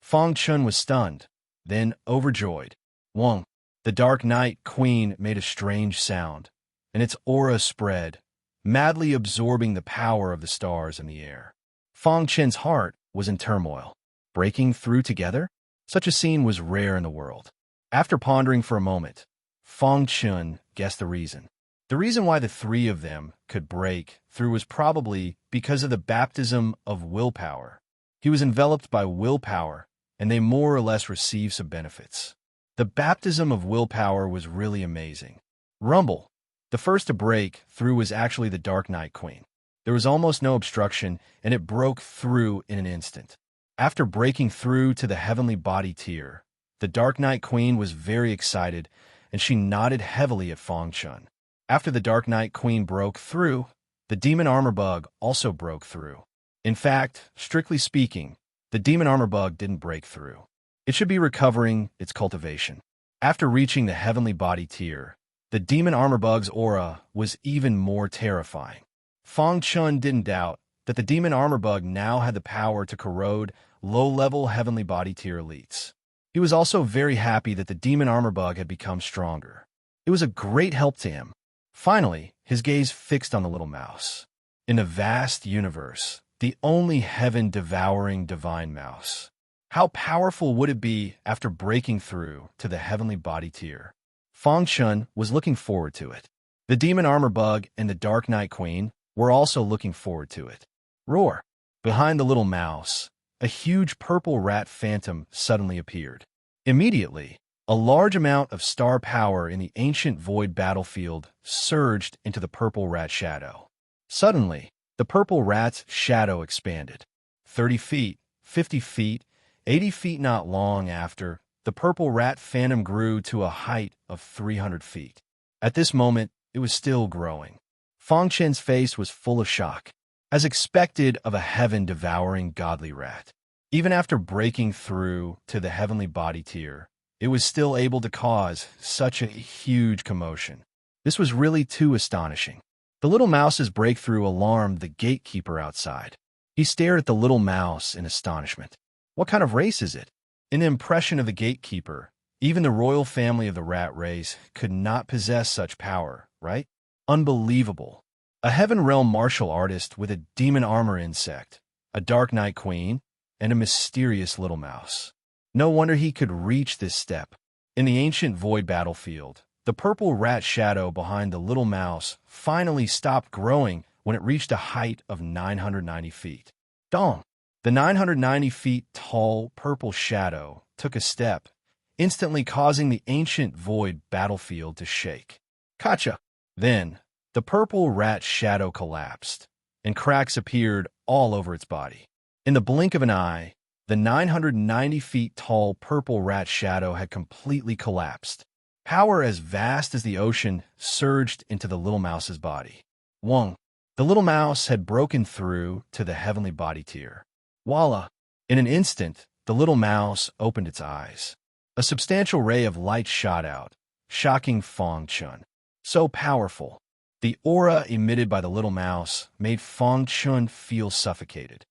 Fang Chun was stunned, then overjoyed. Wang, the Dark Knight Queen, made a strange sound, and its aura spread, madly absorbing the power of the stars in the air. Fang Chen's heart was in turmoil. Breaking through together? Such a scene was rare in the world. After pondering for a moment, Fang Chun guessed the reason. The reason why the three of them could break through was probably because of the baptism of willpower. He was enveloped by willpower, and they more or less received some benefits. The baptism of willpower was really amazing. Rumble, the first to break through, was actually the Dark Knight Queen. There was almost no obstruction, and it broke through in an instant. After breaking through to the heavenly body tier, the Dark Knight Queen was very excited, and she nodded heavily at Fang Chun. After the Dark Knight Queen broke through, the demon armor bug also broke through. In fact, strictly speaking, the demon armor bug didn't break through. It should be recovering its cultivation. After reaching the heavenly body tier, the demon armor bug's aura was even more terrifying. Fang Chun didn't doubt that the demon armor bug now had the power to corrode low-level heavenly body tier elites. He was also very happy that the demon armor bug had become stronger. It was a great help to him. Finally, his gaze fixed on the little mouse. In a vast universe, the only heaven-devouring divine mouse. How powerful would it be after breaking through to the heavenly body tier? Fang Chun was looking forward to it. The demon armor bug and the Dark Knight Queen were also looking forward to it. Roar! Behind the little mouse, a huge purple rat phantom suddenly appeared. Immediately, a large amount of star power in the ancient void battlefield surged into the purple rat shadow. Suddenly, the purple rat's shadow expanded. 30 feet, 50 feet, 80 feet. Not long after, the purple rat phantom grew to a height of 300 feet. At this moment, it was still growing. Fang Chen's face was full of shock, as expected of a heaven-devouring godly rat. Even after breaking through to the heavenly body tier, it was still able to cause such a huge commotion. This was really too astonishing. The little mouse's breakthrough alarmed the gatekeeper outside. He stared at the little mouse in astonishment. What kind of race is it? In the impression of the gatekeeper, even the royal family of the rat race could not possess such power, right? Unbelievable. A heaven realm martial artist with a demon armor insect, a Dark Knight Queen, and a mysterious little mouse. No wonder he could reach this step. In the ancient void battlefield, the purple rat shadow behind the little mouse finally stopped growing when it reached a height of 990 feet. Dong! The 990 feet tall purple shadow took a step, instantly causing the ancient void battlefield to shake. Kacha! Then, the purple rat shadow collapsed, and cracks appeared all over its body. In the blink of an eye, the 990 feet tall purple rat shadow had completely collapsed. Power as vast as the ocean surged into the little mouse's body. Wang! The little mouse had broken through to the heavenly body tier. Voila! In an instant, the little mouse opened its eyes. A substantial ray of light shot out, shocking Fang Chun. So powerful. The aura emitted by the little mouse made Fang Chun feel suffocated.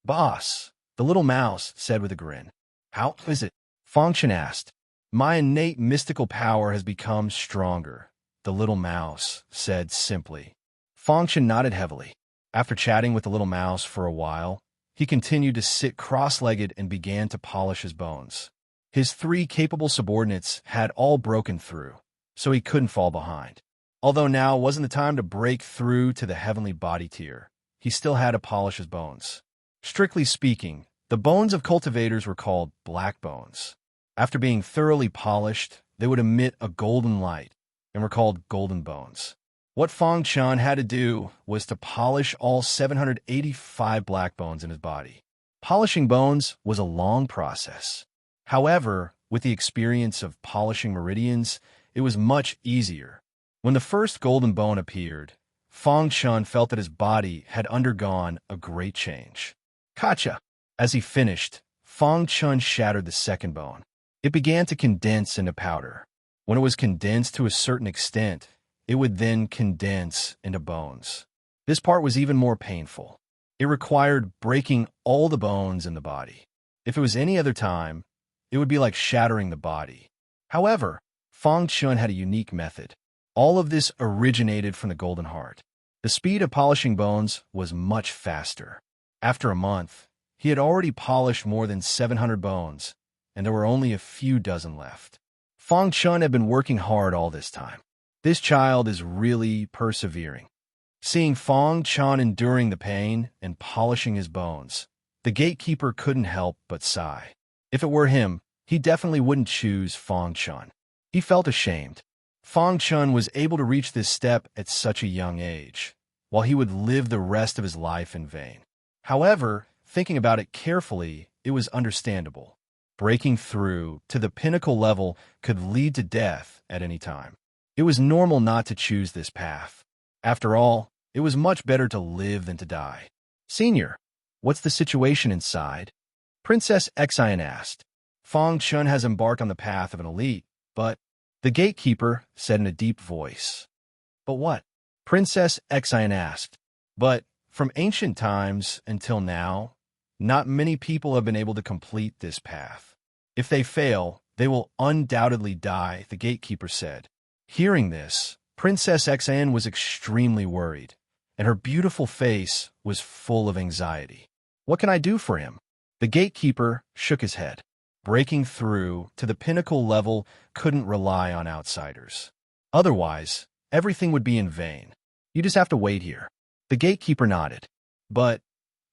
Boss, the little mouse said with a grin. How is it? Fang Chun asked. My innate mystical power has become stronger, the little mouse said simply. Fang Chun nodded heavily. After chatting with the little mouse for a while, he continued to sit cross-legged and began to polish his bones. His three capable subordinates had all broken through, so he couldn't fall behind. Although now wasn't the time to break through to the heavenly body tier, he still had to polish his bones. Strictly speaking, the bones of cultivators were called black bones. After being thoroughly polished, they would emit a golden light and were called golden bones. What Fang Chun had to do was to polish all 785 black bones in his body. Polishing bones was a long process. However, with the experience of polishing meridians, it was much easier. When the first golden bone appeared, Fang Chun felt that his body had undergone a great change. Kacha! As he finished, Fang Chun shattered the second bone. It began to condense into powder. When it was condensed to a certain extent, it would then condense into bones. This part was even more painful. It required breaking all the bones in the body. If it was any other time, it would be like shattering the body. However, Feng Chun had a unique method. All of this originated from the Golden Heart. The speed of polishing bones was much faster. After a month, he had already polished more than 700 bones, and there were only a few dozen left. Feng Chun had been working hard all this time. This child is really persevering. Seeing Feng Chun enduring the pain and polishing his bones, the gatekeeper couldn't help but sigh. If it were him, he definitely wouldn't choose Feng Chun. He felt ashamed. Feng Chun was able to reach this step at such a young age, while he would live the rest of his life in vain. However, thinking about it carefully, it was understandable. Breaking through to the pinnacle level could lead to death at any time. It was normal not to choose this path. After all, it was much better to live than to die. Senior, what's the situation inside? Princess Xian asked. Feng Chun has embarked on the path of an elite, but the gatekeeper said in a deep voice. But what? Princess Xian asked. But from ancient times until now, not many people have been able to complete this path. If they fail, they will undoubtedly die, the gatekeeper said. Hearing this, Princess Xian was extremely worried, and her beautiful face was full of anxiety. What can I do for him? The gatekeeper shook his head. Breaking through to the pinnacle level couldn't rely on outsiders. Otherwise, everything would be in vain. You just have to wait here. The gatekeeper nodded. But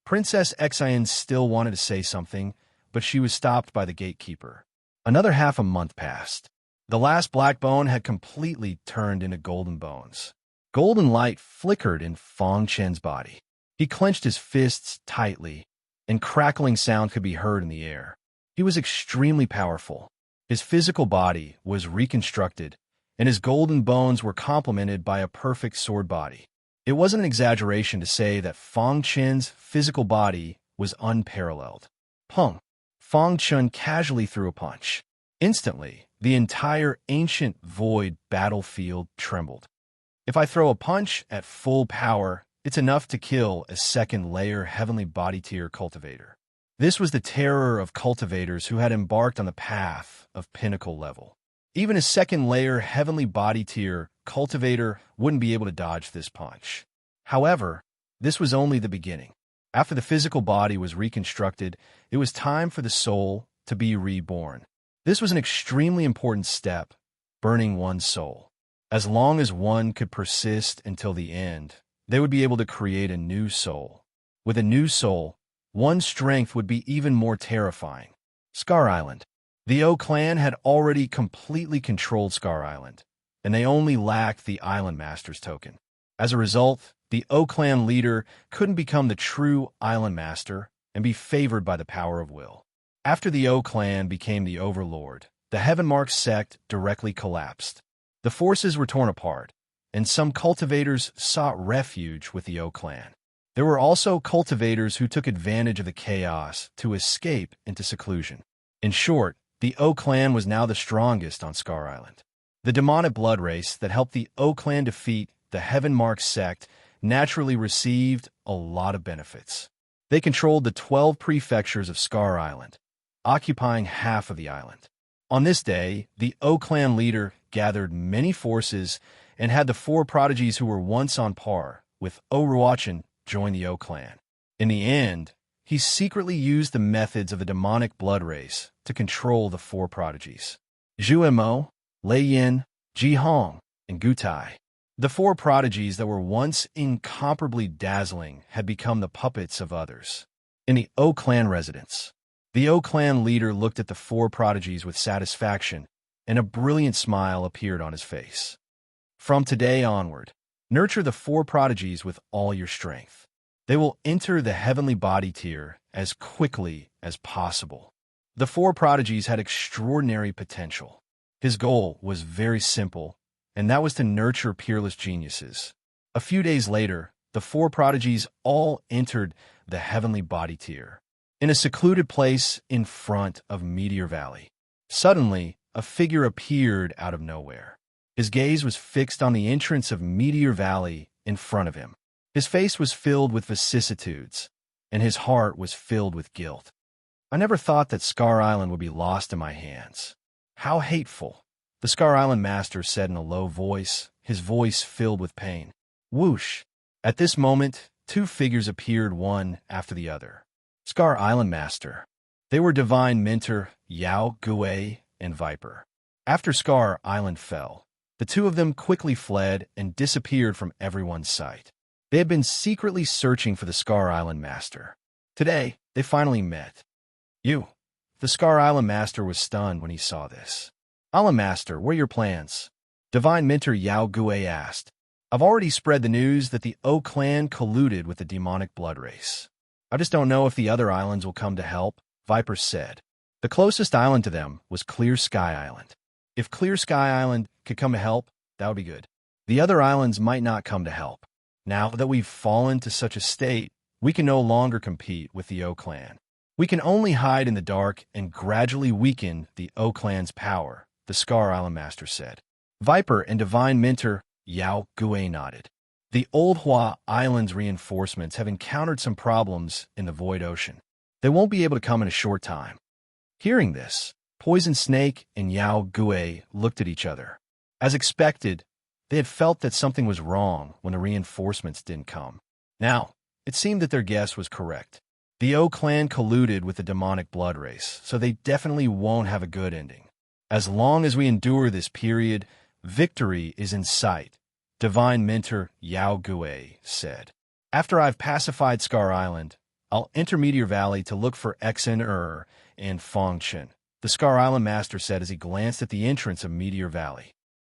Princess Xian still wanted to say something, but she was stopped by the gatekeeper. Another half a month passed. The last black bone had completely turned into golden bones. Golden light flickered in Feng Chen's body. He clenched his fists tightly, and crackling sound could be heard in the air. He was extremely powerful. His physical body was reconstructed, and his golden bones were complemented by a perfect sword body. It wasn't an exaggeration to say that Feng Chen's physical body was unparalleled. Pung! Feng Chun casually threw a punch. Instantly, the entire ancient void battlefield trembled. If I throw a punch at full power, it's enough to kill a second-layer heavenly body tier cultivator. This was the terror of cultivators who had embarked on the path of pinnacle level. Even a second-layer heavenly body tier cultivator wouldn't be able to dodge this punch. However, this was only the beginning. After the physical body was reconstructed, it was time for the soul to be reborn. This was an extremely important step, burning one's soul. As long as one could persist until the end, they would be able to create a new soul. With a new soul, one's strength would be even more terrifying. Scar Island. The O clan had already completely controlled Scar Island, and they only lacked the Island Master's token. As a result, the O clan leader couldn't become the true Island Master and be favored by the power of will. After the O clan became the Overlord, the Heavenmark sect directly collapsed. The forces were torn apart, and some cultivators sought refuge with the O clan. There were also cultivators who took advantage of the chaos to escape into seclusion. In short, the O clan was now the strongest on Scar Island. The demonic blood race that helped the O clan defeat the Heavenmark sect naturally received a lot of benefits. They controlled the 12 prefectures of Scar Island, occupying half of the island. On this day, the O clan leader gathered many forces and had the four prodigies who were once on par with O Ruachin join the O clan. In the end, he secretly used the methods of the demonic blood race to control the four prodigies: Zhu Mo, Lei Yin, Ji Hong, and Gu Tai. The four prodigies that were once incomparably dazzling had become the puppets of others. In the O clan residence, the O clan leader looked at the four prodigies with satisfaction, and a brilliant smile appeared on his face. From today onward, nurture the four prodigies with all your strength. They will enter the heavenly body tier as quickly as possible. The four prodigies had extraordinary potential. His goal was very simple, and that was to nurture peerless geniuses. A few days later, the four prodigies all entered the heavenly body tier. In a secluded place in front of Meteor Valley, suddenly a figure appeared out of nowhere. His gaze was fixed on the entrance of Meteor Valley in front of him. His face was filled with vicissitudes, and his heart was filled with guilt. I never thought that Scar Island would be lost in my hands. How hateful, the Scar Island Master said in a low voice, his voice filled with pain. Whoosh! At this moment, two figures appeared one after the other. Scar Island Master. They were Divine Mentor, Yao Gui, and Viper. After Scar Island fell, the two of them quickly fled and disappeared from everyone's sight. They had been secretly searching for the Scar Island Master. Today, they finally met. You. The Scar Island Master was stunned when he saw this. Island Master, what are your plans? Divine Mentor Yao Gui asked. I've already spread the news that the O clan colluded with the demonic blood race. I just don't know if the other islands will come to help, Viper said. The closest island to them was Clear Sky Island. If Clear Sky Island could come to help, that would be good. The other islands might not come to help. Now that we've fallen to such a state, we can no longer compete with the O clan. We can only hide in the dark and gradually weaken the O clan's power, the Scar Island Master said. Viper and Divine Mentor Yao Gui nodded. The Old Hua Island's reinforcements have encountered some problems in the Void Ocean. They won't be able to come in a short time. Hearing this, Poison Snake and Yao Gui looked at each other. As expected, they had felt that something was wrong when the reinforcements didn't come. Now, it seemed that their guess was correct. The O clan colluded with the demonic blood race, so they definitely won't have a good ending. As long as we endure this period, victory is in sight, Divine Mentor Yao Gui said. After I've pacified Scar Island, I'll enter Meteor Valley to look for Xen and Fongchen, the Scar Island Master said as he glanced at the entrance of Meteor Valley.